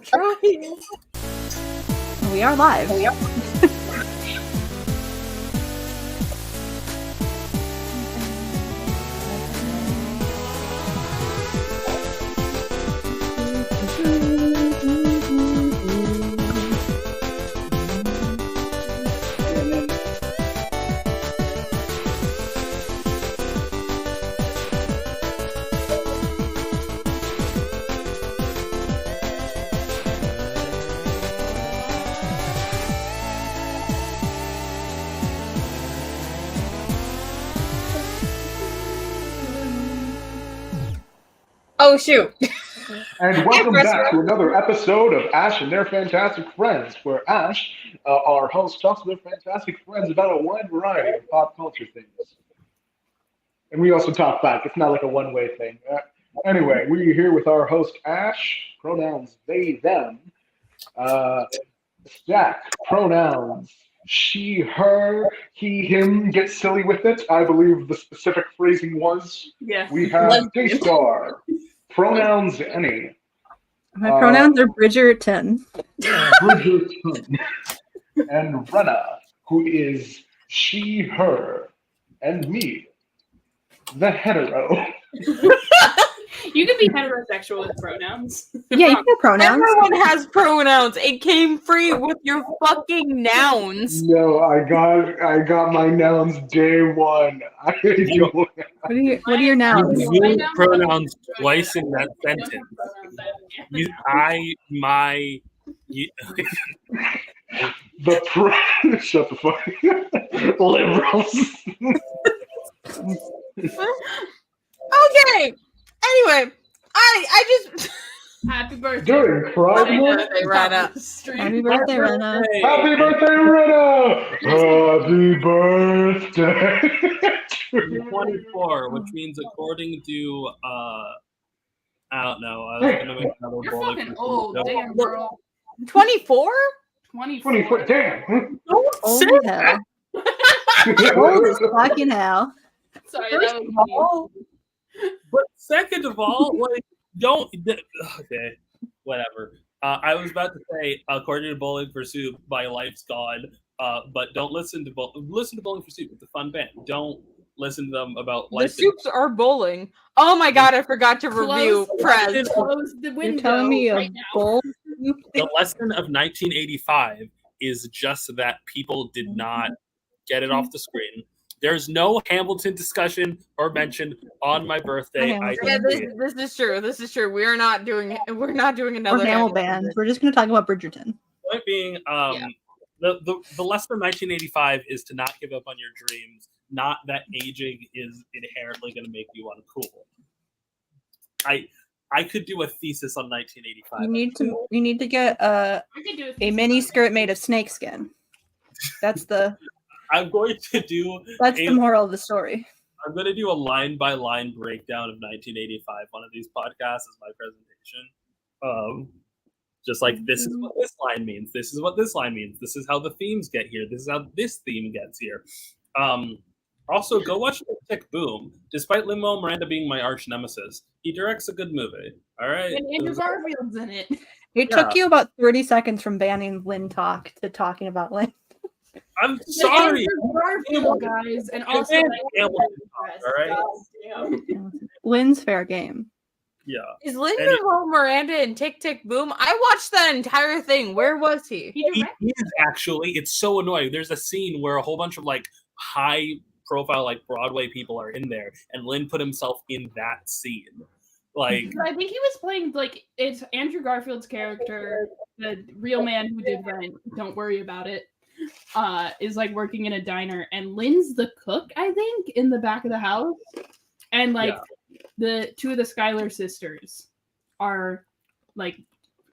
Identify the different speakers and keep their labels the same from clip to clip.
Speaker 1: Trying.
Speaker 2: We are live.
Speaker 1: Oh, shoot.
Speaker 3: And welcome back to another episode of Ash and Their Fantastic Friends, where Ash, our host, talks to their fantastic friends about a wide variety of pop culture things. And we also talk back. It's not like a one-way thing. Anyway, we're here with our host, Ash, pronouns they, them. Stack, pronouns she, her, he, him, get silly with it. I believe the specific phrasing was.
Speaker 1: Yeah.
Speaker 3: We have Daystar, pronouns any.
Speaker 2: My pronouns are Bridgerton.
Speaker 3: Bridgerton, and Rena, who is she, her, and me, the hetero.
Speaker 1: You can be heterosexual with pronouns.
Speaker 2: Yeah, you can have pronouns.
Speaker 4: Everyone has pronouns. It came free with your fucking nouns.
Speaker 3: No, I got my nouns day one.
Speaker 2: What are your nouns?
Speaker 5: You used pronouns twice in that sentence. You, I, my, you.
Speaker 3: Shut the fuck up. Liberals.
Speaker 4: Okay. Anyway, I just
Speaker 1: Happy birthday.
Speaker 3: During Pride Month.
Speaker 4: they ran up.
Speaker 2: Happy birthday, Rena.
Speaker 3: Happy birthday, Rena! Happy birthday.
Speaker 5: You're 24, which means according to I don't know. I was gonna make another
Speaker 1: You're
Speaker 5: bullet.
Speaker 1: fucking old. Damn,
Speaker 5: Look,
Speaker 1: girl.
Speaker 4: 24?
Speaker 3: 24. Damn.
Speaker 2: Holy hell. Old as fucking hell.
Speaker 1: Sorry,
Speaker 5: First
Speaker 1: that
Speaker 5: of
Speaker 1: was
Speaker 5: all, but second of all, like, don't. Okay, whatever. I was about to say, according to Bowling for Soup, my life's gone. But don't listen to Bowling for Soup. It's a fun band. Don't listen to them about
Speaker 4: The
Speaker 5: life.
Speaker 4: soups are bowling. Oh my god, I forgot to review Prez.
Speaker 1: Close the window.
Speaker 2: You're telling me a
Speaker 1: right now.
Speaker 2: bowl?
Speaker 5: The lesson of 1985 is just that people did not get it off the screen. There's no Hamilton discussion or mention on my birthday.
Speaker 2: Yeah,
Speaker 4: This is true. This is true. We're not doing another
Speaker 2: Or Hamill band. We're just going to talk about Bridgerton.
Speaker 5: Point being, the lesson of 1985 is to not give up on your dreams. Not that aging is inherently going to make you uncool. I could do a thesis on 1985.
Speaker 2: You need to get a mini skirt made of snakeskin. That's the
Speaker 5: I'm going to do.
Speaker 2: the moral of the story.
Speaker 5: I'm going to do a line by line breakdown of 1985. One of these podcasts is my presentation. Just like, this is what this line means. This is what this line means. This is how the themes get here. This is how this theme gets here. Also, go watch Tick Tick Boom. Despite Lin-Manuel Miranda being my arch nemesis, he directs a good movie. All right.
Speaker 1: And Andrew Garfield's in it.
Speaker 2: It took you about 30 seconds from banning Lynn talk to talking about Lynn.
Speaker 5: I'm sorry.
Speaker 1: Andrew Garfield, guys, and also
Speaker 5: Hamilton talk, all right.
Speaker 2: Lynn's fair game.
Speaker 5: Yeah.
Speaker 4: Is Lin-Manuel Miranda in Tick Tick Boom? I watched that entire thing. Where was he?
Speaker 1: He
Speaker 5: He
Speaker 1: directed.
Speaker 5: is actually. It's so annoying. There's a scene where a whole bunch of like high profile like Broadway people are in there, and Lynn put himself in that scene. Like,
Speaker 1: I think he was playing, like, it's Andrew Garfield's character, the real man who did Rent, don't worry about it, is, like, working in a diner, and Lynn's the cook, I think, in the back of the house, and, like, the two of the Schuyler sisters are, like,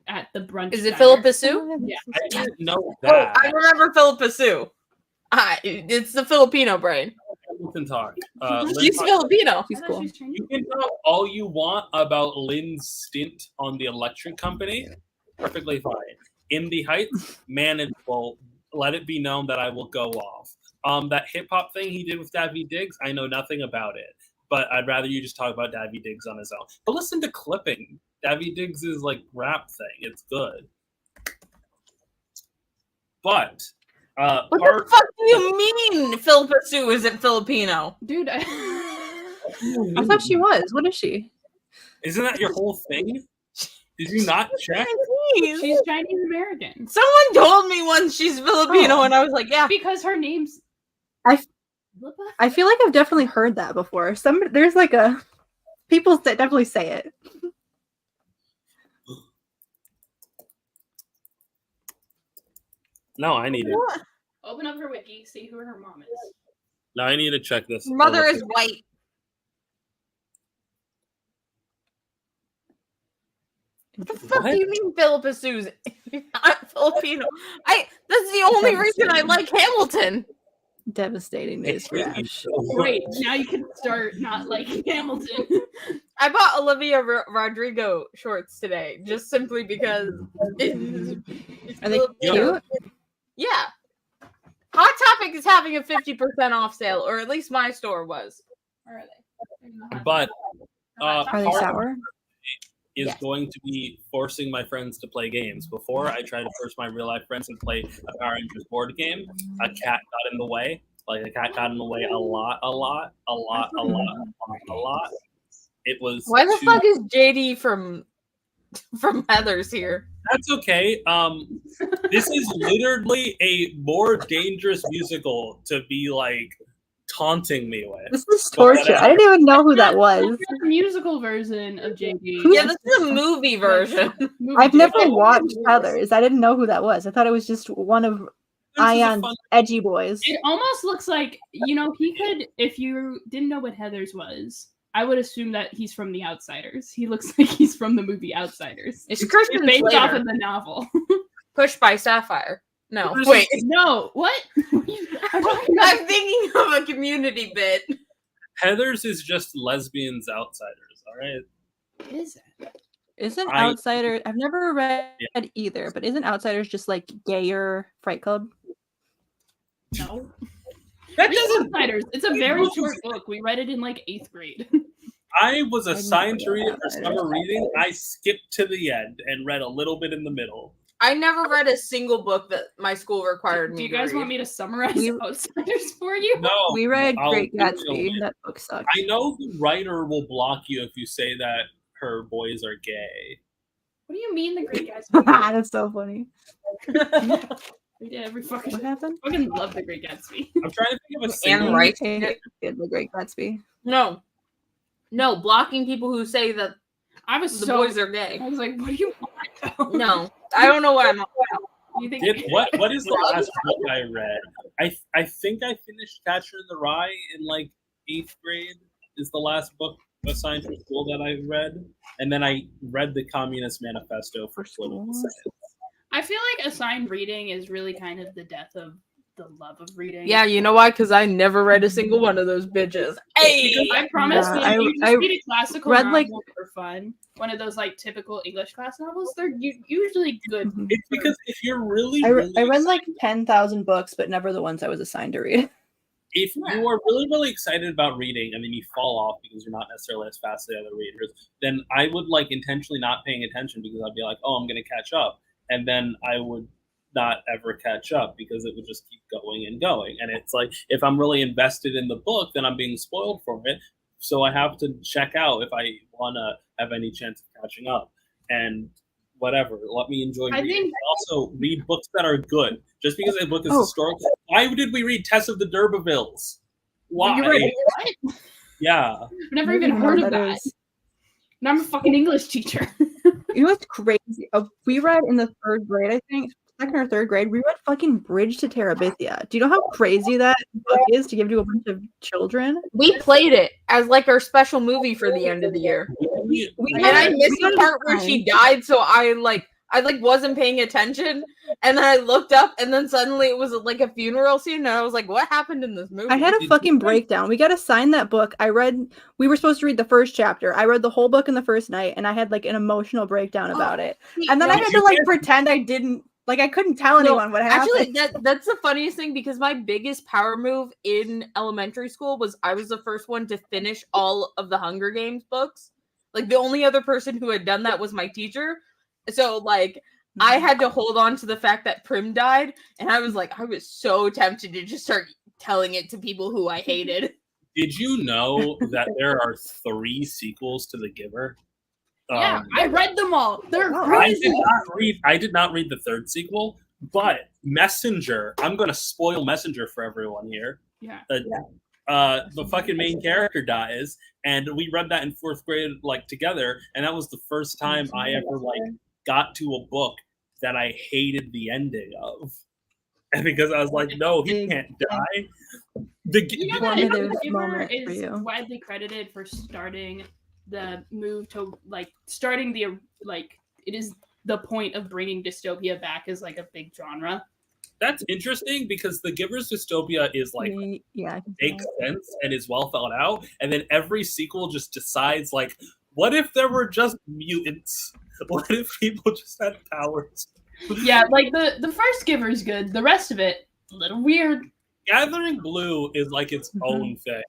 Speaker 1: at the brunch
Speaker 4: Is it
Speaker 1: diner.
Speaker 4: Philippa Sue?
Speaker 1: Yeah.
Speaker 5: I didn't know
Speaker 4: Oh,
Speaker 5: that.
Speaker 4: I remember Philippa Sue. It's the Filipino brain.
Speaker 5: Hamilton talk.
Speaker 4: She's Filipino.
Speaker 2: She's
Speaker 1: I thought
Speaker 2: cool.
Speaker 1: she was Chinese.
Speaker 5: You can talk all you want about Lynn's stint on the electric company. Perfectly fine. In the Heights, manageable. Let it be known that I will go off. That hip hop thing he did with Davy Diggs, I know nothing about it. But I'd rather you just talk about Davy Diggs on his own. But listen to Clipping. Davy Diggs' like rap thing. It's good. But
Speaker 4: What the fuck do you mean Philippa Sue isn't Filipino?
Speaker 1: Dude,
Speaker 2: I thought she was. What is she?
Speaker 5: Isn't that your whole thing? Did you not check?
Speaker 1: she's Chinese American.
Speaker 4: Someone told me once she's Filipino, and I was like, yeah.
Speaker 1: Because her name's
Speaker 2: I feel like I've definitely heard that before. There's like a people that definitely say it.
Speaker 5: No, I need it.
Speaker 1: Open up her wiki, see who her mom is.
Speaker 5: No, I need to check this.
Speaker 4: Her mother is white. What the fuck do you mean Philippa Sue's not Filipino? That's the only reason I like Hamilton.
Speaker 2: Devastating news for Ash.
Speaker 1: Great, now you can start not liking Hamilton.
Speaker 4: I bought Olivia Rodrigo shorts today, just simply because
Speaker 2: Are they cute?
Speaker 4: Yeah. Hot Topic is having a 50% off sale, or at least my store was.
Speaker 1: Where are they?
Speaker 5: But
Speaker 2: Are they sour?
Speaker 5: is
Speaker 4: Yes.
Speaker 5: going to be forcing my friends to play games. Before I tried to force my real life friends to play a Power Rangers board game, a cat got in the way. Like a cat got in the way a lot. It was
Speaker 4: Why the fuck is JD from Heather's here?
Speaker 5: That's okay. This is literally a more dangerous musical to be like taunting me with.
Speaker 2: This is torture. I didn't even know who that was.
Speaker 1: The musical version of JD.
Speaker 4: Yeah, this is a movie version.
Speaker 2: I've never watched Heather's. I didn't know who that was. I thought it was just one of Ayaan's edgy boys.
Speaker 1: It almost looks like, he could, if you didn't know what Heather's was, I would assume that he's from The Outsiders. He looks like he's from the movie Outsiders.
Speaker 4: It's Christian
Speaker 1: based
Speaker 4: Slater.
Speaker 1: off of the novel.
Speaker 4: Pushed by Sapphire. No,
Speaker 5: Wait.
Speaker 4: wait.
Speaker 1: No, what?
Speaker 4: I'm thinking of a Community bit.
Speaker 5: Heather's is just lesbians outsiders, all right?
Speaker 1: Is it?
Speaker 2: Isn't Outsiders? I've never read either, but isn't Outsiders just like gayer Fright Club?
Speaker 1: No.
Speaker 5: That
Speaker 1: Read
Speaker 5: doesn't.
Speaker 1: Outsiders. It's a very short book. We read it in like 8th grade.
Speaker 5: I was assigned to read it for summer reading. I skipped to the end and read a little bit in the middle.
Speaker 4: I never read a single book that my school required me
Speaker 1: Do you
Speaker 4: to
Speaker 1: guys
Speaker 4: read.
Speaker 1: want me to summarize Outsiders for you?
Speaker 5: No,
Speaker 2: We read Great
Speaker 5: I'll
Speaker 2: Gatsby. That book sucks.
Speaker 5: I know the writer will block you if you say that her boys are gay.
Speaker 1: What do you mean the Great Gatsby?
Speaker 2: That's so funny.
Speaker 1: We did every fucking.
Speaker 2: What happened?
Speaker 1: I fucking love the Great Gatsby.
Speaker 5: I'm trying to think of a
Speaker 4: And
Speaker 5: single.
Speaker 4: right.
Speaker 2: The Great Gatsby.
Speaker 4: No, blocking people who say that
Speaker 1: I was
Speaker 4: the
Speaker 1: so.
Speaker 4: boys are gay.
Speaker 1: I was like, what do you want?
Speaker 4: No, I don't know what I'm.
Speaker 1: You think
Speaker 5: What is the last book I read? I think I finished Catcher in the Rye in like 8th grade. Is the last book assigned to school that I read, and then I read the Communist Manifesto for political science.
Speaker 1: I feel like assigned reading is really kind of the death of the love of reading.
Speaker 4: Yeah, you know why? Because I never read a single one of those bitches. Hey,
Speaker 1: Because I promise
Speaker 2: Yeah,
Speaker 1: you, you just
Speaker 2: I
Speaker 1: read a classical
Speaker 2: read,
Speaker 1: novel
Speaker 2: like-
Speaker 1: for fun. One of those like typical English class novels. They're usually good.
Speaker 5: It's because if you're really,
Speaker 2: I
Speaker 5: really
Speaker 2: read like 10,000 books, but never the ones I was assigned to read.
Speaker 5: if you are really, really excited about reading and then you fall off because you're not necessarily as fast as the other readers, then I would like intentionally not paying attention because I'd be like, oh, I'm going to catch up. And then I would not ever catch up because it would just keep going and going. And it's like, if I'm really invested in the book, then I'm being spoiled for it. So I have to check out if I want to have any chance of catching up. And whatever, let me enjoy reading. Also, read books that are good. Just because a book is historical. Why did we read Tess of the D'Urbervilles? Why?
Speaker 1: You read what?
Speaker 5: Yeah.
Speaker 1: I've never even heard of that. And I'm a fucking English teacher.
Speaker 2: You know what's crazy? We read in the 3rd grade, I think, 2nd or 3rd grade, we read fucking Bridge to Terabithia. Do you know how crazy that book is to give to a bunch of children?
Speaker 4: we played it as like our special movie for the end of the year. And I missed the part where she died, so I wasn't paying attention, and then I looked up, and then suddenly it was like a funeral scene, and I was like, "What happened in this movie?"
Speaker 2: I had a fucking breakdown. We got assigned that book. We were supposed to read the first chapter. I read the whole book in the first night, and I had like an emotional breakdown about it. And then I had to like pretend I didn't, like I couldn't tell anyone what happened.
Speaker 4: Actually, that's the funniest thing because my biggest power move in elementary school was I was the first one to finish all of the Hunger Games books. Like the only other person who had done that was my teacher. So like I had to hold on to the fact that Prim died, and I was so tempted to just start telling it to people who I hated.
Speaker 5: Did you know that there are 3 sequels to The Giver?
Speaker 1: Yeah, I read them all. They're
Speaker 5: I
Speaker 1: crazy.
Speaker 5: did not read the 3rd sequel, but Messenger. I'm gonna spoil Messenger for everyone here.
Speaker 1: Yeah.
Speaker 5: The fucking main character dies, and we read that in 4th grade like together, and that was the first time I ever like got to a book that I hated the ending of. And because I was like, no, he can't die.
Speaker 1: You know that
Speaker 2: Formative
Speaker 1: The Giver
Speaker 2: moment for
Speaker 1: is
Speaker 2: you.
Speaker 1: widely credited for starting the move to starting the it is the point of bringing dystopia back as like a big genre.
Speaker 5: That's interesting because The Giver's dystopia is like makes sense and is well thought out, and then every sequel just decides like, what if there were just mutants? What if people just had powers?
Speaker 1: Yeah, like the first Giver's good. The rest of it a little weird.
Speaker 5: Gathering Blue is like its own thing.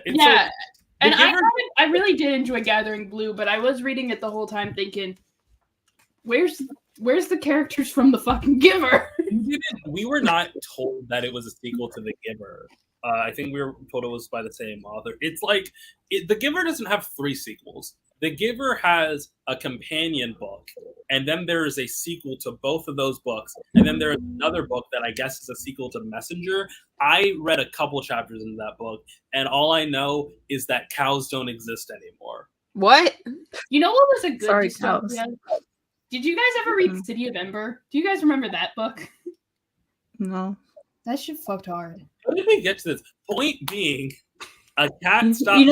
Speaker 1: Yeah, and I really did enjoy Gathering Blue, but I was reading it the whole time thinking, where's the characters from the fucking Giver?
Speaker 5: We were not told that it was a sequel to The Giver. I think we were told it was by the same author. It's like The Giver doesn't have 3 sequels. The Giver has a companion book, and then there is a sequel to both of those books, and then there's another book that I guess is a sequel to Messenger. I read a couple chapters into that book, and all I know is that cows don't exist anymore.
Speaker 4: What?
Speaker 1: You know what was a good
Speaker 2: Sorry,
Speaker 1: dystopia?
Speaker 2: cows.
Speaker 1: Did you guys ever read City of Ember? Do you guys remember that book?
Speaker 2: No.
Speaker 1: That shit fucked hard.
Speaker 5: How did we get to this? Point being, a cat stopped.
Speaker 2: You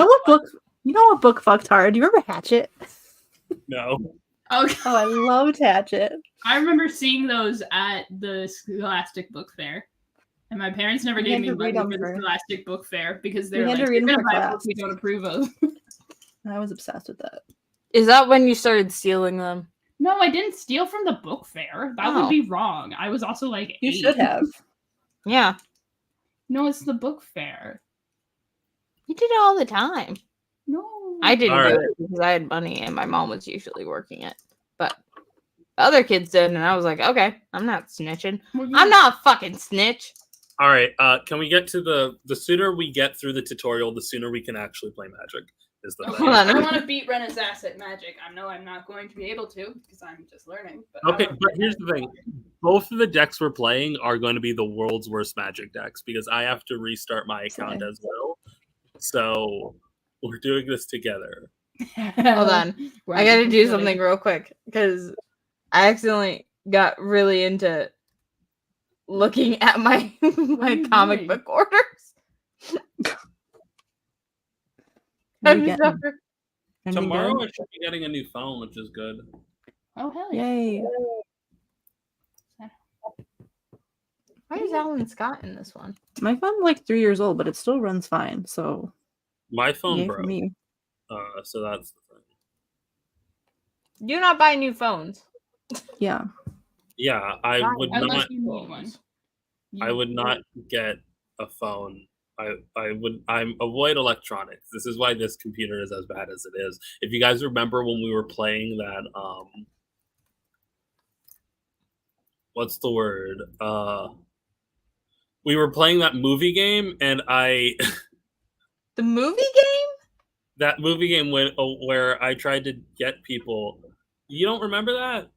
Speaker 2: know what book fucked hard? Do you remember Hatchet?
Speaker 5: No.
Speaker 1: Okay.
Speaker 2: Oh, I loved Hatchet.
Speaker 1: I remember seeing those at the Scholastic Book Fair. And my parents never gave me money for the Scholastic Book Fair because they're like, you're gonna buy books we don't approve of.
Speaker 2: I was obsessed with that.
Speaker 4: Is that when you started stealing them?
Speaker 1: No, I didn't steal from the book fair. That would be wrong. I was also like 8.
Speaker 2: You should have.
Speaker 4: Yeah.
Speaker 1: No, it's the book fair.
Speaker 4: You did it all the time.
Speaker 1: No.
Speaker 4: I didn't do it because I had money and my mom was usually working it. But the other kids did, and I was like, okay, I'm not snitching. I'm not a fucking snitch.
Speaker 5: All right. Can we get to the sooner we get through the tutorial, the sooner we can actually play Magic. Is the thing.
Speaker 1: I want to beat Rena's ass at Magic. I know I'm not going to be able to because I'm just learning. But
Speaker 5: okay, but here's the thing. Both of the decks we're playing are going to be the world's worst Magic decks because I have to restart my account as well. So we're doing this together.
Speaker 4: Hold on. I got to do something real quick because I accidentally got really into looking at my comic book orders.
Speaker 5: Tomorrow I should be getting a new phone, which is good.
Speaker 1: Oh, hell yeah.
Speaker 2: Yay.
Speaker 4: Why is Alan Scott in this one?
Speaker 2: My phone's like 3 years old, but it still runs fine. So
Speaker 5: my phone
Speaker 2: broke.
Speaker 5: Me. So that's the thing.
Speaker 4: Do not buy new phones.
Speaker 2: Yeah.
Speaker 5: Yeah, I would not. I would not
Speaker 1: Mm-hmm.
Speaker 5: get a phone. I avoid electronics. This is why this computer is as bad as it is. If you guys remember when we were playing that, what's the word? We were playing that movie game, and
Speaker 4: the movie game?
Speaker 5: That movie game where I tried to get people. You don't remember that?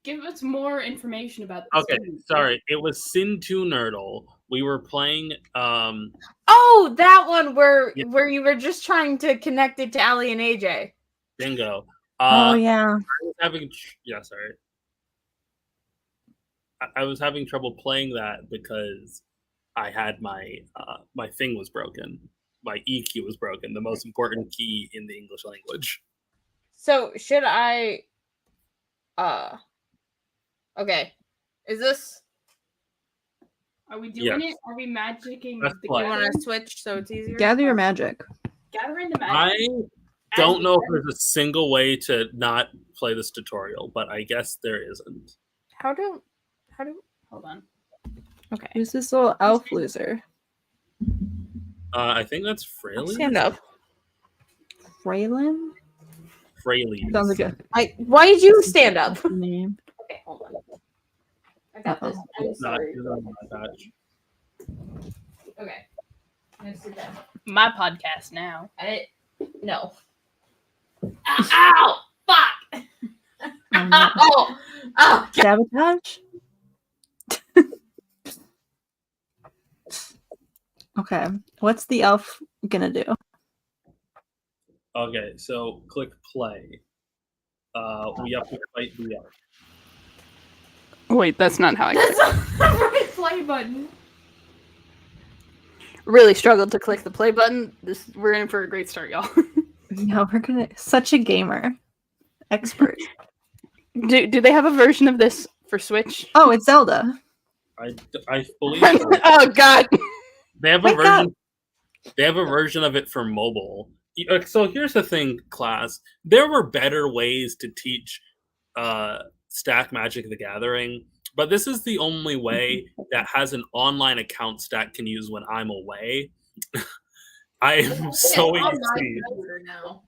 Speaker 1: Give us more information about this.
Speaker 5: Okay, sorry. It was Sin 2 Nerdle. We were playing
Speaker 4: Oh, that one where you were just trying to connect it to Allie and AJ.
Speaker 5: Bingo.
Speaker 2: Oh yeah.
Speaker 5: I was having sorry. I was having trouble playing that because I had my my thing was broken. My EQ was broken, the most important key in the English language.
Speaker 4: So should I okay. Is this
Speaker 1: Are we doing it? Are we magicking
Speaker 5: the
Speaker 4: you want to switch so it's easier?
Speaker 2: Gather your magic.
Speaker 1: Gathering the magic.
Speaker 5: I don't know if there's a single way to not play this tutorial, but I guess there isn't.
Speaker 4: How do
Speaker 1: hold on.
Speaker 4: Okay.
Speaker 2: Who's this little elf loser?
Speaker 5: I think that's Fraley.
Speaker 4: Stand up.
Speaker 2: Fraylin?
Speaker 5: Fraley's.
Speaker 2: Sounds like
Speaker 4: Why did you stand up?
Speaker 2: a name.
Speaker 4: Okay, hold on. I got this. I'm
Speaker 5: Not
Speaker 4: sorry.
Speaker 5: on my badge.
Speaker 4: Okay. I'm gonna sit down.
Speaker 1: My podcast now.
Speaker 4: No. Ow! Fuck!
Speaker 2: Oh, no.
Speaker 4: Oh!
Speaker 2: Sabotage? Okay. What's the elf gonna do?
Speaker 5: Okay, so click play. We have to fight the elf.
Speaker 1: Wait, that's not how I
Speaker 4: That's not the right play button.
Speaker 1: really struggled to click the play button. We're in for a great start, y'all.
Speaker 2: No, we're gonna such a gamer. Expert.
Speaker 1: Do they have a version of this for Switch?
Speaker 2: Oh, it's Zelda.
Speaker 5: I believe so.
Speaker 1: Oh god.
Speaker 5: They have a
Speaker 2: Wake
Speaker 5: version.
Speaker 2: up.
Speaker 5: They have a version of it for mobile. So here's the thing, class. There were better ways to teach Stack Magic the Gathering, but this is the only way that has an online account Stack can use when I'm away. I am so easy.
Speaker 4: Now.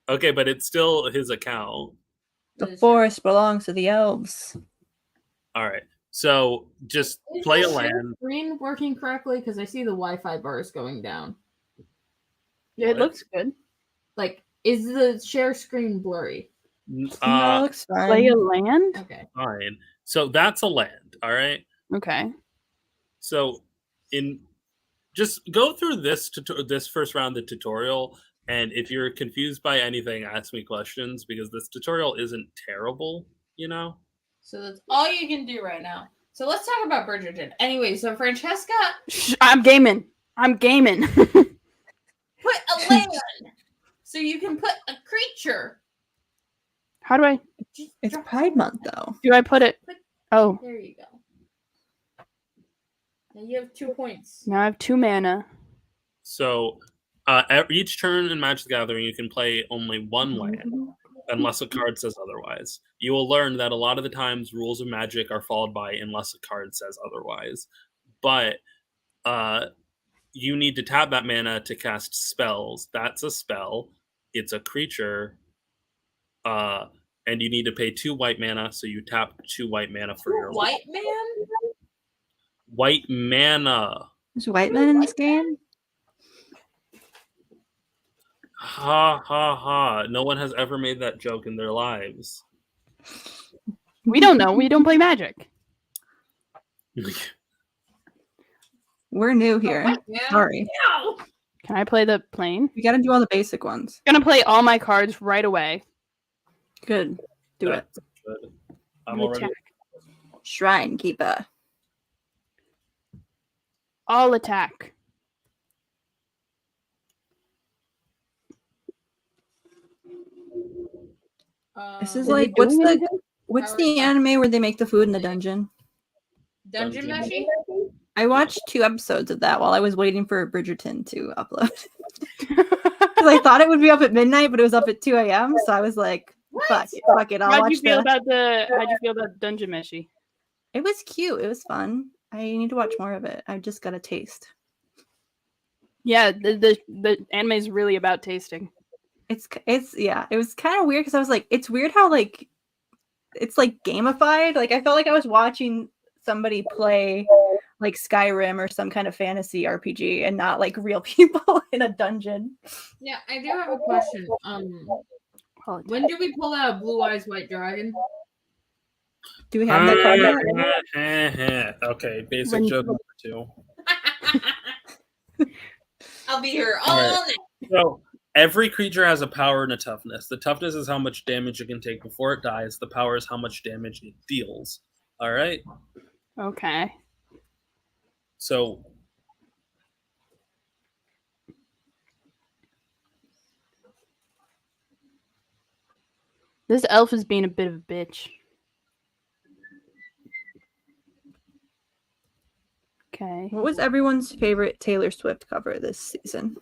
Speaker 5: Okay, but it's still his account.
Speaker 2: The forest belongs to the elves.
Speaker 5: All right. So just
Speaker 4: Is
Speaker 5: play
Speaker 4: the
Speaker 5: a
Speaker 4: share
Speaker 5: land.
Speaker 4: screen working correctly? Because I see the Wi-Fi bars going down.
Speaker 1: Yeah, it looks good.
Speaker 4: Like, is the share screen blurry?
Speaker 2: No, it looks fine.
Speaker 1: Play a land?
Speaker 4: Okay.
Speaker 5: Fine. So that's a land. All right.
Speaker 1: Okay.
Speaker 5: So just go through this this first round of the tutorial, and if you're confused by anything, ask me questions because this tutorial isn't terrible, you know.
Speaker 4: So that's all you can do right now. So let's talk about Bridgerton. Anyway, so Francesca
Speaker 1: I'm gaming.
Speaker 4: put a land. So you can put a creature.
Speaker 1: How do I
Speaker 4: Just
Speaker 2: It's
Speaker 4: drop-
Speaker 2: Pride Month, though.
Speaker 1: do I put it? Oh,
Speaker 4: There you go. And you have 2 points.
Speaker 1: now I have 2 mana.
Speaker 5: So each turn in Magic the Gathering, you can play only one land unless a card says otherwise. You will learn that a lot of the times rules of Magic are followed by unless a card says otherwise. But you need to tap that mana to cast spells. That's a spell. It's a creature. And you need to pay 2 white mana, so you tap 2 white mana for your
Speaker 4: White man?
Speaker 5: white mana.
Speaker 2: There's white men in this game?
Speaker 5: Ha ha ha. No one has ever made that joke in their lives.
Speaker 1: We don't know. We don't play Magic.
Speaker 2: We're new here.
Speaker 4: White man?
Speaker 2: Sorry.
Speaker 4: No.
Speaker 1: Can I play the plane?
Speaker 2: We gotta do all the basic ones.
Speaker 1: I'm gonna play all my cards right away.
Speaker 2: Good. Do it.
Speaker 5: That's good. I'm already.
Speaker 1: Attack.
Speaker 2: Shrine Keeper.
Speaker 1: All attack.
Speaker 2: This is
Speaker 1: Is it
Speaker 2: like
Speaker 1: doing anything?
Speaker 2: what's the anime where they make the food in the dungeon?
Speaker 4: Dungeon Meshi?
Speaker 2: I watched 2 episodes of that while I was waiting for Bridgerton to upload. Because I thought it would be up at midnight, but it was up at 2 a.m. So I was like, fuck it. I'll
Speaker 1: How'd
Speaker 2: watch
Speaker 1: you feel
Speaker 2: the...
Speaker 1: about Dungeon Meshi?
Speaker 2: It was cute. It was fun. I need to watch more of it. I just got a taste.
Speaker 1: Yeah, the anime is really about tasting.
Speaker 2: It's yeah. It was kind of weird because I was like, it's weird how like it's like gamified. Like I felt like I was watching somebody play like Skyrim or some kind of fantasy RPG and not like real people in a dungeon.
Speaker 4: Yeah, I do have a question. When do we pull out Blue Eyes White Dragon?
Speaker 2: Do we have that card yet?
Speaker 5: Okay, basic
Speaker 1: When-
Speaker 5: joke number 2.
Speaker 4: I'll be here
Speaker 5: All
Speaker 4: all
Speaker 5: right.
Speaker 4: night.
Speaker 5: So every creature has a power and a toughness. The toughness is how much damage it can take before it dies. The power is how much damage it deals. All right.
Speaker 1: Okay.
Speaker 5: So
Speaker 1: This elf is being a bit of a bitch. Okay.
Speaker 2: What was everyone's favorite Taylor Swift cover this season?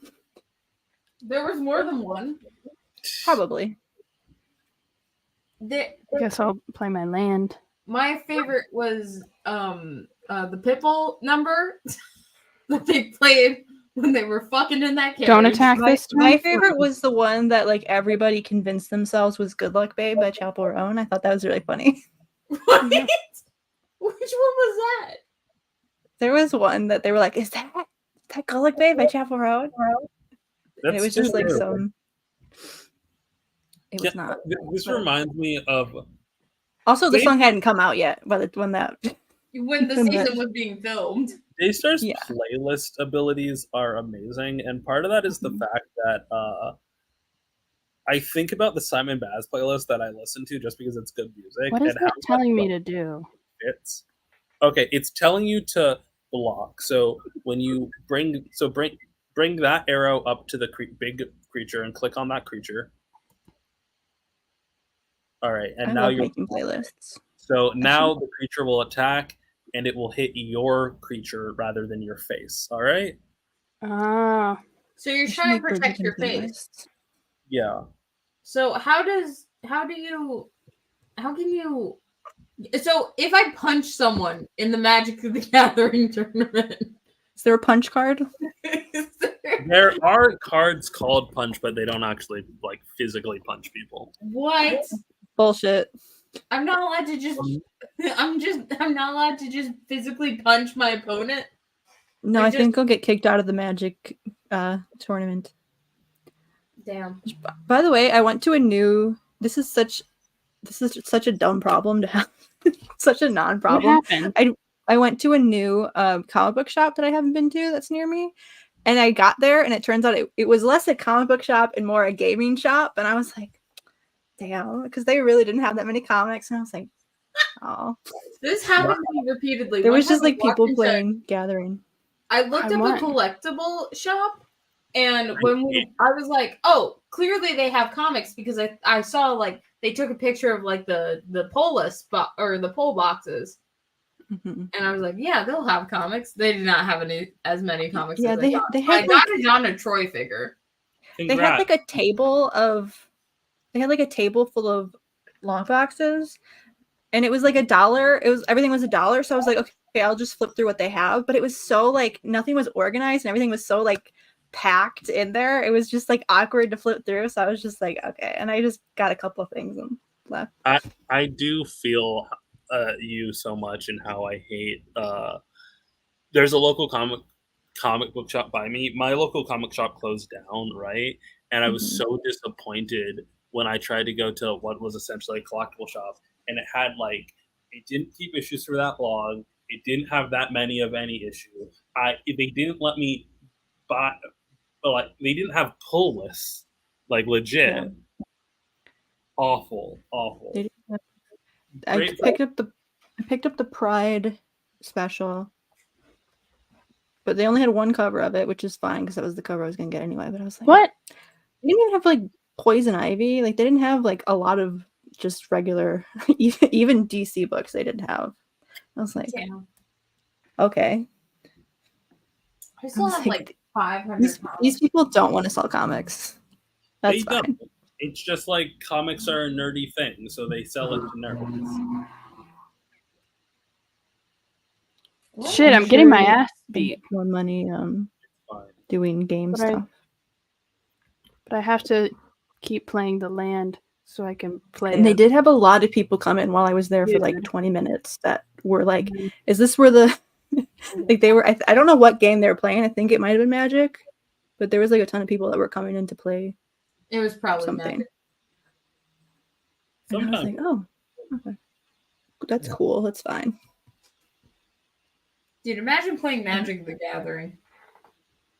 Speaker 4: There was more than one.
Speaker 2: Probably.
Speaker 1: I guess I'll play my land.
Speaker 4: My favorite was the Pitbull number that they played when they were fucking in that carriage.
Speaker 1: Don't attack this time.
Speaker 2: My favorite was the one that like everybody convinced themselves was "Good Luck Babe" by Chappell Roan. I thought that was really funny.
Speaker 4: What? Which one was that?
Speaker 2: There was one that they were like, "Is that Good Luck Babe by Chappell Roan?" And it was just like some. It was not.
Speaker 5: This reminds me of.
Speaker 2: Also, the song hadn't come out yet when the
Speaker 4: When the season was being filmed.
Speaker 5: Daystar's playlist abilities are amazing, and part of that is the fact that I think about the Simon Baz playlist that I listen to just because it's good music.
Speaker 1: What is
Speaker 5: and
Speaker 1: that telling me to do?
Speaker 5: It's telling you to block. So when you bring that arrow up to the big creature and click on that creature. All right, and now you're
Speaker 2: making playlists.
Speaker 5: So now the creature will attack, and it will hit your creature rather than your face. All right.
Speaker 1: Ah.
Speaker 4: So you're trying to protect your face.
Speaker 5: Yeah.
Speaker 4: So how can you? So if I punch someone in the Magic of the Gathering tournament,
Speaker 2: is there a punch card?
Speaker 5: There are cards called punch, but they don't actually like physically punch people.
Speaker 4: What?
Speaker 2: Bullshit.
Speaker 4: I'm not allowed to just. I'm not allowed to just physically punch my opponent.
Speaker 2: No, I think I'll get kicked out of the Magic tournament.
Speaker 4: Damn.
Speaker 2: By the way, I went to a new. This is such a dumb problem to have. Such a non-problem.
Speaker 1: What happened?
Speaker 2: I went to a new comic book shop that I haven't been to that's near me. And I got there and it turns out it was less a comic book shop and more a gaming shop. And I was like, damn, because they really didn't have that many comics. And I was like, oh.
Speaker 4: This happened to me repeatedly.
Speaker 2: There was just like people playing Gathering.
Speaker 4: I looked up a collectible shop and I was like, oh, clearly they have comics because I saw like they took a picture of like the poll list or the poll boxes. Mm-hmm. And I was like, yeah, they'll have comics. They did not have as many comics as I got. I got a Donna Troy figure.
Speaker 5: Congrats.
Speaker 2: They had like a table full of long boxes and it was like $1. Everything was $1. So I was like, okay, I'll just flip through what they have. But it was so like nothing was organized and everything was so like packed in there. It was just like awkward to flip through. So I was just like, okay. And I just got a couple of things and left.
Speaker 5: I do feel you so much and how I hate there's a local comic book shop by me. My local comic shop closed down, right? And I was so disappointed when I tried to go to what was essentially a collectible shop and it had like it didn't keep issues for that long. It didn't have that many of any issue. They didn't let me buy like they didn't have pull lists like legit. Yeah. Awful.
Speaker 2: I picked up the Pride special, but they only had one cover of it, which is fine because that was the cover I was gonna get anyway. But I was like,
Speaker 1: what?
Speaker 2: They didn't even have like Poison Ivy. Like they didn't have like a lot of just regular, even DC books. They didn't have. I was like, okay.
Speaker 4: I still have like 500.
Speaker 2: These people don't want to sell comics. That's fine.
Speaker 5: Don't. It's just like comics are a nerdy thing, so they sell it to nerds.
Speaker 1: Shit, I'm getting my ass beat.
Speaker 2: More money doing game stuff.
Speaker 1: But I have to keep playing the land so I can play.
Speaker 2: And they did have a lot of people come in while I was there for like 20 minutes that were like, is this where the like they were I don't know what game they were playing. I think it might have been Magic, but there was like a ton of people that were coming in to play.
Speaker 4: It was probably
Speaker 2: something. And I was like, oh, okay. That's cool. That's fine.
Speaker 4: Dude, imagine playing Magic the Gathering.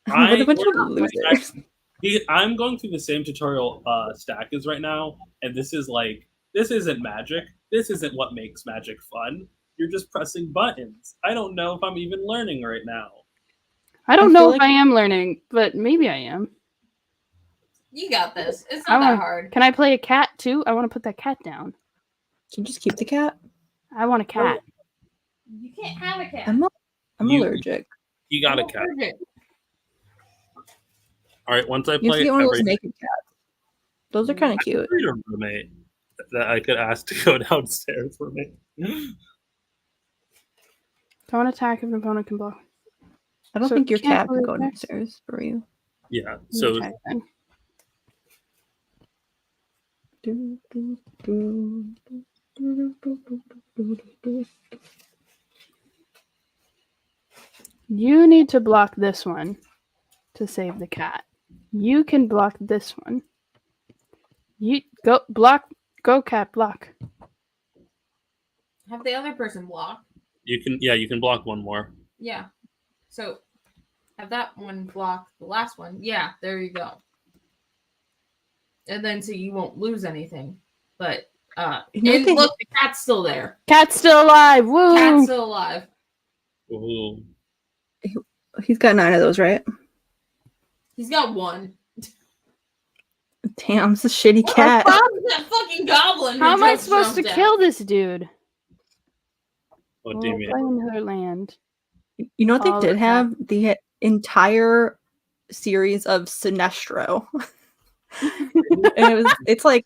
Speaker 5: I'm going through the same tutorial Stack is right now, and this isn't Magic. This isn't what makes Magic fun. You're just pressing buttons. I don't know if I'm even learning right now.
Speaker 1: I don't know if I am learning, but maybe I am.
Speaker 4: You got this. It's not that hard.
Speaker 1: Can I play a cat too? I want to put that cat down.
Speaker 2: Can you just keep the cat?
Speaker 1: I want a cat.
Speaker 4: You can't have a cat.
Speaker 2: I'm allergic.
Speaker 5: You got a cat. All right, once I play,
Speaker 2: you have to get one of those naked cats. Those are kind of cute.
Speaker 5: I need a roommate that I could ask to go downstairs for me.
Speaker 1: Don't attack if an opponent can block.
Speaker 2: I don't
Speaker 1: So
Speaker 2: think your
Speaker 1: can't
Speaker 2: cat can
Speaker 1: go
Speaker 2: go
Speaker 1: there?
Speaker 2: downstairs for you.
Speaker 5: Yeah. So
Speaker 1: Okay, then. You need to block this one to save the cat. You can block this one. You go block. Go cat block.
Speaker 4: Have the other person block.
Speaker 5: you can block one more.
Speaker 4: Yeah. So have that one block the last one. Yeah, there you go. And then so you won't lose anything. But
Speaker 2: You know
Speaker 4: and
Speaker 2: what they-
Speaker 4: look, the cat's still there.
Speaker 1: Cat's still alive. Woo!
Speaker 4: Cat's still alive.
Speaker 5: Ooh.
Speaker 2: He's got 9 of those, right?
Speaker 4: He's got one.
Speaker 2: Damn, it's a shitty
Speaker 4: What
Speaker 2: cat.
Speaker 4: the fuck is that fucking goblin?
Speaker 1: How
Speaker 4: who
Speaker 1: am I
Speaker 4: just
Speaker 1: supposed to
Speaker 4: jumped
Speaker 1: kill
Speaker 4: out?
Speaker 1: this dude?
Speaker 5: What do you
Speaker 1: Well,
Speaker 5: mean?
Speaker 1: play in her land.
Speaker 2: You know what
Speaker 1: All
Speaker 2: they did
Speaker 1: of
Speaker 2: have? The entire series of Sinestro. And it's like,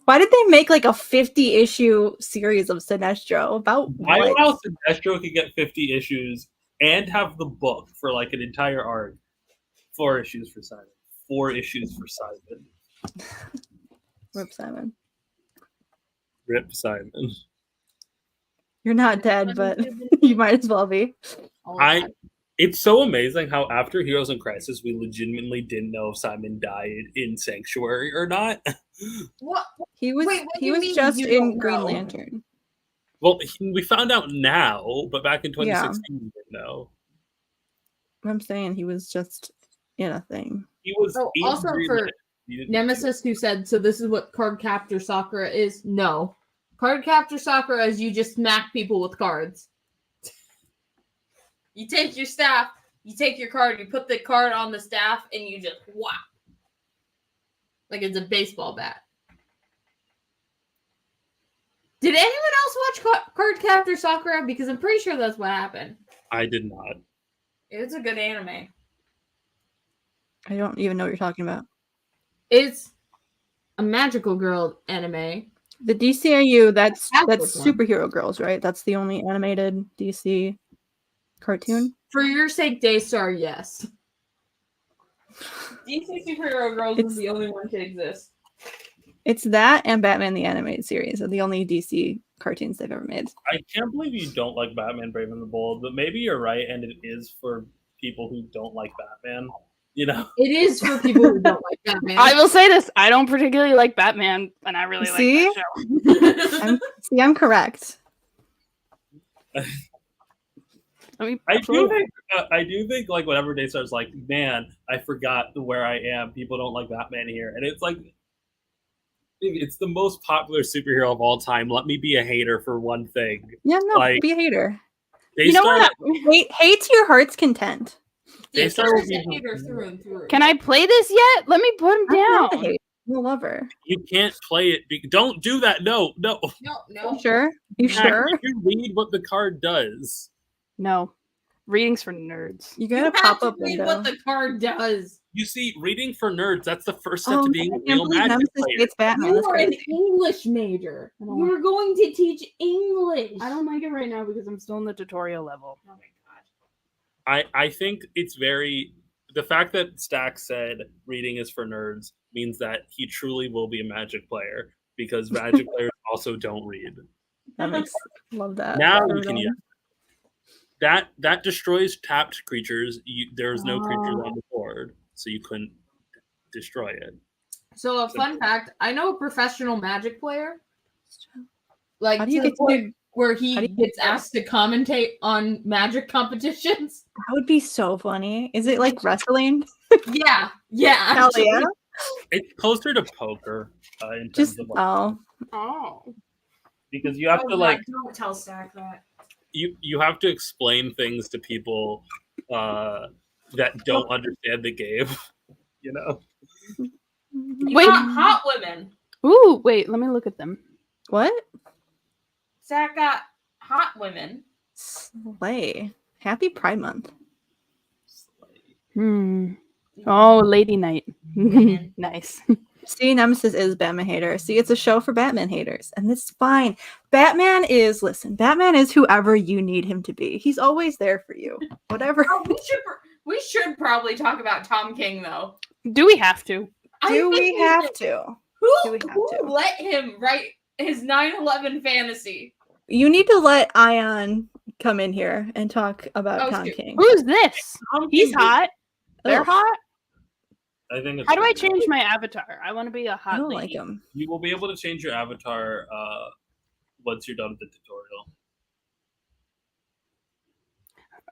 Speaker 2: why did they make like a 50-issue series of Sinestro? About
Speaker 5: Why
Speaker 2: what?
Speaker 5: else Sinestro could get 50 issues and have the book for like an entire arc? 4 issues for Simon. 4 issues for Simon.
Speaker 2: Rip Simon.
Speaker 5: Rip Simon.
Speaker 2: You're not dead, but you might as well be.
Speaker 4: Oh,
Speaker 5: I It's so amazing how after Heroes in Crisis, we legitimately didn't know if Simon died in Sanctuary or not.
Speaker 4: What?
Speaker 2: He was
Speaker 4: Wait, what do
Speaker 2: he
Speaker 4: you
Speaker 2: was
Speaker 4: mean
Speaker 2: just
Speaker 4: you
Speaker 2: in
Speaker 4: don't
Speaker 2: Green
Speaker 4: know?
Speaker 2: Lantern.
Speaker 5: Well, we found out now, but back in 2016, we didn't know.
Speaker 2: I'm saying he was just in a thing.
Speaker 5: He was
Speaker 4: Oh,
Speaker 5: in
Speaker 4: also
Speaker 5: Green
Speaker 4: for
Speaker 5: Lantern. He didn't-
Speaker 4: Nemesis, who said, so this is what Cardcaptor Sakura is? No. Cardcaptor Sakura is you just smack people with cards. You take your staff, you take your card, you put the card on the staff, and you just whap. Like it's a baseball bat. Did anyone else watch Cardcaptor Sakura? Because I'm pretty sure that's what happened.
Speaker 5: I did not.
Speaker 4: It's a good anime.
Speaker 2: I don't even know what you're talking about.
Speaker 4: It's a magical girl anime.
Speaker 2: The DCAU, that's
Speaker 4: That's one.
Speaker 2: Superhero Girls, right? That's the only animated DC cartoon.
Speaker 4: For your sake, Daystar, yes. DC Superhero Girls is the only one to exist.
Speaker 2: It's that and Batman the Animated Series are the only DC cartoons they've ever made.
Speaker 5: I can't believe you don't like Batman Brave and the Bold, but maybe you're right, and it is for people who don't like Batman. You know?
Speaker 4: It is for people who don't like Batman.
Speaker 1: I will say this: I don't particularly like Batman, and I really
Speaker 2: See?
Speaker 1: like that show.
Speaker 2: I'm correct.
Speaker 1: I mean,
Speaker 5: I do think like whenever Daystar's like, man, I forgot where I am. People don't like Batman here, and it's like, it's the most popular superhero of all time. Let me be a hater for one thing.
Speaker 2: Yeah, no,
Speaker 5: Like,
Speaker 2: be a hater.
Speaker 5: Daystar,
Speaker 2: You know what? Hate to your heart's content.
Speaker 5: Daystar
Speaker 4: Daystar
Speaker 5: will
Speaker 4: is
Speaker 5: be
Speaker 4: a hater through and through.
Speaker 1: can I play this yet? Let me put him
Speaker 2: I'm not a
Speaker 1: down.
Speaker 2: hater. I'm a lover.
Speaker 5: you can't play it. Don't do that. No.
Speaker 4: No.
Speaker 2: You sure? You sure?
Speaker 5: You read what the card does.
Speaker 1: No, readings for nerds.
Speaker 2: You
Speaker 4: You
Speaker 2: got a
Speaker 4: have
Speaker 2: pop
Speaker 4: to
Speaker 2: up
Speaker 4: read
Speaker 2: window.
Speaker 4: what the card does.
Speaker 5: You see, reading for nerds, that's the first step to being a
Speaker 2: I can't
Speaker 5: real
Speaker 2: believe
Speaker 5: magic
Speaker 2: Nemesis
Speaker 5: player.
Speaker 2: hates Batman.
Speaker 4: You
Speaker 2: That's
Speaker 4: are an
Speaker 2: crazy.
Speaker 4: English major.
Speaker 1: I don't
Speaker 4: You're going to teach English.
Speaker 1: I don't like it right now because I'm still in the tutorial level.
Speaker 4: Oh my god.
Speaker 5: I think it's very... The fact that Stack said reading is for nerds means that he truly will be a magic player, because magic players also don't read.
Speaker 2: That makes love that.
Speaker 5: Now
Speaker 2: for
Speaker 5: you can
Speaker 2: them.
Speaker 5: that destroys tapped creatures. There's no creatures on the board, so you couldn't destroy it.
Speaker 4: So a fun fact, I know a professional magic player. Like
Speaker 2: How do
Speaker 4: to
Speaker 2: you
Speaker 4: the
Speaker 2: get
Speaker 4: point
Speaker 2: to?
Speaker 4: where
Speaker 2: how
Speaker 4: he
Speaker 2: do you
Speaker 4: gets asked to commentate on magic competitions.
Speaker 2: That would be so funny. Is it like wrestling?
Speaker 4: Yeah.
Speaker 2: Hell
Speaker 4: Actually.
Speaker 2: yeah!
Speaker 5: It's closer to poker in terms
Speaker 2: Just
Speaker 5: of
Speaker 1: Oh,
Speaker 5: because you have to
Speaker 4: God,
Speaker 5: like
Speaker 4: don't tell Stack that.
Speaker 5: you have to explain things to people that don't understand the game. You know,
Speaker 4: You
Speaker 1: Wait.
Speaker 4: got hot women.
Speaker 1: ooh, wait. Let me look at them.
Speaker 2: What?
Speaker 4: Stack got hot women.
Speaker 2: Slay! Happy Pride Month.
Speaker 1: Hmm. Oh, Lady Night.
Speaker 4: Women.
Speaker 1: Nice.
Speaker 2: See, Nemesis is Batman hater. See, it's a show for Batman haters, and it's fine. Batman is whoever you need him to be. He's always there for you. Whatever.
Speaker 4: Oh, we should probably talk about Tom King though.
Speaker 1: Do we have to?
Speaker 2: Do we have to?
Speaker 4: Who let him write his 9/11 fantasy?
Speaker 2: You need to let Ayaan come in here and talk about Tom King.
Speaker 1: Who's this? He's hot. They're
Speaker 2: Ugh.
Speaker 1: hot.
Speaker 5: I think. It's
Speaker 1: How do I change my avatar? I want to be a
Speaker 2: I
Speaker 1: hot
Speaker 2: don't
Speaker 1: lady.
Speaker 2: like him.
Speaker 5: You will be able to change your avatar once you're done with the tutorial.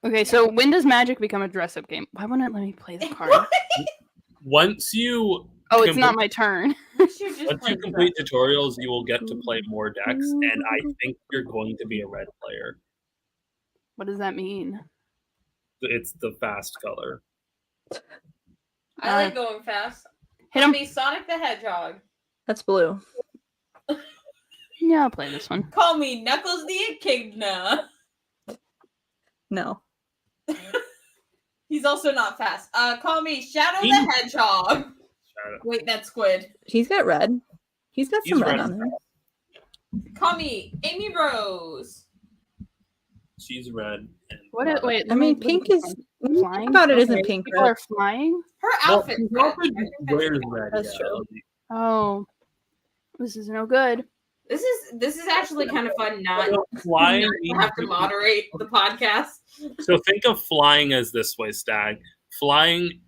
Speaker 1: Okay, so when does Magic become a dress-up game? Why wouldn't it let me play the card?
Speaker 5: Once you
Speaker 1: Oh, it's not my turn.
Speaker 5: once you complete tutorials, you will get to play more decks, and I think you're going to be a red player.
Speaker 1: What does that mean?
Speaker 5: It's the fast color.
Speaker 4: I like going fast.
Speaker 1: Hit him.
Speaker 4: Call me Sonic the Hedgehog.
Speaker 2: That's blue.
Speaker 1: Yeah, I'll play this one.
Speaker 4: Call me Knuckles the Echidna.
Speaker 2: No.
Speaker 4: He's also not fast. Call me Shadow the Hedgehog. Wait, that's Squid.
Speaker 2: He's got red. He's got some red on there.
Speaker 4: Call me Amy Rose.
Speaker 5: She's red. And
Speaker 1: What? Wait.
Speaker 2: I mean, pink is.
Speaker 1: Flying?
Speaker 2: About it isn't
Speaker 1: Okay,
Speaker 2: pink
Speaker 1: People
Speaker 2: red.
Speaker 1: are flying.
Speaker 4: Her outfit.
Speaker 5: wears red.
Speaker 2: That's
Speaker 5: yeah.
Speaker 2: true.
Speaker 1: Oh, this is no good.
Speaker 4: This is actually kind of fun. Not
Speaker 5: Flying.
Speaker 4: to have to moderate the podcast.
Speaker 5: So think of flying as this way, Stag. Flying,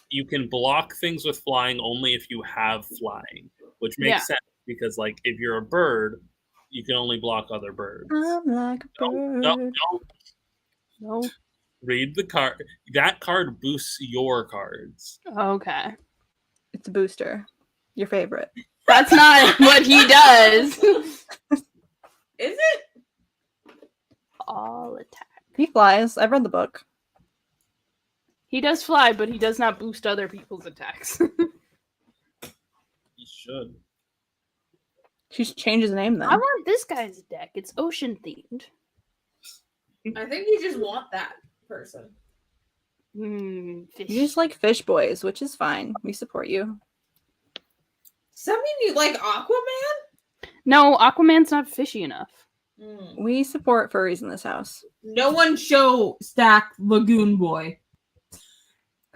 Speaker 5: you can block things with flying only if you have flying, which makes sense because, like, if you're a bird, you can only block other birds.
Speaker 2: I'm like a bird.
Speaker 1: No.
Speaker 5: Read the card. That card boosts your cards.
Speaker 1: Okay.
Speaker 2: It's a booster. Your favorite.
Speaker 1: That's not what he does.
Speaker 4: Is it?
Speaker 1: All attack.
Speaker 2: He flies. I've read the book.
Speaker 1: He does fly, but he does not boost other people's attacks.
Speaker 5: You should.
Speaker 2: She should change his name then.
Speaker 1: I want this guy's deck. It's ocean themed.
Speaker 4: I think you just want that person.
Speaker 1: Fish.
Speaker 2: You just like fish boys, which is fine. We support you.
Speaker 4: Does that mean you like Aquaman?
Speaker 1: No, Aquaman's not fishy enough.
Speaker 2: We support furries in this house.
Speaker 4: No one show Stack Lagoon Boy.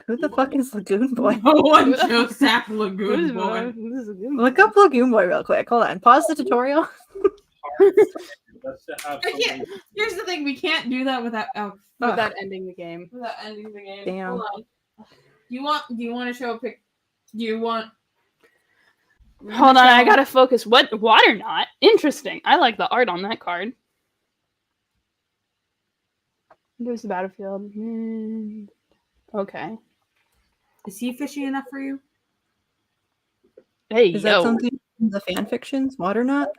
Speaker 2: Who the fuck is Lagoon Boy?
Speaker 4: No one show Stack Lagoon Boy.
Speaker 1: This is a good
Speaker 2: Look up Lagoon Boy real quick. Hold on. Pause the tutorial.
Speaker 4: Here's the thing: we can't do that without
Speaker 1: without ending the game.
Speaker 4: without ending the game.
Speaker 2: Damn.
Speaker 4: Hold on. Do you want to show a pic? Do you want?
Speaker 1: Hold on, I gotta focus. What? Water knot? Interesting. I like the art on that card. There's the battlefield. Okay.
Speaker 4: Is he fishy enough for you?
Speaker 1: Hey,
Speaker 2: Is that something in the fan fictions? Water knot?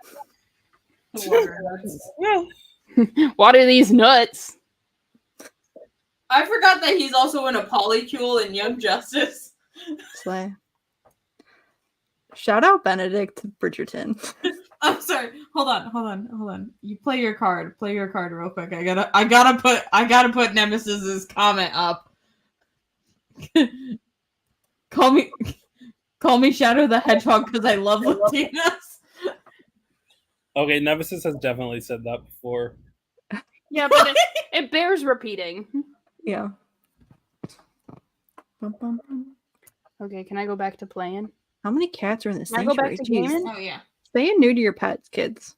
Speaker 1: Water these nuts.
Speaker 4: I forgot that he's also in a polycule in Young Justice.
Speaker 2: Slay. Shout out Benedict Bridgerton.
Speaker 4: I'm sorry. Hold on. You play your card. Play your card real quick. I gotta put Nemesis's comment up. Call me Shadow the Hedgehog because I love Latinas.
Speaker 5: Okay, Nemesis has definitely said that before.
Speaker 1: Yeah, but it bears repeating.
Speaker 2: Yeah. Bum, bum, bum.
Speaker 1: Okay, can I go back to playing?
Speaker 2: How many cats are in this
Speaker 1: Can I go
Speaker 2: sanctuary?
Speaker 1: back to
Speaker 2: Jeez.
Speaker 1: gaming?
Speaker 4: Oh yeah.
Speaker 2: Stay new to your pets, kids.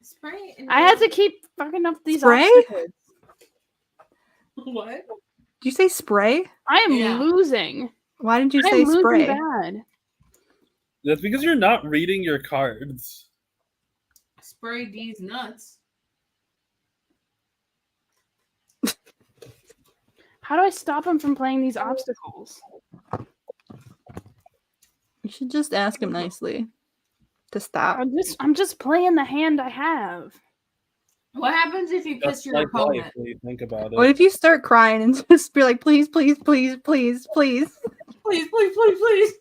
Speaker 4: Spray.
Speaker 1: I had to keep fucking up these
Speaker 2: Spray?
Speaker 1: obstacles.
Speaker 4: What?
Speaker 2: Did you say spray?
Speaker 1: I am
Speaker 4: Yeah.
Speaker 1: losing.
Speaker 2: Why did you
Speaker 1: I'm
Speaker 2: say
Speaker 1: losing
Speaker 2: spray?
Speaker 1: bad.
Speaker 5: That's because you're not reading your cards.
Speaker 4: Spray these nuts.
Speaker 1: How do I stop him from playing these obstacles?
Speaker 2: You should just ask him nicely to stop.
Speaker 1: I'm just playing the hand I have.
Speaker 4: What happens if you piss
Speaker 5: That's
Speaker 4: your
Speaker 5: like life
Speaker 4: opponent?
Speaker 5: when you think about it.
Speaker 2: What if you start crying and just be like, please, please, please, please, please?
Speaker 4: Please, please, please, please.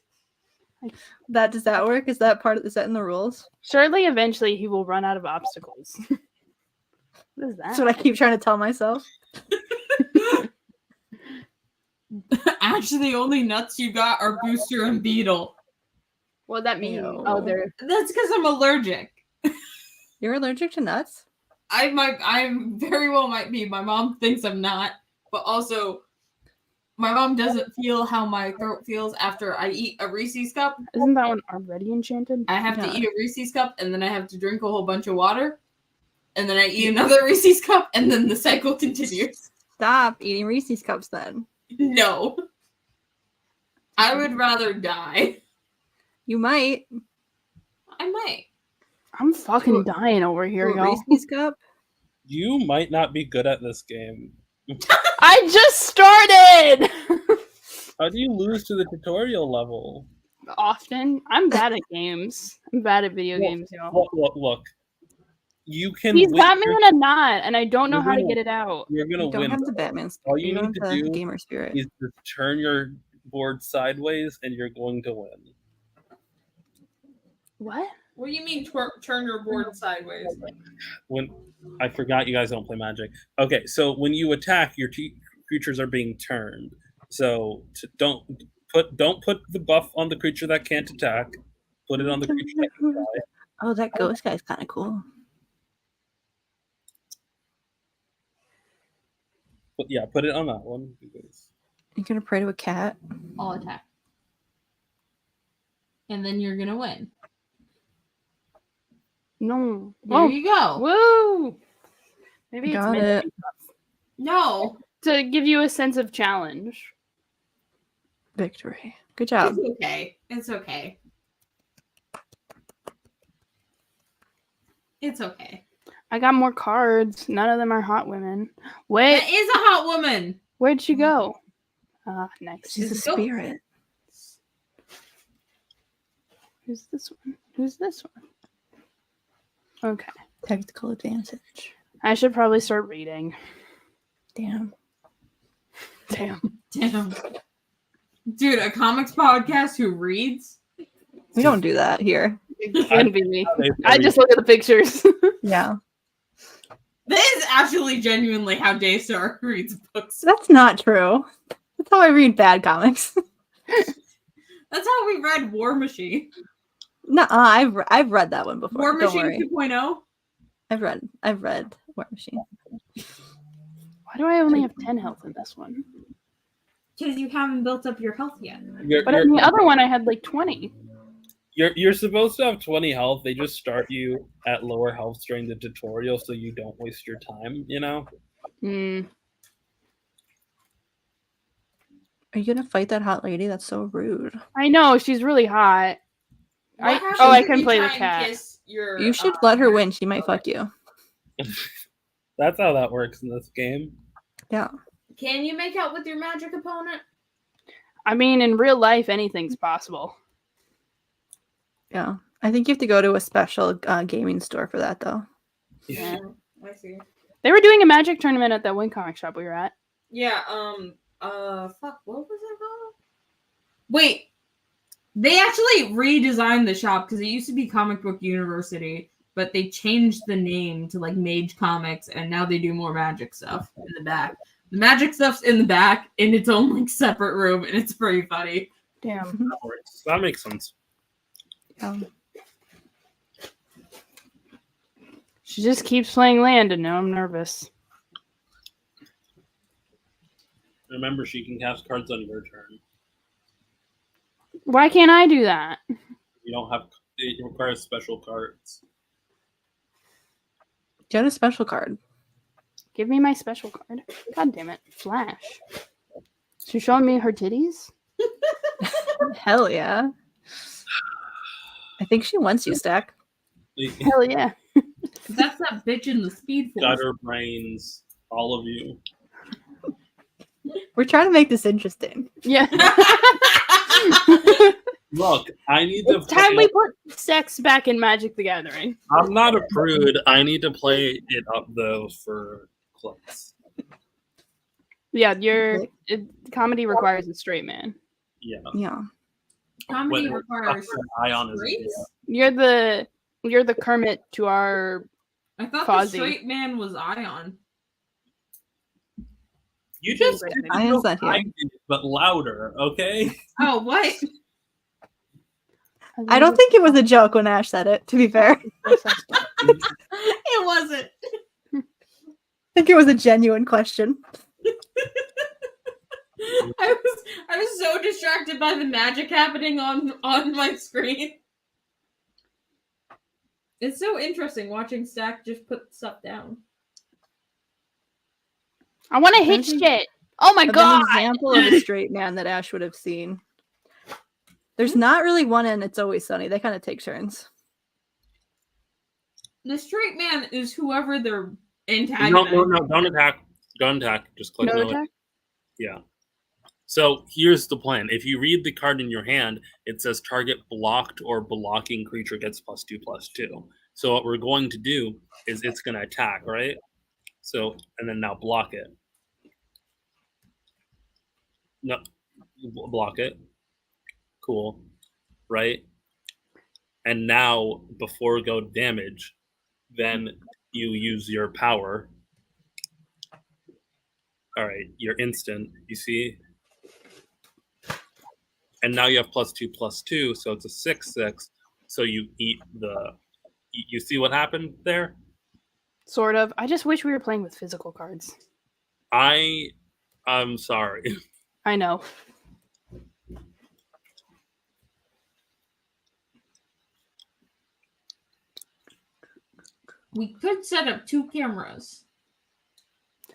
Speaker 2: Does that work? Is that in the rules?
Speaker 1: Surely, eventually, he will run out of obstacles. What is that?
Speaker 2: That's what I keep trying to tell myself.
Speaker 4: Actually, the only nuts you got are Booster and Beetle.
Speaker 1: What'd that mean?
Speaker 2: Ew.
Speaker 1: Oh, they're
Speaker 4: That's because I'm allergic.
Speaker 2: You're allergic to nuts?
Speaker 4: I very well might be. My mom thinks I'm not, but also my mom doesn't feel how my throat feels after I eat a Reese's cup.
Speaker 1: isn't that one already enchanted?
Speaker 4: I have to
Speaker 2: Yeah.
Speaker 4: eat a Reese's cup, and then I have to drink a whole bunch of water, and then I eat another Reese's cup, and then the cycle continues.
Speaker 2: Stop eating Reese's cups then.
Speaker 4: No. I would rather die.
Speaker 2: You might.
Speaker 4: I might.
Speaker 1: I'm fucking dying over here,
Speaker 2: Do a
Speaker 1: y'all.
Speaker 2: Reese's cup?
Speaker 5: You might not be good at this game.
Speaker 1: I just started.
Speaker 5: How do you lose to the tutorial level?
Speaker 1: Often, I'm bad at games. I'm bad at video games, y'all.
Speaker 5: Look. You can.
Speaker 1: He's
Speaker 5: win.
Speaker 1: got me in a knot, and I don't know
Speaker 5: You're
Speaker 1: how to
Speaker 5: gonna-
Speaker 1: get it out.
Speaker 5: You're gonna
Speaker 2: You don't
Speaker 5: win.
Speaker 2: have the Batman spirit.
Speaker 5: All you
Speaker 2: don't
Speaker 5: need
Speaker 2: have
Speaker 5: to
Speaker 2: the
Speaker 5: do
Speaker 2: gamer spirit.
Speaker 5: is to turn your board sideways, and you're going to win.
Speaker 1: What?
Speaker 4: What do you mean turn your board sideways?
Speaker 5: When I forgot you guys don't play Magic. Okay, so when you attack, your creatures are being turned. So don't put the buff on the creature that can't attack. Put it on the creature that can die.
Speaker 2: Oh, that ghost guy's kind of cool.
Speaker 5: Put it on that one.
Speaker 2: You gonna pray to a cat?
Speaker 4: I'll attack. And then you're gonna win.
Speaker 1: No.
Speaker 4: There you go.
Speaker 1: Woo! Maybe it's
Speaker 2: Got
Speaker 1: meant
Speaker 2: it.
Speaker 1: to be
Speaker 4: No.
Speaker 1: to give you a sense of challenge.
Speaker 2: Victory. Good job.
Speaker 4: It's okay. It's okay. It's okay.
Speaker 1: I got more cards. None of them are hot women. Wait,
Speaker 4: That is a hot woman.
Speaker 1: where'd she go? Ah, nice.
Speaker 2: She's a
Speaker 4: Go.
Speaker 2: spirit.
Speaker 1: Who's this one? Who's this one? Okay.
Speaker 2: Tactical advantage.
Speaker 1: I should probably start reading.
Speaker 2: Damn.
Speaker 1: Damn.
Speaker 4: Damn. Dude, a comics podcast who reads?
Speaker 2: We don't do that here.
Speaker 1: It couldn't be me. I just look at the pictures.
Speaker 2: Yeah.
Speaker 4: This is actually genuinely how Daystar reads books.
Speaker 2: That's not true. That's how I read bad comics.
Speaker 4: That's how we read War Machine.
Speaker 2: No, I've read that one before.
Speaker 4: War
Speaker 2: Don't
Speaker 4: Machine
Speaker 2: worry.
Speaker 4: 2.0?
Speaker 2: I've read War Machine.
Speaker 1: Why do I only have 10 health in this one?
Speaker 4: Because you haven't built up your health yet.
Speaker 1: But in the other one, I had like 20.
Speaker 5: You're supposed to have 20 health. They just start you at lower health during the tutorial so you don't waste your time, you know?
Speaker 1: Hmm.
Speaker 2: Are you gonna fight that hot lady? That's so rude.
Speaker 1: I know, she's really hot.
Speaker 4: What happens
Speaker 1: I
Speaker 4: if
Speaker 1: can
Speaker 4: you
Speaker 1: play the
Speaker 4: try and
Speaker 1: cat.
Speaker 4: kiss your,
Speaker 2: You should let her win. She might fuck you.
Speaker 5: That's how that works in this game.
Speaker 2: Yeah.
Speaker 4: Can you make out with your magic opponent?
Speaker 1: I mean, in real life, anything's possible.
Speaker 2: Yeah. I think you have to go to a special gaming store for that, though.
Speaker 1: Yeah.
Speaker 4: I see.
Speaker 1: They were doing a magic tournament at that one comic shop we were at.
Speaker 4: Yeah, fuck, what was it called? Wait, they actually redesigned the shop because it used to be Comic Book University, but they changed the name to like Mage Comics, and now they do more magic stuff in the back. The magic stuff's in the back in its own like separate room, and it's pretty funny.
Speaker 1: Damn.
Speaker 5: That works. That makes sense.
Speaker 1: She just keeps playing land, and now I'm nervous.
Speaker 5: Remember, she can cast cards on your turn.
Speaker 1: Why can't I do that?
Speaker 5: You don't have. It requires special cards.
Speaker 2: Get a special card.
Speaker 1: Give me my special card. God damn it. Flash. She's showing me her titties?
Speaker 2: Hell yeah. I think she wants you, Stack.
Speaker 1: Hell yeah.
Speaker 4: That's that bitch in the Speed Force.
Speaker 5: Gutter brains, all of you.
Speaker 2: We're trying to make this interesting.
Speaker 1: Yeah.
Speaker 5: Look, I need to.
Speaker 1: It's time we put sex back in Magic the Gathering.
Speaker 5: I'm not a prude. I need to play it up though for clicks.
Speaker 1: Yeah, comedy requires a straight man.
Speaker 5: Yeah.
Speaker 2: Yeah.
Speaker 4: Comedy
Speaker 5: When-
Speaker 4: requires
Speaker 5: Ayaan is
Speaker 4: straights?
Speaker 1: You're the Kermit to our
Speaker 4: I thought
Speaker 1: Fozzie.
Speaker 4: the straight man was Ayaan.
Speaker 5: You just
Speaker 2: Ayaan's not here.
Speaker 5: I did, but louder, okay?
Speaker 4: Oh, what?
Speaker 2: I don't think it was a joke when Ash said it, to be fair.
Speaker 4: It wasn't.
Speaker 2: I think it was a genuine question.
Speaker 4: I was so distracted by the magic happening on my screen. It's so interesting watching Stack just put stuff down.
Speaker 1: I want to hit shit. Oh my
Speaker 2: An
Speaker 1: god!
Speaker 2: example of a straight man that Ash would have seen. There's not really one in It's Always Sunny. They kind of take turns.
Speaker 4: The straight man is whoever they're antagonizing.
Speaker 5: No, don't attack. Don't attack. Just click
Speaker 1: No
Speaker 5: no.
Speaker 1: attack?
Speaker 5: Yeah. So here's the plan. If you read the card in your hand, it says target blocked or blocking creature gets +2/+2. So what we're going to do is it's going to attack, right? So, and then now block it. No, block it. Cool. Right? And now, before go damage, then you use your power. All right, your instant, you see? And now you have +2/+2, so it's a 6/6. So you eat the. You see what happened there?
Speaker 1: Sort of. I just wish we were playing with physical cards.
Speaker 5: I'm sorry.
Speaker 1: I know.
Speaker 4: We could set up 2 cameras.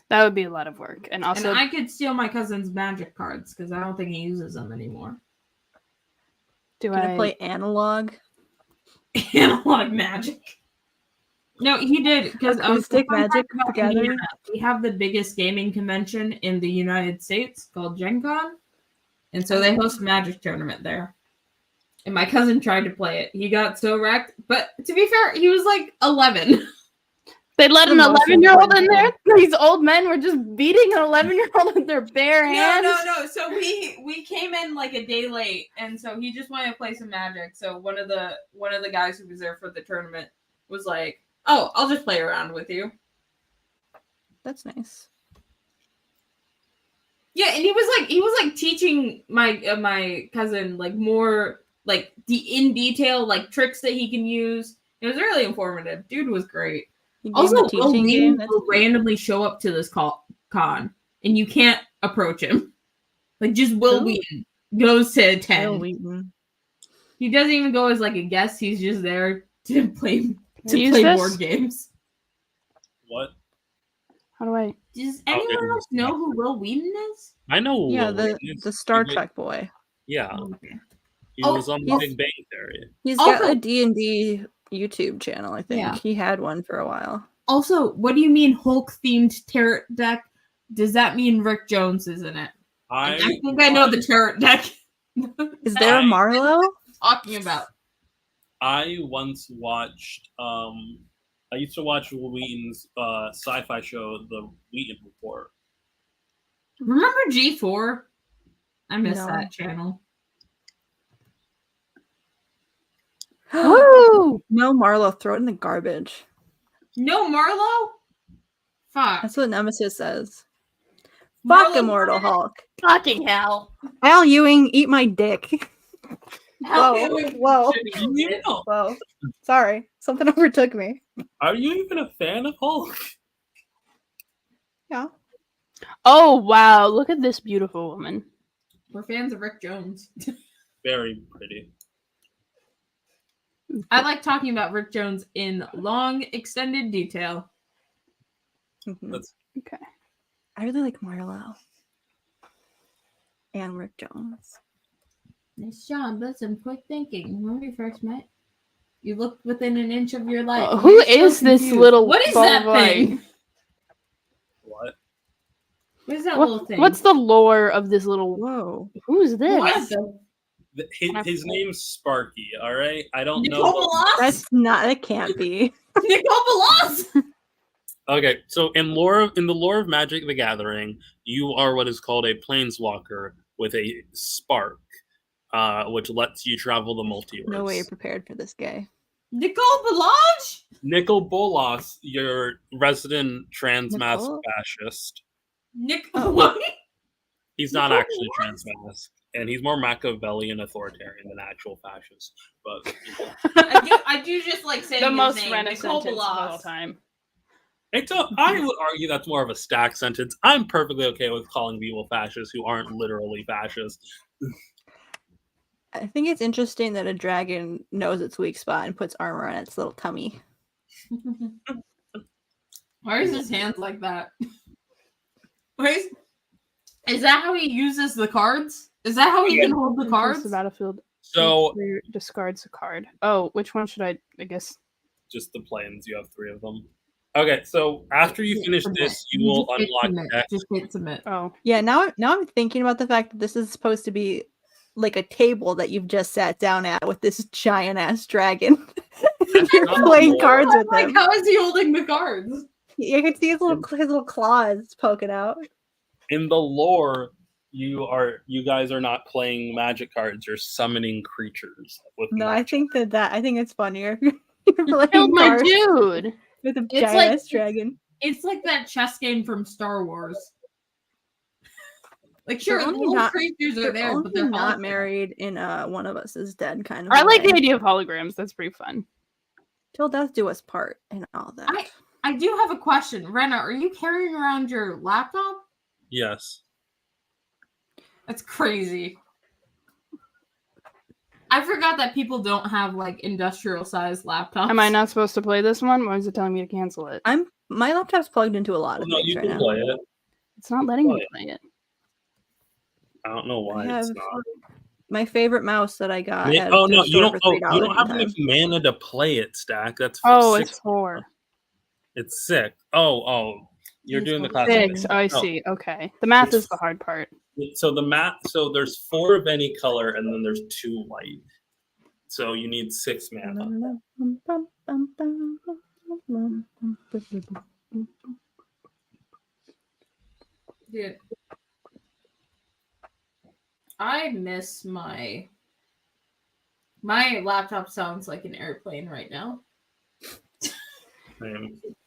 Speaker 1: That would be a lot of work. And also,
Speaker 4: And I could steal my cousin's magic cards because I don't think he uses them anymore.
Speaker 1: do
Speaker 2: Gonna
Speaker 1: I
Speaker 2: play analog.
Speaker 4: Analog magic. No, he did because
Speaker 2: Acoustic magic together.
Speaker 4: We have the biggest gaming convention in the United States called Gen Con, and so they host a magic tournament there. And my cousin tried to play it. He got so wrecked, but to be fair, he was like 11.
Speaker 1: They let
Speaker 2: The
Speaker 1: an
Speaker 2: most
Speaker 1: 11-year-old in
Speaker 2: important
Speaker 1: there? These old men were just beating an 11-year-old with their bare hands?
Speaker 4: No. So we came in like a day late, and so he just wanted to play some magic. So one of the guys who was there for the tournament was like, "Oh, I'll just play around with you."
Speaker 2: That's nice.
Speaker 4: Yeah, and he was like teaching my cousin like more like the in detail like tricks that he can use. It was really informative. Dude was great.
Speaker 2: You gave
Speaker 4: Also,
Speaker 2: him a teaching game.
Speaker 4: will randomly show up to this con, and you can't approach him. Like just Will
Speaker 2: Who?
Speaker 4: Wheaton goes to
Speaker 2: Will
Speaker 4: attend.
Speaker 2: Wheaton.
Speaker 4: He doesn't even go as like a guest. He's just there to play
Speaker 1: Use this?
Speaker 4: board games.
Speaker 5: What?
Speaker 1: How do I?
Speaker 4: Does
Speaker 5: Okay.
Speaker 4: anyone else know who Will Wheaton is?
Speaker 5: I know.
Speaker 2: Yeah,
Speaker 5: Will
Speaker 2: the
Speaker 5: Wheaton is.
Speaker 2: the Star
Speaker 5: He's like-
Speaker 2: Trek boy.
Speaker 5: Yeah,
Speaker 4: Okay.
Speaker 5: he
Speaker 4: Oh,
Speaker 5: was on the
Speaker 2: he's-
Speaker 5: Big Bang Theory.
Speaker 2: He's
Speaker 4: Also-
Speaker 2: got a D&D YouTube channel, I think.
Speaker 4: Yeah.
Speaker 2: He had one for a while.
Speaker 4: Also, what do you mean Hulk themed tarot deck? Does that mean Rick Jones is in it? I think I know the tarot deck.
Speaker 2: Is there a Marlowe?
Speaker 4: Talking about.
Speaker 5: I once watched. I used to watch Will Wheaton's sci-fi show, The Wheaton Report.
Speaker 4: Remember G4? I miss
Speaker 2: No.
Speaker 4: that channel.
Speaker 1: Woo!
Speaker 2: No, Marlowe, throw it in the garbage.
Speaker 4: No Marlowe? Fuck.
Speaker 2: That's what Nemesis says.
Speaker 4: Marlo
Speaker 2: Fuck Immortal
Speaker 4: Burnett?
Speaker 2: Hulk.
Speaker 1: Fucking hell.
Speaker 2: Al Ewing, eat my dick.
Speaker 4: Hell,
Speaker 2: Whoa,
Speaker 4: it was-
Speaker 2: whoa.
Speaker 5: Do you even know?
Speaker 2: Whoa. Sorry. Something overtook me.
Speaker 5: Are you even a fan of Hulk?
Speaker 2: Yeah.
Speaker 1: Oh, wow. Look at this beautiful woman.
Speaker 4: We're fans of Rick Jones.
Speaker 5: Very pretty.
Speaker 4: I like talking about Rick Jones in long, extended detail.
Speaker 2: Mhm.
Speaker 5: That's
Speaker 1: Okay.
Speaker 2: I really like Marlowe. And Rick Jones.
Speaker 4: Nice job. That's some quick thinking. When we first met, you looked within an inch of your life.
Speaker 1: Who
Speaker 4: You're so
Speaker 1: is this
Speaker 4: confused.
Speaker 1: little
Speaker 4: What is
Speaker 1: ball
Speaker 4: that
Speaker 1: of light?
Speaker 4: thing?
Speaker 5: what?
Speaker 4: What is that little thing?
Speaker 1: What's the lore of this little?
Speaker 2: Whoa.
Speaker 1: Who's this?
Speaker 4: What the?
Speaker 5: His name's Sparky. All right. I don't
Speaker 4: Nicole
Speaker 5: know.
Speaker 4: Belas?
Speaker 2: That's not, that can't be.
Speaker 4: Nicole Belas!
Speaker 5: Okay, so in the lore of Magic: The Gathering, you are what is called a planeswalker with a spark, which lets you travel the multiverse.
Speaker 2: No way you're prepared for this guy.
Speaker 4: Nicole Belas?
Speaker 5: Nicol Bolas, your resident transmask
Speaker 2: Nicole?
Speaker 5: fascist.
Speaker 4: Nick.
Speaker 2: Oh.
Speaker 4: What?
Speaker 5: He's not
Speaker 4: Nicol
Speaker 5: actually
Speaker 4: Bolas?
Speaker 5: transmask. and he's more Machiavellian authoritarian than actual fascist. But
Speaker 4: I do just like saying
Speaker 1: The
Speaker 4: his
Speaker 1: most
Speaker 4: name,
Speaker 1: Rena
Speaker 4: Nicole
Speaker 1: sentence of all
Speaker 4: Balas.
Speaker 1: time.
Speaker 5: I would argue that's more of a stack sentence. I'm perfectly okay with calling people fascists who aren't literally fascists.
Speaker 2: I think it's interesting that a dragon knows its weak spot and puts armor on its little tummy.
Speaker 4: Why is his hands like that? Is that how he uses the cards? Is that how he can hold the
Speaker 1: Enters
Speaker 4: cards?
Speaker 1: the battlefield.
Speaker 5: So
Speaker 1: Discards a card. Oh, which one should I guess?
Speaker 5: just the planes. You have 3 of them. Okay, so after you finish this, you will unlock decks.
Speaker 4: Just hit submit.
Speaker 1: Oh,
Speaker 2: Yeah, now I'm thinking about the fact that this is supposed to be like a table that you've just sat down at with this giant ass dragon. And you're
Speaker 5: not
Speaker 2: playing
Speaker 5: more.
Speaker 2: cards with
Speaker 4: Like,
Speaker 2: him.
Speaker 4: how is he holding the cards?
Speaker 2: You can see his little claws poking out.
Speaker 5: In the lore, you guys are not playing magic cards. You're summoning creatures with
Speaker 2: No, I
Speaker 5: magic.
Speaker 2: think I think it's funnier. You're playing
Speaker 1: killed my
Speaker 2: cards
Speaker 1: dude.
Speaker 2: with a
Speaker 4: It's
Speaker 2: giant
Speaker 4: like-
Speaker 2: ass dragon.
Speaker 4: It's like that chess game from Star Wars. Like, sure,
Speaker 2: They're
Speaker 4: the
Speaker 2: only
Speaker 4: little
Speaker 2: not-
Speaker 4: creatures are
Speaker 2: They're
Speaker 4: there, but
Speaker 2: only
Speaker 4: they're
Speaker 2: not
Speaker 4: holograms.
Speaker 2: married in One of Us is Dead kind of.
Speaker 1: I like
Speaker 2: way.
Speaker 1: the idea of holograms. That's pretty fun.
Speaker 2: Till death do us part and all that.
Speaker 4: I do have a question. Rena, are you carrying around your laptop?
Speaker 5: Yes.
Speaker 4: That's crazy. I forgot that people don't have like industrial sized laptops.
Speaker 1: Am I not supposed to play this one? Why is it telling me to cancel it?
Speaker 2: My laptop's plugged into a lot of
Speaker 5: No,
Speaker 2: things
Speaker 5: you
Speaker 2: right
Speaker 5: can
Speaker 2: now.
Speaker 5: play it.
Speaker 1: It's not letting me play it.
Speaker 5: I don't know why
Speaker 2: I
Speaker 5: it's
Speaker 2: have
Speaker 5: not.
Speaker 2: my favorite mouse that I got. at
Speaker 5: Oh
Speaker 2: a
Speaker 5: no,
Speaker 2: thrift
Speaker 5: you
Speaker 2: store
Speaker 5: don't.
Speaker 2: for
Speaker 5: Oh, you don't
Speaker 2: $3
Speaker 5: have
Speaker 2: one
Speaker 5: enough
Speaker 2: time.
Speaker 5: mana to play it, Stack. That's
Speaker 1: Oh,
Speaker 5: 6.
Speaker 1: it's 4.
Speaker 5: It's 6. Oh, you're doing the classic.
Speaker 1: 6. Oh, I
Speaker 5: No.
Speaker 1: see. Okay. The math
Speaker 5: It's-
Speaker 1: is the hard part.
Speaker 5: So the math. So there's 4 of any color, and then there's 2 white. So you need 6 mana.
Speaker 4: Dude, I miss my laptop. Sounds like an airplane right now.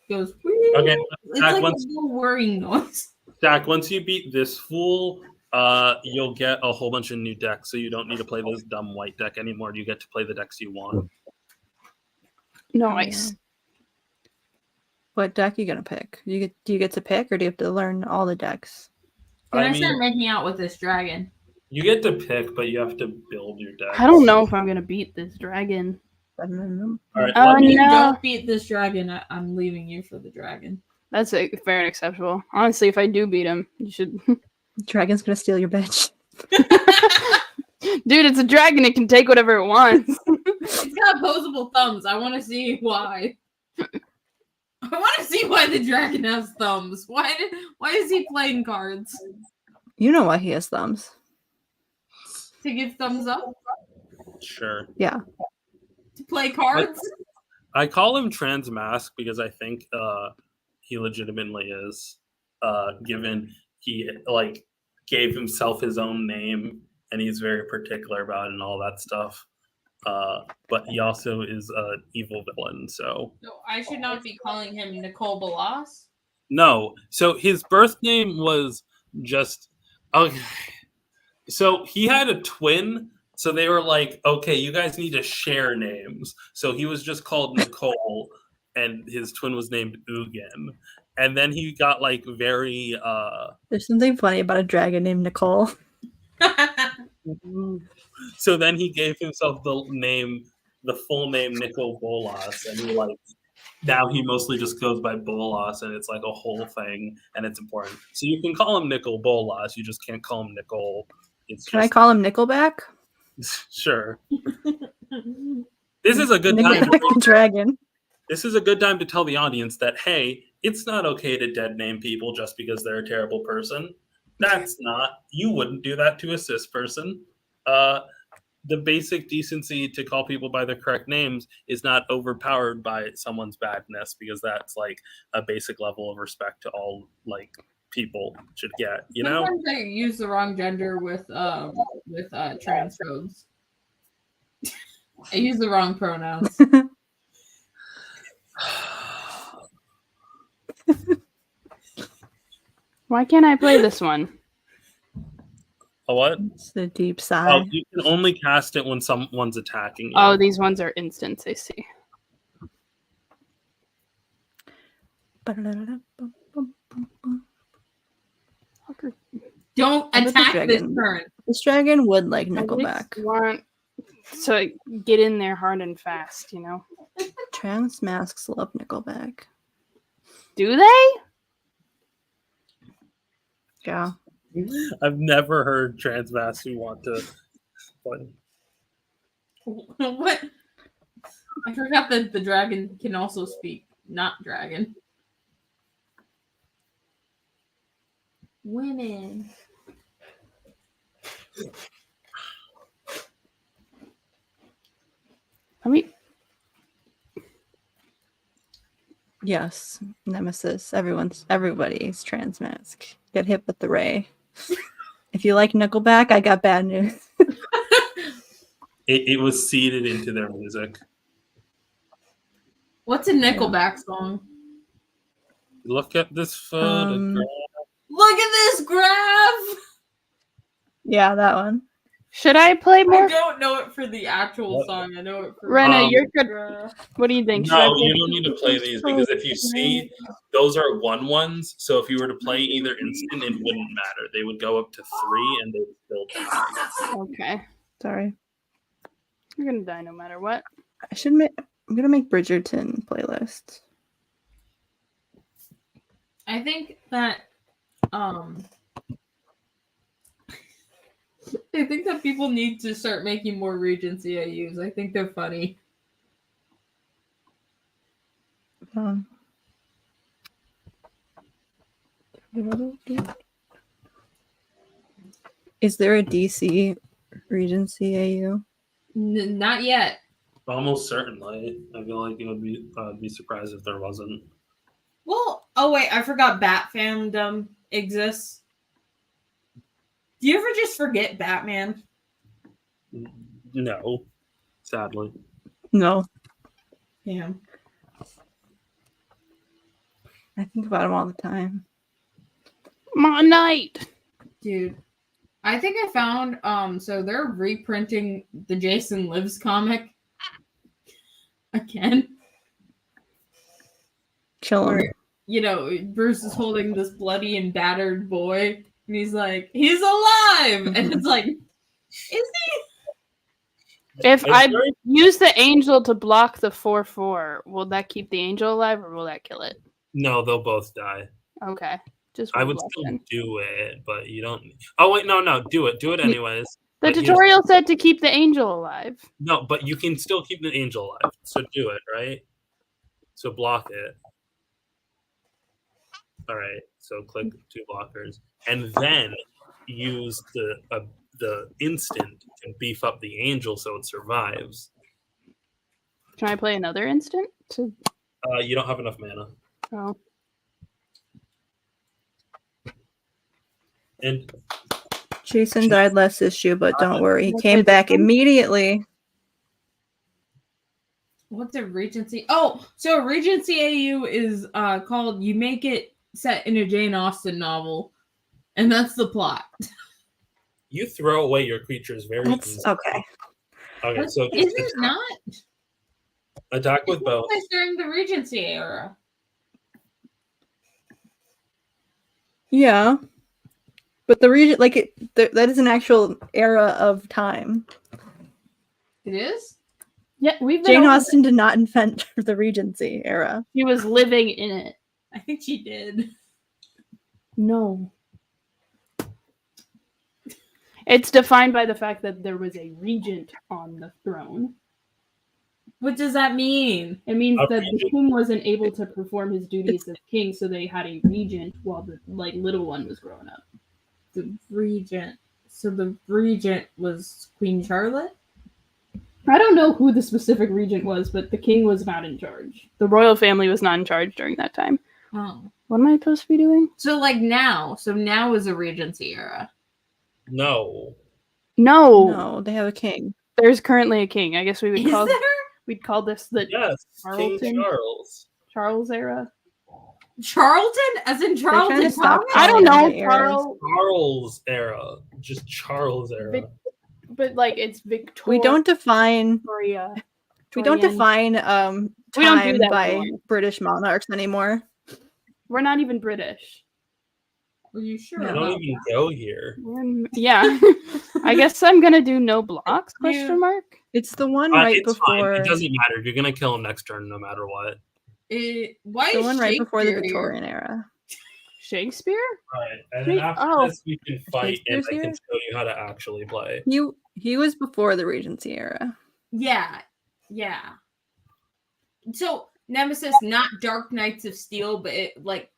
Speaker 4: Goes.
Speaker 5: Okay,
Speaker 4: It's
Speaker 5: Zach,
Speaker 4: like
Speaker 5: once-
Speaker 4: a little whirring noise.
Speaker 5: Jack, once you beat this fool, you'll get a whole bunch of new decks, so you don't need to play this dumb white deck anymore. You get to play the decks you want.
Speaker 1: Nice.
Speaker 2: What deck are you gonna pick? Do you get to pick, or do you have to learn all the decks?
Speaker 4: Can I
Speaker 5: I
Speaker 4: start
Speaker 5: mean,
Speaker 4: making out with this dragon?
Speaker 5: you get to pick, but you have to build your deck.
Speaker 1: I don't know if I'm gonna beat this dragon.
Speaker 5: All right,
Speaker 1: Oh,
Speaker 5: let me-
Speaker 4: If you
Speaker 1: no.
Speaker 4: don't beat this dragon, I'm leaving you for the dragon.
Speaker 1: That's fair and acceptable. Honestly, if I do beat him, you should.
Speaker 2: Dragon's gonna steal your bitch.
Speaker 1: Dude, it's a dragon. It can take whatever it wants.
Speaker 4: It's got opposable thumbs. I want to see why. I want to see why the dragon has thumbs. Why is he playing cards?
Speaker 2: You know why he has thumbs.
Speaker 4: To give thumbs up?
Speaker 5: Sure.
Speaker 2: Yeah.
Speaker 4: To play cards?
Speaker 5: I call him Trans Mask because I think he legitimately is, given he like gave himself his own name and he's very particular about it and all that stuff. But he also is an evil villain, so
Speaker 4: No, I should not be calling him Nicole Balas.
Speaker 5: no. So his birth name was just okay. So he had a twin. So they were like, okay, you guys need to share names. So he was just called Nicole, and his twin was named Ugin. And then he got like very
Speaker 2: There's something funny about a dragon named Nicole.
Speaker 5: so then he gave himself the full name Nicol Bolas, and he like now he mostly just goes by Bolas, and it's like a whole thing, and it's important. So you can call him Nicol Bolas, you just can't call him Nicole. It's
Speaker 2: Can I
Speaker 5: just,
Speaker 2: call him Nickelback?
Speaker 5: sure. This is a good time.
Speaker 2: Nickelback the dragon.
Speaker 5: This is a good time to tell the audience that hey, it's not okay to dead name people just because they're a terrible person. That's not. You wouldn't do that to a cis person. The basic decency to call people by their correct names is not overpowered by someone's badness, because that's like a basic level of respect to all like people should get. You know.
Speaker 4: Sometimes I use the wrong gender with trans codes. I use the wrong pronouns.
Speaker 1: Why can't I play this one?
Speaker 5: A what?
Speaker 2: It's the deep
Speaker 5: Oh,
Speaker 2: sigh.
Speaker 5: you can only cast it when someone's attacking you.
Speaker 1: Oh, these ones are instants, I see.
Speaker 4: Don't
Speaker 2: I bet the
Speaker 4: attack this
Speaker 2: dragon-
Speaker 4: turn.
Speaker 2: This dragon would like
Speaker 1: I
Speaker 2: Nickelback.
Speaker 1: just want to get in there hard and fast, you know?
Speaker 2: Trans masks love Nickelback.
Speaker 1: Do they?
Speaker 2: Yeah.
Speaker 5: I've never heard trans masks who want to play.
Speaker 4: What? I forgot that the dragon can also speak. Not dragon. Women.
Speaker 1: I mean,
Speaker 2: Yes. Nemesis. Everybody's trans mask. Get hit with the ray. If you like Nickelback, I got bad news.
Speaker 5: It was seeded into their music.
Speaker 4: What's a Nickelback song?
Speaker 5: Look at this photograph.
Speaker 4: Look at this graph!
Speaker 2: Yeah, that one.
Speaker 1: should I play
Speaker 4: I
Speaker 1: more?
Speaker 4: don't know it for the actual
Speaker 5: What?
Speaker 4: song. I know it for
Speaker 1: Rena,
Speaker 5: Um,
Speaker 1: you're good. What do you think? Should I
Speaker 5: No,
Speaker 1: play-
Speaker 5: you don't need to play these because if you see, those are 1/1s. So if you were to play either instant, it wouldn't matter. They would go up to 3 and they would still die.
Speaker 1: Okay.
Speaker 2: Sorry.
Speaker 1: You're gonna die no matter what.
Speaker 2: I'm gonna make Bridgerton playlist.
Speaker 4: I think that I think that people need to start making more Regency AUs. I think they're funny.
Speaker 2: Is there a DC Regency AU?
Speaker 4: Not yet.
Speaker 5: Almost certainly. I feel like it would be surprised if there wasn't.
Speaker 4: Well, oh wait, I forgot Bat fandom exists. Do you ever just forget Batman?
Speaker 5: No, sadly.
Speaker 2: No.
Speaker 4: Yeah.
Speaker 2: I think about him all the time.
Speaker 1: My night.
Speaker 4: Dude. I think I found so they're reprinting the Jason Lives comic again.
Speaker 2: Kill him.
Speaker 4: Where, you know, Bruce is holding this bloody and battered boy, and he's like, he's alive! And it's like, is he?
Speaker 1: If
Speaker 5: It's
Speaker 1: I
Speaker 5: very-
Speaker 1: use the angel to block the 4/4, will that keep the angel alive or will that kill it?
Speaker 5: No, they'll both die.
Speaker 1: Okay. Just
Speaker 5: I
Speaker 1: one
Speaker 5: would
Speaker 1: block
Speaker 5: still
Speaker 1: then.
Speaker 5: do it, but you don't. Oh wait, no, do it anyways.
Speaker 1: The
Speaker 5: But you-
Speaker 1: tutorial said to keep the angel alive.
Speaker 5: No, but you can still keep the angel alive. So do it, right? So block it. All right. So click 2 blockers, and then use the instant to beef up the angel so it survives.
Speaker 1: Can I play another instant?
Speaker 5: You don't have enough mana,
Speaker 1: Oh.
Speaker 5: and
Speaker 2: Jason died last issue, but don't worry, he
Speaker 1: What's
Speaker 2: came
Speaker 1: it
Speaker 2: back
Speaker 1: doing?
Speaker 2: immediately.
Speaker 4: What's a Regency? Oh, so a Regency AU is called You Make It Set in a Jane Austen novel, and that's the plot.
Speaker 5: you throw away your creatures very
Speaker 2: That's
Speaker 5: easily.
Speaker 2: okay.
Speaker 5: Okay, so
Speaker 4: Is
Speaker 5: just
Speaker 4: it not?
Speaker 5: attack with both.
Speaker 4: It's during the Regency era.
Speaker 2: Yeah. But the region, like, that is an actual era of time.
Speaker 4: It is?
Speaker 1: Yeah, we've been
Speaker 2: Jane
Speaker 1: over
Speaker 2: Austen did not invent the Regency era.
Speaker 1: She was living in it.
Speaker 4: I think she did.
Speaker 1: No. It's defined by the fact that there was a regent on the throne.
Speaker 4: What does that mean?
Speaker 1: It means
Speaker 5: A
Speaker 1: that the
Speaker 5: regent.
Speaker 1: king wasn't able to perform his duties as king, so they had a regent while the little one was growing up.
Speaker 4: The regent. So the regent was Queen Charlotte?
Speaker 1: I don't know who the specific regent was, but the king was not in charge. The royal family was not in charge during that time.
Speaker 4: Oh.
Speaker 1: What am I supposed to be doing?
Speaker 4: So like now. So now is a Regency era.
Speaker 5: No.
Speaker 1: No,
Speaker 2: No, they have a king.
Speaker 1: there's currently a king. I guess we would
Speaker 4: Is
Speaker 1: call
Speaker 4: there?
Speaker 1: we'd call this the
Speaker 5: Yes,
Speaker 1: Carlton?
Speaker 5: King Charles.
Speaker 1: Charles era.
Speaker 4: Charlton? As in
Speaker 2: trying to
Speaker 4: Charlton
Speaker 2: stop
Speaker 4: Thomas?
Speaker 1: I don't know,
Speaker 2: the eras.
Speaker 1: Charles.
Speaker 5: Charles era. just Charles era.
Speaker 1: But like it's Victoria.
Speaker 2: We don't define
Speaker 1: Victoria.
Speaker 2: we don't
Speaker 1: Victorian.
Speaker 2: define
Speaker 1: We don't do
Speaker 2: time
Speaker 1: that
Speaker 2: by
Speaker 1: anymore.
Speaker 2: British monarchs anymore.
Speaker 1: We're not even British.
Speaker 4: Are you sure?
Speaker 5: I
Speaker 2: Yeah.
Speaker 5: don't
Speaker 4: about
Speaker 5: even
Speaker 4: that?
Speaker 5: go here.
Speaker 1: Yeah. I guess I'm gonna do no blocks? Question mark.
Speaker 2: It's the one right
Speaker 5: It's
Speaker 2: before.
Speaker 5: fine. It doesn't matter. You're gonna kill him next turn, no matter what.
Speaker 4: Why
Speaker 2: The
Speaker 4: is
Speaker 2: one right before the
Speaker 4: Shakespeare here?
Speaker 2: Victorian era.
Speaker 1: Shakespeare?
Speaker 5: Right, and then after this, we can fight, and I
Speaker 2: Shakespeare's
Speaker 5: can
Speaker 2: here?
Speaker 5: show you how to actually play.
Speaker 2: He was before the Regency era.
Speaker 4: Yeah. So Nemesis, not Dark Knights of Steel, but like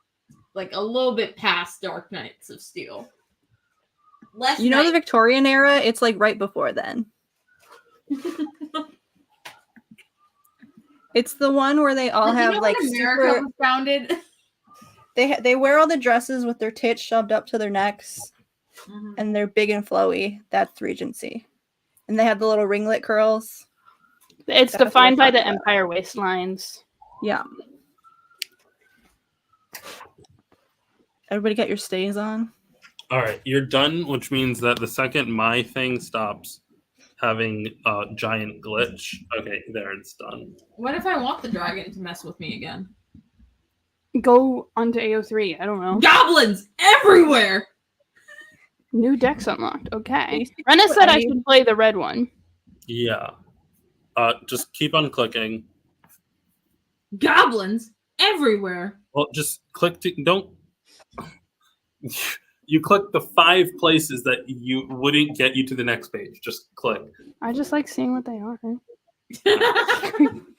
Speaker 4: a little bit past Dark Knights of Steel. Less
Speaker 2: You know the
Speaker 4: Knight-
Speaker 2: Victorian era? It's like right before then. It's the one where they all
Speaker 4: Like, you
Speaker 2: have
Speaker 4: know
Speaker 2: like
Speaker 4: when America
Speaker 2: super.
Speaker 4: was founded.
Speaker 2: They wear all the dresses with their tits shoved up to their necks,
Speaker 4: Mhm.
Speaker 2: and they're big and flowy. That's Regency, and they have the little ringlet curls.
Speaker 1: It's
Speaker 2: That's what
Speaker 1: defined
Speaker 2: I'm
Speaker 1: by the
Speaker 2: talking about.
Speaker 1: Empire waistlines.
Speaker 2: Yeah. Everybody got your stays on?
Speaker 5: All right, you're done, which means that the second my thing stops having a giant glitch. Okay, there, it's done.
Speaker 4: What if I want the dragon to mess with me again?
Speaker 1: Go onto AO3. I don't know.
Speaker 4: Goblins everywhere.
Speaker 1: New decks unlocked. Okay.
Speaker 2: Basically
Speaker 1: Rena
Speaker 2: what
Speaker 1: said
Speaker 2: I
Speaker 1: I
Speaker 2: need-
Speaker 1: should play the red one.
Speaker 5: Yeah. Just keep on clicking.
Speaker 4: Goblins everywhere.
Speaker 5: Well, just click to don't. You click the 5 places that you wouldn't get you to the next page. Just click.
Speaker 1: I just like seeing what they are.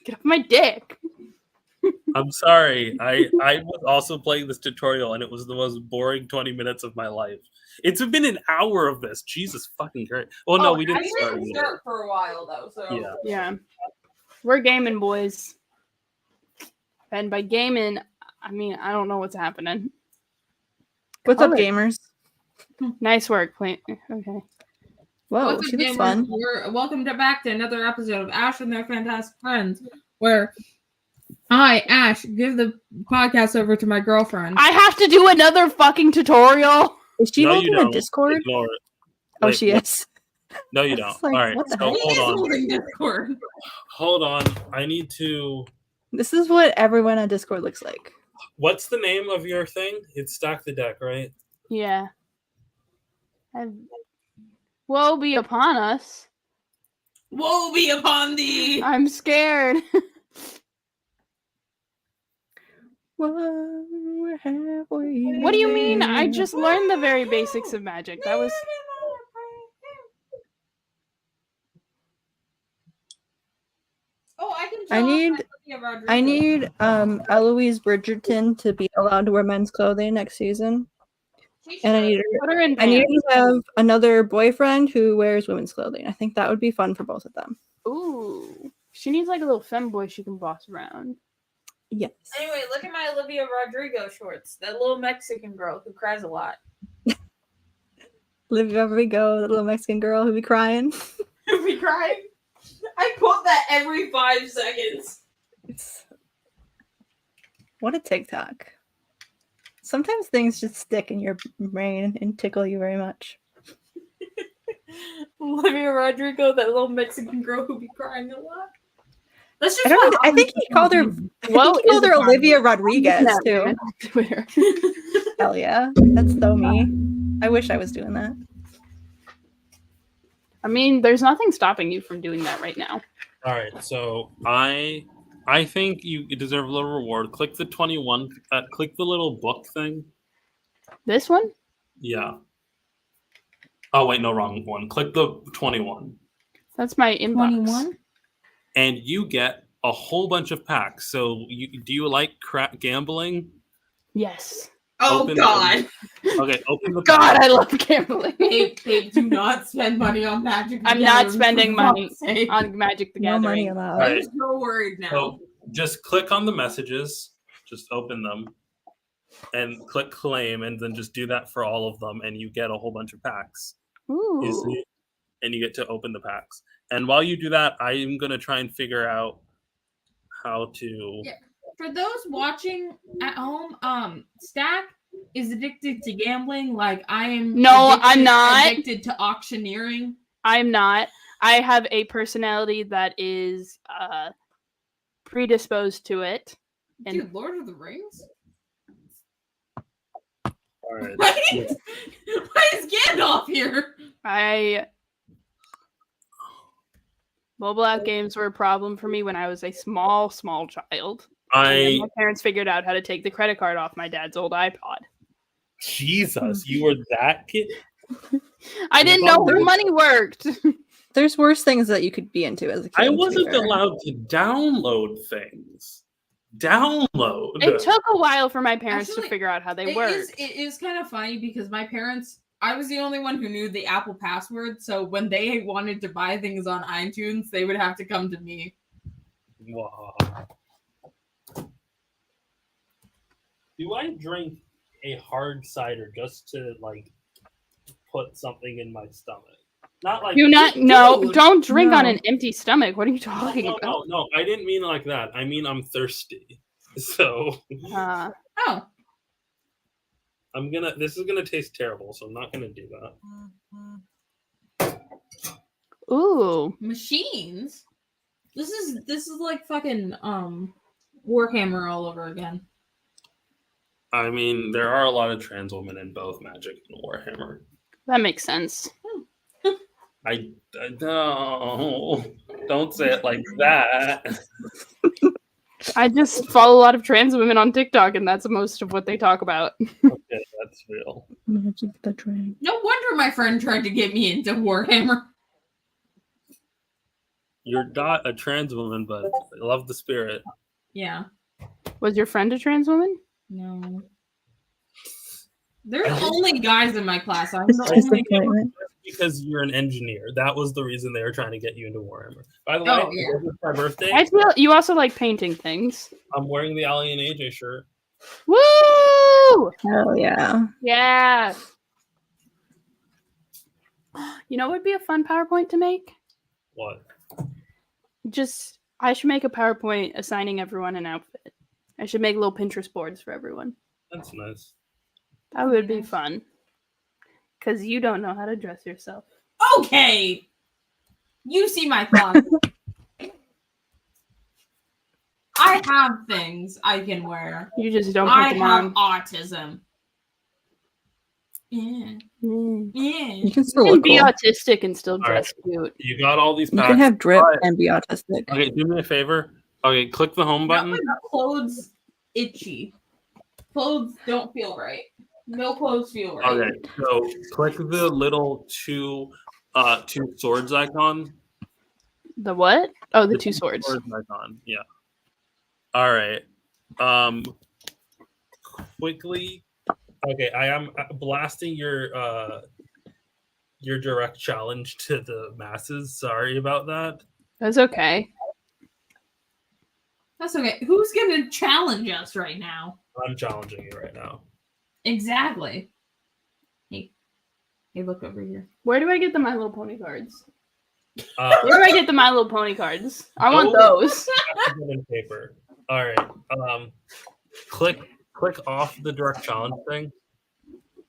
Speaker 1: Get off my dick.
Speaker 5: I'm sorry. I was also playing this tutorial, and it was the most boring 20 minutes of my life. It's been an hour of this. Jesus fucking Christ. Well, no, we didn't start.
Speaker 4: didn't
Speaker 5: yet.
Speaker 4: start for a while though. So
Speaker 5: Yeah.
Speaker 1: Yeah. We're gaming, boys. And by gaming, I mean, I don't know what's happening.
Speaker 2: What's up,
Speaker 1: Color.
Speaker 2: gamers?
Speaker 1: Nice work. Okay.
Speaker 2: Whoa,
Speaker 4: What's
Speaker 2: she
Speaker 4: up,
Speaker 2: looks
Speaker 4: gamers?
Speaker 2: fun.
Speaker 4: Welcome back to another episode of Ash and Their Fantastic Friends, where I, Ash, give the podcast over to my girlfriend.
Speaker 1: I have to do another fucking tutorial.
Speaker 2: Is she
Speaker 5: No, you
Speaker 2: holding a
Speaker 5: don't.
Speaker 2: Discord?
Speaker 5: Ignore it.
Speaker 2: Oh,
Speaker 5: Wait,
Speaker 2: she
Speaker 5: what?
Speaker 2: is.
Speaker 5: No, you
Speaker 2: It's
Speaker 5: don't.
Speaker 2: like,
Speaker 5: All right.
Speaker 2: what the
Speaker 5: So
Speaker 2: heck?
Speaker 4: He is
Speaker 5: hold on.
Speaker 4: holding Discord.
Speaker 5: Hold on. I need to.
Speaker 2: This is what everyone on Discord looks like.
Speaker 5: What's the name of your thing? It's Stack the Deck, right?
Speaker 1: Yeah. Woe be upon us.
Speaker 4: Woe be upon thee.
Speaker 1: I'm scared.
Speaker 2: Where have we
Speaker 1: What do you mean? I
Speaker 2: been?
Speaker 1: just learned the very basics of magic. That was
Speaker 4: Oh, I can.
Speaker 2: I need Eloise Bridgerton to be allowed to wear men's clothing next season. And I
Speaker 1: put her in
Speaker 2: need
Speaker 1: pants.
Speaker 2: to have another boyfriend who wears women's clothing. I think that would be fun for both of them.
Speaker 1: Ooh. She needs like a little femboy she can boss around.
Speaker 2: Yes.
Speaker 4: Anyway, look at my Olivia Rodrigo shorts. That little Mexican girl who cries a lot.
Speaker 2: Live wherever we go, the little Mexican girl who be crying.
Speaker 4: Who be crying? I quote that every 5 seconds.
Speaker 2: What a TikTok. Sometimes things just stick in your brain and tickle you very much.
Speaker 4: Olivia Rodrigo, that little Mexican girl who be crying a lot. That's just
Speaker 2: I don't
Speaker 4: what
Speaker 2: know. I think he called her.
Speaker 1: Well,
Speaker 2: he called her Olivia Rodriguez too.
Speaker 1: Twitter.
Speaker 2: Hell yeah, that's so me. I wish I was doing that.
Speaker 1: I mean, there's nothing stopping you from doing that right now.
Speaker 5: All right. So I think you deserve a little reward. Click the 21. Click the little book thing.
Speaker 1: This one?
Speaker 5: Yeah. Oh wait, no, wrong one. Click the 21.
Speaker 1: That's my inbox.
Speaker 5: And you get a whole bunch of packs. So do you like gambling?
Speaker 1: Yes.
Speaker 4: Oh
Speaker 5: Open
Speaker 4: God.
Speaker 5: Okay, open the
Speaker 1: God,
Speaker 5: pack.
Speaker 1: I love gambling.
Speaker 4: Babe, do not spend money on Magic. the
Speaker 1: I'm not
Speaker 4: Gathering,
Speaker 1: spending
Speaker 4: for
Speaker 1: money
Speaker 4: fuck's sake.
Speaker 1: on Magic the
Speaker 2: No money
Speaker 1: Gathering.
Speaker 2: allowed.
Speaker 5: Right.
Speaker 4: I'm so worried now.
Speaker 5: So just click on the messages, just open them, and click claim, and then just do that for all of them, and you get a whole bunch of packs.
Speaker 1: Ooh.
Speaker 5: Easy. And you get to open the packs. And while you do that, I'm gonna try and figure out how to.
Speaker 4: Yeah. For those watching at home, Stack is addicted to gambling. Like I am.
Speaker 1: No, I'm not.
Speaker 4: Addicted to auctioneering.
Speaker 1: I'm not. I have a personality that is predisposed to it. And
Speaker 4: Dude, Lord of the Rings?
Speaker 5: All right.
Speaker 4: Why is Gandalf here?
Speaker 1: Mobile app games were a problem for me when I was a small child. And then my parents figured out how to take the credit card off my dad's old iPod.
Speaker 5: Jesus, you were that kid?
Speaker 1: I didn't know how money worked.
Speaker 2: There's worse things that you could be into as a kid.
Speaker 5: I wasn't allowed to download things.
Speaker 1: It took a while for my parents to figure out how they worked.
Speaker 4: It is kind of funny because my parents, I was the only one who knew the Apple password, so when they wanted to buy things on iTunes, they would have to come to me.
Speaker 5: Wow. Do I drink a hard cider just to like put something in my stomach? Not like
Speaker 1: don't drink on an empty stomach. What are you talking about?
Speaker 5: No, I didn't mean like that. I mean I'm thirsty. So this is gonna taste terrible, so I'm not gonna do that.
Speaker 1: Ooh.
Speaker 4: Machines? This is like fucking Warhammer all over again.
Speaker 5: I mean, there are a lot of trans women in both Magic and Warhammer.
Speaker 1: That makes sense.
Speaker 5: I don't say it like that.
Speaker 1: I just follow a lot of trans women on TikTok, and that's most of what they talk about.
Speaker 5: Okay, that's real.
Speaker 4: No wonder my friend tried to get me into Warhammer.
Speaker 5: You're not a trans woman, but I love the spirit.
Speaker 4: Yeah.
Speaker 1: Was your friend a trans woman?
Speaker 4: No. There's only guys in my class. I'm the only
Speaker 5: because you're an engineer. That was the reason they were trying to get you into Warhammer. By the way, it was my birthday.
Speaker 1: I feel you also like painting things.
Speaker 5: I'm wearing the Alien AJ shirt.
Speaker 1: Woo!
Speaker 2: Oh yeah.
Speaker 1: Yeah. You know what would be a fun PowerPoint to make?
Speaker 5: What?
Speaker 1: I should make a PowerPoint assigning everyone an outfit. I should make little Pinterest boards for everyone.
Speaker 5: That's nice.
Speaker 1: That would be fun. Because you don't know how to dress yourself.
Speaker 4: Okay. You see my closet. I have things I can wear.
Speaker 1: You just don't put them on.
Speaker 4: I have autism. Yeah. Yeah.
Speaker 2: You can still
Speaker 1: be autistic and still dress cute.
Speaker 5: You got all these packs.
Speaker 2: You can have drip and be autistic.
Speaker 5: Okay, do me a favor. Okay, click the home button.
Speaker 4: My clothes itchy. Clothes don't feel right. No clothes feel right.
Speaker 5: Okay, so click the little two swords icon.
Speaker 1: The what? Oh, the two swords
Speaker 5: icon. Yeah. All right. Quickly. Okay, I am blasting your direct challenge to the masses. Sorry about that.
Speaker 1: That's okay.
Speaker 4: That's okay. Who's gonna challenge us right now?
Speaker 5: I'm challenging you right now.
Speaker 4: Exactly. Hey, look over here.
Speaker 1: Where do I get the My Little Pony cards? Where do I get the My Little Pony cards? I want those.
Speaker 5: Paper. All right. Click off the direct challenge thing.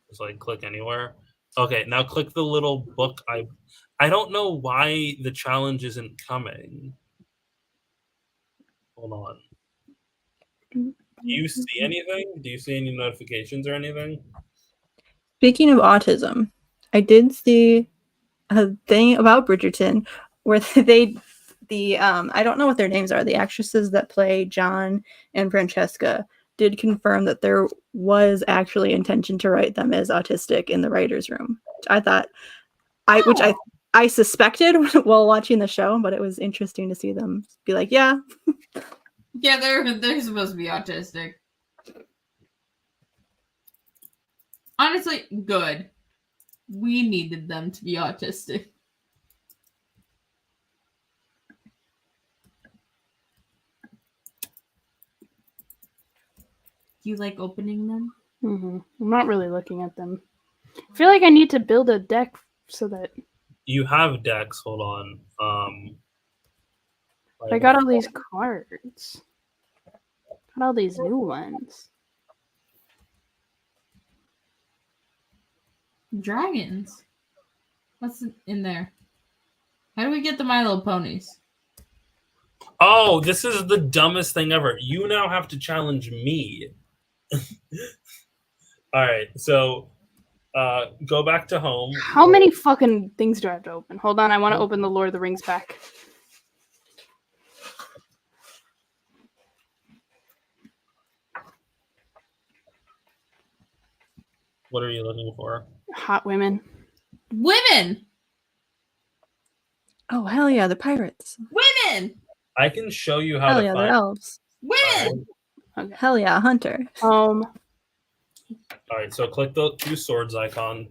Speaker 5: Just like click anywhere. Okay, now click the little book. I don't know why the challenge isn't coming. Hold on. Do you see anything? Do you see any notifications or anything?
Speaker 2: Speaking of autism, I did see a thing about Bridgerton where I don't know what their names are. The actresses that play John and Francesca did confirm that there was actually intention to write them as autistic in the writer's room. Which I suspected while watching the show, but it was interesting to see them be like, yeah.
Speaker 4: Yeah, they're supposed to be autistic. Honestly, good. We needed them to be autistic. Do you like opening them?
Speaker 1: Mm-hmm. I'm not really looking at them. I feel like I need to build a deck so that...
Speaker 5: You have decks. Hold on.
Speaker 1: I got all these cards. Got all these new ones.
Speaker 4: Dragons. What's in there? How do we get the My Little Ponies?
Speaker 5: Oh, this is the dumbest thing ever. You now have to challenge me. All right, so go back to home.
Speaker 1: How many fucking things do I have to open? Hold on, I want to open the Lord of the Rings pack.
Speaker 5: What are you looking for?
Speaker 1: Hot women.
Speaker 4: Women!
Speaker 2: Oh hell yeah, the pirates.
Speaker 4: Women!
Speaker 5: I can show you how
Speaker 2: Hell
Speaker 5: to
Speaker 2: yeah, they're
Speaker 5: find.
Speaker 2: elves.
Speaker 4: Women!
Speaker 1: Okay.
Speaker 2: Hell yeah, hunter.
Speaker 5: All right, so click the two swords icon.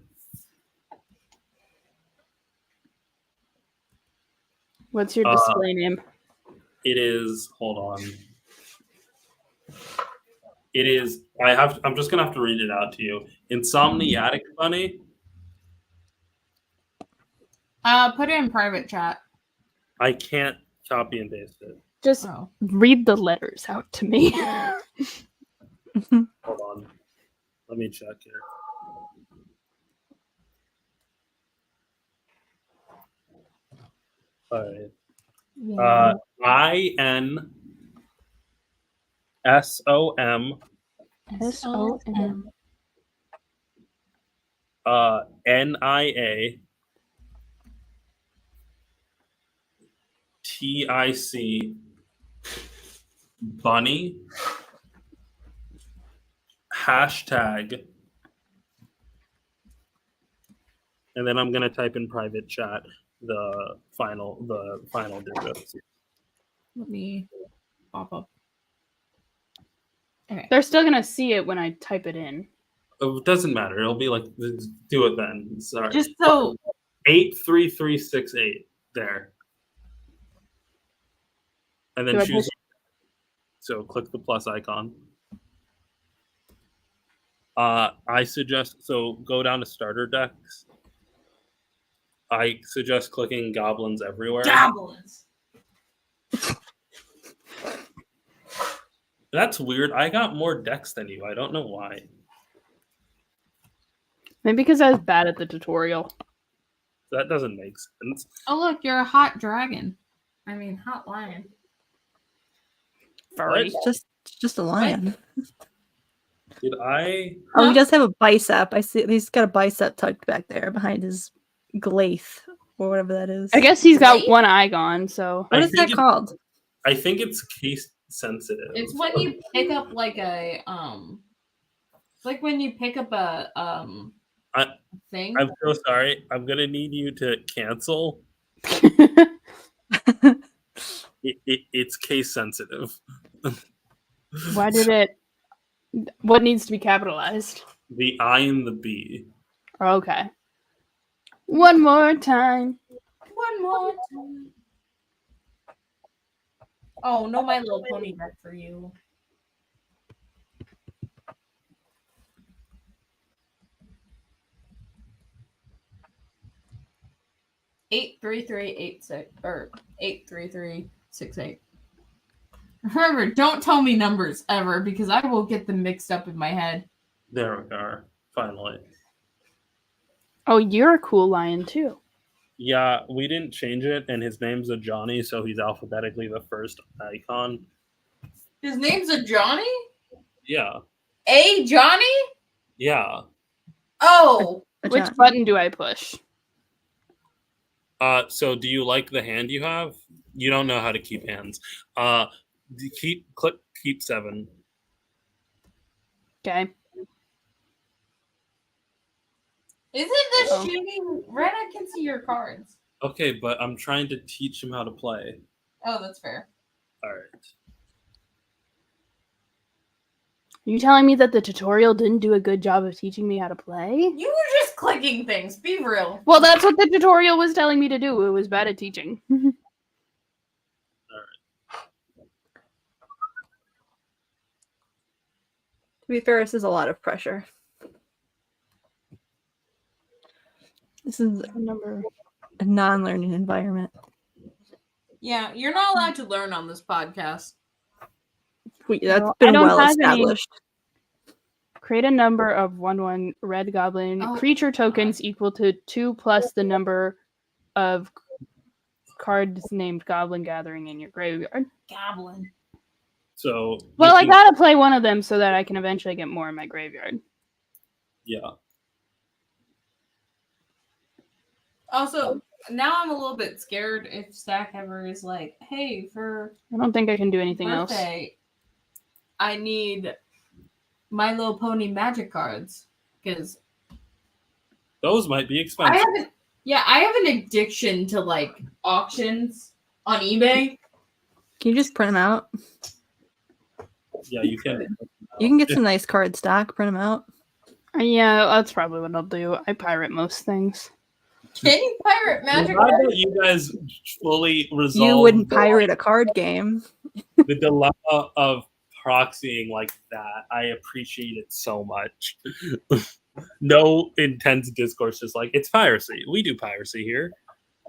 Speaker 1: What's your display name?
Speaker 5: It is. Hold on. It is. I'm just gonna have to read it out to you. Insomniatic Bunny.
Speaker 4: Put it in private chat.
Speaker 5: I can't copy and paste it.
Speaker 1: Just
Speaker 4: Oh.
Speaker 1: read the letters out to me.
Speaker 5: Hold on. Let me check here. All right. INSOM
Speaker 1: SOM.
Speaker 5: NIA TIC Bunny hashtag, and then I'm gonna type in private chat the final digits.
Speaker 4: Let me pop up. Okay.
Speaker 1: They're still gonna see it when I type it in.
Speaker 5: It doesn't matter. It'll be like, do it then. Sorry.
Speaker 4: Just so
Speaker 5: 83368 there, and then
Speaker 1: Do I
Speaker 5: choose.
Speaker 1: push-
Speaker 5: So click the plus icon. I suggest go down to starter decks. I suggest clicking goblins everywhere.
Speaker 4: goblins.
Speaker 5: That's weird. I got more decks than you. I don't know why.
Speaker 1: Maybe because I was bad at the tutorial.
Speaker 5: That doesn't make sense.
Speaker 4: Oh look, you're a hot dragon. I mean, hot lion.
Speaker 1: Furry.
Speaker 5: What?
Speaker 2: Just a lion.
Speaker 5: Did I?
Speaker 2: Oh, he does have a bicep. I see he's got a bicep tucked back there behind his glaive or whatever that is.
Speaker 1: I guess he's got
Speaker 4: Right?
Speaker 1: one eye gone, so
Speaker 2: What
Speaker 5: I
Speaker 2: is
Speaker 5: think
Speaker 2: that called?
Speaker 5: I think it's case sensitive.
Speaker 4: It's when you pick up like a It's like when you pick up a thing.
Speaker 5: I'm so sorry. I'm gonna need you to cancel. It's case sensitive.
Speaker 1: why did it? What needs to be capitalized?
Speaker 5: The I and the B.
Speaker 1: Okay. One more time.
Speaker 4: One more time. Oh, no, My Little Pony back for you. Eight 83368. Remember, don't tell me numbers ever because I will get them mixed up in my head.
Speaker 5: There we are. Finally.
Speaker 1: Oh, you're a cool lion too.
Speaker 5: Yeah, we didn't change it, and his name's a Johnny, so he's alphabetically the first icon.
Speaker 4: His name's a Johnny?
Speaker 5: Yeah.
Speaker 4: A Johnny?
Speaker 5: Yeah.
Speaker 4: Oh.
Speaker 1: Which button do I push?
Speaker 5: So do you like the hand you have? You don't know how to keep hands. Click keep 7.
Speaker 1: Okay.
Speaker 4: Isn't this
Speaker 1: Oh.
Speaker 4: shooting? Rena can see your cards.
Speaker 5: Okay, but I'm trying to teach him how to play.
Speaker 4: Oh, that's fair.
Speaker 5: All right.
Speaker 1: Are you telling me that the tutorial didn't do a good job of teaching me how to play?
Speaker 4: You were just clicking things. Be real.
Speaker 1: Well, that's what the tutorial was telling me to do. It was bad at teaching.
Speaker 2: To be fair, this is a lot of pressure. This is a non-learning environment.
Speaker 4: Yeah, you're not allowed to learn on this podcast.
Speaker 2: That's
Speaker 1: No, I
Speaker 2: been
Speaker 1: don't
Speaker 2: well
Speaker 1: have any-
Speaker 2: established.
Speaker 1: create a number of 1/1 red goblin creature tokens equal to 2 plus the number of cards named Goblin Gathering in your graveyard.
Speaker 4: Goblin.
Speaker 5: So
Speaker 1: Well, I gotta play one of them so that I can eventually get more in my graveyard.
Speaker 5: yeah.
Speaker 4: Also, now I'm a little bit scared if Stack ever is like, hey, for
Speaker 1: I don't think I can do anything
Speaker 4: birthday, I need My Little Pony magic cards. Because
Speaker 5: Those might be expensive.
Speaker 4: I have an addiction to like auctions on eBay.
Speaker 2: Can you just print them out?
Speaker 5: Yeah, you can.
Speaker 2: You can get some nice card stock, print them out.
Speaker 1: else. Yeah, that's probably what I'll do. I pirate most things.
Speaker 4: Can you pirate magic
Speaker 5: I'm glad
Speaker 4: cards?
Speaker 5: that you guys fully resolved.
Speaker 2: You wouldn't pirate a card game.
Speaker 5: The dilemma of proxying like that. I appreciate it so much. No intense discourse, just like it's piracy. We do piracy here.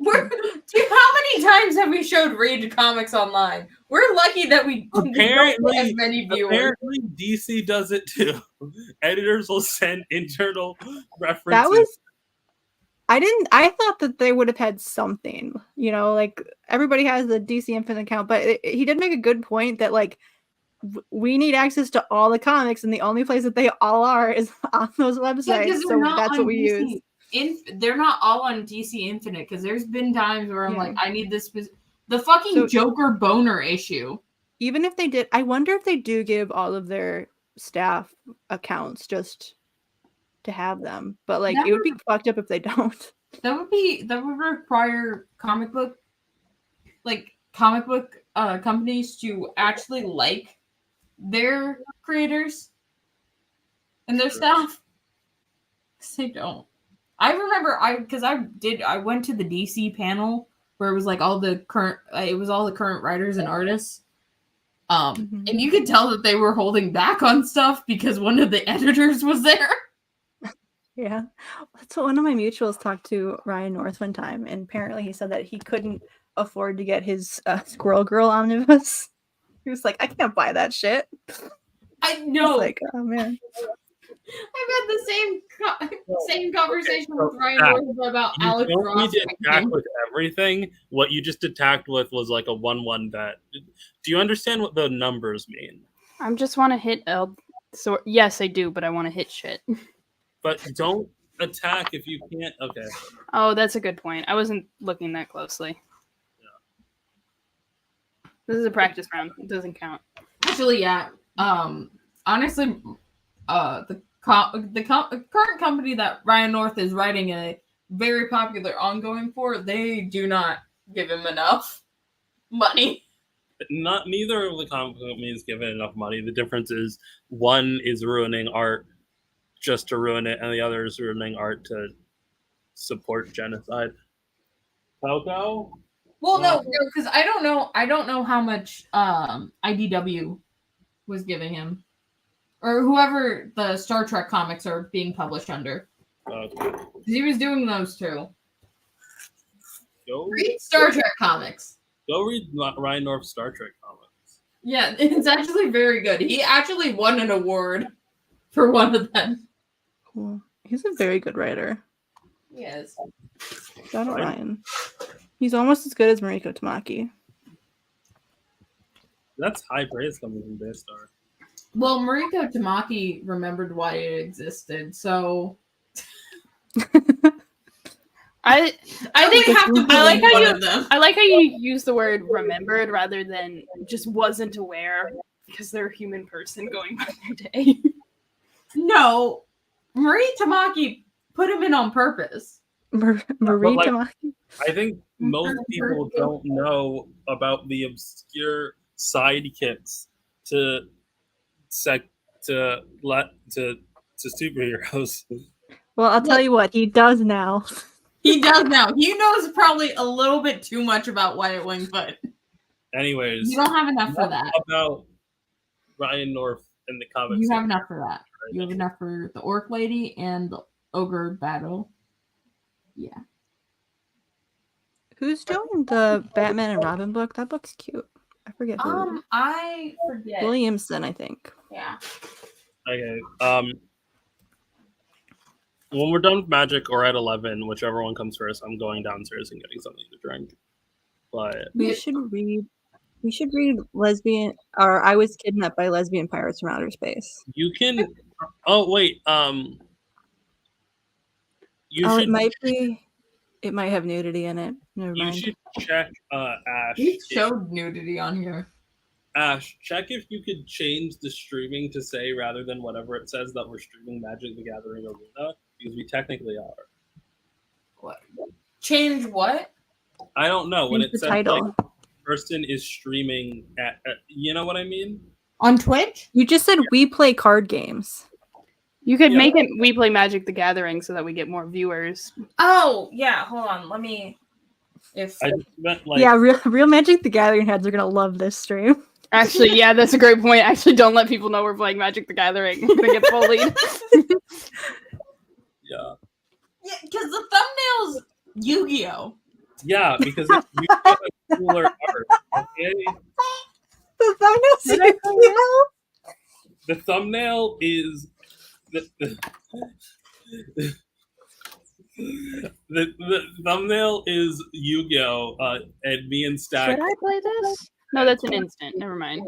Speaker 4: How many times have we showed Rage Comics online? We're lucky that we don't get as many viewers.
Speaker 5: Apparently, DC does it too. Editors will send internal references.
Speaker 2: That was. I thought that they would have had something, you know, like everybody has the DC Infinite account, but he did make a good point that like we need access to all the comics, and the only place that they all are is on those websites. So that's what we use.
Speaker 4: They're not all on DC Infinite because there's been times where I'm like, I need this. The fucking Joker boner issue.
Speaker 2: Even if they did, I wonder if they do give all of their staff accounts just to have them. But like, it would be fucked up if they don't. That
Speaker 4: would require comic book companies to actually like their creators and their staff. Because they don't. I remember I went to the DC panel where it was like all the current writers and artists. And you could tell that they were holding back on stuff because one of the editors was there.
Speaker 2: Yeah. That's what one of my mutuals talked to Ryan North one time, and apparently he said that he couldn't afford to get his Squirrel Girl omnibus. He was like, I can't buy that shit.
Speaker 4: I know.
Speaker 2: Like, oh man.
Speaker 4: I've had the same conversation with Ryan North about Alex Ross.
Speaker 5: You don't need to attack with everything. What you just attacked with was like a 1/1 bet. Do you understand what the numbers mean?
Speaker 1: I just want to hit So yes, I do, but I want to hit shit.
Speaker 5: But don't attack if you can't. Okay.
Speaker 1: Oh, that's a good point. I wasn't looking that closely. Yeah. This is a practice round. It doesn't count.
Speaker 4: Actually, yeah. Honestly, the current company that Ryan North is writing a very popular ongoing for, they do not give him enough money.
Speaker 5: Neither of the comic companies give it enough money. The difference is one is ruining art just to ruin it, and the other is ruining art to support genocide. Coco?
Speaker 4: Well, no, because I don't know how much IDW was giving him, or whoever the Star Trek comics are being published under. He was doing those too. Read Star Trek comics.
Speaker 5: Go read Ryan North's Star Trek comics.
Speaker 4: Yeah, it's actually very good. He actually won an award for one of them.
Speaker 2: Cool. He's a very good writer.
Speaker 4: Yes.
Speaker 2: Shout out Ryan. He's almost as good as Mariko Tamaki.
Speaker 5: That's high praise coming from Daystar.
Speaker 4: Well, Mariko Tamaki remembered why it existed, so
Speaker 1: I think
Speaker 4: have to
Speaker 1: I like how you use the word remembered rather than just wasn't aware because they're a human person going by their day.
Speaker 4: No, Marie Tamaki put him in on purpose.
Speaker 2: Marie Tamaki.
Speaker 5: I think most people don't know about the obscure sidekicks to superheroes.
Speaker 2: Well, I'll tell you what, he does now.
Speaker 4: He does now. He knows probably a little bit too much about Wyatt Wingfoot.
Speaker 5: Anyways,
Speaker 4: you don't have enough for that.
Speaker 5: About Ryan North in the comics.
Speaker 4: You have enough for that. You have enough for the Orc Lady and the Ogre battle. Yeah.
Speaker 2: Who's doing the Batman and Robin book? That book's cute. I forget who.
Speaker 4: I forget.
Speaker 2: Williamson, I think.
Speaker 4: Yeah.
Speaker 5: Okay. When we're done with magic or at 11, whichever one comes first, I'm going downstairs and getting something to drink. But
Speaker 2: We should read lesbian, or I Was Kidnapped by Lesbian Pirates from Outer Space.
Speaker 5: you can. Oh wait. You should.
Speaker 2: It might have nudity in it. Never
Speaker 5: You
Speaker 2: mind.
Speaker 5: should check, Ash.
Speaker 4: We showed nudity on here.
Speaker 5: Ash, check if you could change the streaming to say, rather than whatever it says, that we're streaming Magic the Gathering Arena, because we technically are.
Speaker 4: What? Change what?
Speaker 5: I don't know. When
Speaker 2: Change
Speaker 5: it
Speaker 2: the
Speaker 5: says
Speaker 2: title.
Speaker 5: like person is streaming at, you know what I mean?
Speaker 4: On Twitch?
Speaker 2: You just said we play card games.
Speaker 1: You could
Speaker 5: Yeah.
Speaker 1: make it we play Magic the Gathering so that we get more viewers.
Speaker 4: Oh, yeah. Hold on. Let me. If
Speaker 5: I just meant like.
Speaker 2: Yeah, real Magic the Gathering heads are gonna love this stream.
Speaker 1: Actually, yeah, that's a great point. Actually, don't let people know we're playing Magic the Gathering. We're gonna get bullied.
Speaker 5: Yeah.
Speaker 4: yeah, because the thumbnail's Yu-Gi-Oh.
Speaker 5: Yeah, because it's you have a cooler art. Okay.
Speaker 2: The thumbnail's
Speaker 1: Did I say
Speaker 2: Yu-Gi-Oh!
Speaker 5: The thumbnail is the thumbnail is Yu-Gi-Oh! And me and Stack.
Speaker 1: Should I play this? No, that's an instant. Never mind.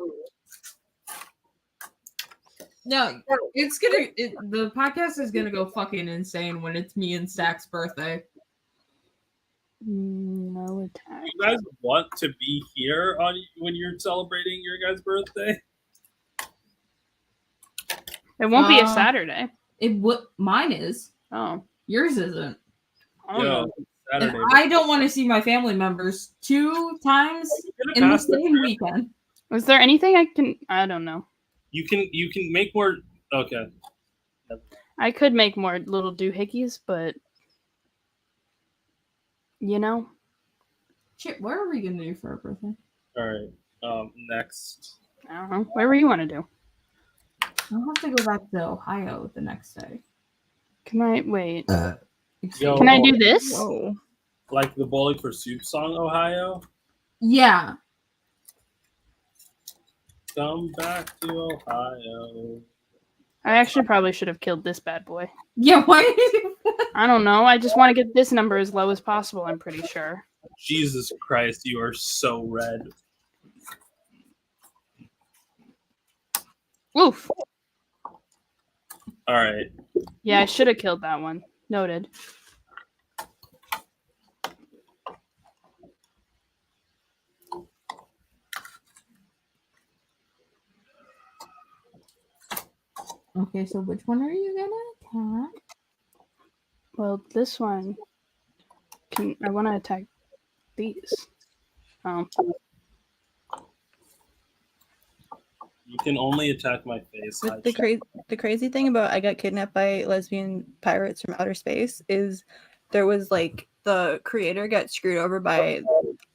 Speaker 4: No, it's gonna. The podcast is gonna go fucking insane when it's me and Stack's birthday.
Speaker 1: No attack.
Speaker 5: You guys want to be here on when you're celebrating your guys' birthday?
Speaker 1: It won't be a Saturday.
Speaker 4: Mine is.
Speaker 1: Oh.
Speaker 4: Yours isn't.
Speaker 1: I don't
Speaker 5: Yeah,
Speaker 1: know.
Speaker 5: Saturday.
Speaker 4: And I don't want to see my family members 2 times in the same weekend.
Speaker 1: Was there anything I can? I don't know.
Speaker 5: You can make more. Okay.
Speaker 1: I could make more little doohickeys, but you know.
Speaker 4: Shit, what are we gonna do for our birthday?
Speaker 5: All right. Next.
Speaker 1: I don't know. Whatever you want to do.
Speaker 4: I'll have to go back to Ohio the next day.
Speaker 1: Can I wait?
Speaker 5: Yo,
Speaker 1: Can I do this?
Speaker 2: Whoa.
Speaker 5: like the Bowling for Soup song, Ohio?
Speaker 4: Yeah.
Speaker 5: Come back to Ohio.
Speaker 1: I actually probably should have killed this bad boy.
Speaker 4: Yeah, why did you...
Speaker 1: I don't know. I just want to get this number as low as possible, I'm pretty sure.
Speaker 5: Jesus Christ, you are so red.
Speaker 1: Oof.
Speaker 5: All right.
Speaker 1: Yeah, I should have killed that one. Noted.
Speaker 4: Okay, so which one are you gonna attack?
Speaker 1: Well, this one I want to attack these. Oh.
Speaker 5: You can only attack my face.
Speaker 2: The crazy thing about I Got Kidnapped by Lesbian Pirates from Outer Space is there was like the creator got screwed over by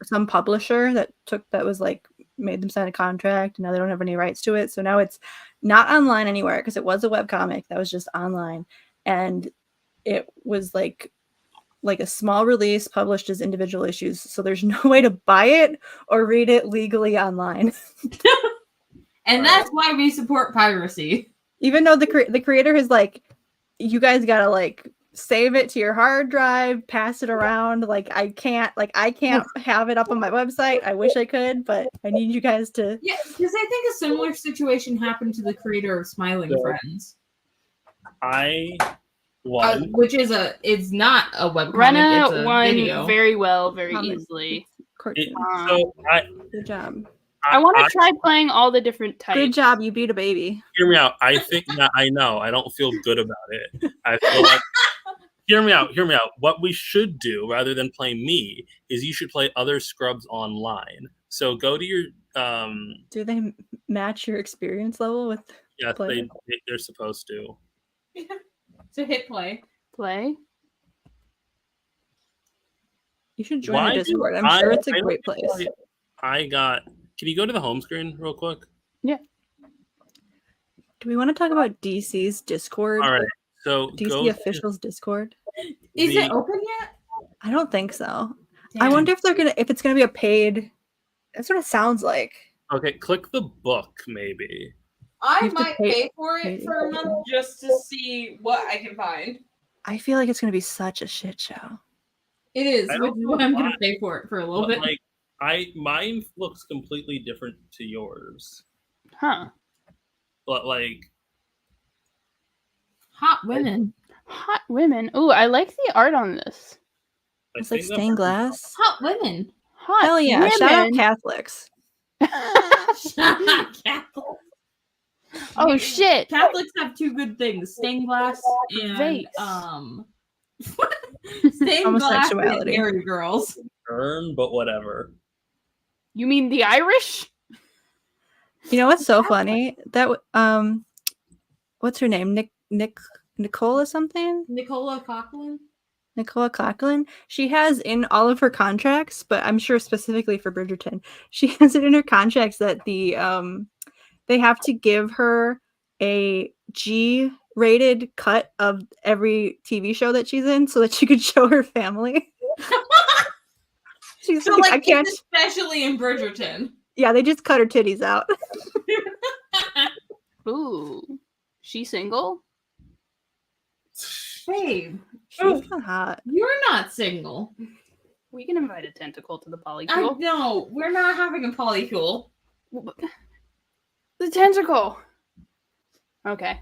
Speaker 2: some publisher that was like made them sign a contract, and now they don't have any rights to it. So now it's not online anywhere because it was a webcomic that was just online, and it was like a small release published as individual issues. So there's no way to buy it or read it legally online.
Speaker 4: And that's why we support piracy.
Speaker 2: Even though the creator is like, you guys gotta like save it to your hard drive, pass it around. Like I can't have it up on my website. I wish I could, but I need you guys to.
Speaker 4: Yeah, because I think a similar situation happened to the creator of Smiling Friends.
Speaker 5: I won.
Speaker 4: Which is it's not a webcomic.
Speaker 1: Rena
Speaker 4: it's a
Speaker 1: won
Speaker 4: video.
Speaker 1: very well, very
Speaker 2: Comic.
Speaker 1: easily.
Speaker 2: Cartoon. Good job.
Speaker 1: I want to try playing all the different types.
Speaker 2: Good job. You beat a baby.
Speaker 5: Hear me out. I think that I know. I don't feel good about it. I feel like. Hear me out. What we should do, rather than play me, is you should play other scrubs online. So go to your.
Speaker 2: Do they match your experience level with?
Speaker 5: Yes,
Speaker 2: play?
Speaker 5: they're supposed to.
Speaker 4: So hit play.
Speaker 1: Play.
Speaker 2: You should join the Discord. I'm sure it's a great place.
Speaker 5: Can you go to the home screen real quick?
Speaker 1: Yeah.
Speaker 2: Do we want to talk about DC's Discord?
Speaker 5: All right. So
Speaker 2: DC officials Discord.
Speaker 4: Is it open yet?
Speaker 2: I don't think so.
Speaker 4: Damn.
Speaker 2: I wonder if it's gonna be a paid. That's what it sounds like.
Speaker 5: Okay, click the book maybe.
Speaker 4: I
Speaker 2: have to
Speaker 4: might
Speaker 2: pay-
Speaker 4: pay for it for a month just to see what I can find.
Speaker 2: I feel like it's gonna be such a shit show.
Speaker 4: It is,
Speaker 5: I
Speaker 4: which
Speaker 5: don't
Speaker 4: is
Speaker 5: know
Speaker 4: why I'm
Speaker 5: why,
Speaker 4: gonna pay for it for a little
Speaker 5: But
Speaker 4: bit.
Speaker 5: like, mine looks completely different to yours.
Speaker 1: Huh.
Speaker 5: But like,
Speaker 4: Hot women.
Speaker 1: Hot women. Ooh, I like the art on this.
Speaker 5: I
Speaker 2: It's like
Speaker 5: think that
Speaker 2: stained glass.
Speaker 4: Hot women.
Speaker 1: Hot
Speaker 2: Hell yeah!
Speaker 1: women.
Speaker 2: Shout out Catholics.
Speaker 4: Catholics.
Speaker 1: Oh shit.
Speaker 4: Catholics have two good things: stained glass and
Speaker 1: Vase.
Speaker 4: stained glass and
Speaker 2: Homosexuality.
Speaker 4: hairy girls.
Speaker 5: but whatever.
Speaker 1: You mean the Irish?
Speaker 2: You know what's so funny? That what's her name? Nicola something?
Speaker 4: Nicola Coughlin.
Speaker 2: Nicola Coughlin. She has in all of her contracts, but I'm sure specifically for Bridgerton, she has it in her contracts that the they have to give her a G-rated cut of every TV show that she's in so that she could show her family. She's
Speaker 4: So
Speaker 2: like,
Speaker 4: like,
Speaker 2: I can't.
Speaker 4: especially in Bridgerton.
Speaker 2: Yeah, they just cut her titties out.
Speaker 1: Ooh. She single?
Speaker 4: Babe,
Speaker 2: She's not hot.
Speaker 4: you're not single.
Speaker 1: We can invite a tentacle to the polycule.
Speaker 4: No, we're not having a polycule.
Speaker 1: The tentacle. Okay.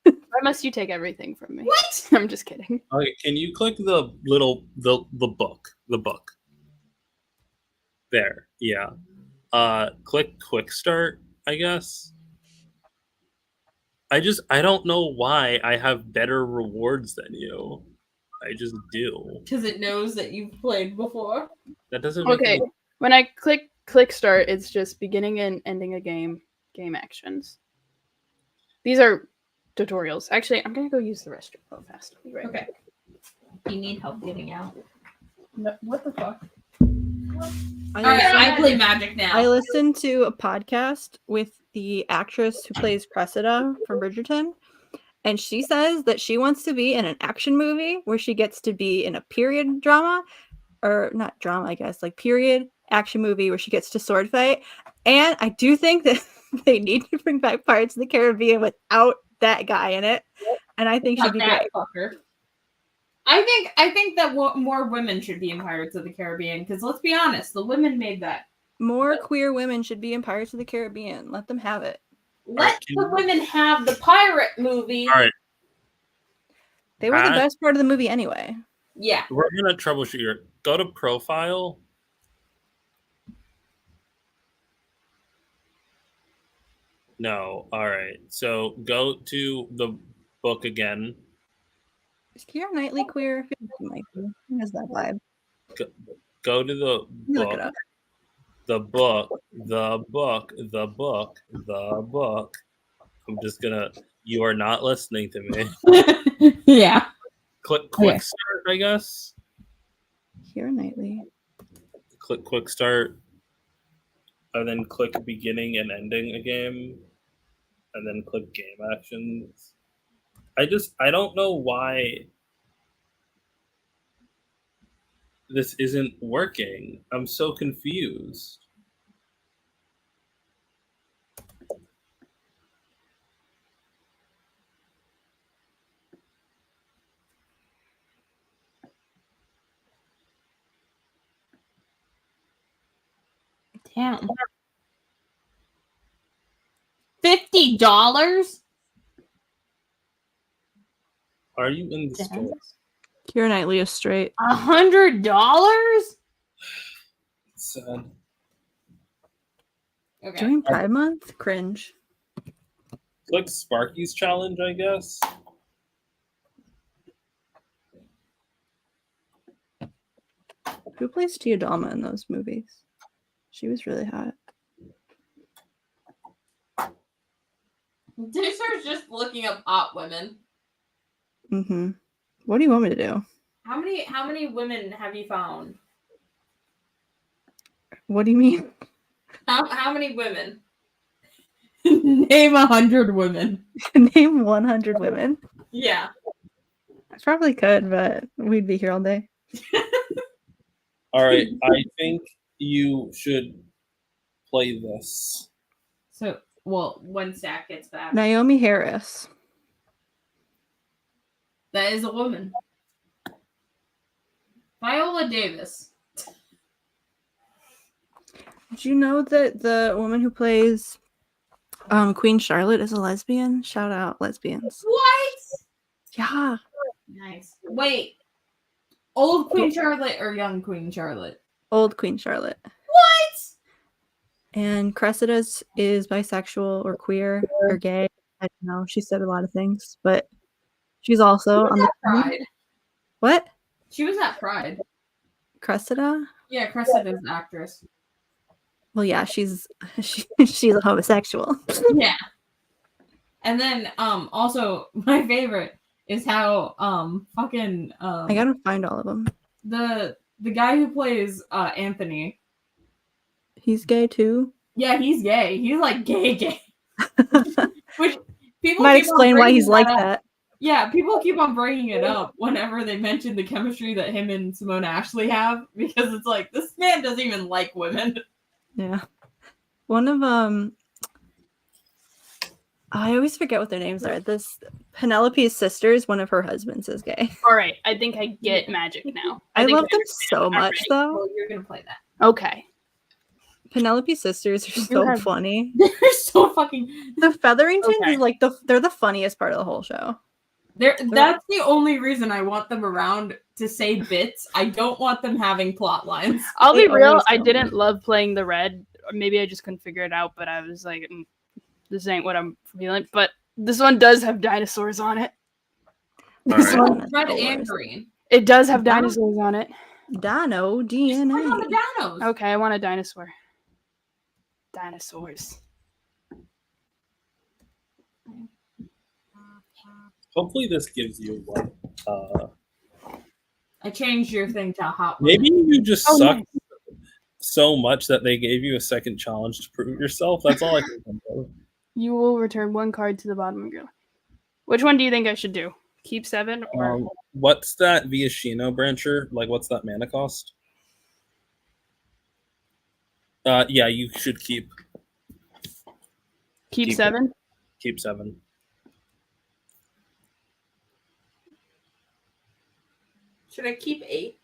Speaker 1: Why must you take everything from me?
Speaker 4: What?
Speaker 1: I'm just kidding.
Speaker 5: Okay, can you click the book? The book. There, yeah. Click quick start, I guess. I don't know why I have better rewards than you. I just do.
Speaker 4: Because it knows that you've played before.
Speaker 5: That doesn't make
Speaker 1: Okay.
Speaker 5: any
Speaker 1: When I click start, it's just beginning and ending a game actions. These are tutorials. Actually, I'm gonna go use the restroom real fast. I'll be right
Speaker 4: Okay. You need help getting out.
Speaker 1: back. No, what the fuck?
Speaker 4: Alright, I play Magic now.
Speaker 2: I listened to a podcast with the actress who plays Cressida from Bridgerton, and she says that she wants to be in an action movie where she gets to be in a period drama, or not drama, I guess, like period action movie where she gets to sword fight. And I do think that they need to bring back Pirates of the Caribbean without that guy in it, and I think she'd be great.
Speaker 4: Fucker. I think that more women should be in Pirates of the Caribbean because let's be honest, the women made that.
Speaker 2: More queer women should be in Pirates of the Caribbean. Let them have it.
Speaker 4: Let the women have the pirate movie.
Speaker 5: All right,
Speaker 2: They were the best part of the movie anyway.
Speaker 4: Yeah.
Speaker 5: we're gonna troubleshoot here. Go to profile. No, all right. So go to the book again.
Speaker 2: Is Keira Knightley queer? I feel like she might be. He has that vibe.
Speaker 5: Go to the
Speaker 2: Look it
Speaker 5: book.
Speaker 2: up.
Speaker 5: The book. The book. The book. The book. I'm just gonna. You are not listening to me.
Speaker 4: Yeah.
Speaker 5: Click quick start, I guess.
Speaker 2: Keira Knightley.
Speaker 5: Click quick start, and then click beginning and ending a game, and then click game actions. I don't know why this isn't working. I'm so confused.
Speaker 4: Damn. $50?
Speaker 5: Are you in the
Speaker 4: Damn.
Speaker 5: store?
Speaker 2: Keira Knightley is straight.
Speaker 4: $100?
Speaker 5: Sad.
Speaker 4: Okay.
Speaker 2: During Pride Month? Cringe.
Speaker 5: Click Sparky's challenge, I guess.
Speaker 2: Who plays Tia Dalma in those movies? She was really hot.
Speaker 4: Daystar's just looking up hot women.
Speaker 2: Mm-hmm. What do you want me to do?
Speaker 4: How many women have you found?
Speaker 2: What do you mean?
Speaker 4: How many women? Name 100 women.
Speaker 2: Name 100 women.
Speaker 4: Yeah.
Speaker 2: I probably could, but we'd be here all day.
Speaker 5: All right, I think you should play this.
Speaker 4: So, well, when Stack gets back.
Speaker 2: Naomi Harris.
Speaker 4: That is a woman. Viola Davis.
Speaker 2: Did you know that the woman who plays Queen Charlotte is a lesbian? Shout out lesbians.
Speaker 4: What?
Speaker 2: Yeah.
Speaker 4: Nice. Wait. Old Queen Charlotte or young Queen Charlotte?
Speaker 2: Old Queen Charlotte.
Speaker 4: What?
Speaker 2: And Cressida is bisexual or queer or gay. I don't know. She said a lot of things, but she's also on the
Speaker 4: Pride.
Speaker 2: What?
Speaker 4: She was at Pride.
Speaker 2: Cressida?
Speaker 4: Yeah, Cressida's an actress.
Speaker 2: Well, yeah, she's a homosexual.
Speaker 4: Yeah. And then also my favorite is how fucking
Speaker 2: I gotta find all of them.
Speaker 4: the guy who plays Anthony.
Speaker 2: He's gay too.
Speaker 4: Yeah, he's gay. He's like gay. Which people
Speaker 2: might
Speaker 4: keep
Speaker 2: explain
Speaker 4: on
Speaker 2: why he's
Speaker 4: bringing
Speaker 2: like
Speaker 4: up.
Speaker 2: that.
Speaker 4: Yeah, people keep on bringing it up whenever they mention the chemistry that him and Simone Ashley have, because it's like this man doesn't even like women.
Speaker 2: Yeah. One of I always forget what their names are. This Penelope's sisters, one of her husbands is gay.
Speaker 1: All right, I think I get Magic now.
Speaker 2: I
Speaker 1: think
Speaker 2: love them
Speaker 1: understand.
Speaker 2: so
Speaker 1: I'm
Speaker 2: much
Speaker 1: ready.
Speaker 2: though.
Speaker 4: Well, you're gonna play that.
Speaker 1: Okay.
Speaker 2: Penelope's sisters are so
Speaker 1: have-
Speaker 2: funny.
Speaker 4: They're so fucking.
Speaker 2: The Featheringtons
Speaker 1: Okay.
Speaker 2: is like they're the funniest part of the whole show.
Speaker 4: That's the only reason I want them around to say bits. I don't want them having plot lines.
Speaker 1: I'll be
Speaker 2: They
Speaker 1: real.
Speaker 2: always
Speaker 1: I
Speaker 2: tell
Speaker 1: didn't love playing the red. Or maybe I just couldn't figure it out. But I was like, this ain't what I'm feeling. But this one does have dinosaurs on it.
Speaker 2: This
Speaker 5: All right.
Speaker 2: one has
Speaker 4: Red
Speaker 2: dinosaurs.
Speaker 4: and green.
Speaker 1: It does have
Speaker 2: Dino-
Speaker 1: dinosaurs on it.
Speaker 2: Dino
Speaker 4: Just click on
Speaker 2: DNA.
Speaker 4: the dinos.
Speaker 1: Okay, I want a dinosaur. Dinosaurs.
Speaker 5: Hopefully, this gives you like.
Speaker 4: I changed your thing to hot.
Speaker 5: Maybe you just
Speaker 1: Oh,
Speaker 5: suck
Speaker 1: nice.
Speaker 5: so much that they gave you a second challenge to prove yourself. That's all I can think of.
Speaker 1: You will return one card to the bottom of your line. Which one do you think I should do? Keep 7 or
Speaker 5: What's that Viashino brancher? Like, what's that mana cost? Yeah, you should keep
Speaker 1: keep
Speaker 5: keep
Speaker 1: 7?
Speaker 5: keep 7.
Speaker 4: Should I keep 8?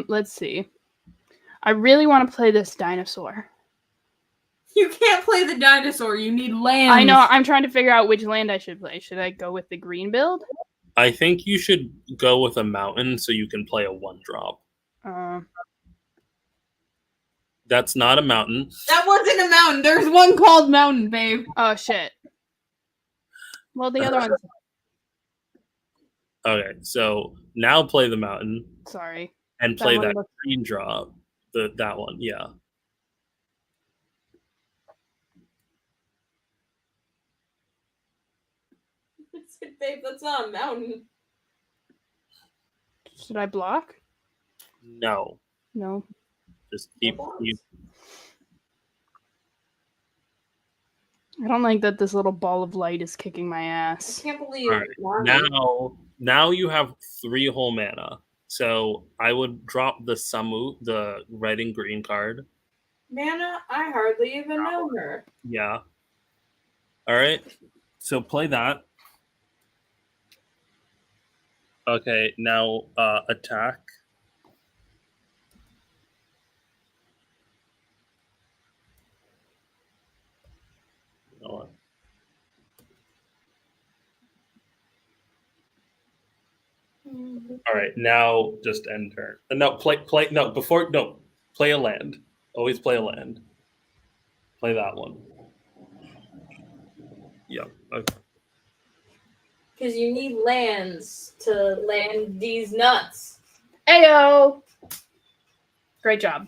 Speaker 1: Let's see. I really want to play this dinosaur.
Speaker 4: You can't play the dinosaur. You need land.
Speaker 1: I know. I'm trying to figure out which land I should play. Should I go with the green build?
Speaker 5: I think you should go with a mountain so you can play a 1-drop. That's not a mountain.
Speaker 4: That wasn't a mountain. There's one called mountain, babe.
Speaker 1: Oh shit. Well, the other one's
Speaker 5: Okay, so now play the mountain
Speaker 1: sorry.
Speaker 5: and
Speaker 1: That
Speaker 5: play
Speaker 1: one
Speaker 5: that
Speaker 1: looks-
Speaker 5: green drop. That one, yeah.
Speaker 4: Babe, that's not a mountain.
Speaker 1: Should I block?
Speaker 5: No,
Speaker 1: No.
Speaker 5: just keep.
Speaker 1: I don't like that this little ball of light is kicking my
Speaker 4: I
Speaker 1: ass.
Speaker 4: can't believe
Speaker 5: All right. Now you have 3 whole mana. So I would drop the Samu, the red and green card.
Speaker 4: Mana, I hardly even know her.
Speaker 5: Yeah. All right. So play that. Okay. Now attack. You know what? All right, now just end turn. No, play. No, before no, play a land. Always play a land. Play that one. Yeah. Okay.
Speaker 4: Because you need lands to land these nuts.
Speaker 1: Ayo! Great job.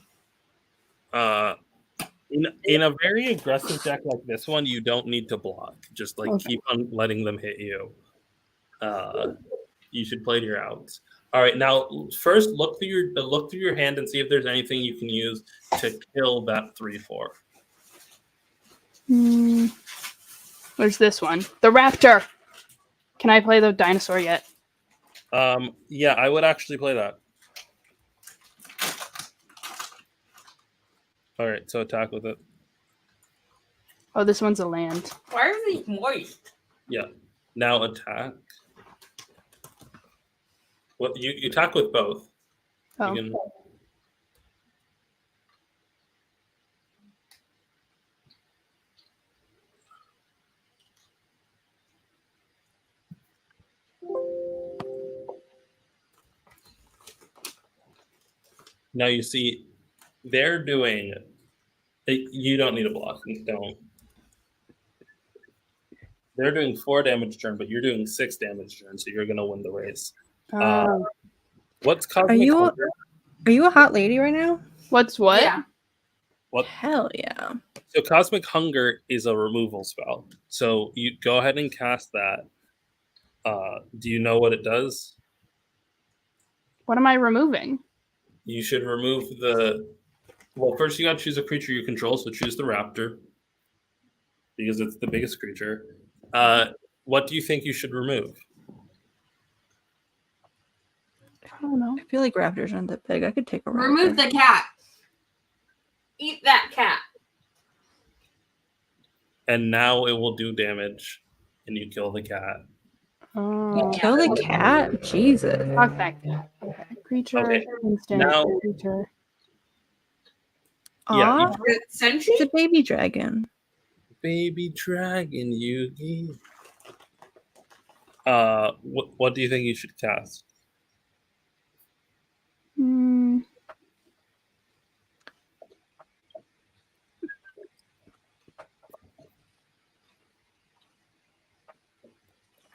Speaker 5: In a very aggressive deck like this one, you don't need to block. Just like
Speaker 1: Okay.
Speaker 5: keep on letting them hit you. You should play to your outs. All right, now first look through your hand and see if there's anything you can use to kill that 3/4.
Speaker 1: Where's this one? The raptor. Can I play the dinosaur yet?
Speaker 5: Yeah, I would actually play that. All right, so attack with it.
Speaker 1: Oh, this one's a land.
Speaker 4: Why are these moist?
Speaker 5: Yeah. Now attack. Well, you attack with both.
Speaker 1: Oh.
Speaker 5: You can... Now you see, they're doing. You don't need a block. Don't. They're doing 4 damage turn, but you're doing 6 damage turn, so you're gonna win the race. What's Cosmic Hunger?
Speaker 2: Are you a hot lady right now?
Speaker 1: What's what?
Speaker 4: Yeah.
Speaker 5: What?
Speaker 2: Hell yeah.
Speaker 5: So Cosmic Hunger is a removal spell. So you go ahead and cast that. Do you know what it does?
Speaker 1: What am I removing?
Speaker 5: You should remove the. Well, first you gotta choose a creature you control. So choose the raptor because it's the biggest creature. What do you think you should remove?
Speaker 1: I don't know.
Speaker 2: I feel like raptors aren't that big. I could take a raptor.
Speaker 4: Remove the cat. Eat that cat.
Speaker 5: And now it will do damage, and you kill the cat.
Speaker 1: Oh,
Speaker 2: Kill the cat? Jesus.
Speaker 1: fuck that cat. Okay. Creature,
Speaker 5: Okay,
Speaker 1: instant,
Speaker 5: now-
Speaker 1: creature.
Speaker 5: Yeah,
Speaker 2: Aw,
Speaker 4: Senshi?
Speaker 2: it's a baby dragon.
Speaker 5: Baby dragon Yugi. What do you think you should cast?
Speaker 1: Hmm.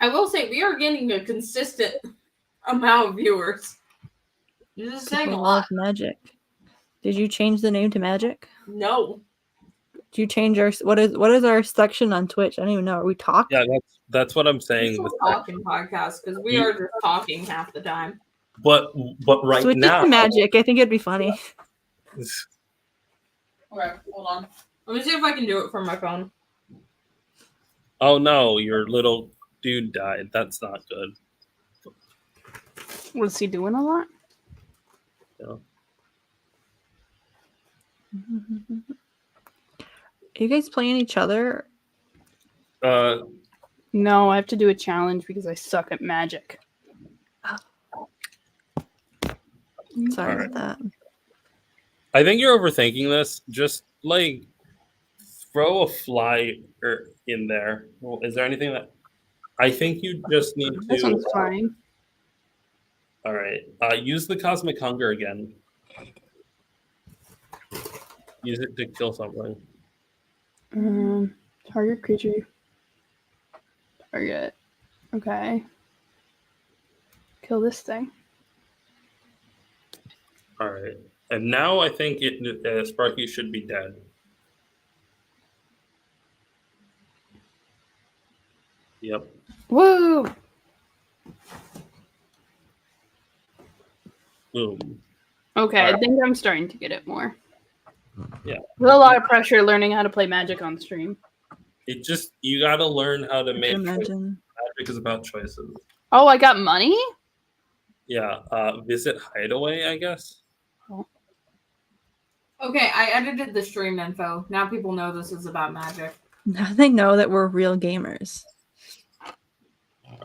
Speaker 4: I will say we are getting a consistent amount of viewers. You're just saying a
Speaker 2: People
Speaker 4: lot.
Speaker 2: love magic. Did you change the name to magic?
Speaker 4: No.
Speaker 2: Did you change our what is our section on Twitch? I don't even know. Are we talk?
Speaker 5: Yeah, that's what I'm
Speaker 4: It's
Speaker 5: saying.
Speaker 4: a talking podcast because we are just talking half the time.
Speaker 5: But right
Speaker 2: Switch
Speaker 5: now,
Speaker 2: it to magic. I think it'd be funny.
Speaker 4: Okay, hold on. Let me see if I can do it from my phone.
Speaker 5: oh no, your little dude died. That's not good.
Speaker 1: Was he doing a lot?
Speaker 5: No.
Speaker 2: Are you guys playing each other?
Speaker 1: No, I have to do a challenge because I suck at magic.
Speaker 2: Sorry
Speaker 5: Alright.
Speaker 2: about that.
Speaker 5: I think you're overthinking this. Just like throw a fly in there. Well, is there anything that I think you just need
Speaker 1: This
Speaker 5: to?
Speaker 1: one's fine.
Speaker 5: All right. Use the Cosmic Hunger again. Use it to kill something.
Speaker 1: Target creature. Target. Okay. Kill this thing.
Speaker 5: All right. And now I think Sparky should be dead. Yep.
Speaker 1: Woo!
Speaker 5: Boom.
Speaker 1: Okay, I
Speaker 5: Alright.
Speaker 1: think I'm starting to get it more.
Speaker 5: Yeah.
Speaker 1: There's a lot of pressure learning how to play magic on stream.
Speaker 5: You got to learn how to
Speaker 2: I
Speaker 5: make
Speaker 2: can
Speaker 5: choices.
Speaker 2: imagine.
Speaker 5: Magic is about choices.
Speaker 1: Oh, I got money?
Speaker 5: Yeah. Visit Hideaway, I guess.
Speaker 4: Okay, I edited the stream info. Now people know this is about magic.
Speaker 2: Now they know that we're real gamers.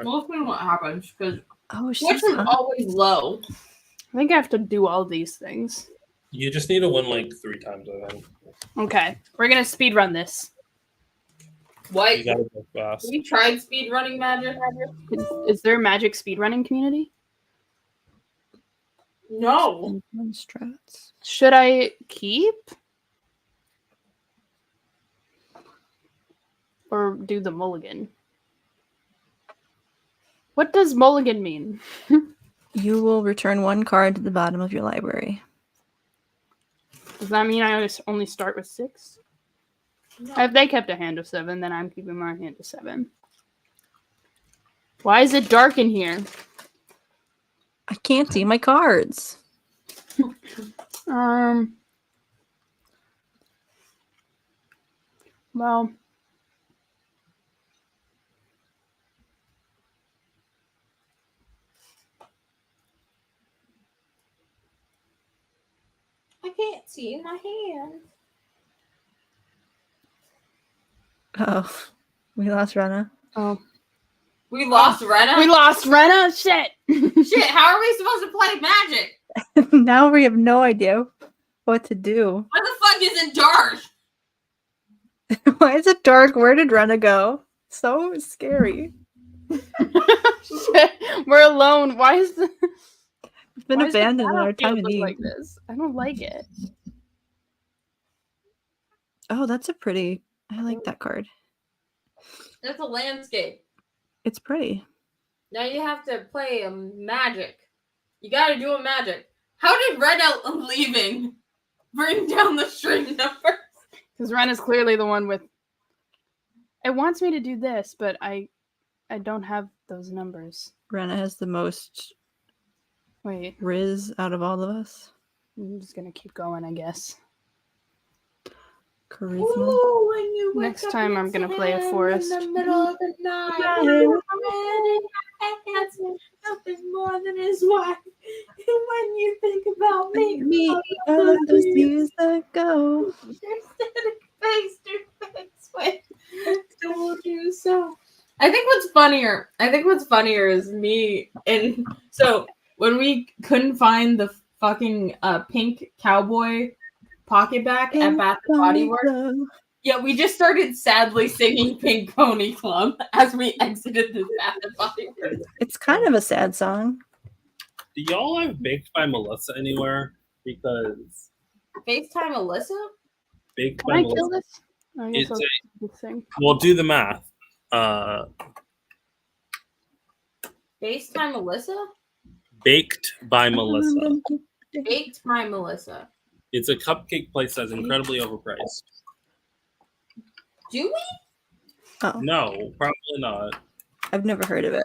Speaker 4: We'll see what happens because
Speaker 2: Oh,
Speaker 4: Twitch
Speaker 2: she's
Speaker 4: is
Speaker 2: hot.
Speaker 4: always low.
Speaker 1: I think I have to do all these things.
Speaker 5: You just need to win like 3 times, I think.
Speaker 1: Okay, we're gonna speed run this.
Speaker 4: What?
Speaker 5: You gotta go fast.
Speaker 4: We tried speed running magic.
Speaker 1: Is there a magic speedrunning community?
Speaker 4: No.
Speaker 2: Strats.
Speaker 1: Should I keep? Or do the mulligan? What does mulligan mean?
Speaker 2: You will return 1 card to the bottom of your library.
Speaker 1: Does that mean I only start with 6?
Speaker 4: No.
Speaker 1: If they kept a hand of 7, then I'm keeping my hand of 7. Why is it dark in here?
Speaker 2: I can't see my cards.
Speaker 1: Well,
Speaker 4: I can't see my hand.
Speaker 2: Oh, we lost Rena.
Speaker 1: Oh,
Speaker 4: We lost Rena?
Speaker 1: we lost Rena. Shit.
Speaker 4: Shit, how are we supposed to play Magic?
Speaker 2: Now we have no idea what to do.
Speaker 4: Why the fuck is it dark?
Speaker 2: Why is it dark? Where did Rena go? So scary.
Speaker 1: Shit. We're alone. Why is the
Speaker 2: It's been
Speaker 1: why does the
Speaker 2: abandoned in our
Speaker 1: battlefield
Speaker 2: time of
Speaker 1: look
Speaker 2: need.
Speaker 1: like this? I don't like it.
Speaker 2: Oh, that's a pretty. I like that card.
Speaker 4: That's a landscape.
Speaker 2: It's pretty.
Speaker 4: Now you have to play a Magic. You gotta do a Magic. How did Rena leaving bring down the string number?
Speaker 1: Because Rena's clearly the one with. It wants me to do this, but I don't have those numbers.
Speaker 2: Rena has the most
Speaker 1: Wait,
Speaker 2: Riz out of all of us.
Speaker 1: I'm just gonna keep going, I guess.
Speaker 2: Charisma.
Speaker 4: Ooh, when you wake
Speaker 1: Next
Speaker 4: up
Speaker 1: time I'm gonna play a forest.
Speaker 4: in the middle of the night. That's nothing more than his wife. And when you think about me,
Speaker 2: all of those years ago.
Speaker 4: face to face with told you so. I think what's funnier is me and so when we couldn't find the fucking pink cowboy pocket back at Bath and Body Works. Yeah, we just started sadly singing Pink Pony Club as we exited the Bath and Body Works.
Speaker 2: It's kind of a sad song.
Speaker 5: Do y'all have Baked by Melissa anywhere? Because
Speaker 4: FaceTime Alyssa?
Speaker 5: Baked
Speaker 1: Can
Speaker 5: by
Speaker 1: I
Speaker 5: Melissa.
Speaker 1: kill this? I guess
Speaker 5: It's
Speaker 1: I'll
Speaker 5: a,
Speaker 1: do this thing.
Speaker 5: we'll do the math.
Speaker 4: FaceTime Alyssa?
Speaker 5: Baked by Melissa.
Speaker 4: Baked by Melissa.
Speaker 5: It's a cupcake place that's incredibly overpriced.
Speaker 4: Do we?
Speaker 2: Oh,
Speaker 5: No, probably not.
Speaker 2: I've never heard of it.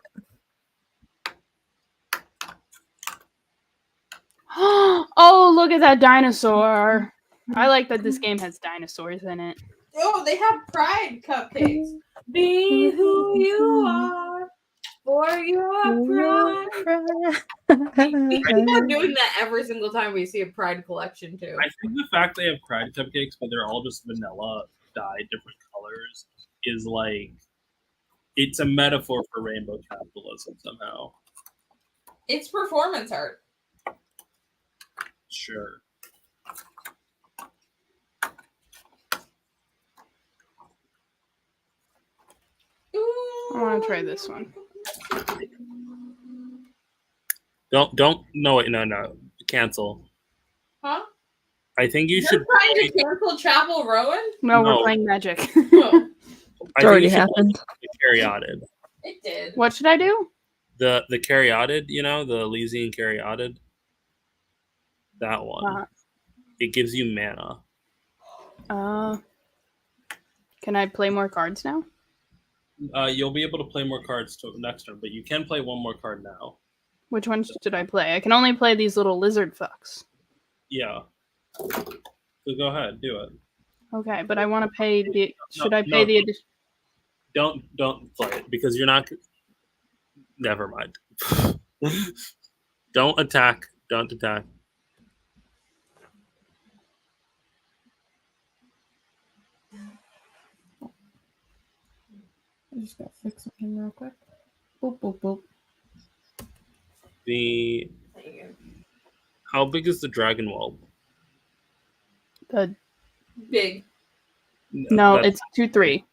Speaker 1: Oh, look at that dinosaur. I like that this game has dinosaurs in it.
Speaker 4: Oh, they have pride cupcakes. Be who you are for your pride. We keep on doing that every single time we see a pride collection too.
Speaker 5: I think the fact they have Pride cupcakes, but they're all just vanilla dyed different colors, is like it's a metaphor for rainbow capitalism somehow.
Speaker 4: It's performance art.
Speaker 5: Sure.
Speaker 1: I want to try this one.
Speaker 5: Don't no. Cancel.
Speaker 4: Huh?
Speaker 5: I think you
Speaker 4: You're
Speaker 5: should
Speaker 4: trying to cancel Chapel Rowan?
Speaker 1: No,
Speaker 5: No.
Speaker 1: we're playing Magic.
Speaker 4: Oh,
Speaker 2: It's already happened.
Speaker 5: The Caryatid.
Speaker 4: it did.
Speaker 1: What should I do?
Speaker 5: The Caryatid, the Elysian Caryatid. That one. It gives you mana.
Speaker 1: Can I play more cards now?
Speaker 5: You'll be able to play more cards next turn, but you can play one more card now.
Speaker 1: Which ones should I play? I can only play these little lizard fucks.
Speaker 5: Yeah. So go ahead, do it.
Speaker 1: Okay, but I want to pay the. Should
Speaker 5: No,
Speaker 1: I pay
Speaker 5: no.
Speaker 1: the addition?
Speaker 5: Don't play it because you're not. Never mind. Don't attack. Don't attack.
Speaker 1: I just gotta fix something real quick. Boop boop boop.
Speaker 5: How big is the dragon wall?
Speaker 1: The
Speaker 4: Big.
Speaker 1: no,
Speaker 5: That's-
Speaker 1: it's 2-3.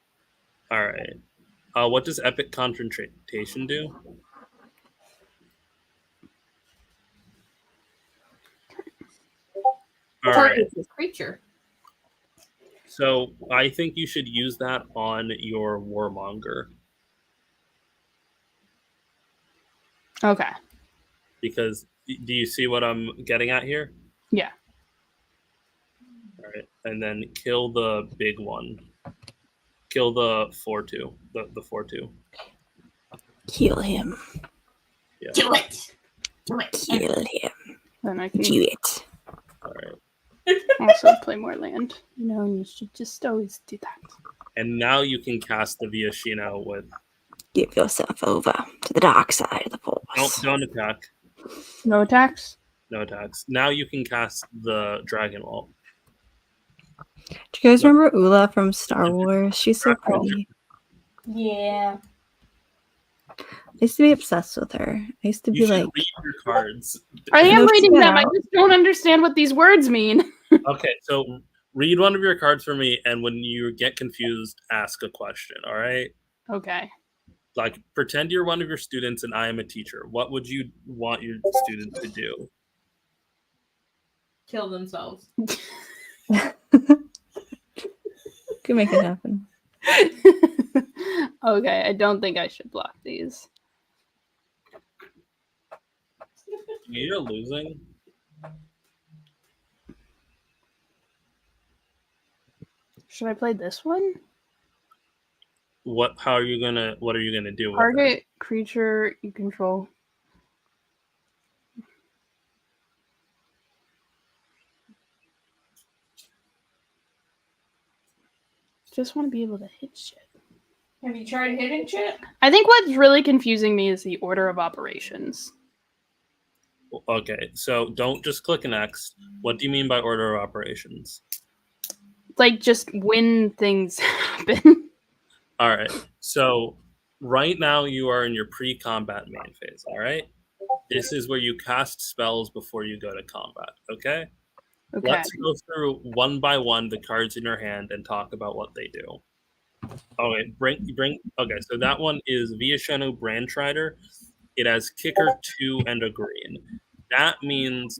Speaker 5: all right. What does epic confrontation do? All right.
Speaker 4: Target this creature.
Speaker 5: So I think you should use that on your warmonger
Speaker 1: Okay.
Speaker 5: because do you see what I'm getting at here?
Speaker 1: Yeah.
Speaker 5: All right, and then kill the big one. Kill the 4/2. The 4/2.
Speaker 2: Kill him.
Speaker 5: Yeah.
Speaker 4: Do it. Do it.
Speaker 2: Kill him.
Speaker 1: Then I can
Speaker 2: Do it.
Speaker 5: All right.
Speaker 1: also play more land. You know, you should just always do that.
Speaker 5: And now you can cast the Viashino with.
Speaker 2: Give yourself over to the dark side of the force.
Speaker 5: Don't attack.
Speaker 1: No attacks.
Speaker 5: No attacks. Now you can cast the Dragon Wall.
Speaker 2: Do you guys remember Ula from Star Wars? She's so pretty.
Speaker 4: Yeah.
Speaker 2: I used to be obsessed with her. I used to
Speaker 5: You
Speaker 2: be
Speaker 5: should
Speaker 2: like,
Speaker 5: read your cards.
Speaker 1: I am
Speaker 2: No,
Speaker 1: reading
Speaker 2: get
Speaker 1: them. I
Speaker 2: out.
Speaker 1: just don't understand what these words mean.
Speaker 5: Okay, so read one of your cards for me, and when you get confused, ask a question. All right.
Speaker 1: Okay.
Speaker 5: Like, pretend you're one of your students, and I am a teacher. What would you want your students to do?
Speaker 4: Kill themselves.
Speaker 2: could make it happen.
Speaker 1: Okay, I don't think I should block these.
Speaker 5: You're losing.
Speaker 1: Should I play this one?
Speaker 5: What? How are you gonna? What are you gonna do? With it?
Speaker 1: Target creature you control. Just want to be able to hit shit.
Speaker 4: Have you tried hitting shit?
Speaker 1: I think what's really confusing me is the order of operations.
Speaker 5: Okay, so don't just click an X. What do you mean by order of operations?
Speaker 1: Like just when things happen.
Speaker 5: All right. So right now you are in your pre-combat main phase. All right. This is where you cast spells before you go to combat. Okay.
Speaker 1: Okay.
Speaker 5: Let's go through one by one the cards in your hand and talk about what they do. Okay. Bring. Okay. So that one is Viasheno Brandtrider. It has Kicker 2 and a green. That means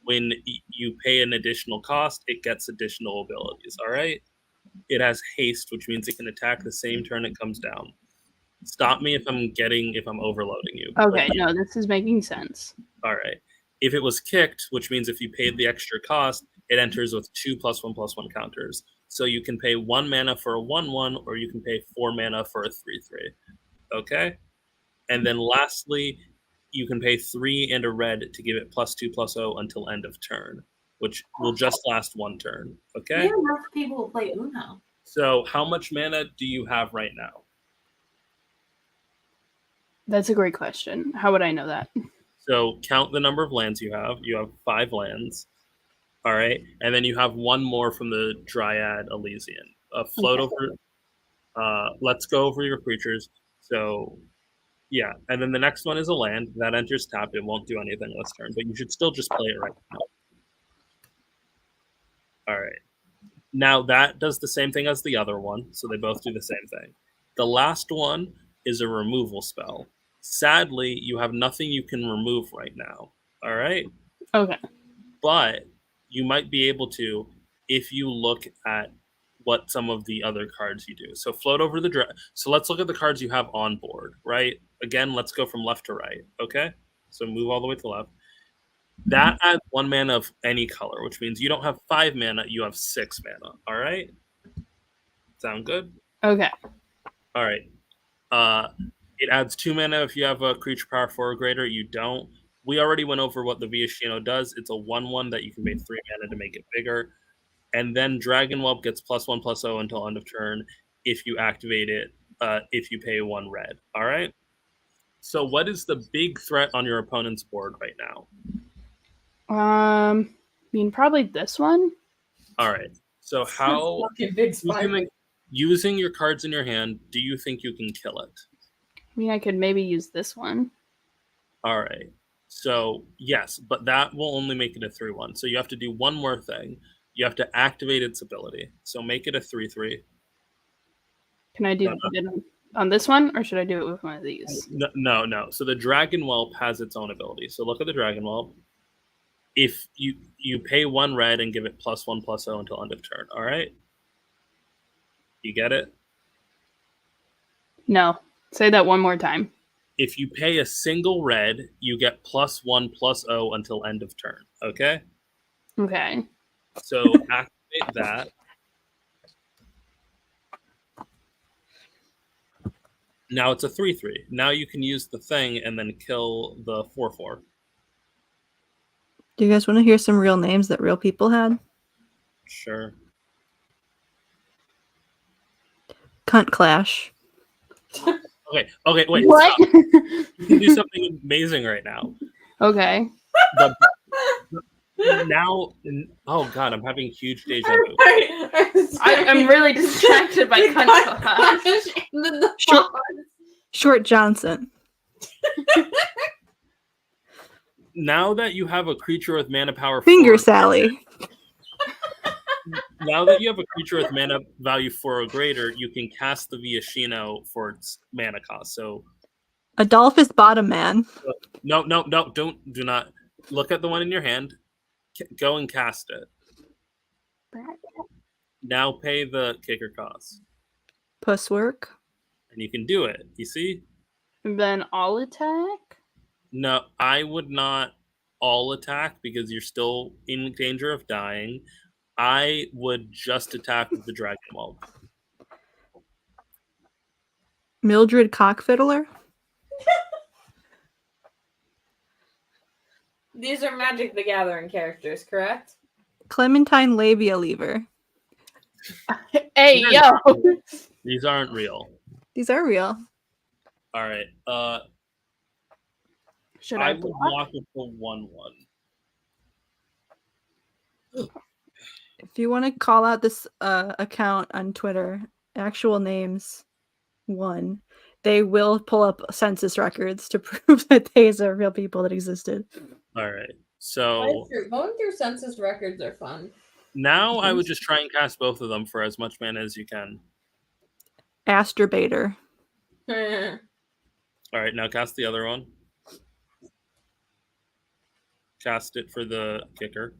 Speaker 5: when you pay an additional cost, it gets additional abilities. All right. It has haste, which means it can attack the same turn it comes down. Stop me if I'm overloading you.
Speaker 1: Okay, no, this is making sense.
Speaker 5: All right. If it was kicked, which means if you paid the extra cost, it enters with 2+1/+1 counters. So you can pay 1 mana for a 1/1, or you can pay 4 mana for a 3/3. Okay? And then lastly, you can pay 3 and a red to give it +2/+0 until end of turn, which will just last 1 turn. Okay?
Speaker 4: Yeah, enough people who play Uno.
Speaker 5: So how much mana do you have right now?
Speaker 1: That's a great question. How would I know that?
Speaker 5: So count the number of lands you have. You have 5 lands. All right. And then you have 1 more from the Dryad Elysian. Float over. Let's go over your creatures. So, yeah. And then the next one is a land. That enters tapped. It won't do anything this turn, but you should still just play it right now. All right. Now that does the same thing as the other one. So they both do the same thing. The last one is a removal spell. Sadly, you have nothing you can remove right now. All right.
Speaker 1: Okay.
Speaker 5: But you might be able to if you look at what some of the other cards you do. So float over the so let's look at the cards you have on board, right? Again, let's go from left to right. Okay. So move all the way to the left. That adds 1 mana of any color, which means you don't have 5 mana, you have 6 mana. All right. Sound good?
Speaker 1: Okay.
Speaker 5: All right. It adds 2 mana if you have a creature power 4 or greater. You don't. We already went over what the Viashino does. It's a 1/1 that you can pay 3 mana to make it bigger. And then Dragon Whelp gets +1/+0 until end of turn if you activate it, if you pay 1 red. All right? So what is the big threat on your opponent's board right now?
Speaker 1: I mean, probably this one.
Speaker 5: All right. So how
Speaker 4: Fucking big spider.
Speaker 5: using your cards in your hand, do you think you can kill it?
Speaker 1: I mean, I could maybe use this one.
Speaker 5: All right. So, yes, but that will only make it a 3/1. So you have to do one more thing. You have to activate its ability. So make it a 3/3.
Speaker 1: Can I do it on this one, or should I do it with one of these?
Speaker 5: No. So the Dragon Whelp has its own ability. So look at the Dragon Whelp. If you pay 1 red and give it +1/+0 until end of turn. All right? You get it?
Speaker 1: No. Say that one more time.
Speaker 5: If you pay a single red, you get +1/+0 until end of turn. Okay?
Speaker 1: Okay.
Speaker 5: So activate that. Now it's a 3/3. Now you can use the thing and then kill the 4/4.
Speaker 2: Do you guys want to hear some real names that real people had?
Speaker 5: Sure.
Speaker 2: Cunt Clash.
Speaker 5: Okay, wait.
Speaker 1: What?
Speaker 5: Stop. You can do something amazing right now.
Speaker 1: Okay.
Speaker 5: now, oh god, I'm having huge deja vu.
Speaker 1: I'm really distracted by
Speaker 2: Short Johnson.
Speaker 5: Now that you have a creature with mana power
Speaker 2: Finger Sally.
Speaker 5: Now that you have a creature with mana value 4 or greater, you can cast the Viashino for its mana cost. So
Speaker 2: Adolphus Bottom Man.
Speaker 5: no, do not look at the one in your hand. Go and cast it. Now pay the kicker cost.
Speaker 2: Pusswork.
Speaker 5: And you can do it. You see?
Speaker 1: And then all attack?
Speaker 5: No, I would not all attack because you're still in danger of dying. I would just attack with the Dragon Whelp.
Speaker 2: Mildred Cockfiddler.
Speaker 4: These are Magic the Gathering characters, correct?
Speaker 2: Clementine Labia Lever.
Speaker 1: Hey, yo!
Speaker 5: These aren't real.
Speaker 2: These are real.
Speaker 5: All right.
Speaker 1: Should
Speaker 5: I
Speaker 1: I
Speaker 5: would
Speaker 1: block?
Speaker 5: block it for 1/1.
Speaker 2: If you want to call out this account on Twitter, actual names 1, they will pull up census records to prove that these are real people that existed.
Speaker 5: All right. So
Speaker 4: Going through census records are fun.
Speaker 5: now I would just try and cast both of them for as much mana as you can.
Speaker 2: Asturbator.
Speaker 5: All right. Now cast the other one. Cast it for the kicker.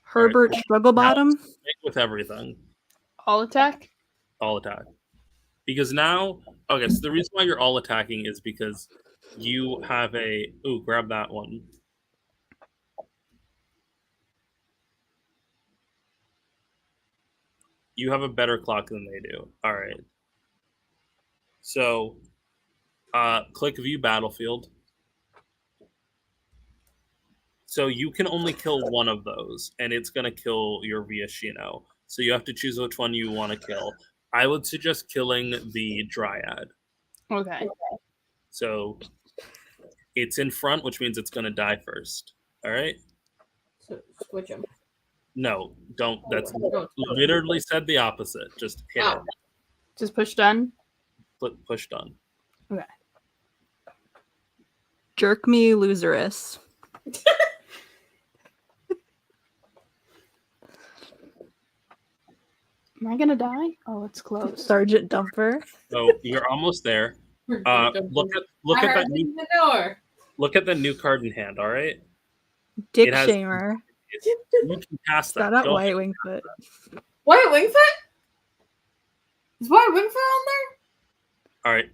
Speaker 2: Herbert Strugglebottom.
Speaker 5: Stick with everything.
Speaker 1: All attack?
Speaker 5: All attack. Because now, okay, so the reason why you're all attacking is because you have a... Ooh, grab that one. You have a better clock than they do. All right. So, click View Battlefield. So you can only kill one of those, and it's going to kill your Viashino. So you have to choose which one you want to kill. I would suggest killing the Dryad.
Speaker 1: Okay.
Speaker 5: So it's in front, which means it's going to die first. All right?
Speaker 4: So switch them.
Speaker 5: No, don't. That's literally said the opposite. Just hit it.
Speaker 1: Just push done?
Speaker 5: Push done.
Speaker 1: Okay.
Speaker 2: Jerk Me Loserus.
Speaker 1: Am I gonna die? Oh, it's close.
Speaker 2: Sergeant Dumper.
Speaker 5: So you're almost there. Look at that new
Speaker 4: door.
Speaker 5: look at the new card in hand. All right.
Speaker 2: Dick
Speaker 5: It has-
Speaker 2: Shamer.
Speaker 5: You can cast that.
Speaker 2: Shout out
Speaker 5: Go
Speaker 2: White
Speaker 5: ahead.
Speaker 2: Wingfoot.
Speaker 4: White Wingfoot? Is White Wingfoot on there?
Speaker 5: All right.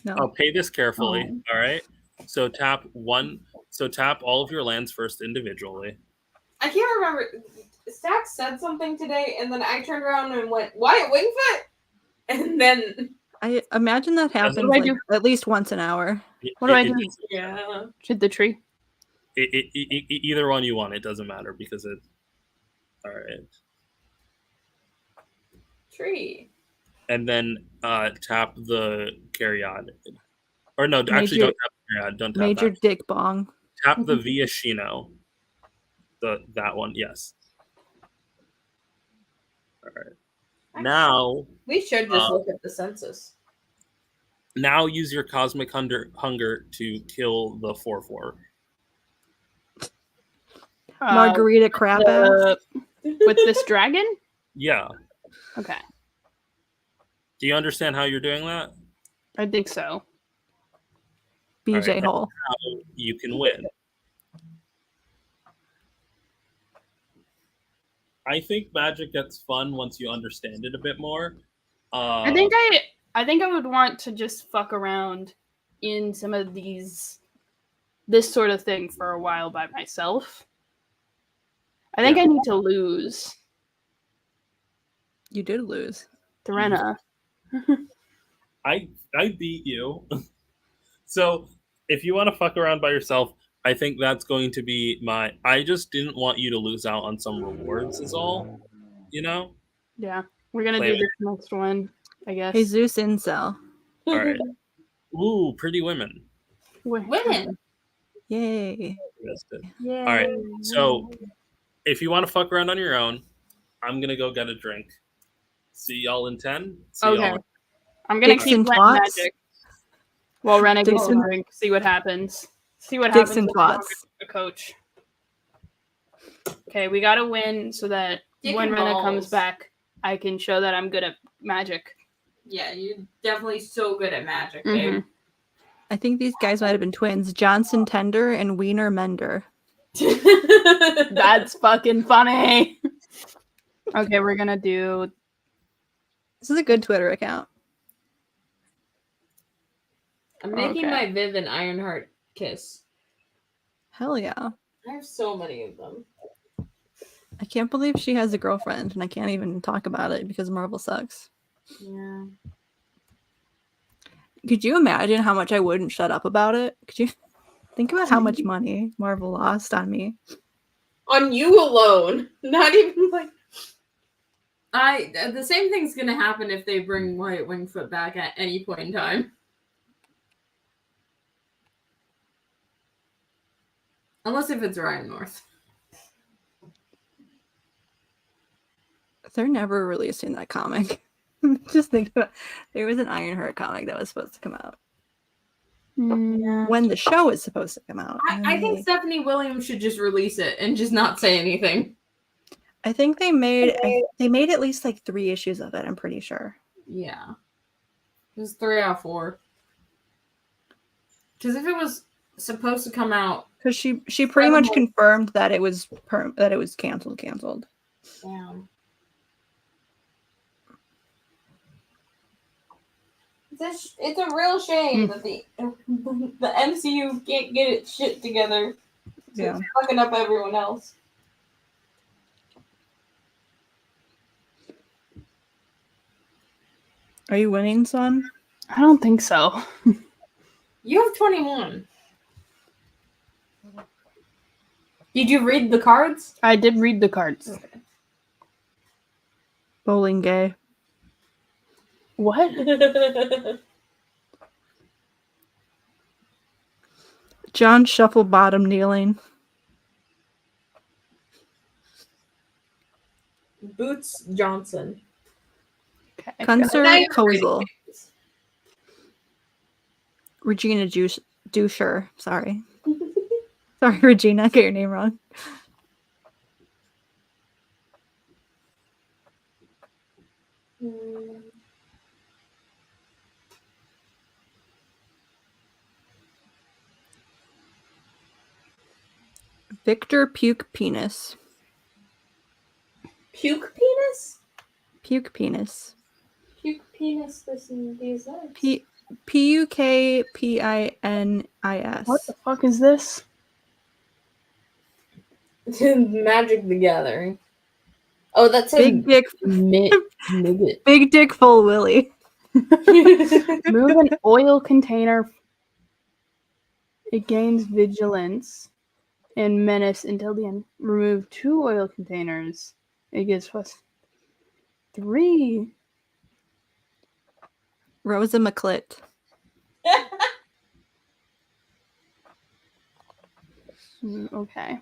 Speaker 2: No.
Speaker 5: I'll pay this carefully.
Speaker 2: Oh.
Speaker 5: All right. So tap one. So tap all of your lands first individually.
Speaker 4: I can't remember. Stack said something today, and then I turned around and went, White Wingfoot? And then...
Speaker 2: I imagine that happens
Speaker 1: what do I
Speaker 2: like,
Speaker 1: do?
Speaker 2: at least once an hour.
Speaker 1: What do I do?
Speaker 4: Yeah.
Speaker 1: Should the tree?
Speaker 5: Either one you want. It doesn't matter because it. All right.
Speaker 4: Tree.
Speaker 5: And then tap the Caryatid. Or no, actually
Speaker 2: Major-
Speaker 5: don't tap the Caryatid. Don't tap
Speaker 2: Major
Speaker 5: that.
Speaker 2: Dick Bong.
Speaker 5: Tap the Viashino. That one, yes. All right. Now
Speaker 4: We should just look at the census.
Speaker 5: Now use your Cosmic Hunger to kill the 4/4.
Speaker 2: Margarita Crab Ass.
Speaker 1: With this dragon?
Speaker 5: Yeah.
Speaker 1: Okay.
Speaker 5: Do you understand how you're doing that?
Speaker 1: I think so.
Speaker 2: BJ
Speaker 5: Alright.
Speaker 2: Hole.
Speaker 5: How you can win. I think Magic gets fun once you understand it a bit more.
Speaker 1: I think I would want to just fuck around in some of this sort of thing for a while by myself. I think I need to lose
Speaker 2: You did lose.
Speaker 1: to Rena.
Speaker 5: I beat you. So if you want to fuck around by yourself, I think that's going to be I just didn't want you to lose out on some rewards is all. You know?
Speaker 1: Yeah. We're gonna
Speaker 5: Play
Speaker 1: do this next one, I guess.
Speaker 2: Jesus Incel.
Speaker 5: All right. Ooh, pretty women.
Speaker 4: Women.
Speaker 2: Yay.
Speaker 5: interested.
Speaker 4: Yeah.
Speaker 5: All right. So if you want to fuck around on your own, I'm gonna go get a drink. See y'all in 10. See
Speaker 1: Okay.
Speaker 5: y'all.
Speaker 1: I'm gonna
Speaker 2: Dicks
Speaker 1: keep
Speaker 2: and
Speaker 1: playing
Speaker 2: twats.
Speaker 1: Magic while Rena gets
Speaker 2: Dicks
Speaker 1: a
Speaker 2: and-
Speaker 1: drink. See what happens. See what
Speaker 2: Dicks
Speaker 1: happens
Speaker 2: and
Speaker 1: when I don't
Speaker 2: twats.
Speaker 1: get a coach. Okay, we gotta win so that
Speaker 4: Dick
Speaker 1: when
Speaker 4: and
Speaker 1: Rena
Speaker 4: balls.
Speaker 1: comes back, I can show that I'm good at Magic.
Speaker 4: Yeah, you're definitely so good at Magic, babe.
Speaker 1: Mhm.
Speaker 2: I think these guys might have been twins. Johnson Tender and Wiener Mender.
Speaker 1: That's fucking funny. Okay, we're gonna do.
Speaker 2: This is a good Twitter account.
Speaker 4: I'm making
Speaker 1: Okay.
Speaker 4: my Viv and Ironheart kiss.
Speaker 2: Hell yeah.
Speaker 4: I have so many of them.
Speaker 2: I can't believe she has a girlfriend and I can't even talk about it because Marvel sucks.
Speaker 4: Yeah.
Speaker 2: Could you imagine how much I wouldn't shut up about it? Could you think about how much money Marvel lost on me?
Speaker 4: On you alone. Not even like the same thing's gonna happen if they bring White Wingfoot back at any point in time. Unless if it's Ryan North.
Speaker 2: They're never releasing that comic. Just think about there was an Ironheart comic that was supposed to come out.
Speaker 1: Mm,
Speaker 2: When the show is supposed to come out.
Speaker 4: I think Stephanie Williams should just release it and just not say anything.
Speaker 2: I think they made at least like 3 issues of it, I'm pretty sure.
Speaker 4: Yeah. It was 3 out of 4. Because if it was supposed to come out,
Speaker 2: Because she pretty much confirmed that it was canceled.
Speaker 4: damn. It's a real shame that the MCU can't get its shit together. So
Speaker 2: Yeah.
Speaker 4: it's fucking up everyone else.
Speaker 2: Are you winning, son?
Speaker 1: I don't think so.
Speaker 4: You have 21. Did you read the cards?
Speaker 1: I did read the cards.
Speaker 2: Bowling gay.
Speaker 1: What?
Speaker 2: John Shufflebottom kneeling.
Speaker 4: Boots Johnson.
Speaker 1: Okay.
Speaker 2: Kunzer Kozel. Regina Dusher. Sorry. Sorry, Regina. I got your name wrong. Victor Puke Penis.
Speaker 4: Puke penis?
Speaker 2: Puke Penis.
Speaker 4: Puke penis. These
Speaker 2: Pukpinis.
Speaker 1: What the fuck is this?
Speaker 4: Magic the Gathering. Oh, that's a
Speaker 2: Big dick.
Speaker 4: nugget.
Speaker 2: Big dick full Willy.
Speaker 1: Move an oil container. It gains vigilance and menace until the end. Remove 2 oil containers. It gets +3.
Speaker 2: Rosa McClit.
Speaker 1: Okay.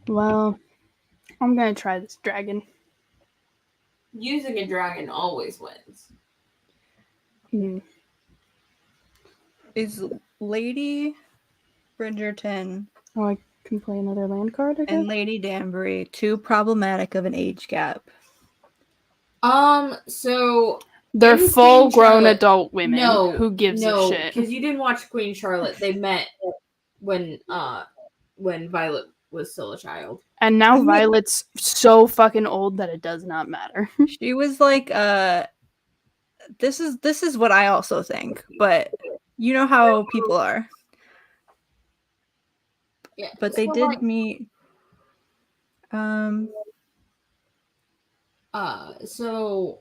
Speaker 1: Well, I'm gonna try this dragon.
Speaker 4: Using a dragon always wins.
Speaker 2: Is Lady Bridgerton
Speaker 1: Oh, I can play another land card, I guess?
Speaker 2: and Lady Danbury too problematic of an age gap?
Speaker 4: So
Speaker 1: They're
Speaker 4: in
Speaker 1: full
Speaker 4: Queen
Speaker 1: grown
Speaker 4: Charlotte-
Speaker 1: adult women.
Speaker 4: No,
Speaker 1: Who gives a shit?
Speaker 4: because you didn't watch Queen Charlotte. They met when Violet was still a child.
Speaker 1: And now Violet's so fucking old that it does not matter.
Speaker 2: She was like, this is what I also think, but you know how people are.
Speaker 4: Yeah,
Speaker 2: But they
Speaker 4: so,
Speaker 2: did
Speaker 4: like,
Speaker 2: meet.
Speaker 4: So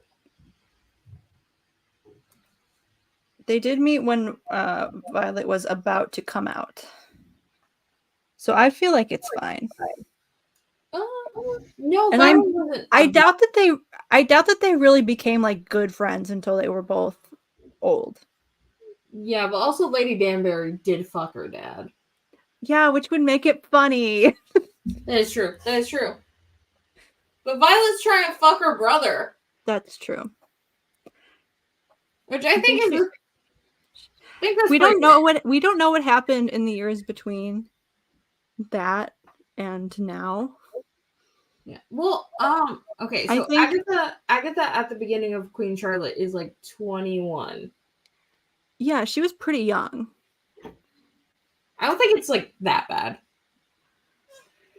Speaker 2: They did meet when Violet was about to come out. So I feel like it's fine.
Speaker 4: No,
Speaker 2: And
Speaker 4: Violet wasn't.
Speaker 2: I doubt that they really became like good friends until they were both old.
Speaker 4: Yeah, but also Lady Danbury did fuck her dad.
Speaker 2: Yeah, which would make it funny.
Speaker 4: That is true. That is true. But Violet's trying to fuck her brother,
Speaker 2: That's true.
Speaker 4: which I think is. I think that's
Speaker 2: We
Speaker 4: pretty
Speaker 2: don't know what happened in the years between that and now.
Speaker 4: Yeah. Well, okay,
Speaker 2: I
Speaker 4: so
Speaker 2: think-
Speaker 4: Agatha at the beginning of Queen Charlotte is like 21.
Speaker 2: Yeah, she was pretty young.
Speaker 4: I don't think it's like that bad.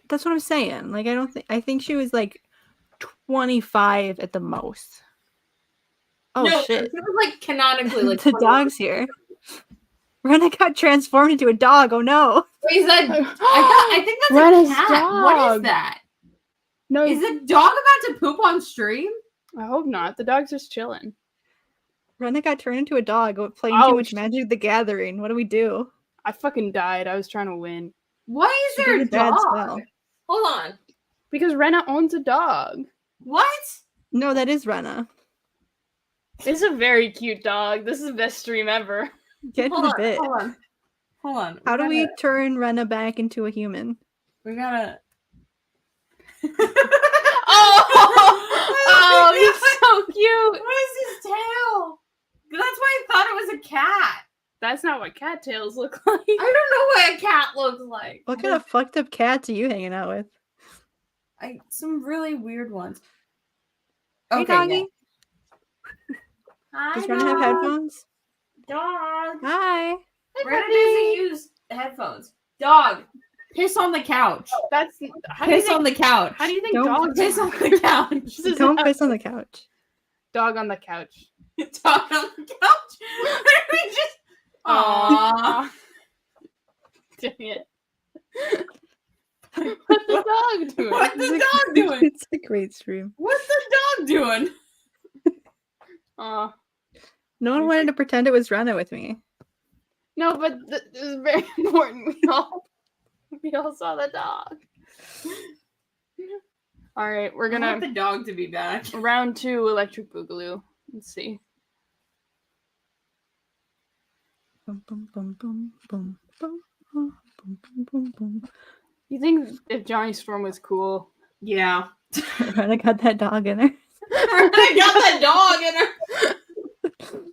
Speaker 2: That's what I'm saying. Like I think she was like 25 at the most. Oh
Speaker 4: no,
Speaker 2: shit.
Speaker 4: She was like canonically like
Speaker 2: The
Speaker 4: 21.
Speaker 2: dog's here. Rena got transformed into a dog. Oh no.
Speaker 4: Wait, is that I think that's
Speaker 1: Rena's
Speaker 4: a cat. What is
Speaker 1: dog.
Speaker 4: that?
Speaker 1: No,
Speaker 4: Is the dog about to poop on stream?
Speaker 1: I hope not. The dog's just chilling.
Speaker 2: Rena got turned into a dog playing
Speaker 1: Oh,
Speaker 2: too much Magic the Gathering. What do we do?
Speaker 1: I fucking died. I was trying to win.
Speaker 4: Why is
Speaker 2: She
Speaker 4: there
Speaker 2: did
Speaker 4: a
Speaker 2: a bad
Speaker 4: dog?
Speaker 2: spell.
Speaker 4: Hold on.
Speaker 1: Because Rena owns a dog.
Speaker 4: What?
Speaker 2: No, that is Rena.
Speaker 1: It's a very cute dog. This is the best stream ever.
Speaker 2: Get
Speaker 4: Hold
Speaker 2: in the
Speaker 4: on,
Speaker 2: bit.
Speaker 4: hold on.
Speaker 2: How do we turn Rena back into a human?
Speaker 4: We gotta.
Speaker 1: Oh, he's so cute.
Speaker 4: What is his tail? That's why I thought it was a cat.
Speaker 1: That's not what cattails look like.
Speaker 4: I don't know what a cat looks like.
Speaker 2: What kind of fucked up cats are you hanging out with?
Speaker 4: Some really weird ones.
Speaker 2: Hey, doggy.
Speaker 4: yeah. Hi,
Speaker 2: Does Rena have headphones?
Speaker 4: Dog.
Speaker 2: Hi.
Speaker 4: Rena doesn't use headphones. Dog. Piss on the couch.
Speaker 1: That's how do you
Speaker 4: Piss on
Speaker 1: think,
Speaker 4: the couch.
Speaker 1: how do you think
Speaker 2: Don't
Speaker 1: dogs
Speaker 4: Piss on the couch.
Speaker 1: This is
Speaker 2: Don't
Speaker 1: a
Speaker 2: piss on the couch.
Speaker 1: dog on the couch.
Speaker 4: Dog on the couch. We just. Aww.
Speaker 1: Dang it. What's the dog doing?
Speaker 4: What's the dog doing?
Speaker 2: It's a great stream.
Speaker 4: What's the dog doing?
Speaker 1: Aw.
Speaker 2: No one wanted to pretend it was Rena with me.
Speaker 1: No, but this is very important. We all saw the dog. All right, we're
Speaker 4: I want
Speaker 1: gonna
Speaker 4: the dog to be back.
Speaker 1: round 2 Electric Boogaloo. Let's see.
Speaker 2: Boom, boom, boom, boom, boom, boom, boom, boom, boom, boom, boom.
Speaker 1: You think if Johnny Storm was cool?
Speaker 4: Yeah.
Speaker 2: Rena got that dog in her.
Speaker 4: I got that dog in her.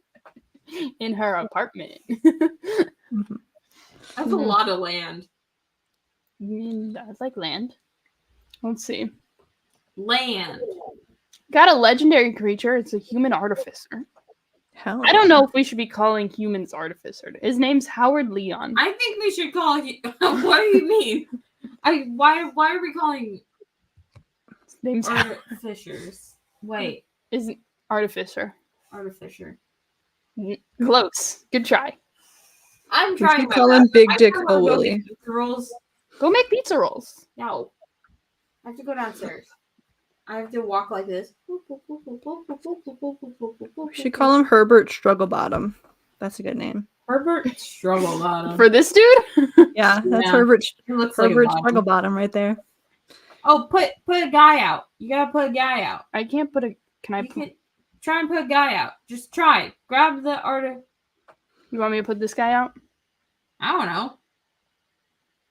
Speaker 1: In her apartment.
Speaker 4: That's a lot of land.
Speaker 1: That's like land. Let's see.
Speaker 4: Land.
Speaker 1: Got a legendary creature. It's a human artificer.
Speaker 2: Hell
Speaker 1: I don't know if we should be calling humans artificer. His name's Howard Leon.
Speaker 4: I think we should call you. What do you mean? Why are we calling
Speaker 1: His name's
Speaker 4: artificers? Wait,
Speaker 1: isn't artificer.
Speaker 4: artificer.
Speaker 1: Close. Good try.
Speaker 4: I'm
Speaker 2: We
Speaker 4: trying.
Speaker 2: should
Speaker 4: my
Speaker 2: call him
Speaker 4: best.
Speaker 2: Big
Speaker 4: I
Speaker 2: Dick
Speaker 4: kinda wanna go
Speaker 2: Willie.
Speaker 4: get pizza rolls.
Speaker 1: Go make pizza rolls.
Speaker 4: No, I have to go downstairs. I have to walk like this.
Speaker 2: We should call him Herbert Strugglebottom. That's a good name.
Speaker 4: Herbert Struggle Bottom.
Speaker 1: For this dude?
Speaker 2: Yeah, that's
Speaker 4: Yeah.
Speaker 2: Herbert
Speaker 4: He looks like a
Speaker 2: Herbert
Speaker 4: bottom.
Speaker 2: Strugglebottom right there.
Speaker 4: Oh, put a guy out. You gotta put a guy out.
Speaker 1: I can't put a. Can I
Speaker 4: You
Speaker 1: put.
Speaker 4: can try and put a guy out. Just try. Grab the art.
Speaker 1: You want me to put this guy out?
Speaker 4: I don't know.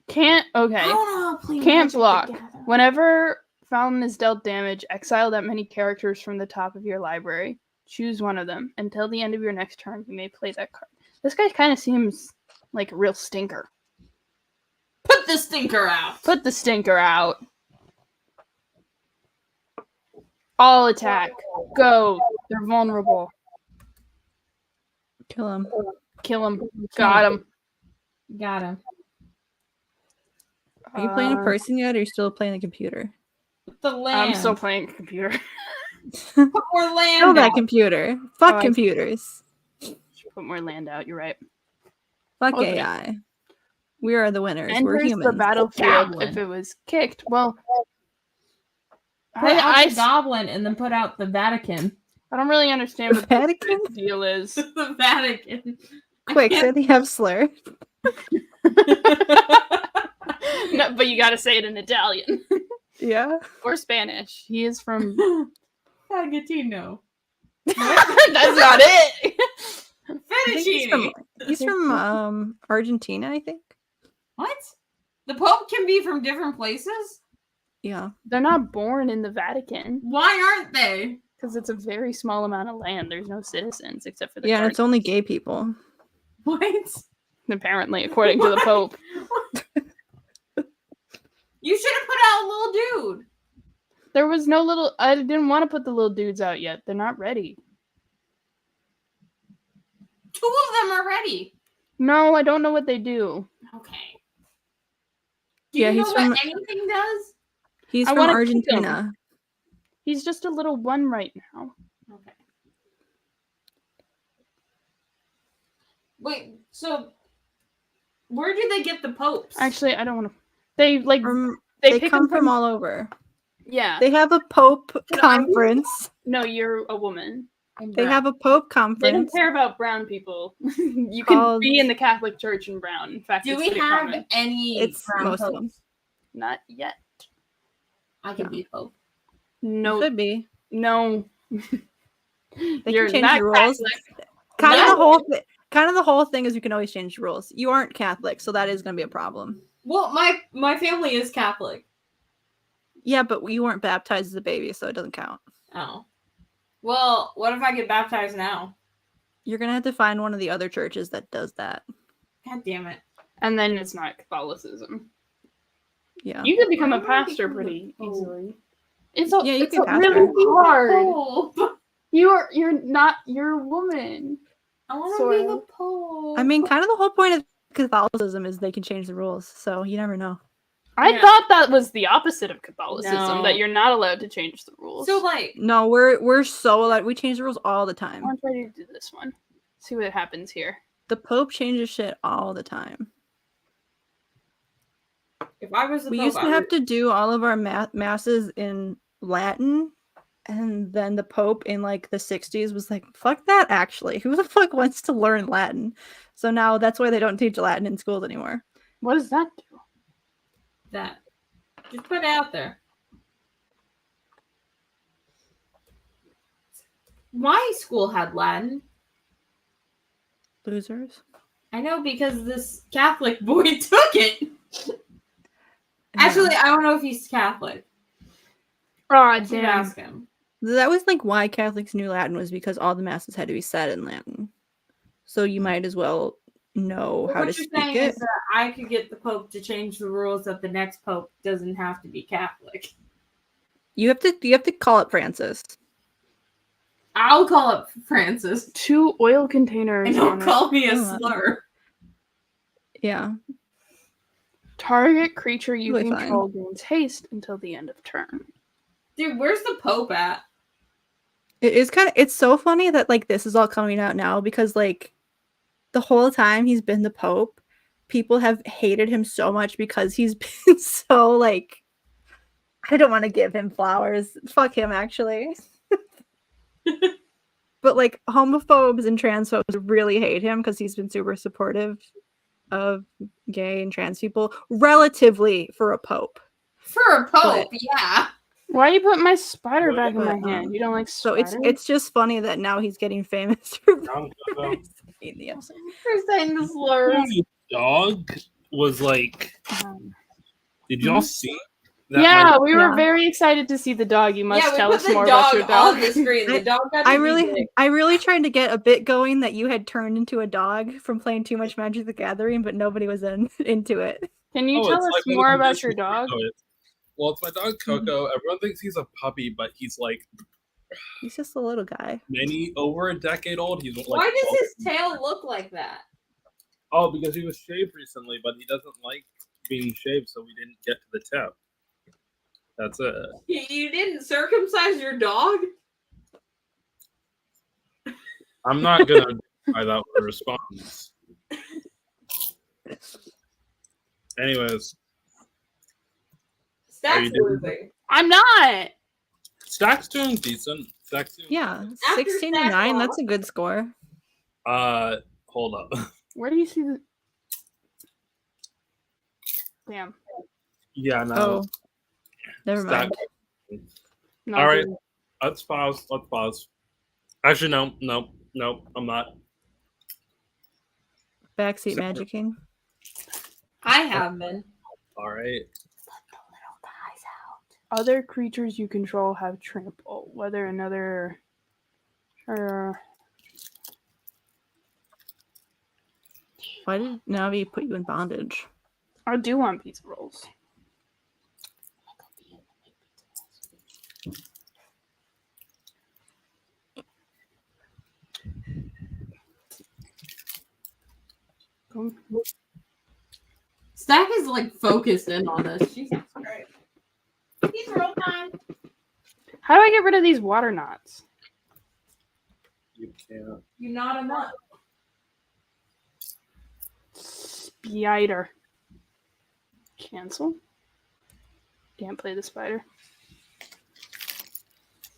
Speaker 1: Can't.
Speaker 4: I
Speaker 1: Okay.
Speaker 4: don't know. Please.
Speaker 1: Can't block. Whenever Fountain is dealt damage, exile that many characters from the top of your library. Choose one of them. Until the end of your next turn, you may play that card. This guy kind of seems like a real stinker.
Speaker 4: Put the stinker out.
Speaker 1: Put the stinker out. All attack. Go. They're vulnerable.
Speaker 2: Kill him.
Speaker 1: Kill him. Got him.
Speaker 4: Got him.
Speaker 2: Are you playing in person yet, or are you still playing the computer?
Speaker 4: Put the land.
Speaker 1: I'm still playing computer.
Speaker 4: Put more land.
Speaker 2: Kill that
Speaker 4: out.
Speaker 2: computer. Fuck
Speaker 1: Oh, I-
Speaker 2: computers.
Speaker 1: Should put more land out. You're right.
Speaker 2: Fuck
Speaker 1: Okay.
Speaker 2: AI. We are the winners. We're
Speaker 1: Enters
Speaker 2: humans.
Speaker 1: the battlefield
Speaker 4: Goblin.
Speaker 1: if it was kicked. Well,
Speaker 4: Put out
Speaker 1: I
Speaker 4: the goblin and then put out the Vatican.
Speaker 1: I don't really understand
Speaker 2: The
Speaker 1: what
Speaker 2: Vatican?
Speaker 1: the deal is.
Speaker 4: The Vatican.
Speaker 2: Quick, say the F slur.
Speaker 1: No, but you gotta say it in Italian
Speaker 2: Yeah.
Speaker 1: or Spanish. He is from.
Speaker 4: Fagatino.
Speaker 1: That's not it.
Speaker 2: I think he's from Argentina, I think.
Speaker 4: What? The Pope can be from different places?
Speaker 2: Yeah.
Speaker 1: They're not born in the Vatican
Speaker 4: Why aren't they?
Speaker 1: because it's a very small amount of land. There's no citizens except for the
Speaker 2: Yeah, and
Speaker 1: cardinals.
Speaker 2: it's only gay people.
Speaker 4: What?
Speaker 1: Apparently, according to the Pope.
Speaker 4: You should have put out a little dude.
Speaker 1: There was no little. I didn't want to put the little dudes out yet. They're not ready.
Speaker 4: 2 of them are ready.
Speaker 1: No, I don't know what they do.
Speaker 4: Okay. Do
Speaker 2: Yeah,
Speaker 4: you know
Speaker 2: he's
Speaker 4: what
Speaker 2: from-
Speaker 4: anything does?
Speaker 2: He's
Speaker 1: I
Speaker 2: from
Speaker 1: wanna kick him.
Speaker 2: Argentina.
Speaker 1: He's just a little one right now.
Speaker 4: Okay. Wait, so where do they get the popes?
Speaker 1: Actually, I don't want to. They like
Speaker 2: They
Speaker 1: pick
Speaker 2: come
Speaker 1: them
Speaker 2: from all over.
Speaker 1: Yeah.
Speaker 2: They have a Pope conference.
Speaker 1: No, you're a woman.
Speaker 2: They have a Pope
Speaker 1: They
Speaker 2: conference.
Speaker 1: don't care about brown people. You can
Speaker 2: Called-
Speaker 1: be in the Catholic Church in brown. In fact,
Speaker 4: Do
Speaker 1: it's
Speaker 4: we
Speaker 1: pretty
Speaker 4: have
Speaker 1: common.
Speaker 4: any
Speaker 2: It's
Speaker 4: brown
Speaker 2: Muslim.
Speaker 4: popes?
Speaker 1: Not yet.
Speaker 4: I could be Pope.
Speaker 1: No.
Speaker 2: Could be.
Speaker 1: No.
Speaker 2: They
Speaker 1: You're
Speaker 2: can change
Speaker 1: not
Speaker 2: the rules.
Speaker 1: Catholic.
Speaker 2: Kind of the whole thing is you can always change the rules. You aren't Catholic, so that is going to be a problem.
Speaker 4: Well, my family is Catholic.
Speaker 2: Yeah, but you weren't baptized as a baby, so it doesn't count.
Speaker 4: Oh. Well, what if I get baptized now?
Speaker 2: You're going to have to find one of the other churches that does that.
Speaker 4: God damn it.
Speaker 1: And then it's not Catholicism.
Speaker 2: Yeah.
Speaker 1: You could become a
Speaker 4: Why would I
Speaker 1: pastor
Speaker 4: become a
Speaker 1: pretty
Speaker 4: pope?
Speaker 1: easily. It's
Speaker 2: Yeah, you can
Speaker 1: really
Speaker 2: pastor.
Speaker 1: hard.
Speaker 4: Pope.
Speaker 1: You're a woman.
Speaker 4: I want to
Speaker 1: Sort
Speaker 4: be
Speaker 1: of.
Speaker 4: the Pope.
Speaker 2: I mean, kind of the whole point of Catholicism is they can change the rules, so you never know.
Speaker 1: I
Speaker 4: Yeah.
Speaker 1: thought that was the opposite of Catholicism,
Speaker 4: No.
Speaker 1: that you're not allowed to change the rules.
Speaker 4: So, like,
Speaker 2: No, we're so like we change the rules all the
Speaker 1: I
Speaker 2: time.
Speaker 1: want to try to do this one. See what happens here.
Speaker 2: The Pope changes shit all the time.
Speaker 4: if I was the
Speaker 2: We
Speaker 4: Pope,
Speaker 2: used to have to do all of our masses in Latin, and then the Pope in like the 60s was like, fuck that actually. Who the fuck wants to learn Latin? So now that's why they don't teach Latin in schools anymore.
Speaker 1: What does that do?
Speaker 4: that. Just put it out there. My school had Latin.
Speaker 2: Losers.
Speaker 4: I know because this Catholic boy took it. Actually, I don't know if he's Catholic.
Speaker 1: Oh,
Speaker 4: I should
Speaker 1: damn.
Speaker 4: ask him.
Speaker 2: That was like why Catholics knew Latin, was because all the masses had to be said in Latin. So you might as well know
Speaker 4: But
Speaker 2: how to
Speaker 4: what you're
Speaker 2: speak
Speaker 4: saying
Speaker 2: it.
Speaker 4: is that I could get the Pope to change the rules that the next Pope doesn't have to be Catholic.
Speaker 2: You have to call it Francis.
Speaker 4: I'll call it Francis.
Speaker 1: 2 oil containers.
Speaker 4: And
Speaker 1: on
Speaker 4: don't
Speaker 1: it.
Speaker 4: call me a
Speaker 2: Oh,
Speaker 4: slur.
Speaker 2: Yeah.
Speaker 1: Target creature you
Speaker 2: Really fine.
Speaker 1: control gains haste until the end of turn.
Speaker 4: Dude, where's the Pope at?
Speaker 2: It's so funny that like this is all coming out now, because like the whole time he's been the Pope, people have hated him so much because he's been so like, I don't want to give him flowers. Fuck him, actually. But like homophobes and transphobes really hate him because he's been super supportive of gay and trans people, relatively, for a Pope.
Speaker 4: For a Pope, yeah.
Speaker 1: Why you put my spider
Speaker 5: What
Speaker 1: back in my
Speaker 2: about,
Speaker 1: hand? You don't like
Speaker 2: So
Speaker 1: spiders?
Speaker 2: it's just funny that now he's getting famous for
Speaker 5: Brown Coco.
Speaker 2: in the episode.
Speaker 4: For saying the slurs.
Speaker 5: My dog was like, did y'all see that?
Speaker 1: Yeah, we were
Speaker 2: Yeah.
Speaker 1: very excited to see the dog. You must
Speaker 4: Yeah, we
Speaker 1: tell
Speaker 4: put
Speaker 1: us
Speaker 4: the
Speaker 1: more about
Speaker 4: dog
Speaker 1: your dog.
Speaker 4: on the screen. The dog got to
Speaker 2: I
Speaker 4: be
Speaker 2: really,
Speaker 4: big.
Speaker 2: I really tried to get a bit going that you had turned into a dog from playing too much Magic the Gathering, but nobody was into it.
Speaker 1: Can you
Speaker 5: Oh,
Speaker 1: tell
Speaker 5: it's
Speaker 1: us
Speaker 5: like one of
Speaker 1: more
Speaker 5: the
Speaker 1: about
Speaker 5: most
Speaker 1: your dog?
Speaker 5: Coco. Well, it's my dog Coco. Everyone thinks he's a puppy, but he's like
Speaker 2: He's just a little guy.
Speaker 5: over a decade old. He's like
Speaker 4: Why does
Speaker 5: 12.
Speaker 4: his tail look like that?
Speaker 5: Oh, because he was shaved recently, but he doesn't like being shaved, so we didn't get to the tip. That's it.
Speaker 4: You didn't circumcise your dog?
Speaker 5: I'm not gonna try that with a response. Anyways, Are
Speaker 4: Stack's
Speaker 5: you doing
Speaker 4: losing.
Speaker 1: I'm not.
Speaker 5: Stack's doing decent Sexy.
Speaker 2: Yeah,
Speaker 4: After
Speaker 2: 16 to 9.
Speaker 4: Stack
Speaker 2: That's a good score.
Speaker 5: Hold up.
Speaker 1: Where do you see the? Damn.
Speaker 5: Yeah, no.
Speaker 2: Oh, never
Speaker 5: Stack.
Speaker 2: mind.
Speaker 1: No,
Speaker 5: All right.
Speaker 1: dude.
Speaker 5: Let's pause. Actually, no. I'm not.
Speaker 2: Backseat
Speaker 5: Sorry.
Speaker 2: Magic King.
Speaker 4: I have been.
Speaker 5: All right.
Speaker 1: Other creatures you control have trample. Whether another.
Speaker 2: Why did Navi put you in bondage?
Speaker 1: I do want pizza rolls. Come-
Speaker 4: Stack is like focused in on this. Jesus Christ. He's real time.
Speaker 1: How do I get rid of these water knots?
Speaker 5: You can't.
Speaker 4: You knot him up.
Speaker 1: Spider. Cancel. Can't play the spider.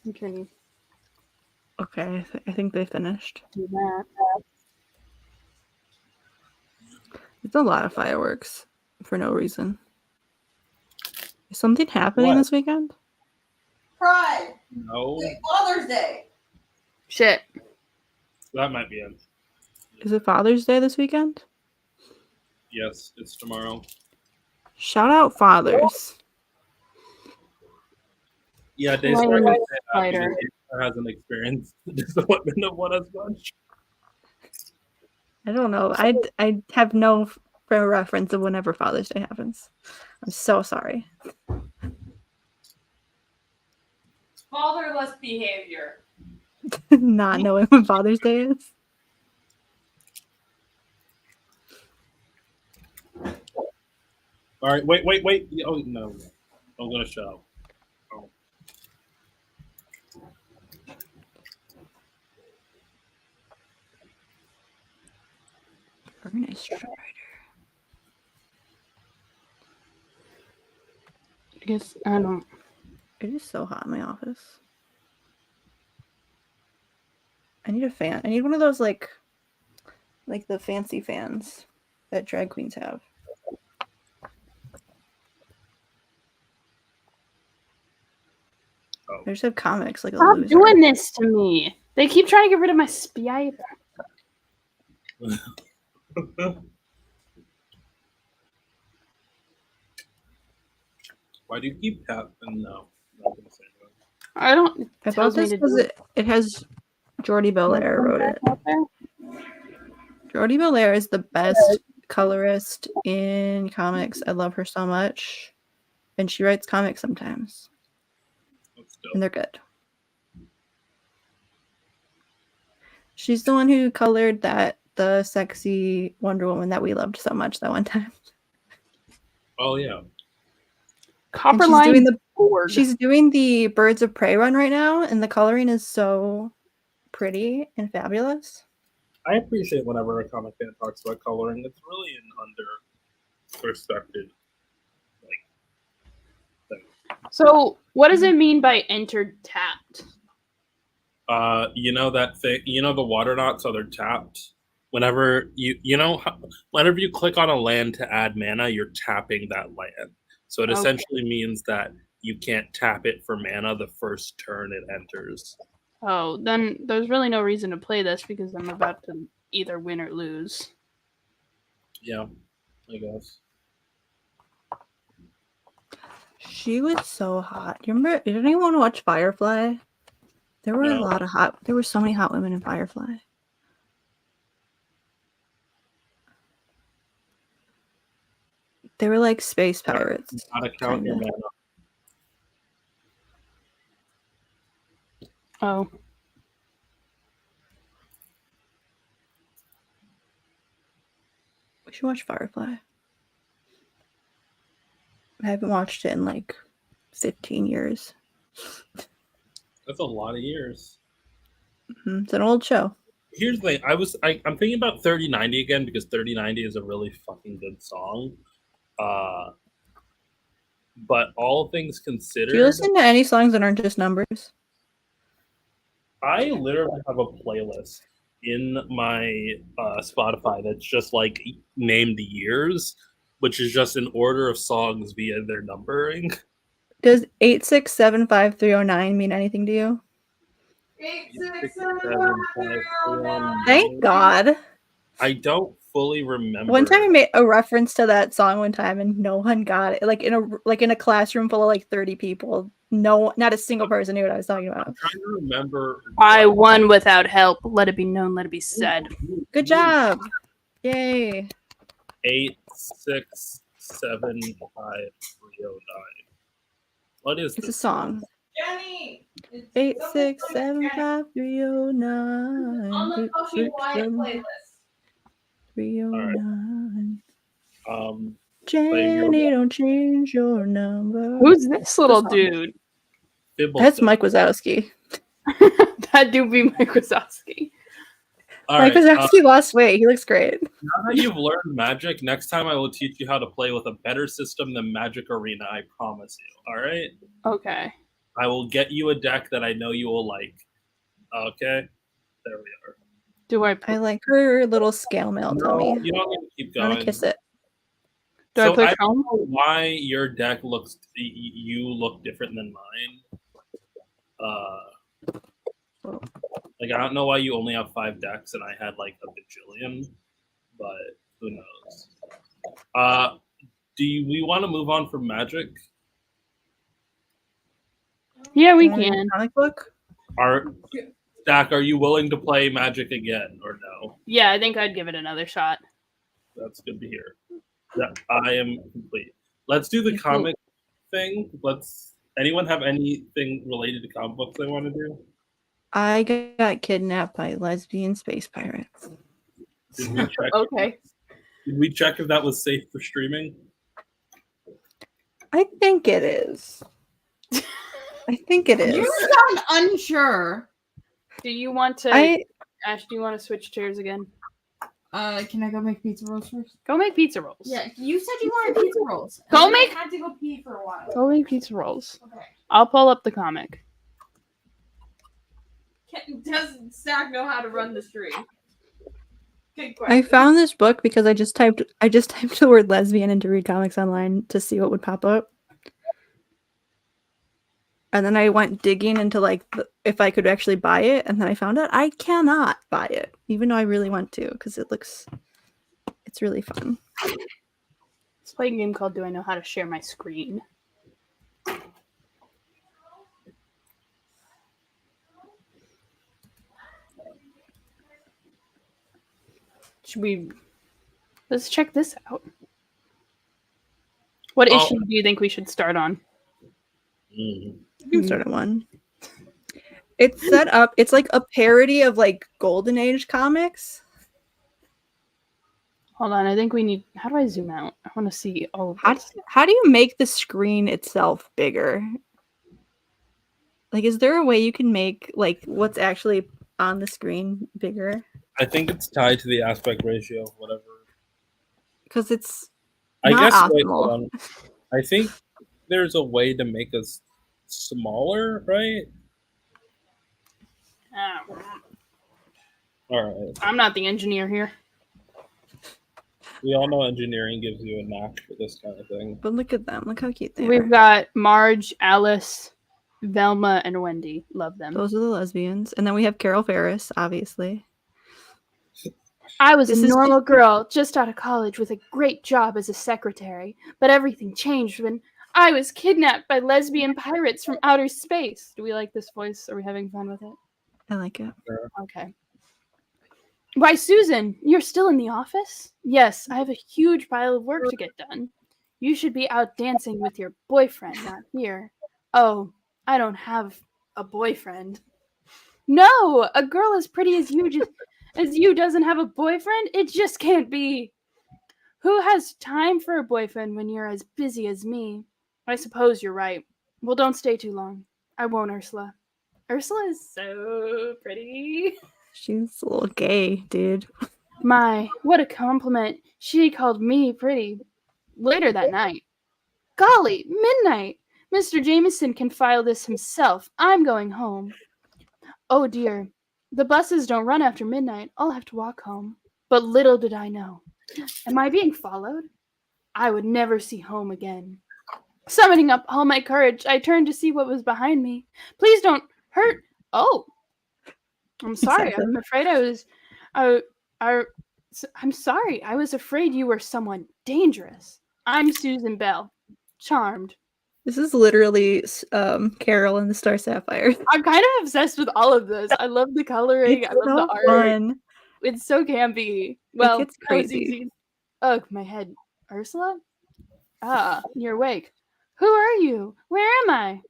Speaker 1: You can
Speaker 2: Okay, I think they finished.
Speaker 1: do that.
Speaker 2: It's a lot of fireworks for no reason. Is something happening
Speaker 5: What?
Speaker 2: this weekend?
Speaker 4: Pride.
Speaker 5: No.
Speaker 4: Father's Day.
Speaker 1: Shit.
Speaker 5: That might be it.
Speaker 2: Is it Father's Day this weekend?
Speaker 5: Yes, it's tomorrow.
Speaker 2: Shout out fathers.
Speaker 5: Yeah, Daystar
Speaker 1: Flying
Speaker 5: can say that
Speaker 1: spider.
Speaker 5: because Daystar hasn't experienced the disappointment of one as much.
Speaker 2: I don't know. I have no frame of reference of whenever Father's Day happens. I'm so sorry.
Speaker 4: Fatherless behavior.
Speaker 2: Not knowing when Father's Day is.
Speaker 5: All right, wait. Oh, no. I'm going to show. Oh.
Speaker 2: Furnace Strider.
Speaker 1: I guess I don't.
Speaker 2: It is so hot in my office. I need a fan. I need one of those like the fancy fans that drag queens have.
Speaker 5: Oh.
Speaker 2: They just have comics like a
Speaker 1: Stop
Speaker 2: loser.
Speaker 1: doing this to me. They keep trying to get rid of my spider.
Speaker 5: Why do you keep tapping? No. I'm not going to say that.
Speaker 1: I don't.
Speaker 2: I
Speaker 1: It
Speaker 2: bought
Speaker 1: tells me
Speaker 2: this
Speaker 1: to
Speaker 2: because
Speaker 1: do it.
Speaker 2: it has Jordi Belair wrote it.
Speaker 1: Out there?
Speaker 2: Jordi Belair is the best colorist in comics. I love her so much. And she writes comics sometimes.
Speaker 5: That's dope.
Speaker 2: And they're good. She's the one who colored the sexy Wonder Woman that we loved so much that one time.
Speaker 5: Oh, yeah.
Speaker 2: And
Speaker 1: Copperline board.
Speaker 2: she's doing the Birds of Prey run right now, and the coloring is so pretty and fabulous.
Speaker 5: I appreciate whenever a comic fan talks about coloring. It's really an under-respected thing.
Speaker 1: So, what does it mean by entered tapped?
Speaker 5: You know that thing. You know the water knots, so they're tapped. Whenever whenever you click on a land to add mana, you're tapping that land. So it
Speaker 1: Okay.
Speaker 5: essentially means that you can't tap it for mana the first turn it enters.
Speaker 1: Oh, then there's really no reason to play this because I'm about to either win or lose.
Speaker 5: Yeah, I guess.
Speaker 2: She was so hot. You remember? Did anyone watch Firefly? There were
Speaker 5: No.
Speaker 2: there were so many hot women in Firefly. They were like space pirates.
Speaker 5: How to count your
Speaker 2: kinda.
Speaker 5: mana.
Speaker 1: Oh,
Speaker 2: We should watch Firefly. I haven't watched it in like 15 years.
Speaker 5: That's a lot of years.
Speaker 2: It's an old show.
Speaker 5: Here's the thing. I'm thinking about 3090 again because 3090 is a really fucking good song. But all things considered,
Speaker 2: Do you listen to any songs that aren't just numbers?
Speaker 5: I literally have a playlist in my Spotify that's just like named years, which is just an order of songs via their numbering.
Speaker 2: Does 8675309 mean anything to you?
Speaker 5: 8675309.
Speaker 2: Thank God.
Speaker 5: I don't fully remember.
Speaker 2: One time I made a reference to that song one time and no one got it. Like in a classroom full of like 30 people. No, not a single person knew what I was talking about.
Speaker 5: I'm trying to remember.
Speaker 1: I won without help. Let it be known, let it be said.
Speaker 2: Good job. Yay.
Speaker 5: 8675309. What is
Speaker 2: It's a
Speaker 5: this?
Speaker 2: song.
Speaker 4: Jenny!
Speaker 2: 8675309.
Speaker 4: On the Puffy Wyatt playlist.
Speaker 2: 309.
Speaker 5: Um,
Speaker 2: Jenny, don't change your number.
Speaker 1: Who's this little dude?
Speaker 2: That's Mike Wazowski.
Speaker 1: That dude be Mike Wazowski.
Speaker 5: All
Speaker 2: Mike
Speaker 5: right,
Speaker 2: Wazowski lost weight. He looks great.
Speaker 5: now that you've learned Magic, next time I will teach you how to play with a better system than Magic Arena. I promise you. All right.
Speaker 1: Okay.
Speaker 5: I will get you a deck that I know you will like. Okay. There we are.
Speaker 1: Do I
Speaker 2: like her little scale mail tummy.
Speaker 5: You don't need to keep
Speaker 2: I want
Speaker 5: going.
Speaker 2: to kiss it.
Speaker 1: do
Speaker 5: So
Speaker 1: I play
Speaker 5: I
Speaker 1: Chrome?
Speaker 5: don't know why your deck looks you look different than mine. Like I don't know why you only have 5 decks and I had like a bajillion, but who knows? We want to move on from Magic?
Speaker 1: Yeah, we can.
Speaker 2: Comic book?
Speaker 5: Stack, are you willing to play Magic again or no?
Speaker 1: Yeah, I think I'd give it another shot.
Speaker 5: That's good to hear. Yeah, I am complete. Let's do the comic thing. Anyone have anything related to comic books they want to do?
Speaker 2: I got kidnapped by lesbian space pirates.
Speaker 5: Did we check?
Speaker 4: Okay.
Speaker 5: Did we check if that was safe for streaming?
Speaker 2: I think it is. I think it is.
Speaker 4: You sound unsure.
Speaker 1: Do you want to Ash, do you want to switch chairs again?
Speaker 4: Can I go make pizza rolls first?
Speaker 1: Go make pizza rolls.
Speaker 4: Yeah, you said you wanted pizza rolls.
Speaker 1: Go
Speaker 4: And then
Speaker 1: make-
Speaker 4: I had to go pee for a while.
Speaker 1: Go make pizza rolls.
Speaker 4: Okay.
Speaker 1: I'll pull up the comic.
Speaker 4: Does Stack know how to run the stream? Good question.
Speaker 2: I found this book because I just typed the word lesbian into Read Comics Online to see what would pop up. And then I went digging into like if I could actually buy it, and then I found out I cannot buy it, even though I really want to, because it's really fun.
Speaker 1: Let's play a game called Do I Know How to Share My Screen? Let's check this out. What issue do you think we should start on?
Speaker 2: You can start at one. It's set up. It's like a parody of like Golden Age comics.
Speaker 1: Hold on, I think we need. How do I zoom out? I want to see all of this.
Speaker 2: How do you make the screen itself bigger? Like, is there a way you can make like what's actually on the screen bigger?
Speaker 5: I think it's tied to the aspect ratio, whatever.
Speaker 2: Because it's
Speaker 5: I
Speaker 2: not
Speaker 5: guess wait,
Speaker 2: optimal.
Speaker 5: hold on. I think there's a way to make us smaller, right? All right.
Speaker 1: I'm not the engineer here.
Speaker 5: We all know engineering gives you a knack for this kind of thing.
Speaker 2: But look at them. Look how cute they are.
Speaker 1: We've got Marge, Alice, Velma, and Wendy. Love them.
Speaker 2: Those are the lesbians. And then we have Carol Ferris, obviously.
Speaker 1: I was
Speaker 2: This
Speaker 1: a
Speaker 2: is-
Speaker 1: normal girl just out of college with a great job as a secretary, but everything changed when I was kidnapped by lesbian pirates from outer space. Do we like this voice? Are we having fun with it?
Speaker 2: I like it.
Speaker 1: Okay. Why, Susan, you're still in the office? Yes, I have a huge pile of work to get done. You should be out dancing with your boyfriend, not here. Oh, I don't have a boyfriend. No, a girl as pretty as you doesn't have a boyfriend? It just can't be. Who has time for a boyfriend when you're as busy as me? I suppose you're right. Well, don't stay too long. I won't, Ursula. Ursula is so pretty.
Speaker 2: She's a little gay, dude.
Speaker 1: My, what a compliment. She called me pretty. Later that night. Golly, midnight. Mr. Jameson can file this himself. I'm going home. Oh dear. The buses don't run after midnight. I'll have to walk home. But little did I know. Am I being followed? I would never see home again. Summoning up all my courage, I turned to see what was behind me. Please don't hurt. Oh, I'm sorry.
Speaker 2: Exactly.
Speaker 1: I'm afraid I'm sorry. I was afraid you were someone dangerous. I'm Susan Bell. Charmed.
Speaker 2: This is literally Carol and the Star Sapphire.
Speaker 1: I'm kind of obsessed with all of this. I love the coloring.
Speaker 2: It's
Speaker 1: I love
Speaker 2: so
Speaker 1: the art.
Speaker 2: fun.
Speaker 1: It's so campy. Well,
Speaker 2: gets
Speaker 1: that was
Speaker 2: crazy.
Speaker 1: easy. Ugh, my head. Ursula? Ah, you're awake. Who are you? Where am I?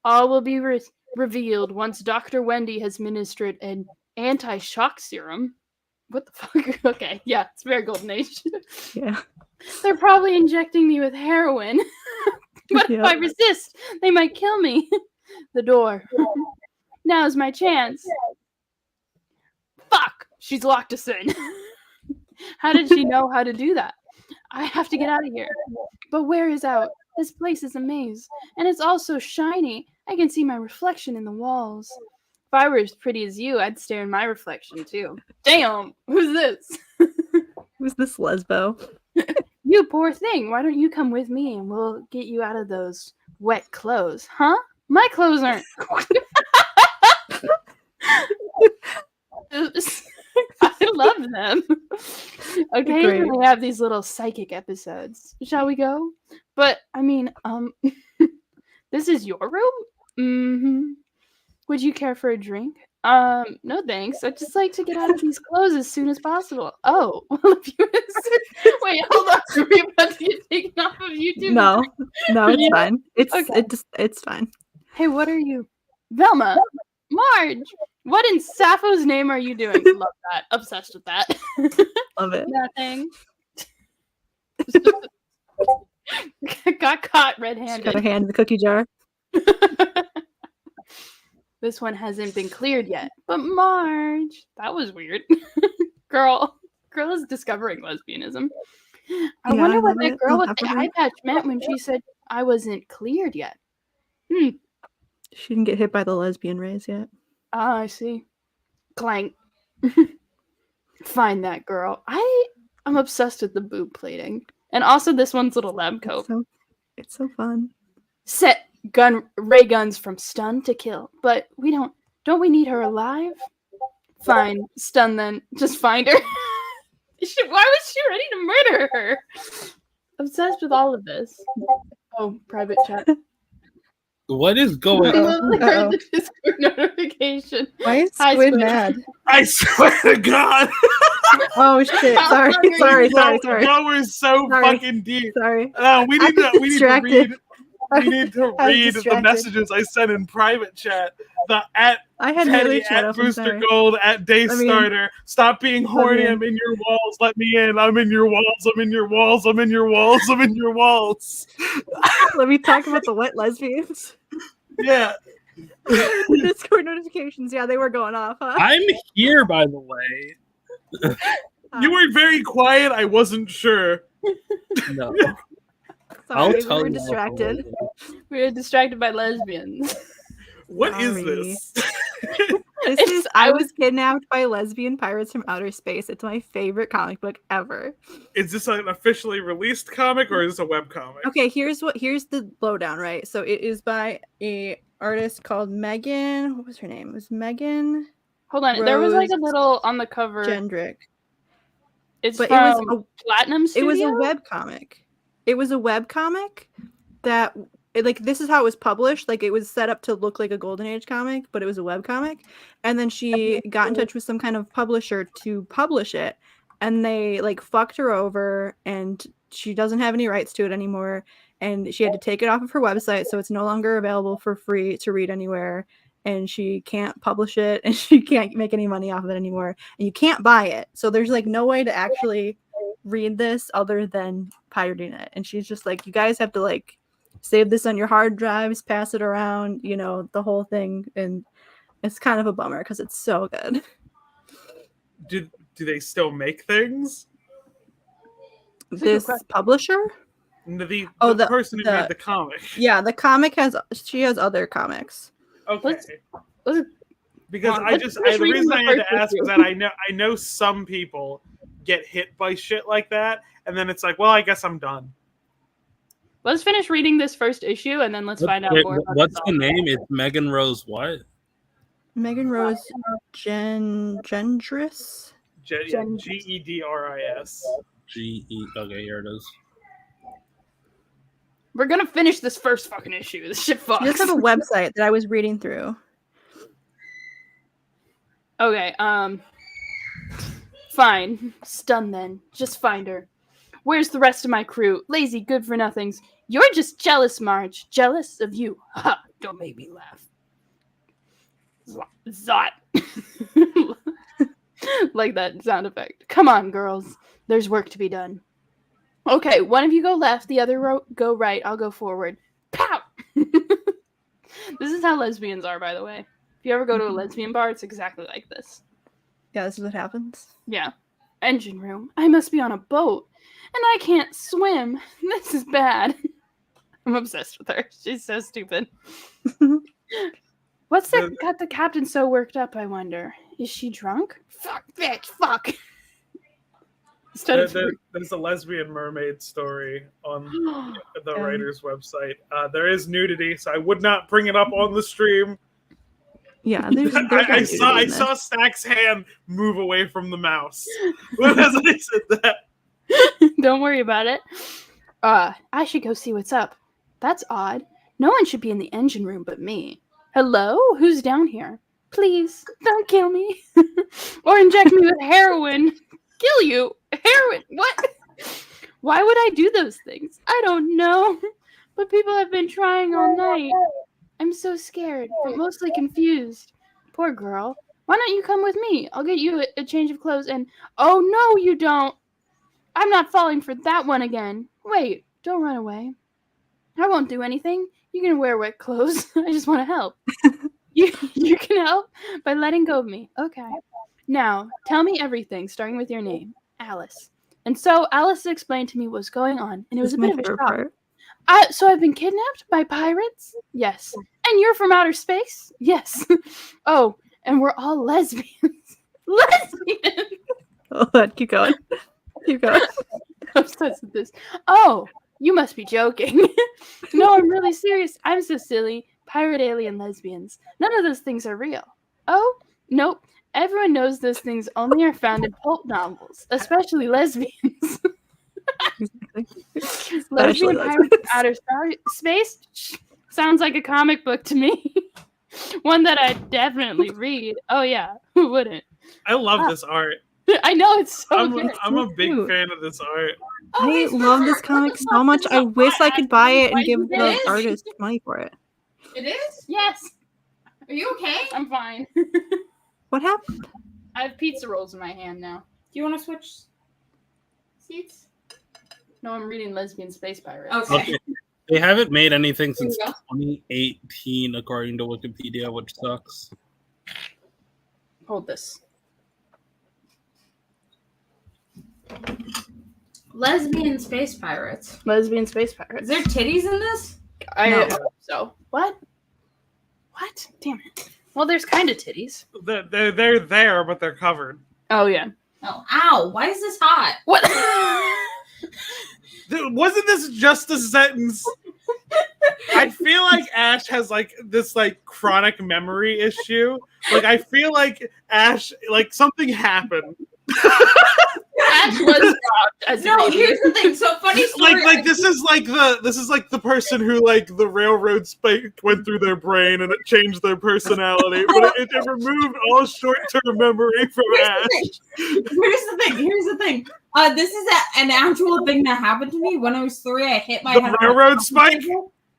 Speaker 1: All will be revealed once Dr. Wendy has administered an anti-shock serum. What the fuck? Okay, yeah, it's very golden age.
Speaker 2: Yeah.
Speaker 1: They're probably injecting me with heroin. What if I resist? They might kill me. The door. Now's my chance. Fuck! She's locked us in. How did she know how to do that? I have to get out of here. But where is out? This place is a maze. And it's all so shiny. I can see my reflection in the walls. If I were as pretty as you, I'd stare in my reflection too. Damn! Who's this?
Speaker 2: Who's this lesbo?
Speaker 1: You poor thing. Why don't you come with me and we'll get you out of those wet clothes? Huh? My clothes aren't. I love them. Occasionally we have these little psychic episodes. Shall we go? But I mean, this is your room? Mm-hmm. Would you care for a drink? No thanks. I'd just like to get out of these clothes as soon as possible. Oh, well, if you wait, hold on. Are we about to get taken off of YouTube?
Speaker 2: No, it's fine. It's fine.
Speaker 1: Hey, what are you? Velma. Marge. What in Sappho's name are you doing? Love that. Obsessed with that.
Speaker 2: Love it.
Speaker 1: Nothing. Got caught red-handed.
Speaker 2: Got her hand in the cookie jar.
Speaker 1: This one hasn't been cleared yet. But Marge, that was weird. Girl is discovering lesbianism. I wonder what that girl with the eye patch meant when she said I wasn't cleared yet.
Speaker 2: She didn't get hit by the lesbian rays yet.
Speaker 1: Ah, I see. Clank. Find that girl. I'm obsessed with the boob plating. And also this one's little lab coat.
Speaker 2: It's so fun.
Speaker 1: Set ray guns from stun to kill. But we don't we need her alive? Fine. Stun then. Just find her. Why was she ready to murder her? Obsessed with all of this. Oh, private chat.
Speaker 5: What is going on?
Speaker 1: I heard the Discord notification.
Speaker 2: Why is Squid mad?
Speaker 5: I swear to God.
Speaker 2: Oh shit! Sorry.
Speaker 5: Now we're so fucking deep.
Speaker 2: Sorry.
Speaker 5: We need to read the
Speaker 2: distracted.
Speaker 5: messages I sent in private chat.
Speaker 2: I had
Speaker 5: Teddy
Speaker 2: chat
Speaker 5: at
Speaker 2: up,
Speaker 5: Booster Gold at Daystarter. Stop being horny. I'm in your walls. Let me in. I'm in your walls. I'm in your walls. I'm in your walls. I'm in your walls.
Speaker 2: Let me talk about the wet lesbians.
Speaker 5: Yeah.
Speaker 2: The Discord notifications. Yeah, they were going off. Huh?
Speaker 5: I'm here, by the way. You were very quiet. I wasn't sure. No.
Speaker 2: Sorry, we were distracted.
Speaker 1: We were distracted by lesbians.
Speaker 5: What is this?
Speaker 2: I Was Kidnapped by Lesbian Pirates from Outer Space. It's my favorite comic book ever.
Speaker 5: Is this an officially released comic or is this a webcomic?
Speaker 2: Okay, here's the lowdown, right? So it is by a artist called Megan. What was her name? It was Megan.
Speaker 1: Hold on, there was like a little on the cover.
Speaker 2: Jendrick.
Speaker 1: It was Platinum Studio?
Speaker 2: It was a webcomic. It was a webcomic that this is how it was published. Like, it was set up to look like a Golden Age comic, but it was a webcomic. And then she got in touch with some kind of publisher to publish it. And they fucked her over, and she doesn't have any rights to it anymore. And she had to take it off of her website, so it's no longer available for free to read anywhere. And she can't publish it, and she can't make any money off of it anymore. And you can't buy it. So there's no way to actually read this other than pirating it. And she's just like, you guys have to save this on your hard drives, pass it around, the whole thing. And it's kind of a bummer because it's so good.
Speaker 5: Do they still make things?
Speaker 2: This publisher?
Speaker 5: The person who made the comic.
Speaker 2: Yeah, the comic has other comics.
Speaker 5: Okay.
Speaker 6: Because
Speaker 1: Come on,
Speaker 6: the reason I had to ask was that I know some people get hit by shit like that, and then it's like, well, I guess I'm done.
Speaker 1: Let's finish reading this first issue, and then let's find out more.
Speaker 5: What's the name? It's Megan Rose what?
Speaker 2: Megan Rose Gendris.
Speaker 6: Gedris.
Speaker 5: Okay, here it is.
Speaker 1: We're gonna finish this first fucking issue. This shit fucks.
Speaker 2: She does have a website that I was reading through.
Speaker 1: Okay, fine. Stun then. Just find her. Where's the rest of my crew? Lazy good-for-nothings. You're just jealous, Marge. Jealous of you. Ha! Don't make me laugh. Zot. Like that sound effect. Come on, girls. There's work to be done. Okay, one of you go left, the other go right. I'll go forward. Pow! This is how lesbians are, by the way. If you ever go to a lesbian bar, it's exactly like this.
Speaker 2: Yeah, this is what happens.
Speaker 1: Yeah. Engine room. I must be on a boat. And I can't swim. This is bad. I'm obsessed with her. She's so stupid. What's that got the captain so worked up, I wonder? Is she drunk? Fuck, bitch, fuck.
Speaker 6: There's a lesbian mermaid story on the writer's website. There is nudity, so I would not bring it up on the stream.
Speaker 2: Yeah,
Speaker 6: I saw Stack's hand move away from the mouse as I said that.
Speaker 1: Don't worry about it. I should go see what's up. That's odd. No one should be in the engine room but me. Hello? Who's down here? Please, don't kill me. Or inject me with heroin. Kill you. Heroin. What? Why would I do those things? I don't know. But people have been trying all night. I'm so scared, but mostly confused. Poor girl. Why don't you come with me? I'll get you a change of clothes and... Oh, no, you don't. I'm not falling for that one again. Wait, don't run away. I won't do anything. You can wear wet clothes. I just want to help. You can help by letting go of me. Okay. Now, tell me everything, starting with your name. Alice. And so Alice explained to me what was going on, and it was a bit of a shock. So I've been kidnapped by pirates? Yes. And you're from outer space? Yes. Oh, and we're all lesbians. Lesbians!
Speaker 2: Oh, keep going. Keep going.
Speaker 1: I'm obsessed with this. Oh, you must be joking. No, I'm really serious. I'm so silly. Pirate, alien, lesbians. None of those things are real. Oh, nope. Everyone knows those things only are found in pulp novels, especially lesbians. Lesbian pirates in outer space? Sounds like a comic book to me. One that I'd definitely read. Oh yeah, who wouldn't?
Speaker 6: I love this art.
Speaker 1: I know, it's so good.
Speaker 6: I'm a big fan of this art.
Speaker 2: I love this comic so much. I wish I could buy it and give the artist money for it.
Speaker 4: It is?
Speaker 1: Yes.
Speaker 4: Are you okay?
Speaker 1: I'm fine.
Speaker 2: What happened?
Speaker 1: I have pizza rolls in my hand now.
Speaker 4: Do you want to switch seats?
Speaker 1: No, I'm reading Lesbian Space Pirates.
Speaker 4: Okay.
Speaker 5: They haven't made anything since 2018, according to Wikipedia, which sucks.
Speaker 1: Hold this.
Speaker 4: Lesbian Space Pirates.
Speaker 1: Lesbian Space Pirates.
Speaker 4: Is there titties in this?
Speaker 1: I hope so. What? What? Damn it. Well, there's kind of titties.
Speaker 6: They're there, but they're covered.
Speaker 1: Oh, yeah.
Speaker 4: Oh, ow. Why is this hot?
Speaker 1: What?
Speaker 6: Wasn't this just a sentence? I feel like Ash has like this like chronic memory issue. Like I feel like Ash, like something happened.
Speaker 1: Ash was robbed as
Speaker 4: No, here's the thing. So funny story.
Speaker 6: Like this is like the person who like the railroad spike went through their brain and it changed their personality, but it removed all short-term memory from Ash.
Speaker 4: Here's the thing. This is an actual thing that happened to me when I was 3. I hit my head.
Speaker 6: The railroad spike.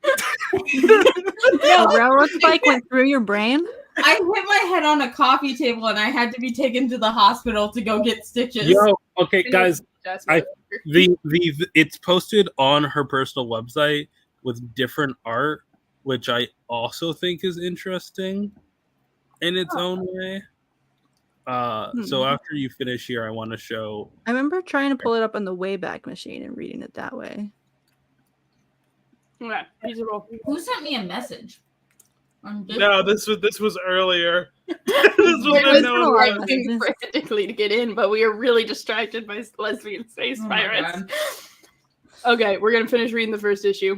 Speaker 2: The railroad spike went through your brain.
Speaker 4: I hit my head on a coffee table and I had to be taken to the hospital to go get stitches.
Speaker 5: Yo, okay, guys. It's posted on her personal website with different art, which I also think is interesting in its own way. So after you finish here, I want to show.
Speaker 2: I remember trying to pull it up on the Wayback Machine and reading it that way.
Speaker 1: Okay,
Speaker 4: Who sent me a message?
Speaker 6: No, this was earlier. This was when no one was.
Speaker 1: Typing frantically to get in, but we are really distracted by lesbian space pirates. Okay, we're gonna finish reading the first issue.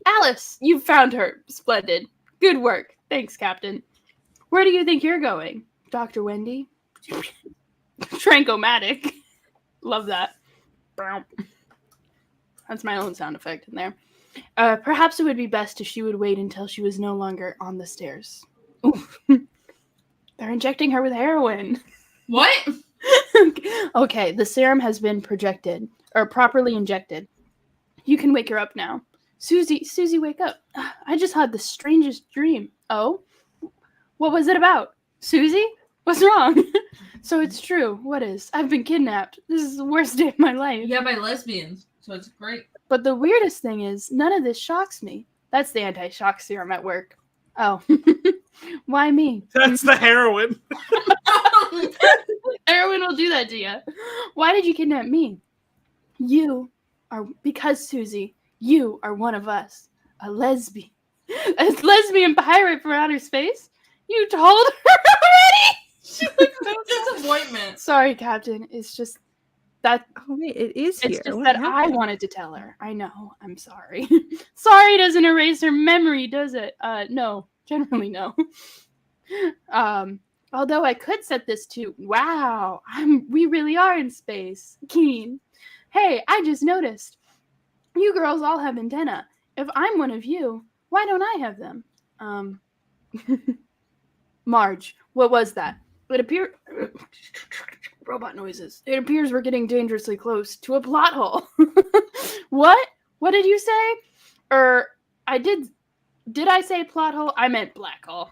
Speaker 1: Alice, you found her. Splendid. Good work. Thanks, Captain. Where do you think you're going? Dr. Wendy? Trankomatic. Love that. That's my own sound effect in there. Perhaps it would be best if she would wait until she was no longer on the stairs. Oof. They're injecting her with heroin.
Speaker 7: What?
Speaker 1: Okay, the serum has been properly injected. You can wake her up now. Susie, wake up. I just had the strangest dream. Oh? What was it about? Susie? What's wrong? So it's true. What is? I've been kidnapped. This is the worst day of my life.
Speaker 7: Yeah, by lesbians. So it's great.
Speaker 1: But the weirdest thing is, none of this shocks me. That's the anti-shock serum at work. Oh. Why me?
Speaker 6: That's the heroin.
Speaker 1: Heroin will do that to you. Why did you kidnap me? Because Susie, you are one of us. A lesbian. A lesbian pirate from outer space? You told her already? She looks so
Speaker 7: disappointment.
Speaker 1: Sorry, Captain. It's just that.
Speaker 2: Oh wait, it is here.
Speaker 1: It's just
Speaker 2: What
Speaker 1: that
Speaker 2: happened?
Speaker 1: I wanted to tell her. I know. I'm sorry. Sorry doesn't erase her memory, does it? No. Generally, no. Although I could set this to, wow, we really are in space. Keen. Hey, I just noticed. You girls all have antennae. If I'm one of you, why don't I have them? Marge, what was that? It appeared... Robot noises. It appears we're getting dangerously close to a plot hole. What? What did you say? Did I say plot hole? I meant black hole.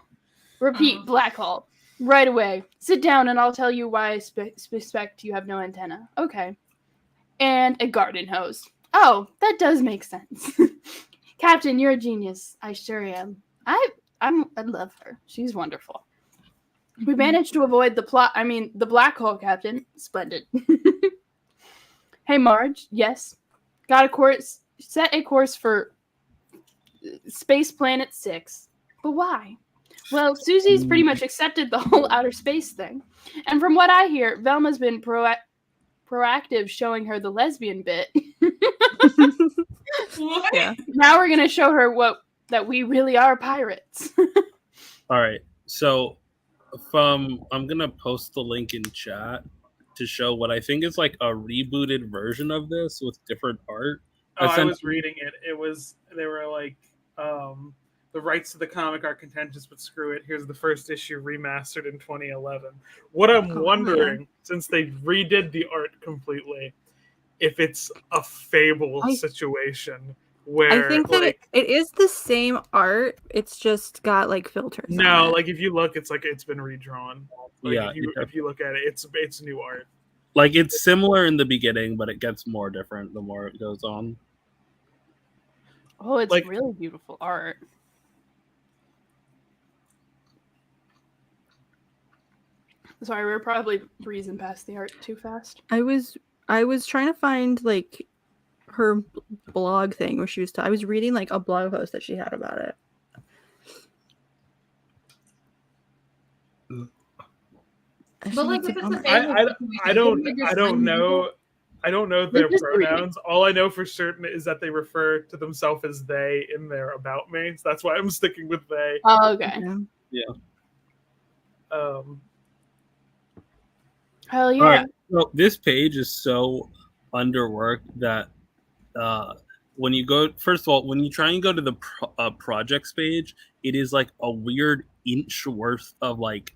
Speaker 1: Repeat, black hole. Right away. Sit down and I'll tell you why I suspect you have no antenna. Okay. And a garden hose. Oh, that does make sense. Captain, you're a genius. I sure am. I love her. She's wonderful. We managed to avoid the black hole, Captain. Splendid. Hey, Marge. Yes. Set a course for Space Planet 6. But why? Well, Susie's pretty much accepted the whole outer space thing. And from what I hear, Velma's been proactive showing her the lesbian bit.
Speaker 7: What?
Speaker 2: Yeah.
Speaker 1: Now we're going to show her that we really are pirates.
Speaker 5: All right. So I'm going to post the link in chat to show what I think is like a rebooted version of this with different art.
Speaker 6: Oh, I was reading it. They were like, the rights to the comic are contentious, but screw it. Here's the first issue remastered in 2011. What I'm wondering, since they redid the art completely, if it's a Fable situation where
Speaker 2: I think that it is the same art. It's just got like filters.
Speaker 6: No,
Speaker 2: on it.
Speaker 6: like if you look, it's like it's been redrawn. Like,
Speaker 5: Yeah,
Speaker 6: if you look at it, it's new art.
Speaker 5: like it's similar in the beginning, but it gets more different the more it goes on.
Speaker 1: Oh, it's
Speaker 6: Like-
Speaker 1: really beautiful art. Sorry, we're probably breezing past the art too fast.
Speaker 2: I was trying to find like her blog thing where she was. I was reading like a blog post that she had about it.
Speaker 7: But like, if it's a
Speaker 6: I don't know. I don't know their pronouns. All I know for certain is that they refer to themselves as they in their about me. So that's why I'm sticking with they.
Speaker 1: Oh, okay. Hell yeah.
Speaker 5: All right. So this page is so underworked that when you go, first of all, when you try and go to the projects page, it is like a weird inch worth of like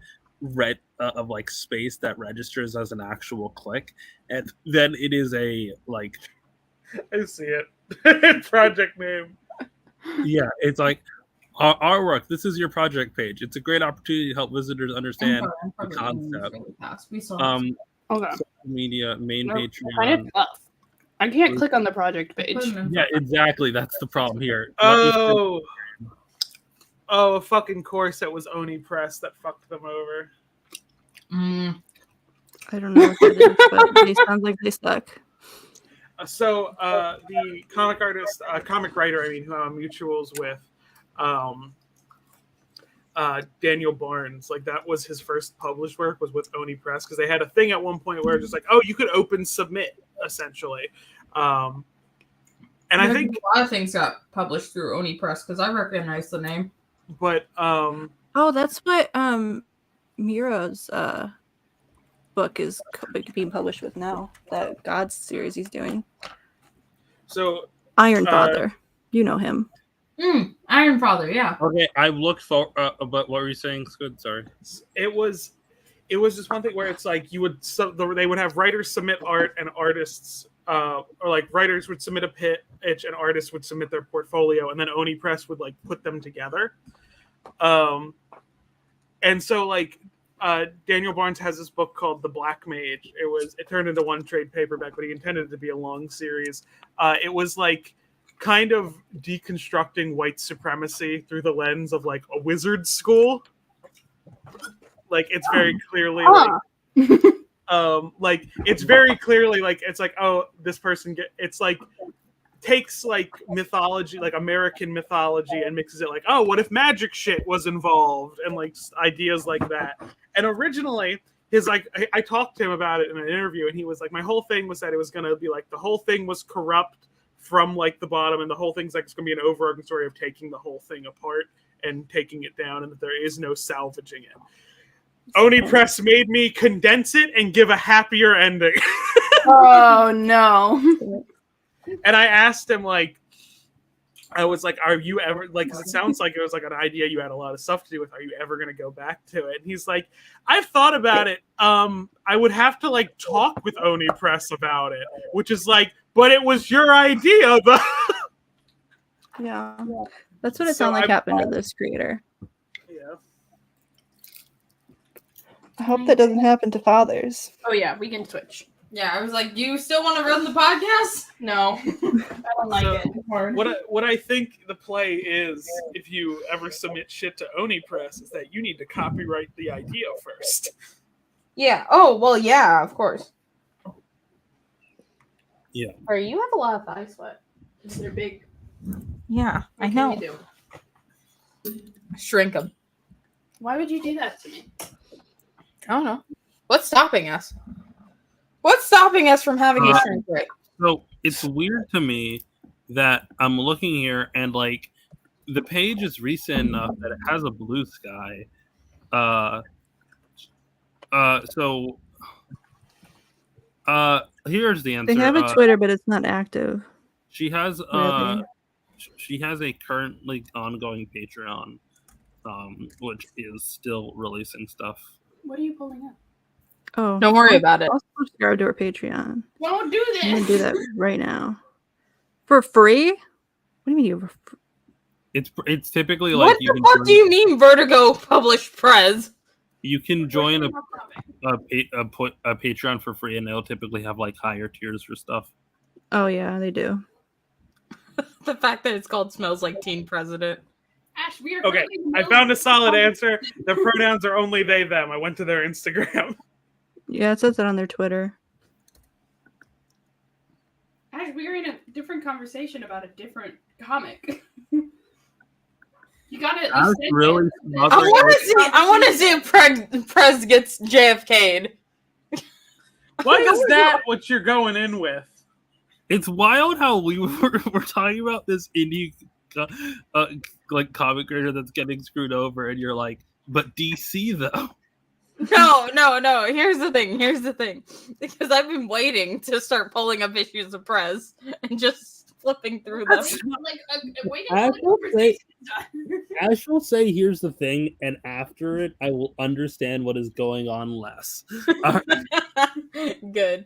Speaker 5: space that registers as an actual click, and then it is a like
Speaker 6: I see it. Project name.
Speaker 5: Yeah, it's like our work. This is your project page. It's a great opportunity to help visitors understand the concept.
Speaker 1: Okay.
Speaker 5: Social media, main
Speaker 1: Kind
Speaker 5: Patreon.
Speaker 1: of tough. I can't click on the project page.
Speaker 5: Yeah, exactly. That's the problem here.
Speaker 6: Oh, a fucking course that was Oni Press that fucked them over.
Speaker 2: I don't know what that is, but they sound like they suck.
Speaker 6: So the comic writer, who I'm mutuals with, Daniel Barnes. Like that was his first published work was with Oni Press because they had a thing at one point where just like, oh, you could open submit essentially. And I think
Speaker 7: a lot of things got published through Oni Press because I recognize the name.
Speaker 6: But
Speaker 2: oh, that's what Miro's book is being published with now. That God's series he's doing.
Speaker 6: So
Speaker 2: Iron Father, you know him.
Speaker 7: Iron Father, yeah.
Speaker 5: Okay, I looked for. But what were you saying, Squid? Sorry.
Speaker 6: it was just one thing where it's like they would have writers submit art and artists. Or like writers would submit a pitch and artists would submit their portfolio, and then Oni Press would like put them together. And so like Daniel Barnes has this book called The Black Mage. It turned into one trade paperback, but he intended it to be a long series. It was like kind of deconstructing white supremacy through the lens of like a wizard school. Like it's very clearly like it's very clearly like it's like, oh, this person it's like takes like mythology, like American mythology, and mixes it like, oh, what if magic shit was involved, and like ideas like that. And originally his like I talked to him about it in an interview, and he was like, my whole thing was that it was going to be like the whole thing was corrupt from like the bottom, and the whole thing's like it's going to be an overarching story of taking the whole thing apart and taking it down, and that there is no salvaging it. Oni Press made me condense it and give a happier ending.
Speaker 1: Oh no.
Speaker 6: And I asked him, like, I was like, are you ever, like, because it sounds like it was like an idea you had a lot of stuff to do with, are you ever going to go back to it? And he's like, I've thought about it. I would have to like talk with Oni Press about it, which is like, but it was your idea.
Speaker 2: Yeah. That's what it sounded like happened to this creator.
Speaker 6: Yeah.
Speaker 2: I hope that doesn't happen to fathers.
Speaker 1: Oh yeah, we can switch.
Speaker 7: Yeah, I was like, you still want to run the podcast?
Speaker 1: No, I don't like it.
Speaker 6: What I think the play is, if you ever submit shit to Oni Press, is that you need to copyright the idea first.
Speaker 4: Yeah. Oh, well, yeah, of course.
Speaker 5: Yeah.
Speaker 1: Or you have a lot of thigh sweat. They're big.
Speaker 4: Yeah, I
Speaker 1: What
Speaker 4: know.
Speaker 1: can you do?
Speaker 4: Shrink them.
Speaker 1: Why would you do that to me?
Speaker 4: I don't know. What's stopping us? What's stopping us from having a shrink rate?
Speaker 5: So it's weird to me that I'm looking here and like the page is recent enough that it has a blue sky. Here's the answer.
Speaker 2: They have a Twitter, but it's not active.
Speaker 5: She has
Speaker 2: Really?
Speaker 5: she has a currently ongoing Patreon, which is still releasing stuff.
Speaker 1: What are you pulling up?
Speaker 2: Oh,
Speaker 4: Don't worry about it.
Speaker 2: I'll subscribe to her Patreon.
Speaker 1: Don't do this.
Speaker 2: I'm gonna do that right now. For free? What do you mean you?
Speaker 5: It's typically
Speaker 4: What
Speaker 5: like
Speaker 4: the fuck do you mean Vertigo published Prez?
Speaker 5: you can join a Patreon for free, and they'll typically have like higher tiers for stuff.
Speaker 2: Oh yeah, they do.
Speaker 4: The fact that it's called Smells Like Teen President.
Speaker 1: Ash, we are
Speaker 6: Okay, I found a solid answer. The pronouns are only they, them. I went to their Instagram.
Speaker 2: Yeah, it says it on their Twitter.
Speaker 1: Ash, we are in a different conversation about a different comic. You gotta at least say
Speaker 5: really
Speaker 1: it.
Speaker 4: I want to see if Prez gets JFK'd.
Speaker 6: Why is that what you're going in with?
Speaker 5: It's wild how we're talking about this indie like comic creator that's getting screwed over, and you're like, but DC though.
Speaker 4: No. Here's the thing. Because I've been waiting to start pulling up issues of Prez and just flipping through them.
Speaker 1: Like, wait
Speaker 5: I
Speaker 1: until the
Speaker 5: will say-
Speaker 1: conversation's done.
Speaker 5: Ash will say, "Here's the thing," and after it, I will understand what is going on less.
Speaker 4: Good.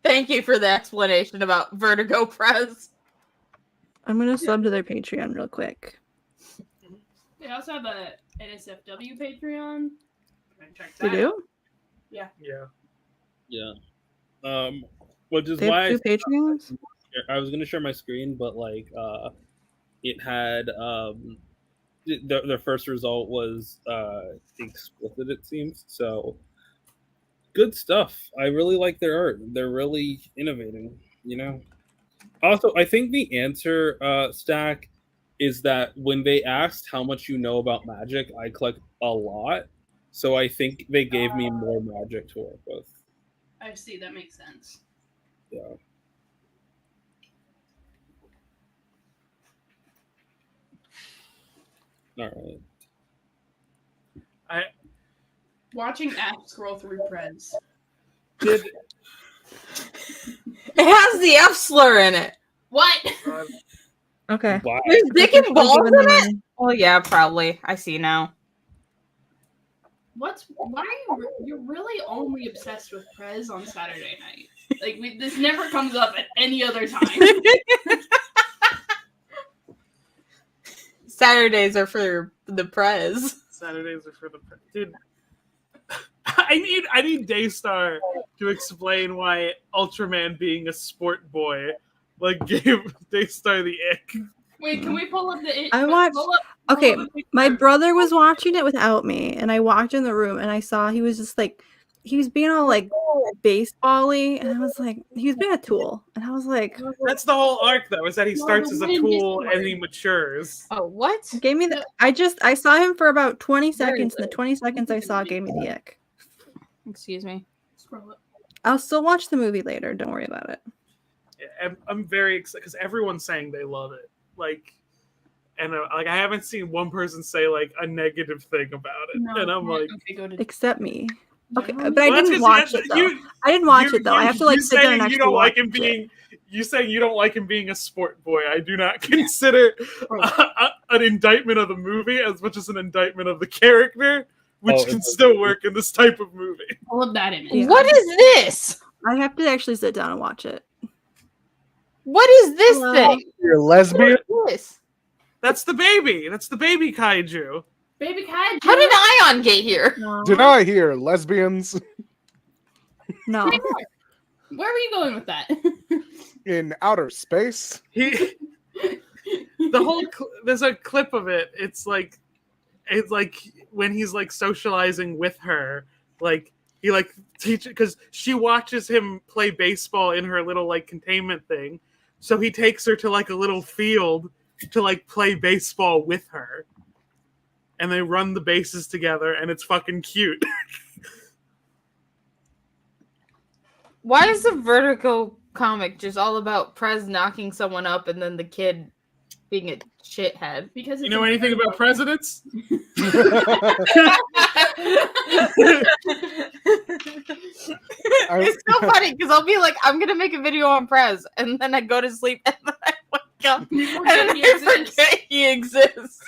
Speaker 4: Thank you for the explanation about Vertigo Prez.
Speaker 2: I'm gonna sub to their Patreon real quick.
Speaker 1: They also have a NSFW Patreon. Check
Speaker 2: They
Speaker 1: that out.
Speaker 2: do?
Speaker 6: Yeah.
Speaker 5: Yeah. Which is
Speaker 2: They
Speaker 5: why
Speaker 2: have two Patreons?
Speaker 5: I was gonna share my screen, but like, it had the first result was explicit. It seems so. Good stuff. I really like their art. They're really innovating. You know. Also, I think the answer stack is that when they asked how much you know about magic, I clicked a lot. So I think they gave me more magic to work with.
Speaker 1: I see. That makes sense.
Speaker 5: Yeah. All right.
Speaker 1: Watching Ash scroll through Preds.
Speaker 6: Did
Speaker 4: It has the F slur in it.
Speaker 1: What?
Speaker 2: Okay.
Speaker 5: Wow.
Speaker 4: There's dick and balls
Speaker 2: Given
Speaker 4: in
Speaker 2: the
Speaker 4: it?
Speaker 2: money.
Speaker 4: Oh yeah, probably. I see now.
Speaker 1: Why are you're really only obsessed with Prez on Saturday night? Like this never comes up at any other time.
Speaker 4: Saturdays are for the prez.
Speaker 6: Saturdays are for the dude. I need Daystar to explain why Ultraman being a sport boy like gave Daystar the ick.
Speaker 1: Wait, can we pull up the?
Speaker 2: I watched.
Speaker 1: pull up
Speaker 2: Okay,
Speaker 1: the
Speaker 2: my
Speaker 1: picture.
Speaker 2: brother was watching it without me, and I walked in the room and I saw he was just like, he was being all like baseball-y, and I was like, he was being a tool, and I was like,
Speaker 6: That's the whole arc, though, is that he starts as a tool and he matures.
Speaker 4: Oh, what?
Speaker 2: gave me the. I saw him for about 20
Speaker 4: Where is
Speaker 2: seconds, and the
Speaker 4: it?
Speaker 2: 20 seconds I saw gave me the ick.
Speaker 4: Excuse me.
Speaker 1: Scroll up.
Speaker 2: I'll still watch the movie later. Don't worry about it.
Speaker 6: I'm very excited because everyone's saying they love it. Like, and like I haven't seen one person say like a negative thing about it,
Speaker 1: No,
Speaker 6: and I'm like,
Speaker 1: okay, go to.
Speaker 2: Except me. Okay,
Speaker 1: Generally-
Speaker 2: but I
Speaker 6: Well, that's
Speaker 2: didn't
Speaker 6: 'cause
Speaker 2: watch it though. I didn't watch it though. I have to like
Speaker 6: you
Speaker 2: sit there and
Speaker 6: saying
Speaker 2: actually
Speaker 6: you don't
Speaker 2: watch
Speaker 6: like him
Speaker 2: it.
Speaker 6: being. You saying you don't like him being a sport boy. I do not consider an indictment of the movie as much as an indictment of the character, which
Speaker 5: Oh,
Speaker 6: can
Speaker 5: it's-
Speaker 6: still work in this type of movie.
Speaker 1: Pull up that image.
Speaker 2: Yeah.
Speaker 4: What is this?
Speaker 2: I have to actually sit down and watch it.
Speaker 4: What is this
Speaker 2: Hello?
Speaker 4: thing?
Speaker 3: You're a lesbian?
Speaker 4: What is this?
Speaker 6: That's the baby. That's the baby kaiju.
Speaker 1: Baby Kaiju.
Speaker 4: How did Ayaan get here?
Speaker 2: No.
Speaker 3: Did I hear lesbians
Speaker 2: No.
Speaker 1: Where were you going with that?
Speaker 3: in outer space?
Speaker 6: The whole there's a clip of it. It's like when he's like socializing with her, like he like teach because she watches him play baseball in her little like containment thing, so he takes her to like a little field to like play baseball with her, and they run the bases together, and it's fucking cute.
Speaker 4: Why is the Vertigo comic just all about Prez knocking someone up and then the kid being a shithead?
Speaker 1: Because
Speaker 6: You know anything about presidents?
Speaker 4: It's so funny because I'll be like, I'm gonna make a video on Prez, and then I go to sleep, and then I wake up, and then I forget he exists.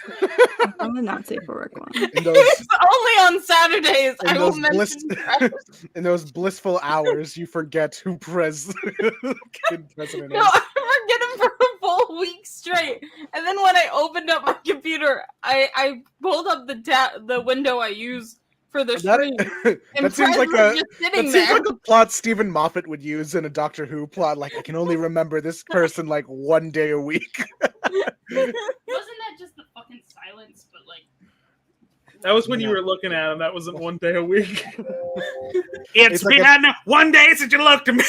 Speaker 2: I'm the not safe for work one.
Speaker 3: In those,
Speaker 4: It's only on Saturdays
Speaker 3: in
Speaker 4: I will
Speaker 3: those
Speaker 4: mention Prez.
Speaker 3: in those blissful hours, you forget who kid president
Speaker 4: No,
Speaker 3: is.
Speaker 4: I forget him for a full week straight, and then when I opened up my computer, I pulled up the window I use for the stream, and
Speaker 3: That seems
Speaker 4: Prez
Speaker 3: like
Speaker 4: was
Speaker 3: a
Speaker 4: just
Speaker 3: that
Speaker 4: sitting
Speaker 3: seems
Speaker 4: there.
Speaker 3: like a plot Stephen Moffat would use in a Doctor Who plot. Like, I can only remember this person like one day a week.
Speaker 1: Wasn't that just the fucking silence? But like,
Speaker 6: That was when you
Speaker 3: Yeah.
Speaker 6: were looking at him. That wasn't one day a week. It's
Speaker 3: like
Speaker 6: been 1 day since you looked at me.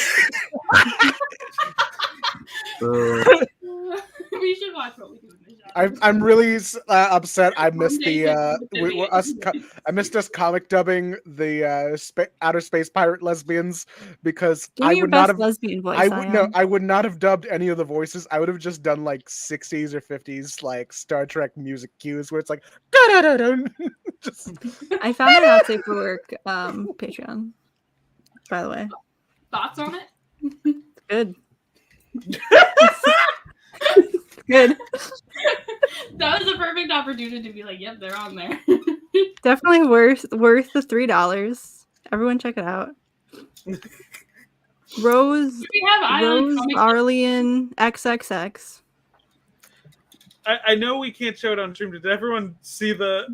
Speaker 1: we should watch what we do in the show.
Speaker 3: I'm really upset. I missed
Speaker 1: One day
Speaker 3: I missed us comic dubbing the outer space pirate lesbians because
Speaker 2: Give me
Speaker 3: I
Speaker 2: your
Speaker 3: would not
Speaker 2: best
Speaker 3: have.
Speaker 2: lesbian voice.
Speaker 3: I would no.
Speaker 2: Ayaan.
Speaker 3: I would not have dubbed any of the voices. I would have just done like 60s or 50s like Star Trek music cues where it's like da da da da. Just
Speaker 2: I found my not safe for work Patreon. By the way,
Speaker 1: Thoughts on it?
Speaker 2: good. Good.
Speaker 1: That was a perfect opportunity to be like, "Yep, they're on there."
Speaker 2: Definitely worth the $3. Everyone check it out. Rose
Speaker 1: Do we have Ayaan comic?
Speaker 2: Arlean XXX.
Speaker 6: I know we can't show it on stream. Did everyone see the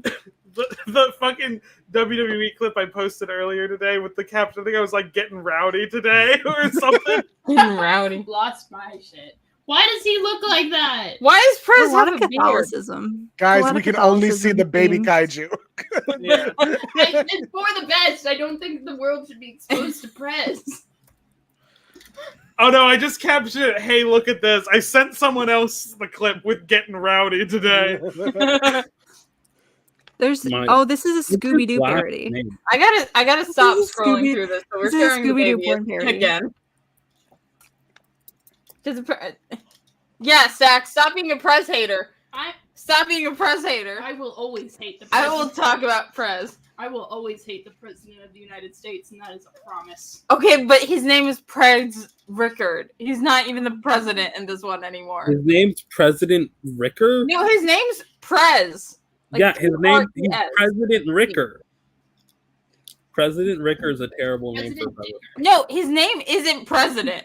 Speaker 6: fucking WWE clip I posted earlier today with the caption? I think I was like getting rowdy today or something.
Speaker 4: Rowdy.
Speaker 1: Lost my shit. Why does he look like that?
Speaker 4: Why is
Speaker 2: A
Speaker 4: Prez
Speaker 2: lot
Speaker 4: have
Speaker 2: of
Speaker 4: a beard?
Speaker 2: Catholicism.
Speaker 3: guys,
Speaker 2: A lot
Speaker 3: we
Speaker 2: of
Speaker 3: can only see
Speaker 2: Catholicism
Speaker 3: the baby
Speaker 2: themes.
Speaker 3: kaiju.
Speaker 6: Yeah.
Speaker 1: It's for the best. I don't think the world should be exposed to press.
Speaker 6: Oh no, I just captured it. Hey, look at this. I sent someone else the clip with Getting Rowdy today.
Speaker 2: There's this is a Scooby Doo parody.
Speaker 4: I gotta stop
Speaker 2: This is
Speaker 4: scrolling
Speaker 2: Scooby-
Speaker 4: through this. So we're
Speaker 2: this is a
Speaker 4: sharing the
Speaker 2: Scooby-Doo
Speaker 4: baby
Speaker 2: porn parody.
Speaker 4: again. Yeah, Stack, stop being a Prez hater. Stop being a Prez hater.
Speaker 1: I will always hate the
Speaker 4: I
Speaker 1: president.
Speaker 4: will talk about Prez.
Speaker 1: I will always hate the president of the United States, and that is a promise.
Speaker 4: Okay, but his name is Prez Rickard. He's not even the president in this one anymore.
Speaker 5: His name's President Ricker?
Speaker 4: No, his name's Prez. Like,
Speaker 5: yeah, his name is
Speaker 4: P-R-E-S.
Speaker 5: President Ricker. President Ricker is a terrible name for president.
Speaker 4: No, his name isn't president.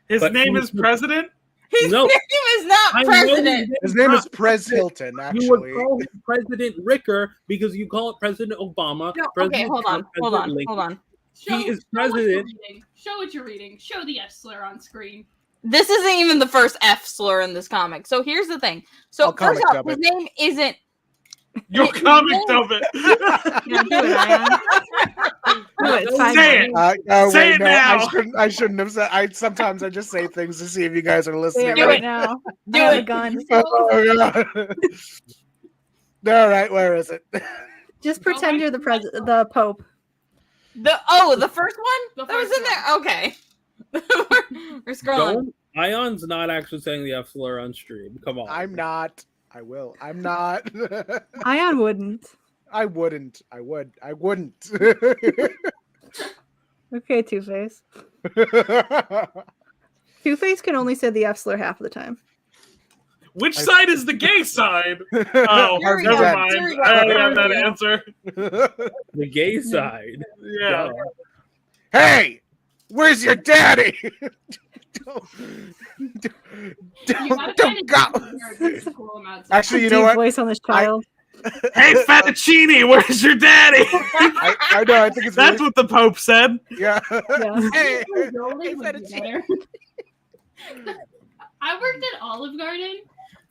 Speaker 6: His name is President?
Speaker 4: His name is not president.
Speaker 8: His name is Prez Hilton,
Speaker 5: You would
Speaker 8: actually.
Speaker 5: call him President Ricker because you call it President Obama.
Speaker 4: No,
Speaker 5: President
Speaker 4: okay,
Speaker 5: Trump, President Lincoln. He is president.
Speaker 1: Show what you're reading. Show the F slur on screen.
Speaker 4: This isn't even the first F slur in this comic. So here's the thing. So
Speaker 8: I'll
Speaker 4: first
Speaker 8: comic
Speaker 4: off,
Speaker 8: dub
Speaker 4: his
Speaker 8: it.
Speaker 4: name isn't.
Speaker 6: Your comic dub it.
Speaker 2: Yeah, do it, Ayaan. Do it. Sign
Speaker 6: Say
Speaker 2: it.
Speaker 6: it. Say
Speaker 8: Wait,
Speaker 6: it
Speaker 8: no,
Speaker 6: now.
Speaker 8: I shouldn't have said. Sometimes I just say things to see if you guys are
Speaker 2: Say
Speaker 8: listening.
Speaker 2: it
Speaker 4: Do
Speaker 2: right
Speaker 4: it.
Speaker 2: now.
Speaker 4: Do
Speaker 2: I have a
Speaker 4: it.
Speaker 2: gun.
Speaker 8: Oh, God. All right, where is it?
Speaker 2: Just pretend you're the Pope.
Speaker 4: The first one
Speaker 1: The
Speaker 4: that was
Speaker 1: first
Speaker 4: in there. Okay, we're scrolling.
Speaker 5: Ion's not actually saying the F slur on stream. Come on.
Speaker 8: I'm not. I will. I'm not.
Speaker 2: Ayaan wouldn't.
Speaker 8: I wouldn't. I would. I wouldn't.
Speaker 2: Okay, Two-Face. Two-Face can only say the F slur half of the time.
Speaker 6: Which side is the gay side? Oh,
Speaker 4: Here we
Speaker 6: never
Speaker 4: go.
Speaker 6: mind.
Speaker 4: Here we go.
Speaker 6: I already have
Speaker 4: Here
Speaker 6: that
Speaker 4: we go.
Speaker 6: answer.
Speaker 5: The gay side.
Speaker 6: Yeah.
Speaker 8: Hey, where's your daddy? don't go. Actually, you know
Speaker 2: Deep
Speaker 8: what?
Speaker 2: voice on this child.
Speaker 6: Hey, Fettuccine, where's your daddy?
Speaker 8: I know. I think it's
Speaker 6: That's
Speaker 8: really,
Speaker 6: what the Pope said.
Speaker 8: yeah.
Speaker 2: Yeah.
Speaker 8: Hey,
Speaker 1: Rolling would be better. I worked at Olive Garden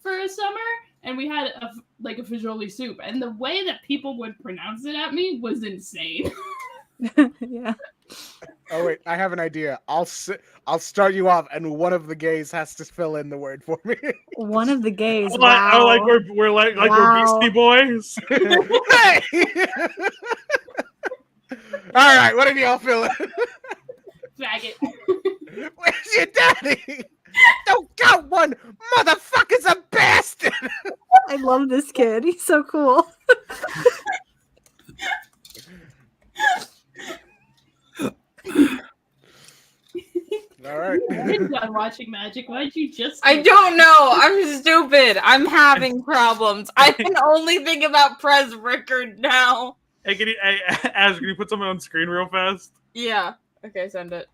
Speaker 1: for a summer, and we had a fagioli soup, and the way that people would pronounce it at me was insane.
Speaker 2: Yeah.
Speaker 8: oh wait, I have an idea. I'll start you off, and one of the gays has to fill in the word for me.
Speaker 2: One of the gays.
Speaker 6: Oh,
Speaker 2: Wow.
Speaker 6: like we're like we're
Speaker 2: Wow.
Speaker 6: Beastie Boys.
Speaker 8: Hey! All right, what did y'all fill in?
Speaker 1: Faggot.
Speaker 8: Where's your daddy? Don't got one. Motherfucker's a bastard.
Speaker 2: I love this kid. He's so cool.
Speaker 8: All right.
Speaker 1: I'm done watching Magic. Why'd you just?
Speaker 4: I don't know. I'm stupid. I'm having problems. I can only think about Prez Rickard now.
Speaker 6: Hey, Ash, can you put something on screen real fast?
Speaker 4: Yeah. Okay, send it.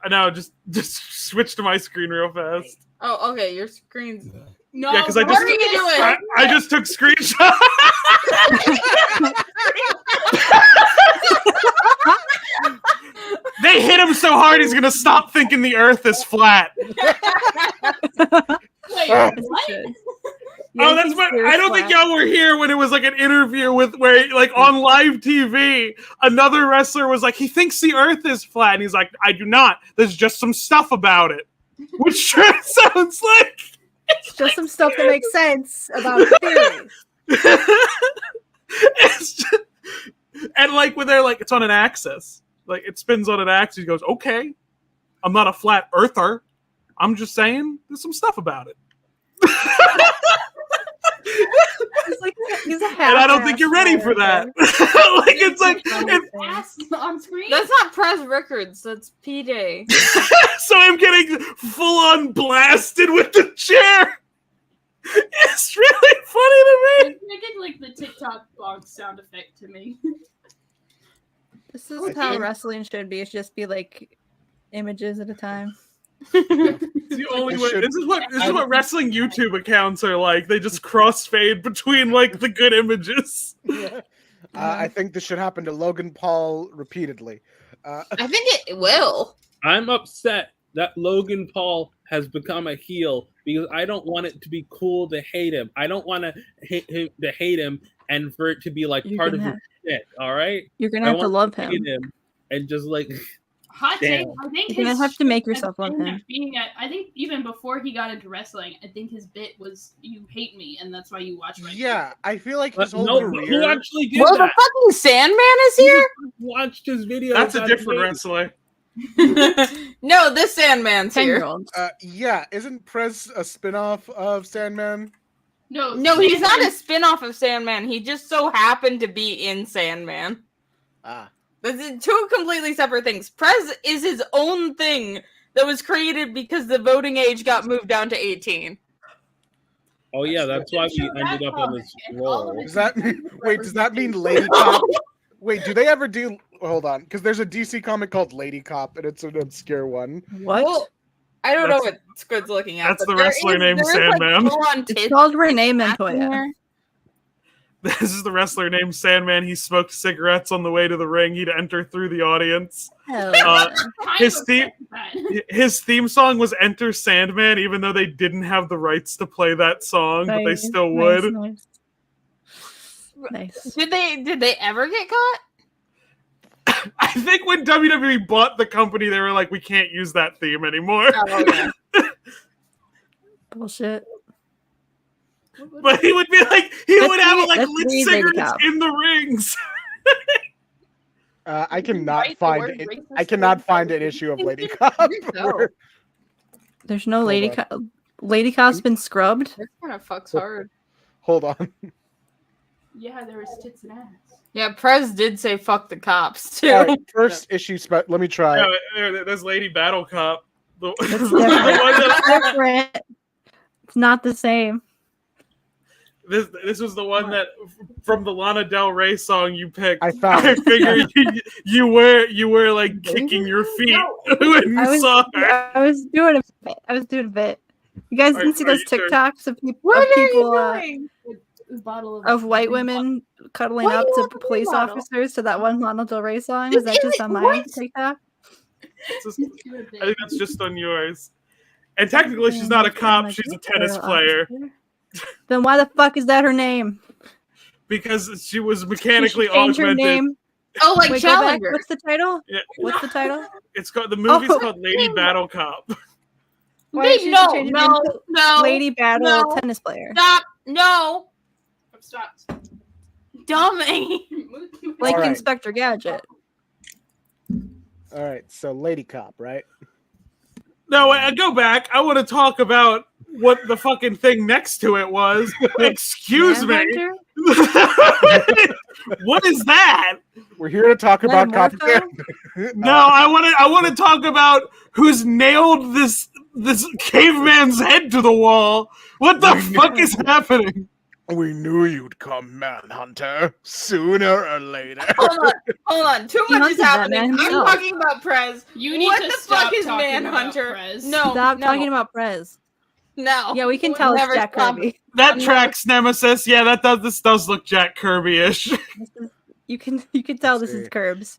Speaker 6: No, just switch to my screen real fast.
Speaker 4: Oh, okay. Your screen's.
Speaker 1: No.
Speaker 6: Yeah, because I
Speaker 4: What
Speaker 6: just
Speaker 4: are you doing?
Speaker 6: I just took screenshots. They hit him so hard he's gonna stop thinking the Earth is flat.
Speaker 1: Wait,
Speaker 8: Oh.
Speaker 1: what?
Speaker 6: Oh, that's what I don't think y'all were here when it was like an interview with where like on live TV, another wrestler was like, he thinks the Earth is flat, and he's like, I do not. There's just some stuff about it, which sure sounds like
Speaker 2: Just some stuff that makes sense about theories.
Speaker 6: it's just, and like when they're like, it's on an axis, like it spins on an axis. He goes, okay, I'm not a flat earther. I'm just saying there's some stuff about it.
Speaker 2: He's a
Speaker 6: And I don't think you're ready for that. Like it's like
Speaker 1: Ass on screen.
Speaker 4: That's not Prez Rickards. That's PJ.
Speaker 6: so I'm getting full on blasted with the chair. It's really funny to me.
Speaker 1: It's making like the TikTok blog sound effect to me.
Speaker 2: This is how wrestling should be. It should just be like images at a time.
Speaker 6: It's the only way. This is what wrestling YouTube accounts are like. They just crossfade between like the good images.
Speaker 8: Yeah. I think this should happen to Logan Paul repeatedly.
Speaker 4: I think it will.
Speaker 5: I'm upset that Logan Paul has become a heel because I don't want it to be cool to hate him. I don't want to hate him and for it to be like part of his shit. All right,
Speaker 2: You're gonna have to love
Speaker 5: hate
Speaker 2: him.
Speaker 5: him and just like
Speaker 1: Hot take. I think
Speaker 2: You're gonna have to make yourself love him.
Speaker 1: I think even before he got into wrestling, I think his bit was "you hate me," and that's why you watch wrestling.
Speaker 8: Yeah, I feel like his whole
Speaker 5: No,
Speaker 8: career.
Speaker 5: who actually did
Speaker 4: Well, the
Speaker 5: that?
Speaker 4: fucking Sandman is here.
Speaker 5: Watched his video.
Speaker 6: That's a different wrestler.
Speaker 4: No, this Sandman's here.
Speaker 2: 10-year-olds.
Speaker 8: Yeah, isn't Prez a spin-off of Sandman?
Speaker 1: No,
Speaker 4: No, he's not a spin-off of Sandman. He just so happened to be in Sandman.
Speaker 8: Ah.
Speaker 4: That's two completely separate things. Prez is his own thing that was created because the voting age got moved down to 18.
Speaker 5: Oh yeah, that's why we ended up on this role.
Speaker 8: Does that mean, wait, does that mean Lady Cop? Wait, do they ever do? Hold on, because there's a DC comic called Lady Cop, and it's an obscure one.
Speaker 2: What?
Speaker 4: Well, I don't know what Squid's looking at.
Speaker 6: That's
Speaker 4: but
Speaker 6: the wrestler named Sandman.
Speaker 2: It's called Renee Montoya.
Speaker 6: This is the wrestler named Sandman. He smoked cigarettes on the way to the ring. He'd enter through the audience. His theme song was "Enter Sandman," even though they didn't have the rights to play that song, but they still would.
Speaker 2: Nice.
Speaker 4: Did they ever get caught?
Speaker 6: I think when WWE bought the company, they were like, "We can't use that theme anymore."
Speaker 4: Oh, okay.
Speaker 2: Bullshit.
Speaker 6: But he would be like, would have like
Speaker 2: that's
Speaker 6: lit
Speaker 2: me,
Speaker 6: cigarettes
Speaker 2: Lady Cop.
Speaker 6: in the rings.
Speaker 8: I cannot
Speaker 1: Write the
Speaker 8: find
Speaker 1: word
Speaker 8: it.
Speaker 1: racist
Speaker 8: I cannot
Speaker 1: word.
Speaker 8: find an issue of Lady Cop. where-
Speaker 2: There's no
Speaker 8: Hold
Speaker 2: Lady
Speaker 8: on.
Speaker 2: Cop. Lady Cop's been scrubbed.
Speaker 4: This kind of fucks hard.
Speaker 8: Hold on.
Speaker 1: Yeah, there was tits and ass.
Speaker 4: Yeah, Prez did say "fuck the cops" too.
Speaker 8: All right, first issue. Let me try.
Speaker 6: Yeah, there's Lady Battle Cop. The,
Speaker 2: It's
Speaker 6: the
Speaker 2: different.
Speaker 6: one that-
Speaker 2: It's different. It's not the same.
Speaker 6: This was the one that from the Lana Del Rey song you picked.
Speaker 8: I found
Speaker 6: I
Speaker 8: it.
Speaker 6: figured you were like kicking your feet when you saw her.
Speaker 2: I was doing a bit. You guys
Speaker 6: Are-
Speaker 2: didn't see
Speaker 6: are
Speaker 2: those
Speaker 6: you sure?
Speaker 2: TikToks of people
Speaker 4: What are
Speaker 2: people
Speaker 4: you doing?
Speaker 1: A bottle
Speaker 2: of white women cuddling
Speaker 4: Why
Speaker 2: up
Speaker 4: do you
Speaker 2: to
Speaker 4: have a
Speaker 2: police
Speaker 4: bottle?
Speaker 2: officers to that one Lana Del Rey song? Is that just on my
Speaker 4: What?
Speaker 2: TikTok?
Speaker 6: I think that's just on yours. And technically, she's not a cop; she's a tennis player
Speaker 2: Then why the fuck is that her name?
Speaker 6: because she was
Speaker 2: She
Speaker 6: mechanically
Speaker 2: should change her
Speaker 6: augmented.
Speaker 2: name.
Speaker 4: Oh, like
Speaker 2: Wait, go back.
Speaker 4: Challenger.
Speaker 2: What's the title?
Speaker 6: Yeah.
Speaker 2: What's the title?
Speaker 6: It's called the movie's
Speaker 2: Oh.
Speaker 6: called Lady Battle Cop.
Speaker 2: Why
Speaker 4: Wait,
Speaker 2: did she
Speaker 4: no,
Speaker 2: change her name to
Speaker 4: no.
Speaker 2: Lady Battle
Speaker 4: no.
Speaker 2: tennis player.
Speaker 4: Stop! No,
Speaker 1: Stop.
Speaker 4: dummy.
Speaker 2: Like
Speaker 8: All right.
Speaker 2: Inspector Gadget.
Speaker 8: All right, so Lady Cop, right?
Speaker 6: No, I go back. I want to talk about what the fucking thing next to it was. Excuse me.
Speaker 2: Manhunter?
Speaker 6: What is that?
Speaker 8: We're here to talk about Cop.
Speaker 2: Metamorpho?
Speaker 6: No, I want to talk about who's nailed this caveman's head to the wall. What the fuck is happening?
Speaker 8: We knew you'd come, Manhunter, sooner or later.
Speaker 4: Hold on. Too
Speaker 2: He
Speaker 4: much is
Speaker 2: hunted that
Speaker 4: happening.
Speaker 2: man
Speaker 4: I'm
Speaker 2: himself.
Speaker 4: talking about Prez.
Speaker 1: You need
Speaker 4: What
Speaker 1: to
Speaker 4: the
Speaker 1: stop
Speaker 4: fuck is
Speaker 1: talking about
Speaker 4: Manhunter?
Speaker 1: Prez.
Speaker 4: No,
Speaker 2: Stop
Speaker 4: no,
Speaker 2: talking about Prez.
Speaker 4: no.
Speaker 2: Yeah, we can
Speaker 4: We'll
Speaker 2: tell it's
Speaker 4: never
Speaker 2: Jack
Speaker 4: stop.
Speaker 2: Kirby.
Speaker 6: That tracks Nemesis. Yeah, this does look Jack Kirby-ish.
Speaker 2: You can tell this
Speaker 8: see.
Speaker 2: is Curbs.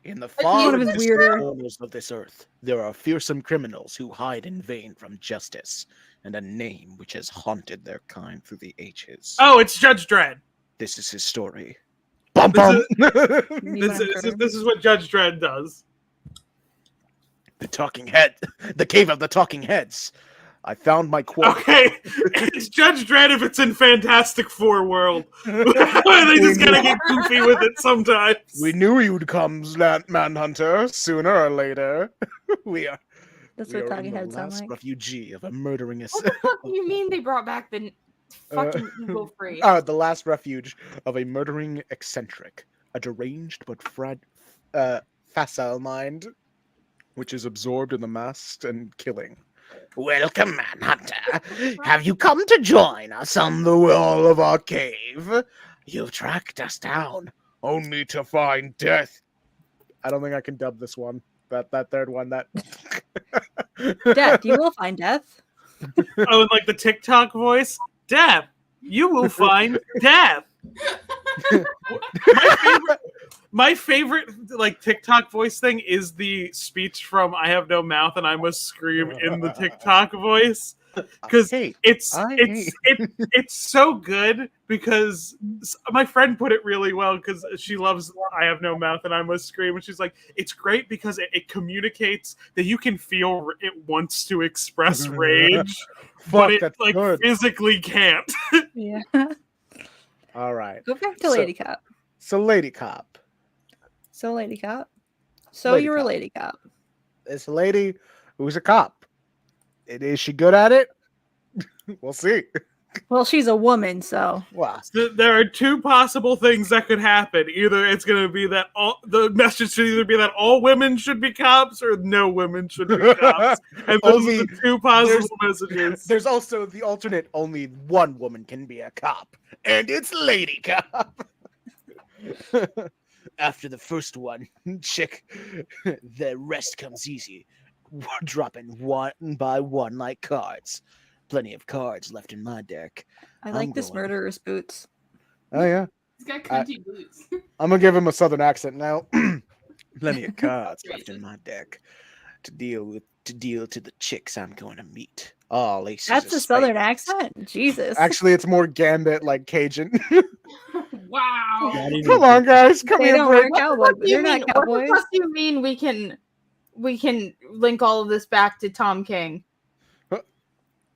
Speaker 8: In the
Speaker 2: one
Speaker 8: far
Speaker 2: of his
Speaker 8: distant
Speaker 2: weirder-
Speaker 8: corners of this earth, there are fearsome criminals who hide in vain from justice, and a name which has haunted their kind through the ages.
Speaker 6: Oh, it's Judge Dredd.
Speaker 8: This is his story. Bum bum.
Speaker 6: This is what Judge Dredd does.
Speaker 8: The talking head. The cave of the talking heads. I found my quote.
Speaker 6: Okay, it's Judge Dredd if it's in Fantastic Four world. They just gotta get goofy with it sometimes.
Speaker 8: We knew you'd come, Manhunter, sooner or later. we are.
Speaker 2: That's
Speaker 8: we
Speaker 2: what
Speaker 8: are
Speaker 2: talking
Speaker 8: in the
Speaker 2: heads sound
Speaker 8: last
Speaker 2: like.
Speaker 8: refugee of a murdering
Speaker 4: What the fuck do you mean they brought back the fucking Eagle Free?
Speaker 8: the last refuge of a murdering eccentric, a deranged but facile mind, which is absorbed in the mask and killing. Welcome, Manhunter. Have you come to join us on the wall of our cave? You've tracked us down, only to find death. I don't think I can dub this one. That third one. That
Speaker 2: Death. You will find death.
Speaker 6: Oh, and like the TikTok voice, death. You will find death. My favorite like TikTok voice thing is the speech from "I Have No Mouth and I Must Scream" in the TikTok voice. because
Speaker 8: Hey,
Speaker 6: it's so good because my friend put it really well because she loves I Have No Mouth and I Must Scream, and she's like, it's great because it communicates that you can feel it wants to express rage, but it
Speaker 8: that's
Speaker 6: like
Speaker 8: good.
Speaker 6: physically can't.
Speaker 2: Yeah.
Speaker 8: All right.
Speaker 2: Go back to Lady Cop.
Speaker 8: So Lady Cop.
Speaker 2: So Lady Cop. So
Speaker 8: Lady
Speaker 2: you're a
Speaker 8: Cop.
Speaker 2: Lady Cop.
Speaker 8: It's a lady who's a cop. And is she good at it? We'll see.
Speaker 2: Well, she's a woman, so.
Speaker 8: Wow.
Speaker 6: There are two possible things that could happen. Either it's going to be that the message should either be that all women should be cops or no women should be cops. And those are the two possible messages.
Speaker 8: There's also the alternate, only one woman can be a cop. And it's Lady Cop. After the first one, chick, the rest comes easy. Dropping one by one like cards. Plenty of cards left in my deck.
Speaker 2: I like this murderer's boots.
Speaker 8: Oh, yeah.
Speaker 1: He's got crunchy boots.
Speaker 8: I'm going to give him a southern accent now. Plenty of cards left in my deck to deal to the chicks I'm going to meet. Oh, aces.
Speaker 2: That's a southern accent? Jesus.
Speaker 8: Actually, it's more Gambit, like Cajun.
Speaker 1: Wow.
Speaker 8: Come on, guys. Come
Speaker 2: They
Speaker 8: here,
Speaker 2: don't
Speaker 8: break.
Speaker 2: wear cowboys. They're not
Speaker 4: What the
Speaker 2: cowboys.
Speaker 4: fuck do you mean we can link all of this back to Tom King?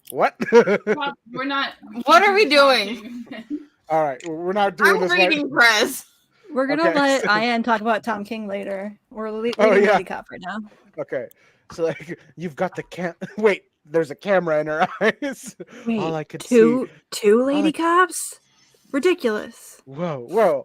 Speaker 8: What?
Speaker 1: Well, we're not.
Speaker 4: What are we doing?
Speaker 8: All right, we're not doing
Speaker 4: I'm
Speaker 8: this
Speaker 4: reading press.
Speaker 2: We're gonna
Speaker 8: Okay,
Speaker 2: let
Speaker 8: so-
Speaker 2: Ayaan talk about Tom King later. We're leaving
Speaker 8: yeah.
Speaker 2: Lady Cop right now.
Speaker 8: Okay, so like you've got the Wait, there's a camera in her eyes.
Speaker 2: Wait,
Speaker 8: All I could
Speaker 2: two
Speaker 8: see.
Speaker 2: lady cops? Ridiculous.
Speaker 8: Whoa!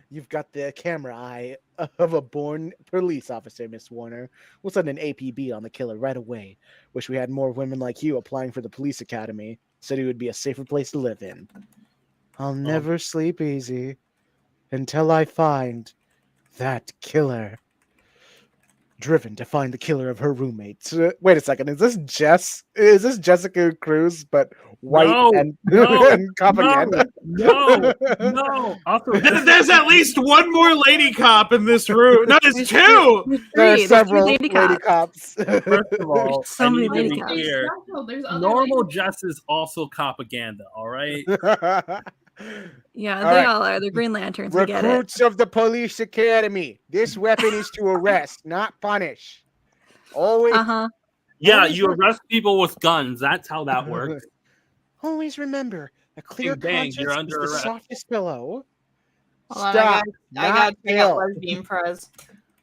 Speaker 8: You've got the camera eye of a born police officer, Miss Warner. We'll send an APB on the killer right away. Wish we had more women like you applying for the police academy. City would be a safer place to live in. I'll never sleep easy until I find that killer. Driven to find the killer of her roommates. Wait a second, is this Jess? Is this Jessica Cruz, but white and propaganda?
Speaker 5: No. Also,
Speaker 6: There's at least one more lady cop in this room. No, there's two.
Speaker 8: There are
Speaker 2: There's
Speaker 8: several
Speaker 2: three
Speaker 8: lady cops.
Speaker 5: first of all,
Speaker 2: So
Speaker 5: I
Speaker 2: many
Speaker 5: need to
Speaker 2: lady
Speaker 5: be
Speaker 2: cops.
Speaker 5: clear.
Speaker 1: There's other
Speaker 5: Normal
Speaker 1: ladies.
Speaker 5: Jess is also propaganda, all right?
Speaker 2: Yeah,
Speaker 8: All
Speaker 2: they
Speaker 8: right.
Speaker 2: all are. They're Green Lanterns. We get it.
Speaker 8: Recruits of the police academy. This weapon is to arrest, not punish. Always,
Speaker 5: Yeah,
Speaker 8: Always
Speaker 5: you
Speaker 8: work-
Speaker 5: arrest people with guns. That's how that works.
Speaker 8: always remember, a clear
Speaker 5: Bang,
Speaker 8: conscience
Speaker 5: you're
Speaker 8: is
Speaker 5: under
Speaker 8: the
Speaker 5: arrest.
Speaker 8: softest pillow.
Speaker 4: Hold on,
Speaker 8: Stop.
Speaker 4: I got
Speaker 8: not
Speaker 4: to check out
Speaker 8: kill.
Speaker 4: lesbian press.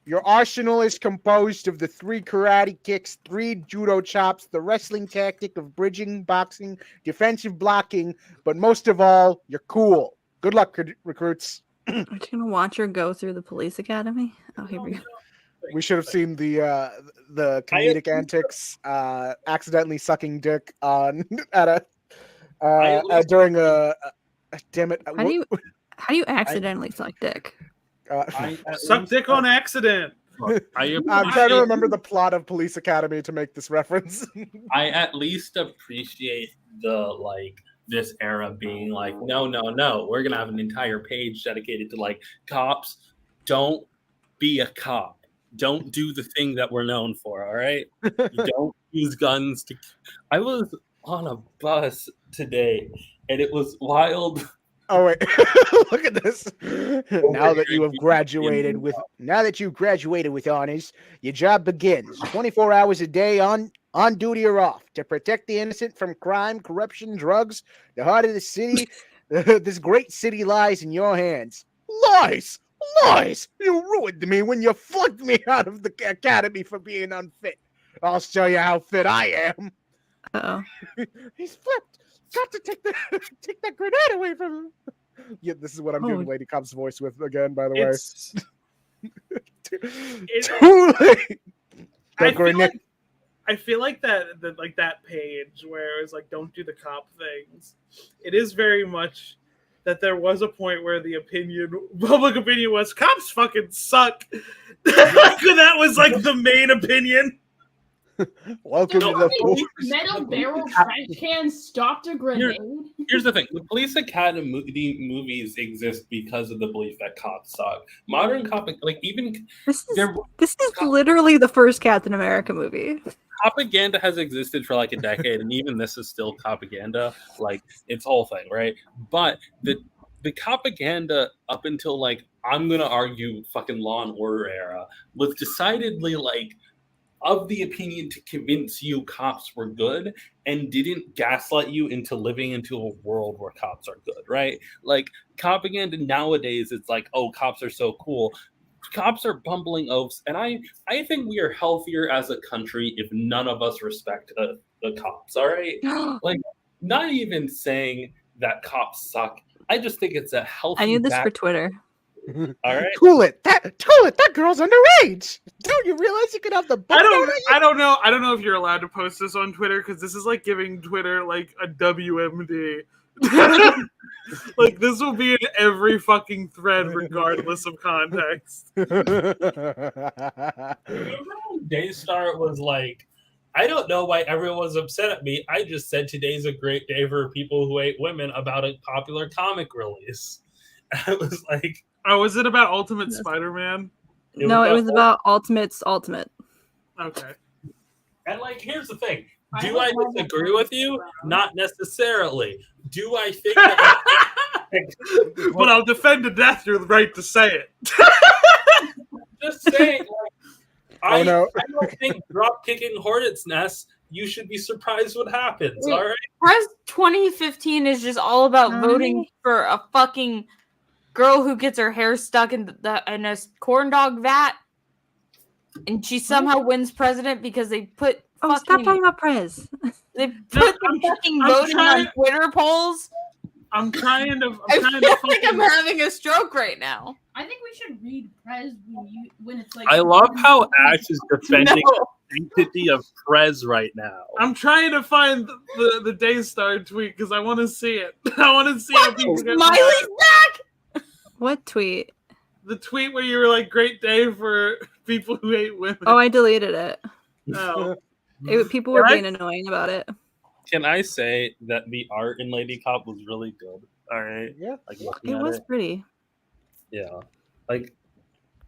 Speaker 8: Your arsenal is composed of the 3 karate kicks, 3 judo chops, the wrestling tactic of bridging, boxing, defensive blocking, but most of all, you're cool. Good luck, recruits.
Speaker 2: Are you gonna watch her go through the police academy? Oh, here we go.
Speaker 8: We should have seen the comedic antics, accidentally sucking dick on at a during a damn it.
Speaker 2: How do you accidentally suck dick?
Speaker 6: Suck dick on accident.
Speaker 8: I'm trying to remember the plot of Police Academy to make this reference.
Speaker 5: I at least appreciate this era being like, no, we're gonna have an entire page dedicated to like cops. Don't be a cop. Don't do the thing that we're known for. All right, you don't use guns to. I was on a bus today, and it was wild.
Speaker 8: Oh wait, look at this. Now that you've graduated with honors, your job begins. 24 hours a day on duty or off to protect the innocent from crime, corruption, drugs. The heart of the city, this great city lies in your hands. Lies! You ruined me when you flunked me out of the academy for being unfit. I'll show you how fit I am.
Speaker 2: Uh-oh.
Speaker 8: He's flipped. Got to take that grenade away from him. Yeah, this is what I'm doing Lady Cop's voice with again, by the way. Too late.
Speaker 6: I feel like that page where it was like, don't do the cop things. It is very much that there was a point where the public opinion was cops fucking suck. That was like the main opinion.
Speaker 8: Welcome to the
Speaker 1: So
Speaker 8: force.
Speaker 1: metal barrel trash can stopped a grenade.
Speaker 5: Here's the thing: the Police Academy movies exist because of the belief that cops suck. Modern cop, like even
Speaker 2: This is
Speaker 5: there,
Speaker 2: literally the first Captain America movie.
Speaker 5: propaganda has existed for like a decade, and even this is still propaganda. Like it's whole thing, right? But the propaganda up until like I'm gonna argue fucking Law and Order era was decidedly like of the opinion to convince you cops were good and didn't gaslight you into living into a world where cops are good, right? Like propaganda nowadays, it's like, oh, cops are so cool. Cops are bumbling oafs, and I think we are healthier as a country if none of us respect the cops. All right, like not even saying that cops suck. I just think it's a healthy.
Speaker 2: I need this for Twitter.
Speaker 5: All right,
Speaker 8: Tool it. That girl's underage. Don't you realize you could have the book?
Speaker 6: I don't know if you're allowed to post this on Twitter because this is like giving Twitter like a WMD. Like this will be in every fucking thread regardless of context.
Speaker 5: Daystar was like, I don't know why everyone was upset at me. I just said today's a great day for people who hate women about a popular comic release. I was like,
Speaker 6: oh, was it about Ultimate Spider-Man?
Speaker 2: No, it was about Ultimate's Ultimate.
Speaker 6: Okay.
Speaker 5: And like, here's the thing. Do I disagree with you? Not necessarily. Do I think that
Speaker 6: but I'll defend to death your right to say it.
Speaker 5: Just saying, like, I don't think drop kicking Hornet's Nest, you should be surprised what happens, all right?
Speaker 4: Press 2015 is just all about voting for a fucking girl who gets her hair stuck in a corn dog vat, and she somehow wins president because they put.
Speaker 2: Oh, stop talking about Prez.
Speaker 4: They put the fucking voting on Twitter polls.
Speaker 6: I'm trying to.
Speaker 4: I feel like I'm having a stroke right now.
Speaker 1: I think we should read Prez when it's like.
Speaker 5: I love how Ash is defending the sanctity of Prez right now.
Speaker 6: I'm trying to find the Daystar tweet because I want to see it. I want to see how people get
Speaker 4: Miley's back.
Speaker 2: What tweet?
Speaker 6: The tweet where you were like, "Great day for people who hate women."
Speaker 2: Oh, I deleted it.
Speaker 6: Oh.
Speaker 2: People were being annoying about it.
Speaker 5: Can I say that the art in Lady Cop was really good? All right.
Speaker 8: Yeah.
Speaker 5: Like,
Speaker 2: it was pretty.
Speaker 5: Yeah. Like,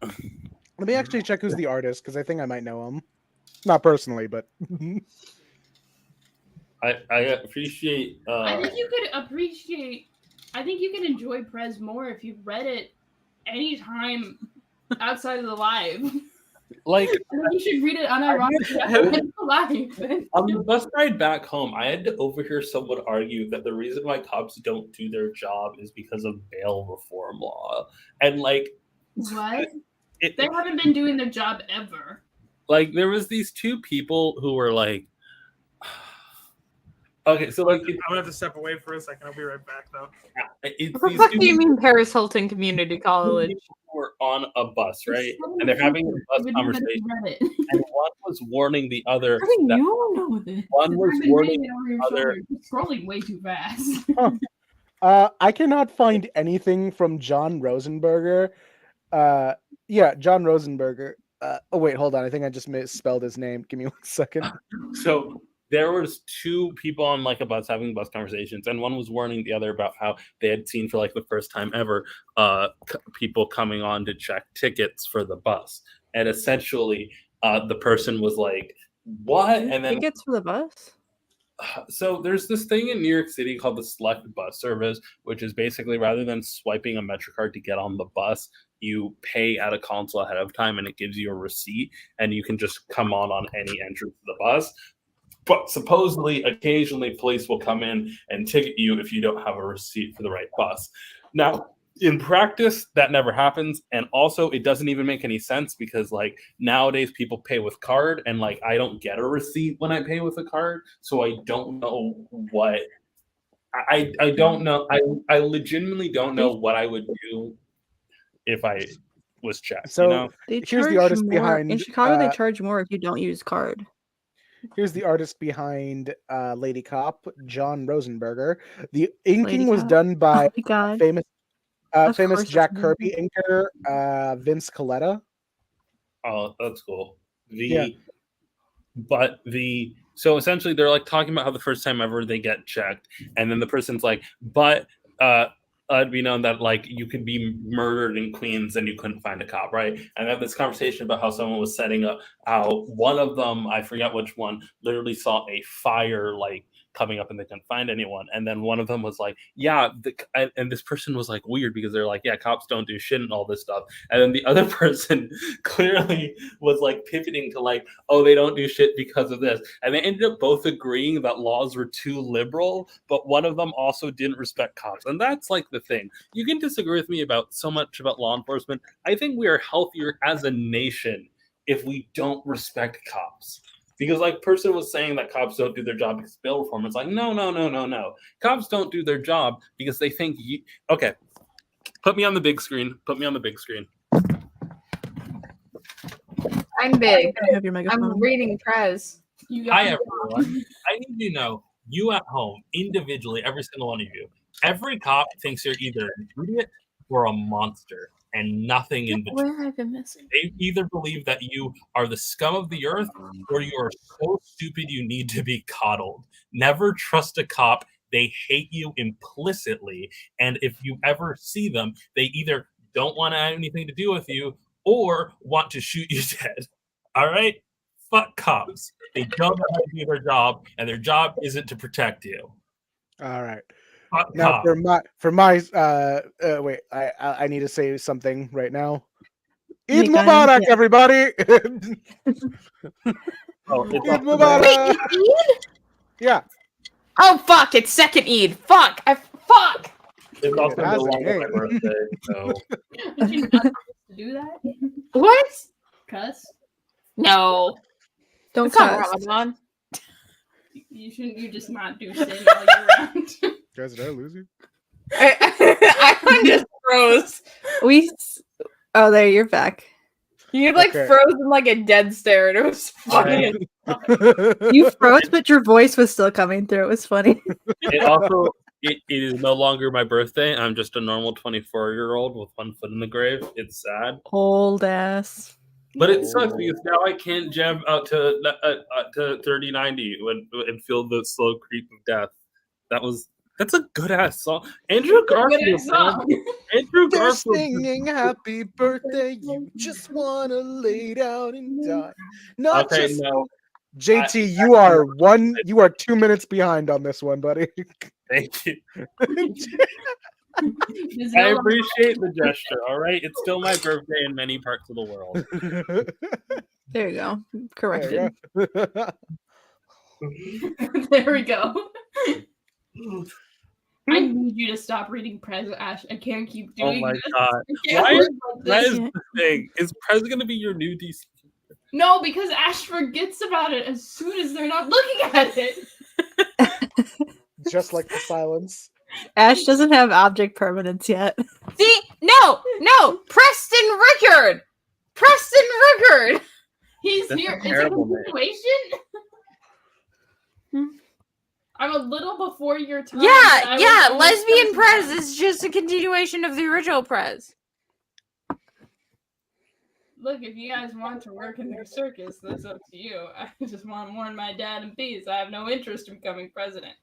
Speaker 8: let me actually check who's the artist because I think I might know him. Not personally, but
Speaker 5: I appreciate.
Speaker 1: I think you could appreciate. I think you can enjoy Prez more if you read it anytime outside of the live.
Speaker 5: Like,
Speaker 1: I think you should read it unironically live.
Speaker 5: On the bus ride back home, I had to overhear someone argue that the reason why cops don't do their job is because of bail reform law. And like,
Speaker 1: what? They haven't been doing their job ever.
Speaker 5: Like, there was these two people who were like, okay, so like,
Speaker 6: I'm gonna have to step away for a second. I'll be right back though.
Speaker 4: What the fuck do you mean Paris Hilton Community College?
Speaker 5: Were on a bus, right? And they're having a bus conversation. And one was warning the other.
Speaker 1: You don't know this.
Speaker 5: One was warning the other.
Speaker 1: You're scrolling way too fast.
Speaker 8: I cannot find anything from John Rosenberger. Yeah, John Rosenberger. Oh wait, hold on. I think I just misspelled his name. Give me 1 second.
Speaker 5: So there was two people on like a bus having bus conversations, and one was warning the other about how they had seen for like the first time ever people coming on to check tickets for the bus, and essentially the person was like, "What?" And then
Speaker 2: tickets for the bus.
Speaker 5: So there's this thing in New York City called the Select Bus Service, which is basically rather than swiping a MetroCard to get on the bus, you pay at a console ahead of time, and it gives you a receipt, and you can just come on any entrance to the bus. But supposedly, occasionally, police will come in and ticket you if you don't have a receipt for the right bus. Now, in practice, that never happens. And also, it doesn't even make any sense because, like, nowadays people pay with card, and, like, I don't get a receipt when I pay with a card. So I don't know what... I don't know. I legitimately don't know what I would do if I was checked.
Speaker 8: So,
Speaker 5: you know?
Speaker 8: here's the artist behind...
Speaker 2: In Chicago, they charge more if you don't use card.
Speaker 8: Here's the artist behind Lady Cop, John Rosenberger. The inking was done by famous Jack Kirby inker, Vince Coletta.
Speaker 5: Oh, that's cool. But so essentially they're like talking about how the first time ever they get checked, and then the person's like, but it'd be known that like you could be murdered in Queens and you couldn't find a cop, right? And they have this conversation about how someone was setting up how one of them, I forget which one, literally saw a fire like coming up and they couldn't find anyone. And then one of them was like, yeah, and this person was like weird because they're like, yeah, cops don't do shit and all this stuff. And then the other person clearly was like pivoting to like, oh, they don't do shit because of this. And they ended up both agreeing that laws were too liberal, but one of them also didn't respect cops. And that's like the thing. You can disagree with me about so much about law enforcement. I think we are healthier as a nation if we don't respect cops. Because like person was saying that cops don't do their job because of bail reform. It's like, no. Cops don't do their job because they think okay. Put me on the big screen.
Speaker 4: I'm big.
Speaker 2: I have your megaphone.
Speaker 4: I'm reading Prez.
Speaker 5: Hi everyone. I need you to know, you at home, individually, every single one of you, every cop thinks you're either an idiot or a monster. And nothing in between.
Speaker 4: Where have I been missing?
Speaker 5: They either believe that you are the scum of the earth or you are so stupid you need to be coddled. Never trust a cop. They hate you implicitly. And if you ever see them, they either don't want to have anything to do with you or want to shoot you dead. All right? Fuck cops. They don't know how to do their job, and their job isn't to protect you.
Speaker 8: All right.
Speaker 5: Fuck
Speaker 8: Now
Speaker 5: cops.
Speaker 8: wait, I need to say something right now.
Speaker 2: Hey,
Speaker 8: Eid
Speaker 2: guys.
Speaker 8: Mubarak,
Speaker 2: Yeah.
Speaker 8: everybody!
Speaker 5: Oh, it's
Speaker 8: Eid
Speaker 5: also
Speaker 8: Mubarak! Yeah.
Speaker 4: Oh fuck! It's second Eid. Fuck! Fuck!
Speaker 5: It's also
Speaker 8: It has
Speaker 5: no
Speaker 8: a
Speaker 5: longer my
Speaker 8: name.
Speaker 5: birthday, so
Speaker 1: Did you not supposed to do that?
Speaker 4: What?
Speaker 1: Cuss?
Speaker 4: No.
Speaker 2: Don't
Speaker 4: It's not
Speaker 2: cuss.
Speaker 4: Ramadan.
Speaker 1: You just not do sin all year round?
Speaker 8: Guys, did I lose you?
Speaker 4: I just froze.
Speaker 2: Oh, there, you're back.
Speaker 4: You like
Speaker 8: Okay.
Speaker 4: froze in like a dead stare, and it was funny.
Speaker 2: You froze, but your voice was still coming through. It was funny.
Speaker 5: it also it is no longer my birthday. I'm just a normal 24-year-old with one foot in the grave. It's sad,
Speaker 2: Old ass.
Speaker 5: but it sucks because now I can't jam out to 3090 and feel the slow creep of death. That's a good ass song. Andrew Garfield.
Speaker 1: Good song.
Speaker 5: Andrew
Speaker 8: They're
Speaker 5: Garfield.
Speaker 8: singing happy birthday. You just wanna lay down and die. Not
Speaker 5: Okay,
Speaker 8: just
Speaker 5: no,
Speaker 8: JT, you are 2 minutes behind on this one, buddy.
Speaker 5: thank you.
Speaker 1: There's
Speaker 5: I
Speaker 1: no
Speaker 5: appreciate the gesture. All right, it's still my birthday in many parts of the world.
Speaker 2: There you go.
Speaker 8: There
Speaker 2: Corrected.
Speaker 8: you go.
Speaker 1: There we go. I need you to stop reading Prez, Ash. I can't keep
Speaker 5: Oh
Speaker 1: doing
Speaker 5: my
Speaker 1: this.
Speaker 5: god.
Speaker 1: I can't
Speaker 5: Why
Speaker 1: live
Speaker 5: is
Speaker 1: like
Speaker 5: that
Speaker 1: this.
Speaker 5: is the thing? Is Prez gonna be your new DC?
Speaker 1: No, because Ash forgets about it as soon as they're not looking at it.
Speaker 8: Just like the silence.
Speaker 2: Ash doesn't have object permanence yet.
Speaker 4: See, no, Preston Rickard.
Speaker 1: He's
Speaker 5: That's
Speaker 1: here.
Speaker 5: a
Speaker 1: It's a
Speaker 5: terrible name.
Speaker 1: continuation. I'm a little before your time. but I
Speaker 4: Yeah.
Speaker 1: was
Speaker 4: Lesbian
Speaker 1: almost
Speaker 4: Prez is just a continuation of the original Prez.
Speaker 1: Look, if you guys want to work in the circus, that's up to you. I just want to warn my dad and peace. I have no interest in becoming president.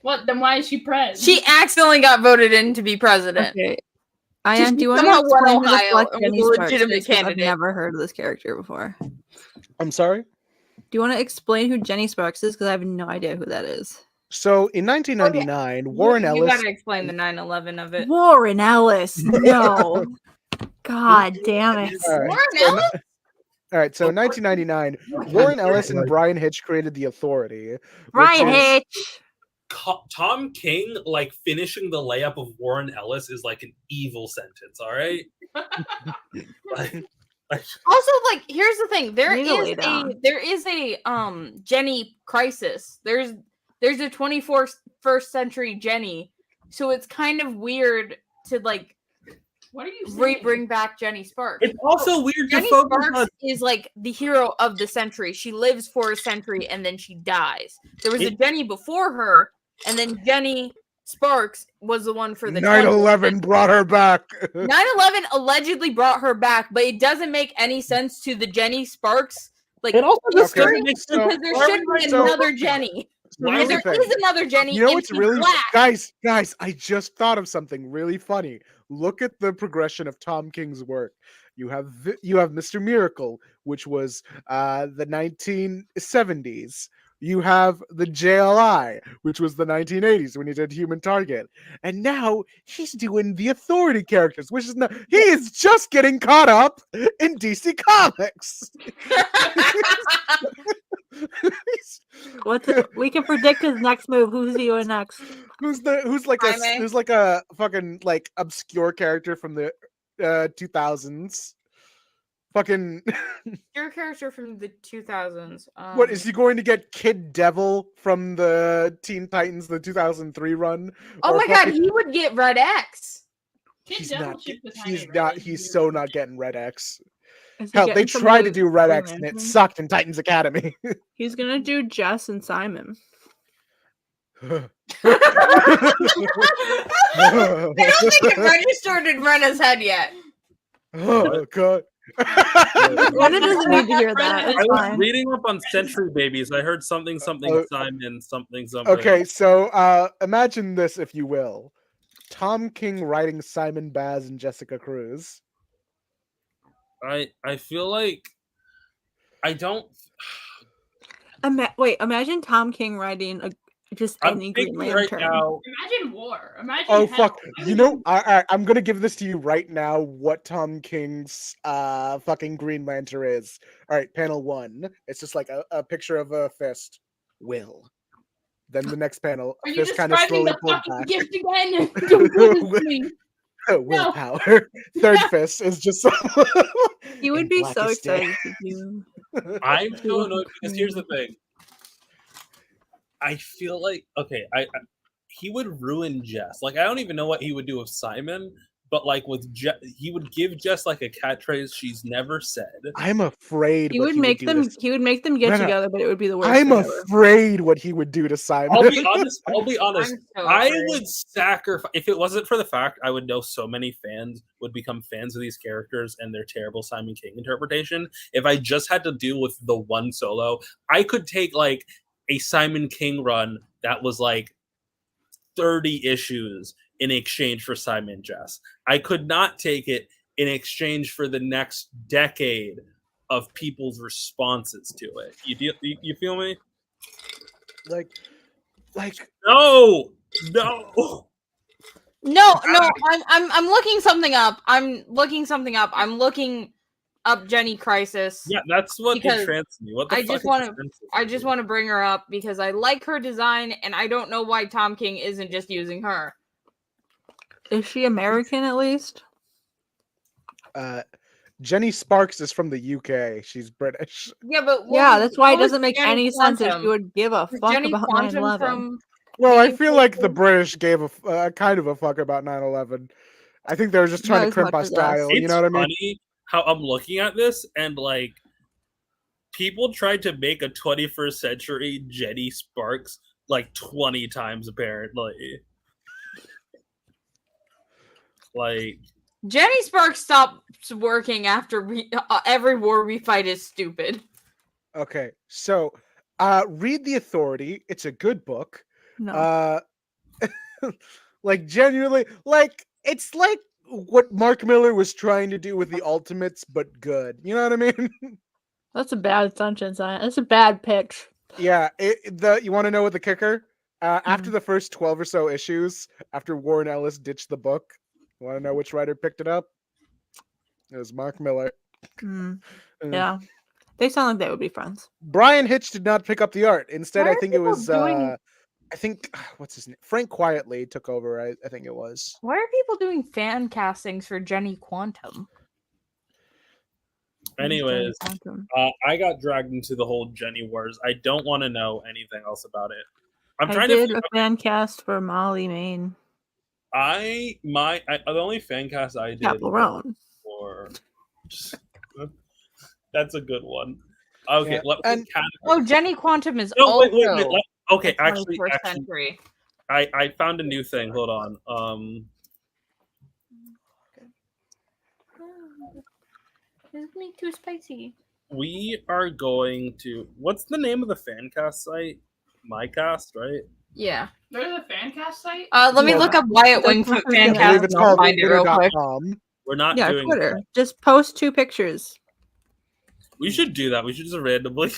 Speaker 1: What? Then why is she Prez?
Speaker 4: She accidentally got voted in to be president.
Speaker 2: Okay. Ayaan, do you want to
Speaker 4: somehow won
Speaker 2: explain who the
Speaker 4: Ohio
Speaker 2: fuck
Speaker 4: and
Speaker 2: Jenny
Speaker 4: was a
Speaker 2: Sparks
Speaker 4: legitimate
Speaker 2: is? 'Cause I've
Speaker 4: candidate.
Speaker 2: never heard of this character before.
Speaker 8: I'm sorry.
Speaker 2: Do you want to explain who Jenny Sparks is? Because I have no idea who that is.
Speaker 8: So in 1999, Warren
Speaker 4: You
Speaker 8: Ellis.
Speaker 4: gotta explain the 9/11 of it.
Speaker 2: Warren Ellis. No. God damn it.
Speaker 8: All right.
Speaker 4: Warren
Speaker 8: So,
Speaker 4: Ellis?
Speaker 8: all right. So in 1999, Warren Ellis and Brian Hitch created the Authority.
Speaker 2: Brian
Speaker 8: which is-
Speaker 2: Hitch.
Speaker 5: Tom King, like finishing the layup of Warren Ellis, is like an evil sentence. All right. Like,
Speaker 4: Also, like, here's the thing: there
Speaker 2: You need to lay
Speaker 4: is
Speaker 2: down.
Speaker 4: a Jenny crisis. There's a 21st century Jenny, so it's kind of weird to like
Speaker 1: What are you saying?
Speaker 4: bring back Jenny Sparks.
Speaker 5: it's also weird to
Speaker 4: Jenny
Speaker 5: focus
Speaker 4: Sparks
Speaker 5: on.
Speaker 4: is like the hero of the century. She lives for a century and then she dies. There was a Jenny before her, and then Jenny Sparks was the one for the
Speaker 8: 9/11 brought her back.
Speaker 4: 9/11 allegedly brought her back, but it doesn't make any sense to the Jenny Sparks Like
Speaker 5: It also just
Speaker 8: Okay.
Speaker 5: doesn't make sense.
Speaker 4: because there
Speaker 5: Why are
Speaker 4: should
Speaker 5: we
Speaker 4: be
Speaker 5: so-
Speaker 4: another Jenny.
Speaker 5: Why
Speaker 8: Here's
Speaker 5: are
Speaker 8: the
Speaker 4: There
Speaker 8: thing.
Speaker 4: is another Jenny.
Speaker 8: You know
Speaker 4: and
Speaker 8: what's
Speaker 4: she's
Speaker 8: really
Speaker 4: black.
Speaker 8: guys, I just thought of something really funny. Look at the progression of Tom King's work. You have Mr. Miracle, which was the 1970s. You have the JLI, which was the 1980s when he did Human Target. And now he's doing the Authority characters, which is he is just getting caught up in DC Comics.
Speaker 2: We can predict his next move. Who's he doing next?
Speaker 8: Who's like
Speaker 4: Jaime.
Speaker 8: a fucking like obscure character from the 2000s. Fucking
Speaker 4: Your character from the 2000s.
Speaker 8: what is he going to get? Kid Devil from the Teen Titans, the 2003 run?
Speaker 4: Oh
Speaker 8: Or
Speaker 4: my god,
Speaker 8: fucking-
Speaker 4: he would get Red X.
Speaker 1: Kid
Speaker 8: he's
Speaker 1: Devil
Speaker 8: not.
Speaker 1: should be
Speaker 8: He's
Speaker 1: tiny,
Speaker 8: not.
Speaker 1: right?
Speaker 8: He's so not getting Red X.
Speaker 2: Is he
Speaker 8: Hell, they
Speaker 2: getting some
Speaker 8: tried
Speaker 2: of
Speaker 8: to
Speaker 2: the
Speaker 8: do Red
Speaker 2: Green
Speaker 8: X and it
Speaker 2: Lantern?
Speaker 8: sucked in Titans Academy.
Speaker 2: He's gonna do Jess and Simon.
Speaker 4: I don't think it registered in Rena's head yet.
Speaker 8: Oh god.
Speaker 2: Rena doesn't need to hear that.
Speaker 5: I
Speaker 2: It's
Speaker 5: was
Speaker 2: fine.
Speaker 5: reading up on Century Babies. I heard something
Speaker 8: Oh.
Speaker 5: Simon something.
Speaker 8: Okay, so imagine this, if you will. Tom King writing Simon Baz and Jessica Cruz.
Speaker 5: I feel like I don't.
Speaker 2: Wait, imagine Tom King writing just
Speaker 5: I'm
Speaker 2: any Green
Speaker 5: thinking right
Speaker 2: Lantern.
Speaker 5: now.
Speaker 1: Imagine war. Imagine
Speaker 8: Oh
Speaker 1: hell.
Speaker 8: fuck! You know, I'm gonna give this to you right now. What Tom King's fucking Green Lantern is? All right, panel 1. It's just like a picture of a fist. Will. Then the next panel,
Speaker 1: Are you
Speaker 8: fist kind of
Speaker 1: describing
Speaker 8: slowly
Speaker 1: the
Speaker 8: pulled
Speaker 1: fucking
Speaker 8: back.
Speaker 1: gift again? Don't do this to me.
Speaker 8: Willpower. Third fist is just.
Speaker 2: He would
Speaker 8: in
Speaker 2: be so
Speaker 8: blackest day.
Speaker 2: excited to do.
Speaker 5: I'm so annoyed because here's the thing. I feel like I he would ruin Jess. Like I don't even know what he would do with Simon, but like with Jess, he would give Jess like a catchphrase she's never said.
Speaker 8: I'm afraid
Speaker 2: He
Speaker 8: what
Speaker 2: would
Speaker 8: he
Speaker 2: make
Speaker 8: do
Speaker 2: them.
Speaker 8: to-
Speaker 2: He would make them get
Speaker 8: Rena,
Speaker 2: together, but it would be the worst.
Speaker 8: I'm
Speaker 2: thing ever.
Speaker 8: afraid what he would do to Simon.
Speaker 5: I'll be honest.
Speaker 4: I'm so
Speaker 5: I
Speaker 4: afraid.
Speaker 5: would sacrifice if it wasn't for the fact I would know so many fans would become fans of these characters and their terrible Simon King interpretation. If I just had to deal with the one solo, I could take like a Simon King run that was like 30 issues in exchange for Simon Jess. I could not take it in exchange for the next decade of people's responses to it. You feel me?
Speaker 8: like
Speaker 5: No.
Speaker 4: No, I'm looking something up. I'm looking up Jenny Crisis.
Speaker 5: Yeah, that's what
Speaker 4: Because
Speaker 5: entranced me. What the
Speaker 4: I
Speaker 5: fuck
Speaker 4: just
Speaker 5: is
Speaker 4: wanna-
Speaker 5: this censorship?
Speaker 4: I just want to bring her up because I like her design, and I don't know why Tom King isn't just using her.
Speaker 2: Is she American at least?
Speaker 8: Jenny Sparks is from the UK. She's British.
Speaker 4: Yeah, but
Speaker 2: Yeah, that's why it
Speaker 4: what was
Speaker 2: doesn't make
Speaker 4: Jenny
Speaker 2: any sense if
Speaker 4: Quantum?
Speaker 2: she would give a
Speaker 4: Was
Speaker 2: fuck
Speaker 4: Jenny
Speaker 2: about
Speaker 4: Quantum
Speaker 2: 9/11.
Speaker 4: from?
Speaker 8: Well, I
Speaker 4: Being
Speaker 8: feel like the
Speaker 4: British?
Speaker 8: British gave a kind of a fuck about 9/11. I think they were just trying
Speaker 2: Not
Speaker 8: to
Speaker 2: as
Speaker 8: crimp
Speaker 2: much
Speaker 8: our
Speaker 2: as us.
Speaker 8: style. You know what I mean?
Speaker 5: Funny how I'm looking at this and like people tried to make a 21st century Jenny Sparks like 20 times apparently. Like
Speaker 4: Jenny Sparks stops working after every war we fight is stupid.
Speaker 8: Okay, so read The Authority. It's a good book.
Speaker 2: No.
Speaker 8: Like genuinely, like it's like what Mark Miller was trying to do with the Ultimates, but good. You know what I mean?
Speaker 2: That's a bad sentence. That's a bad pitch.
Speaker 8: Yeah. You want to know what the kicker? After the first 12 or so issues, after Warren Ellis ditched the book, you want to know which writer picked it up? It was Mark Miller.
Speaker 2: Mm,
Speaker 8: Uh,
Speaker 2: yeah. They sound like they would be friends.
Speaker 8: Brian Hitch did not pick up the art. Instead,
Speaker 4: Why
Speaker 8: I
Speaker 4: are
Speaker 8: think it
Speaker 4: people
Speaker 8: was.
Speaker 4: doing-
Speaker 8: I think what's his name? Frank Quietly took over. I think it was.
Speaker 4: Why are people doing fan castings for Jenny Quantum?
Speaker 5: anyways,
Speaker 2: Quantum.
Speaker 5: I got dragged into the whole Jenny Wars. I don't want to know anything else about it. I'm
Speaker 2: I
Speaker 5: trying
Speaker 2: did
Speaker 5: to
Speaker 2: a fan cast for Molly Main.
Speaker 5: the only fan cast I did
Speaker 2: Capel Roan.
Speaker 5: for that's a good one. Okay,
Speaker 8: Yeah,
Speaker 5: let me
Speaker 8: and-
Speaker 4: Oh, Jenny Quantum is
Speaker 5: no,
Speaker 4: also
Speaker 5: wait. Okay,
Speaker 4: the
Speaker 5: actually,
Speaker 4: 21st century.
Speaker 5: I found a new thing. Hold on.
Speaker 4: Is me too spicy?
Speaker 5: we are going to. What's the name of the fan cast site? MyCast, right?
Speaker 4: Yeah.
Speaker 1: There's a fan cast site?
Speaker 4: Let me look up Wyatt Wingfoot
Speaker 8: I
Speaker 4: fan
Speaker 8: believe
Speaker 4: cast
Speaker 8: it's
Speaker 4: and I'll
Speaker 8: called
Speaker 4: find it real quick.
Speaker 8: Twitter.com.
Speaker 5: We're not
Speaker 2: Yeah,
Speaker 5: doing
Speaker 2: Twitter.
Speaker 5: that.
Speaker 2: Just post 2 pictures.
Speaker 5: We should do that. We should just randomly.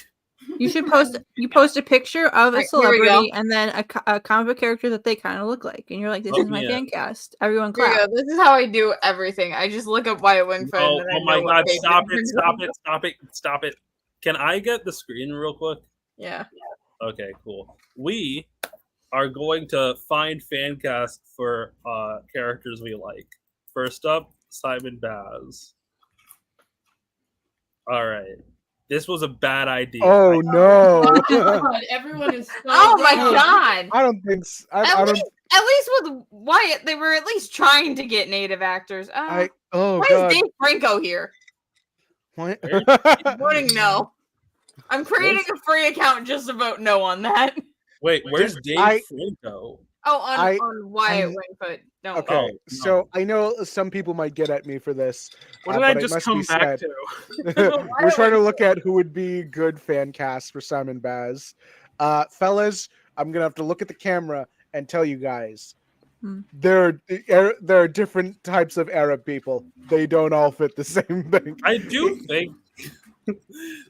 Speaker 2: You should post. You post a picture of a
Speaker 4: Alright, here we go.
Speaker 2: celebrity and then a comic book character that they kind of look like, and you're like, "This is my
Speaker 5: yeah.
Speaker 2: fan cast." Everyone
Speaker 4: Here we
Speaker 2: clap.
Speaker 4: go. This is how I do everything. I just look up Wyatt Wingfoot.
Speaker 5: Oh,
Speaker 4: and then I
Speaker 5: oh my
Speaker 4: know what
Speaker 5: god!
Speaker 4: page
Speaker 5: Stop
Speaker 4: it
Speaker 5: it!
Speaker 4: is.
Speaker 5: Stop it! Can I get the screen real quick?
Speaker 4: Yeah.
Speaker 5: Okay, cool. We are going to find fan cast for characters we like. First up, Simon Baz. All right. This was a bad idea.
Speaker 8: Oh no!
Speaker 1: God, everyone is so
Speaker 4: Oh my
Speaker 1: wrong.
Speaker 4: god.
Speaker 8: I don't think. I
Speaker 4: At
Speaker 8: don't.
Speaker 4: least with Wyatt, they were at least trying to get native actors.
Speaker 8: Oh
Speaker 4: Why
Speaker 8: god.
Speaker 4: is Dave Franco here?
Speaker 8: What?
Speaker 4: Voting no. I'm creating a free account just to vote no on that.
Speaker 5: Wait, where's Dave Franco?
Speaker 4: Oh, on Wyatt Wingfoot. No.
Speaker 8: Okay,
Speaker 5: Oh, no.
Speaker 8: so I know some people might get at me for this.
Speaker 6: What did I
Speaker 8: but it
Speaker 6: just
Speaker 8: must
Speaker 6: come
Speaker 8: be
Speaker 6: back
Speaker 8: said.
Speaker 6: to?
Speaker 8: We're trying to look at who would be good fan cast for Simon Baz. Fellas, I'm gonna have to look at the camera and tell you guys. There are different types of Arab people. They don't all fit the same thing.
Speaker 5: I do think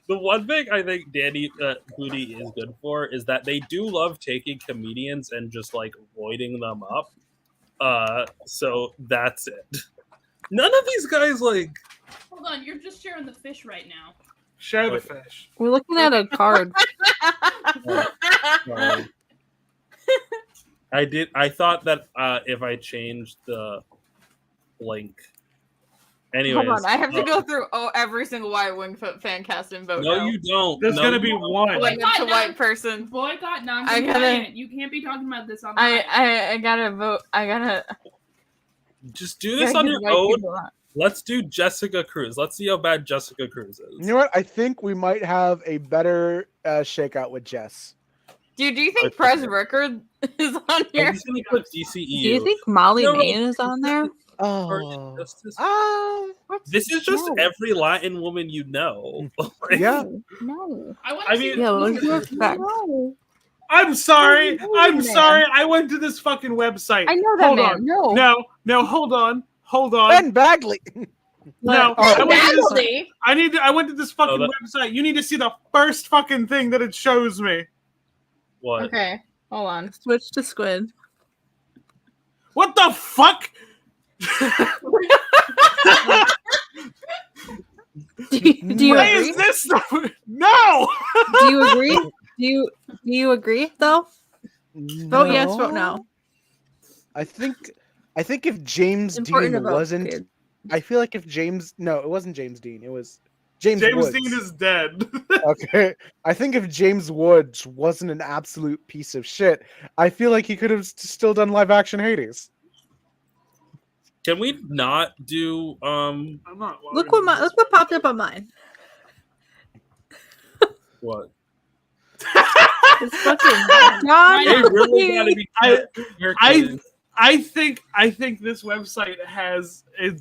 Speaker 5: the one thing I think Danny Booty is good for is that they do love taking comedians and just like voiding them up. So that's it. None of these guys like.
Speaker 1: Hold on, you're just sharing the fish right now.
Speaker 6: Share the fish.
Speaker 2: We're looking at a card.
Speaker 5: Sorry. I thought that if I changed the link. Anyways,
Speaker 4: Hold on, I have to go through every single Wyatt Wingfoot fan cast and vote.
Speaker 5: No, you don't.
Speaker 6: There's
Speaker 5: No,
Speaker 6: gonna
Speaker 5: you
Speaker 6: be
Speaker 5: don't.
Speaker 6: one.
Speaker 4: Like it's a white person.
Speaker 1: Boycott
Speaker 4: I
Speaker 1: non-compliant. You can't be talking about this on.
Speaker 4: I gotta vote. I gotta
Speaker 5: Just do this on your own. Let's do Jessica Cruz. Let's see how bad Jessica Cruz is.
Speaker 8: You know what? I think we might have a better shakeout with Jess.
Speaker 4: Dude, do you think Prez Rickard is on
Speaker 5: I'm
Speaker 4: here?
Speaker 5: just gonna put DCEU.
Speaker 2: Do you think Molly
Speaker 5: No.
Speaker 2: Main is on there?
Speaker 8: Oh,
Speaker 5: This is just every Latin woman you know. Like,
Speaker 8: yeah.
Speaker 4: No.
Speaker 5: I mean,
Speaker 2: Yeah, let's do it back.
Speaker 6: I'm sorry. I'm sorry. I went to this fucking website.
Speaker 4: I know that
Speaker 6: Hold
Speaker 4: man.
Speaker 6: on. No, hold on.
Speaker 8: Ben Bagley.
Speaker 6: No,
Speaker 8: Oh.
Speaker 6: I went to this fucking website. You need to see the first fucking thing that it shows me.
Speaker 5: What?
Speaker 4: Okay, hold on.
Speaker 2: Switch to Squid.
Speaker 6: What the fuck?
Speaker 2: Do you
Speaker 6: Why
Speaker 2: agree?
Speaker 6: is this? No.
Speaker 2: Do you agree? Do you agree though? Vote yes, vote no.
Speaker 8: I think if James
Speaker 2: Important
Speaker 8: Dean
Speaker 2: to vote,
Speaker 8: wasn't,
Speaker 2: kid.
Speaker 8: I feel like if James, no, it wasn't James Dean. It was James Woods.
Speaker 6: Dean is dead.
Speaker 8: Okay, I think if James Woods wasn't an absolute piece of shit, I feel like he could have still done live action Hades.
Speaker 5: Can we not do
Speaker 6: I'm not.
Speaker 2: Look what popped up on mine.
Speaker 5: what?
Speaker 2: It's fucking John.
Speaker 5: They really gotta be
Speaker 6: I think this website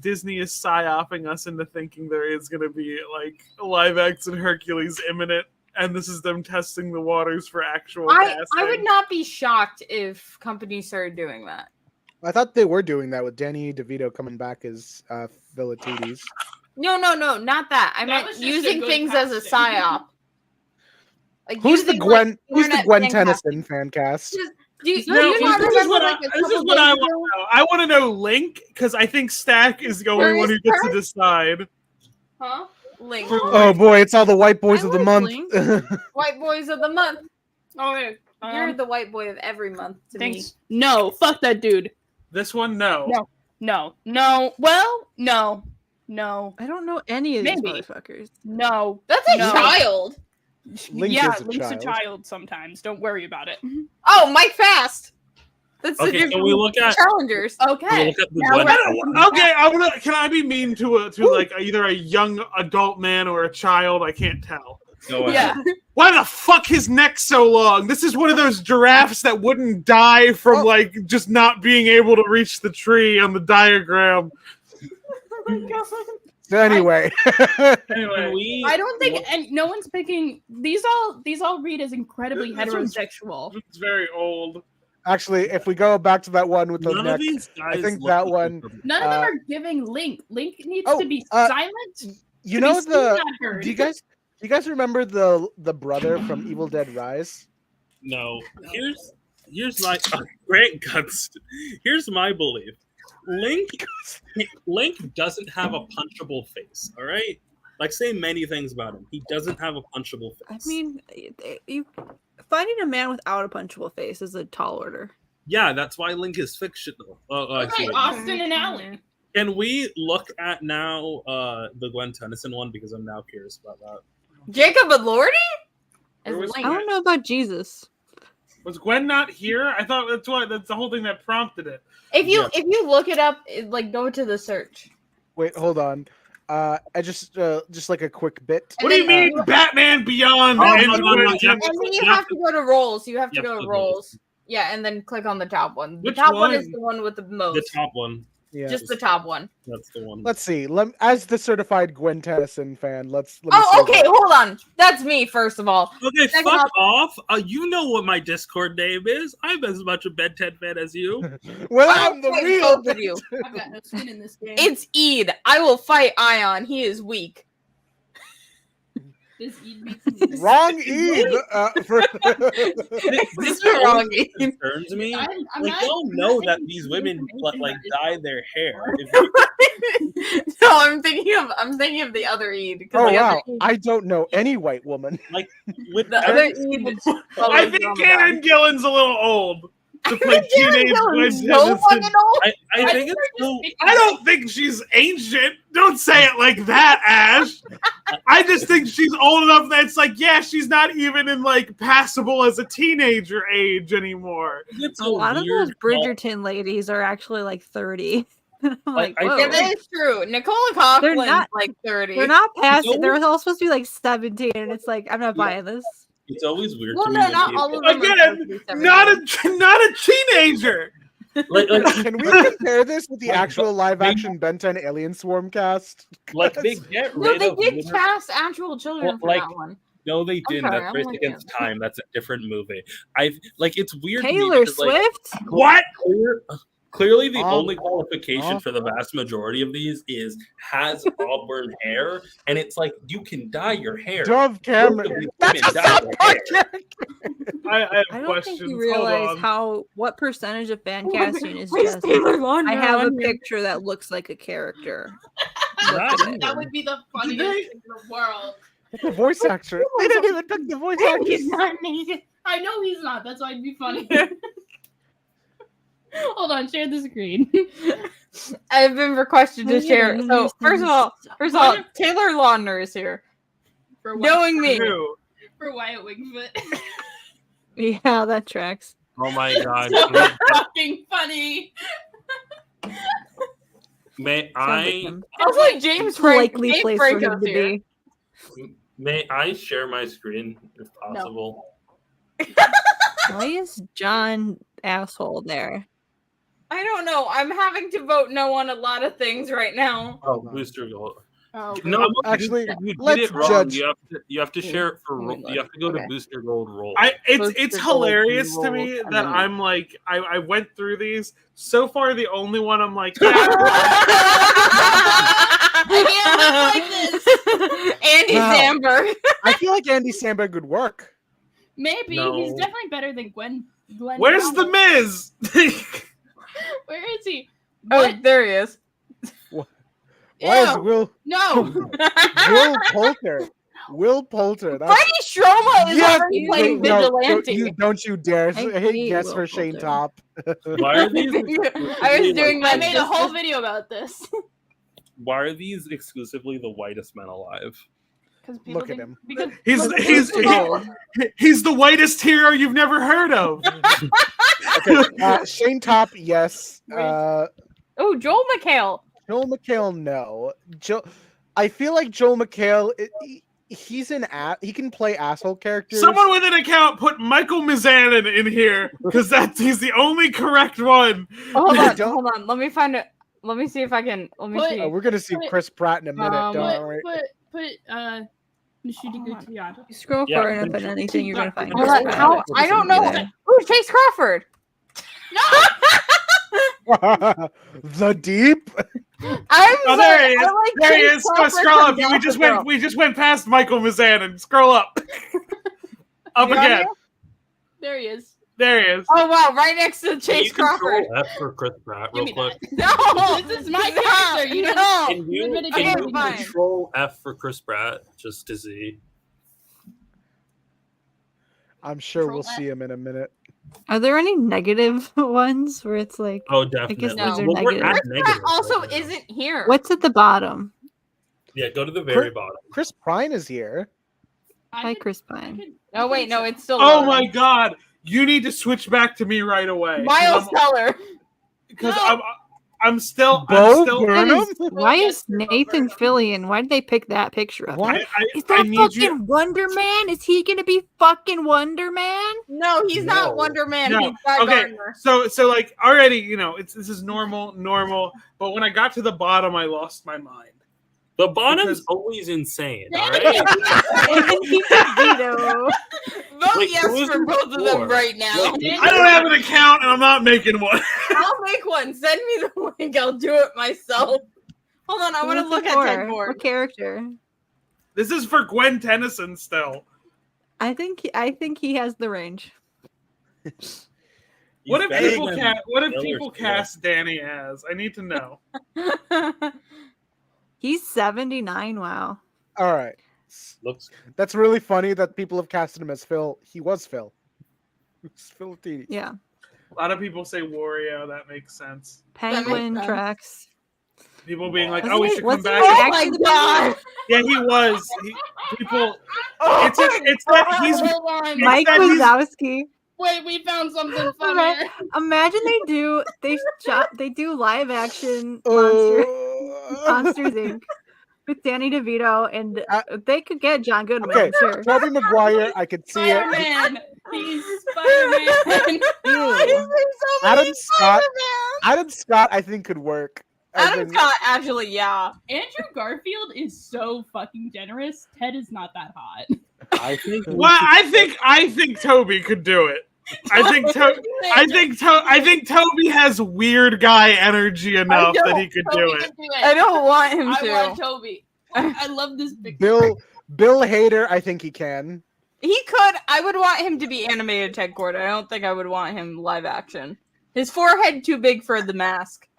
Speaker 6: Disney is psyoping us into thinking there is going to be like live action Hercules imminent, and this is them testing the waters for actual casting.
Speaker 4: I would not be shocked if companies started doing that.
Speaker 8: I thought they were doing that with Danny DeVito coming back as Philatides.
Speaker 4: No, not that. I meant
Speaker 1: was just a
Speaker 4: using
Speaker 1: good
Speaker 4: things as a
Speaker 1: casting.
Speaker 4: psyop. Like
Speaker 8: Who's the
Speaker 4: using,
Speaker 8: Gwen?
Speaker 4: like,
Speaker 8: Who's the
Speaker 4: internet
Speaker 8: Gwen
Speaker 4: fan
Speaker 8: Tennyson fan cast?
Speaker 4: Do you
Speaker 6: No,
Speaker 4: not
Speaker 6: this is
Speaker 4: remember
Speaker 6: what
Speaker 4: like a
Speaker 6: this is
Speaker 4: couple
Speaker 6: what I
Speaker 4: days
Speaker 6: want
Speaker 4: ago?
Speaker 6: to know. I want to know Link because I think Stack is the only one who gets to decide.
Speaker 1: Huh?
Speaker 4: Link.
Speaker 8: Oh boy, it's all the white boys of the month.
Speaker 4: White boys of the month.
Speaker 1: Oh wait.
Speaker 4: You're the white boy of every month to
Speaker 1: Thanks. No, fuck that dude.
Speaker 6: This one, no.
Speaker 1: No. Well, no.
Speaker 2: I don't know any of these
Speaker 1: Maybe.
Speaker 2: motherfuckers.
Speaker 1: No.
Speaker 4: That's a
Speaker 1: child.
Speaker 8: Link
Speaker 1: Yeah,
Speaker 8: is a
Speaker 1: Link's a
Speaker 8: child.
Speaker 1: child sometimes. Don't worry about it.
Speaker 4: Oh, Mike Fast. That's the
Speaker 5: Okay,
Speaker 4: dude
Speaker 5: can
Speaker 4: from
Speaker 5: we look at?
Speaker 4: Challengers.
Speaker 5: Can we
Speaker 1: Okay.
Speaker 5: look at the
Speaker 1: Now
Speaker 5: Gwen-
Speaker 6: Okay, can I be mean to like either a young adult man or a child? I can't tell.
Speaker 5: Go ahead.
Speaker 1: Yeah.
Speaker 6: Why the fuck his neck so long? This is one of those giraffes that wouldn't die from like just not being able to reach the tree on the diagram.
Speaker 8: Anyway.
Speaker 6: Anyway,
Speaker 1: I don't think, and no one's picking these. All read as incredibly
Speaker 6: This one's-
Speaker 1: heterosexual.
Speaker 6: it's very old.
Speaker 8: Actually, if we go back to that one with the
Speaker 5: None
Speaker 8: neck,
Speaker 5: of these guys
Speaker 8: I think
Speaker 5: look
Speaker 8: that
Speaker 5: like
Speaker 8: one.
Speaker 5: each other.
Speaker 1: None of them are giving Link. Link needs
Speaker 8: oh,
Speaker 1: to be
Speaker 8: uh,
Speaker 1: silent.
Speaker 8: You
Speaker 1: to
Speaker 8: know
Speaker 1: be seen,
Speaker 8: the?
Speaker 1: not heard.
Speaker 8: Do you guys remember the brother from Evil Dead Rise?
Speaker 5: No. Here's my great guts. Here's my belief. Link doesn't have a punchable face. All right. Like say many things about him. He doesn't have a punchable
Speaker 2: I
Speaker 5: face.
Speaker 2: mean, you finding a man without a punchable face is a tall order.
Speaker 5: Yeah, that's why Link is fictional. I see
Speaker 1: Okay,
Speaker 5: what you mean.
Speaker 1: Austin and Allie.
Speaker 5: Can we look at now the Gwen Tennyson one because I'm now curious about that.
Speaker 4: Jacob Elordi?
Speaker 6: Where was
Speaker 2: I don't know about Jesus.
Speaker 6: Was Gwen not here? I thought that's the whole thing that prompted it.
Speaker 4: If you look it up, like go to the search.
Speaker 8: Wait, hold on. I just like a quick bit.
Speaker 6: What do you mean, Batman Beyond?
Speaker 5: Oh,
Speaker 6: and
Speaker 5: no,
Speaker 6: Gwen
Speaker 5: no,
Speaker 6: Tennyson?
Speaker 4: And then you have to go to roles. You have to
Speaker 5: Yep,
Speaker 4: go to
Speaker 5: the
Speaker 4: roles. Yeah, and then click on the top one. The
Speaker 6: Which
Speaker 4: top one is
Speaker 6: one?
Speaker 4: the one with the most.
Speaker 5: The top one.
Speaker 8: Yeah.
Speaker 4: Just the top one.
Speaker 5: That's the one.
Speaker 8: Let's see. As the certified Gwen Tennyson fan, let me
Speaker 4: Oh,
Speaker 8: see
Speaker 4: okay.
Speaker 8: that.
Speaker 4: Hold on. That's me, first of all.
Speaker 5: Okay,
Speaker 4: Second
Speaker 5: fuck
Speaker 4: off-
Speaker 5: off. You know what my Discord name is. I'm as much a Ben 10 fan as you.
Speaker 8: Well,
Speaker 4: I
Speaker 8: I'm the
Speaker 4: will fight
Speaker 8: real.
Speaker 4: both of you.
Speaker 1: I've got no skin in this game.
Speaker 4: It's Eid. I will fight Ayaan. He is weak.
Speaker 1: This Eid beats
Speaker 8: Wrong Eve.
Speaker 4: This is the wrong Eid.
Speaker 5: Concerns me.
Speaker 1: I'm
Speaker 5: Like
Speaker 1: not-
Speaker 5: they'll
Speaker 1: I'm
Speaker 5: know
Speaker 1: not
Speaker 5: that
Speaker 1: thinking
Speaker 5: these
Speaker 1: she's
Speaker 5: women
Speaker 1: information
Speaker 5: like
Speaker 1: that
Speaker 5: dye their hair. If
Speaker 4: No, I'm thinking of the other Eid. 'cause
Speaker 8: Oh
Speaker 4: the other
Speaker 8: wow!
Speaker 4: Eid-
Speaker 8: I don't know any white woman.
Speaker 5: with
Speaker 4: The other Eid is
Speaker 6: I think Kanan Gillan's a little old to play teenage Gwen
Speaker 4: so
Speaker 6: Tennyson.
Speaker 4: fucking old.
Speaker 5: I think it's so.
Speaker 6: I don't think she's ancient. Don't say it like that, Ash. I just think she's old enough that it's like, yeah, she's not even in like passable as a teenager age anymore.
Speaker 5: It's
Speaker 2: A lot of
Speaker 5: weird
Speaker 2: those Bridgerton ladies are actually like 30. I'm like,
Speaker 5: I
Speaker 2: whoa.
Speaker 4: Yeah, that is true. Nicola Coughlin's
Speaker 2: not-
Speaker 4: like 30.
Speaker 2: They're not past
Speaker 5: It's
Speaker 2: it. They're all supposed to be like 17, and it's like, I'm not buying this.
Speaker 5: It's always weird.
Speaker 4: Well,
Speaker 5: to me
Speaker 4: no,
Speaker 5: when
Speaker 4: not
Speaker 5: people-
Speaker 4: all of them.
Speaker 6: Again,
Speaker 4: are supposed to be 70.
Speaker 6: not a teenager.
Speaker 5: like
Speaker 8: Can we compare this with the
Speaker 5: Like,
Speaker 8: actual live-action Ben 10 Alien Swarm cast?
Speaker 5: they get
Speaker 4: No,
Speaker 5: rid
Speaker 4: they
Speaker 5: of
Speaker 4: did
Speaker 5: liter-
Speaker 4: cast actual children
Speaker 5: Well,
Speaker 4: for
Speaker 5: like,
Speaker 4: that one.
Speaker 5: No, they didn't.
Speaker 4: sorry,
Speaker 5: That's
Speaker 4: I'm
Speaker 5: Race
Speaker 4: like
Speaker 5: Against
Speaker 4: you.
Speaker 5: Time. That's a different movie. It's weird. to me
Speaker 2: Taylor
Speaker 5: because, like,
Speaker 2: Swift?
Speaker 6: What?
Speaker 5: Clearly, the
Speaker 8: Um,
Speaker 5: only qualification for the vast majority of these is has auburn hair, and it's like you can dye your hair.
Speaker 8: Dove Cameron.
Speaker 5: Most of these
Speaker 8: That's a
Speaker 5: women dye
Speaker 8: South
Speaker 5: their
Speaker 8: Park
Speaker 5: hair.
Speaker 8: character.
Speaker 6: I have
Speaker 2: I don't
Speaker 6: questions.
Speaker 2: think you
Speaker 6: Hold
Speaker 2: realize
Speaker 6: on.
Speaker 2: what percentage of fan casting is
Speaker 4: Where's
Speaker 2: just.
Speaker 4: Taylor Lautner
Speaker 2: I have a
Speaker 4: on here?
Speaker 2: picture that looks like a character.
Speaker 5: Not
Speaker 2: Look at it.
Speaker 1: That would be the funniest thing in the world.
Speaker 8: The voice actor. They didn't even pick the voice actor.
Speaker 1: He's not needed. I know he's not. That's why it'd be funny. Hold on, share the screen.
Speaker 4: I've been requested to share. So first of all, Taylor Lautner is here.
Speaker 1: For
Speaker 4: Knowing me,
Speaker 6: Who?
Speaker 1: for Wyatt Wingfoot.
Speaker 2: Yeah, that tracks.
Speaker 5: Oh my god!
Speaker 1: Fucking funny.
Speaker 5: May
Speaker 2: Sounds like
Speaker 5: I
Speaker 2: him.
Speaker 4: it's like James
Speaker 2: It's a likely
Speaker 4: James
Speaker 2: place for him
Speaker 4: Franco's
Speaker 2: to
Speaker 4: here.
Speaker 2: be.
Speaker 5: share my screen if possible?
Speaker 2: Why is John asshole there?
Speaker 4: I don't know. I'm having to vote no on a lot of things right now.
Speaker 5: Oh, booster goal.
Speaker 1: Oh,
Speaker 5: No,
Speaker 8: Actually,
Speaker 5: you did
Speaker 8: let's
Speaker 5: it wrong.
Speaker 8: judge.
Speaker 5: You have to share it for.
Speaker 4: Let me
Speaker 5: You have to go
Speaker 4: look.
Speaker 5: to Booster Gold roll.
Speaker 6: It's
Speaker 4: Booster Gold,
Speaker 6: hilarious to me
Speaker 4: Emerald,
Speaker 6: that
Speaker 4: and
Speaker 6: I'm like I went through these. So far, the only one I'm like,
Speaker 4: Andy
Speaker 8: Wow.
Speaker 4: Samberg.
Speaker 8: I feel like Andy Samberg would work.
Speaker 1: maybe
Speaker 5: No.
Speaker 1: he's definitely better than Glenn.
Speaker 6: where's the Miz?
Speaker 1: Where is he?
Speaker 4: Oh,
Speaker 1: What?
Speaker 4: there he is.
Speaker 8: Why is
Speaker 4: Ew.
Speaker 8: Will
Speaker 1: No.
Speaker 8: Poulter? Will Poulter. That's
Speaker 4: Freddie Stroma is
Speaker 8: Yes,
Speaker 4: already
Speaker 2: wait,
Speaker 4: playing
Speaker 8: no,
Speaker 4: Vigilante.
Speaker 8: don't you dare
Speaker 2: I
Speaker 8: hey
Speaker 2: hate
Speaker 8: guess
Speaker 2: Will
Speaker 8: for Shane
Speaker 2: Poulter.
Speaker 8: Top.
Speaker 5: Why are these?
Speaker 4: I was doing
Speaker 1: I
Speaker 4: my
Speaker 1: made a whole video about this.
Speaker 5: Why are these exclusively the whitest men alive?
Speaker 1: Because people
Speaker 8: Look at
Speaker 1: think,
Speaker 8: him.
Speaker 1: Because
Speaker 6: He's the whitest hero you've never heard of.
Speaker 8: Okay, Shane Top, yes.
Speaker 4: Oh, Joel McHale.
Speaker 8: Joel McHale, no. I feel like Joel McHale, he can play asshole characters.
Speaker 6: Someone with an account put Michael Mizanin in here because he's the only correct one.
Speaker 4: Hold
Speaker 8: I
Speaker 4: on,
Speaker 8: don't-
Speaker 4: hold on. Let me find it. Let me see if I can. Let me
Speaker 1: Put-
Speaker 4: see.
Speaker 8: Oh, we're gonna see Chris Pratt in a minute, don't we?
Speaker 1: Put Nishidi Gutiyata.
Speaker 2: You scroll
Speaker 5: Yeah,
Speaker 2: far enough and anything, you're gonna find.
Speaker 1: Hold
Speaker 2: Chris
Speaker 1: on,
Speaker 2: Pratt.
Speaker 4: how? I don't know. Who's Chase Crawford?
Speaker 8: The Deep.
Speaker 6: Oh, there he is.
Speaker 4: like
Speaker 6: There he
Speaker 4: Chase
Speaker 6: is. Go
Speaker 4: Crawford
Speaker 6: scroll
Speaker 4: from
Speaker 6: up. We just
Speaker 4: Gossip
Speaker 6: went.
Speaker 4: Girl.
Speaker 6: We just went past Michael Mazan and scroll up. Up
Speaker 4: You on
Speaker 6: again.
Speaker 4: here?
Speaker 1: There he is.
Speaker 6: There he is.
Speaker 4: Oh wow! Right next to
Speaker 5: Can
Speaker 4: Chase
Speaker 5: you control
Speaker 4: Crawford.
Speaker 5: F for Chris Pratt real
Speaker 1: Give me
Speaker 5: quick?
Speaker 4: No,
Speaker 1: This is my
Speaker 4: no,
Speaker 1: character. You didn't-
Speaker 4: no.
Speaker 5: Can you,
Speaker 1: admitted
Speaker 4: Okay,
Speaker 5: can you
Speaker 4: fine.
Speaker 5: control F for Chris Pratt just to see?
Speaker 8: I'm sure
Speaker 1: Control
Speaker 8: we'll see him in a minute.
Speaker 2: Are there any negative ones where it's like
Speaker 5: Oh,
Speaker 2: guess
Speaker 5: definitely.
Speaker 2: those are
Speaker 5: Well, we're
Speaker 2: negative.
Speaker 5: at
Speaker 4: Chris Pratt
Speaker 5: negative
Speaker 4: also
Speaker 5: right now.
Speaker 4: isn't here.
Speaker 2: what's at the bottom?
Speaker 5: Yeah, go to the very bottom.
Speaker 8: Chris Pine is here.
Speaker 2: Hi, Chris Pine.
Speaker 4: No, wait, no, it's still.
Speaker 6: Oh
Speaker 4: loading.
Speaker 6: my God! You need to switch back to me right away.
Speaker 4: Miles Teller.
Speaker 6: Because
Speaker 1: No.
Speaker 6: I'm still.
Speaker 8: Bo
Speaker 6: I'm
Speaker 8: Burnham?
Speaker 2: Why
Speaker 1: yes,
Speaker 2: is Nathan Fillion? Why did they pick that picture of
Speaker 8: What?
Speaker 2: him? Is
Speaker 6: I
Speaker 2: that
Speaker 6: need
Speaker 2: fucking
Speaker 6: you.
Speaker 2: Wonder Man? Is he gonna be fucking Wonder Man?
Speaker 4: No, he's
Speaker 5: No.
Speaker 4: not Wonder Man.
Speaker 6: No.
Speaker 4: He's Guy
Speaker 6: Okay.
Speaker 4: Gardner.
Speaker 6: So like already, this is normal. But when I got to the bottom, I lost my mind.
Speaker 5: The bottom's
Speaker 6: Because-
Speaker 5: always insane. All
Speaker 1: Dang
Speaker 5: right?
Speaker 2: Vito.
Speaker 4: Vote
Speaker 5: Wait,
Speaker 4: yes
Speaker 5: who is
Speaker 4: for both of them
Speaker 5: for?
Speaker 4: right now.
Speaker 5: Wait,
Speaker 6: I don't have an account, and I'm not making one.
Speaker 4: I'll make one. Send me the link. I'll do it myself. Hold on, I want to
Speaker 2: Who's
Speaker 4: look
Speaker 2: it
Speaker 4: at
Speaker 2: for?
Speaker 4: Ted Ford.
Speaker 2: What character?
Speaker 6: This is for Gwen Tennyson still.
Speaker 2: I think he has the range.
Speaker 6: What
Speaker 5: He's
Speaker 6: if
Speaker 5: better
Speaker 6: people
Speaker 5: than
Speaker 6: What if
Speaker 5: Miller's
Speaker 6: people
Speaker 5: Squid.
Speaker 6: cast Danny as? I need to know.
Speaker 2: He's 79. Wow.
Speaker 8: All right.
Speaker 5: Looks
Speaker 8: That's really funny that people have casted him as Phil. He was Phil. It's Phil T.
Speaker 2: Yeah.
Speaker 6: A lot of people say Wario. That makes sense.
Speaker 2: Penguin
Speaker 4: sense.
Speaker 2: tracks.
Speaker 6: People being like,
Speaker 2: Wasn't
Speaker 6: "Oh, we
Speaker 2: he-
Speaker 6: should come
Speaker 2: wasn't
Speaker 6: back."
Speaker 2: he
Speaker 4: Oh
Speaker 2: actually
Speaker 4: my
Speaker 2: the
Speaker 4: god!
Speaker 6: Yeah, he was. People.
Speaker 4: Oh
Speaker 6: It's that he's.
Speaker 1: Hold on.
Speaker 2: Mike
Speaker 6: that he's-
Speaker 2: Wazowski.
Speaker 1: Wait, we found something
Speaker 2: Ima-
Speaker 1: funnier.
Speaker 2: Imagine they do live action
Speaker 8: Oh.
Speaker 2: Monsters Inc. with Danny DeVito, and they could get John Goodman.
Speaker 8: Okay,
Speaker 2: I'm sure.
Speaker 8: Tobey Maguire, I could see it.
Speaker 1: Spider-Man. He's Spider-Man.
Speaker 2: Ew.
Speaker 8: Adam Scott. Adam Scott, I think could work. as
Speaker 4: Adam
Speaker 8: in-
Speaker 4: Scott, actually, yeah.
Speaker 1: Andrew Garfield is so fucking generous. Ted is not that hot.
Speaker 5: I think we
Speaker 6: Well,
Speaker 5: should-
Speaker 6: I think Toby could do it. I think Toby has weird guy energy enough that he could do it.
Speaker 4: I don't want him
Speaker 1: I
Speaker 4: to.
Speaker 1: want Toby. I love this picture.
Speaker 8: Bill Hader, I think he can.
Speaker 4: He could. I would want him to be animated Ted Cord. I don't think I would want him live action. His forehead too big for the mask.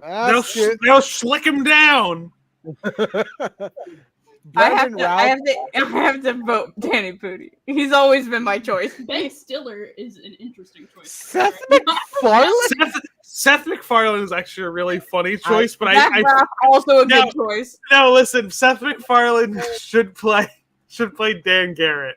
Speaker 6: They'll slick him down.
Speaker 4: I have
Speaker 8: Brandon
Speaker 4: to vote Danny Pudi. He's always been my choice.
Speaker 1: Ben Stiller is an interesting choice.
Speaker 8: Seth MacFarlane?
Speaker 6: Seth MacFarlane is actually a really funny choice, but
Speaker 4: Zach Braff, also a
Speaker 6: No.
Speaker 4: good choice.
Speaker 6: No, listen, Seth MacFarlane should play Dan Garrett.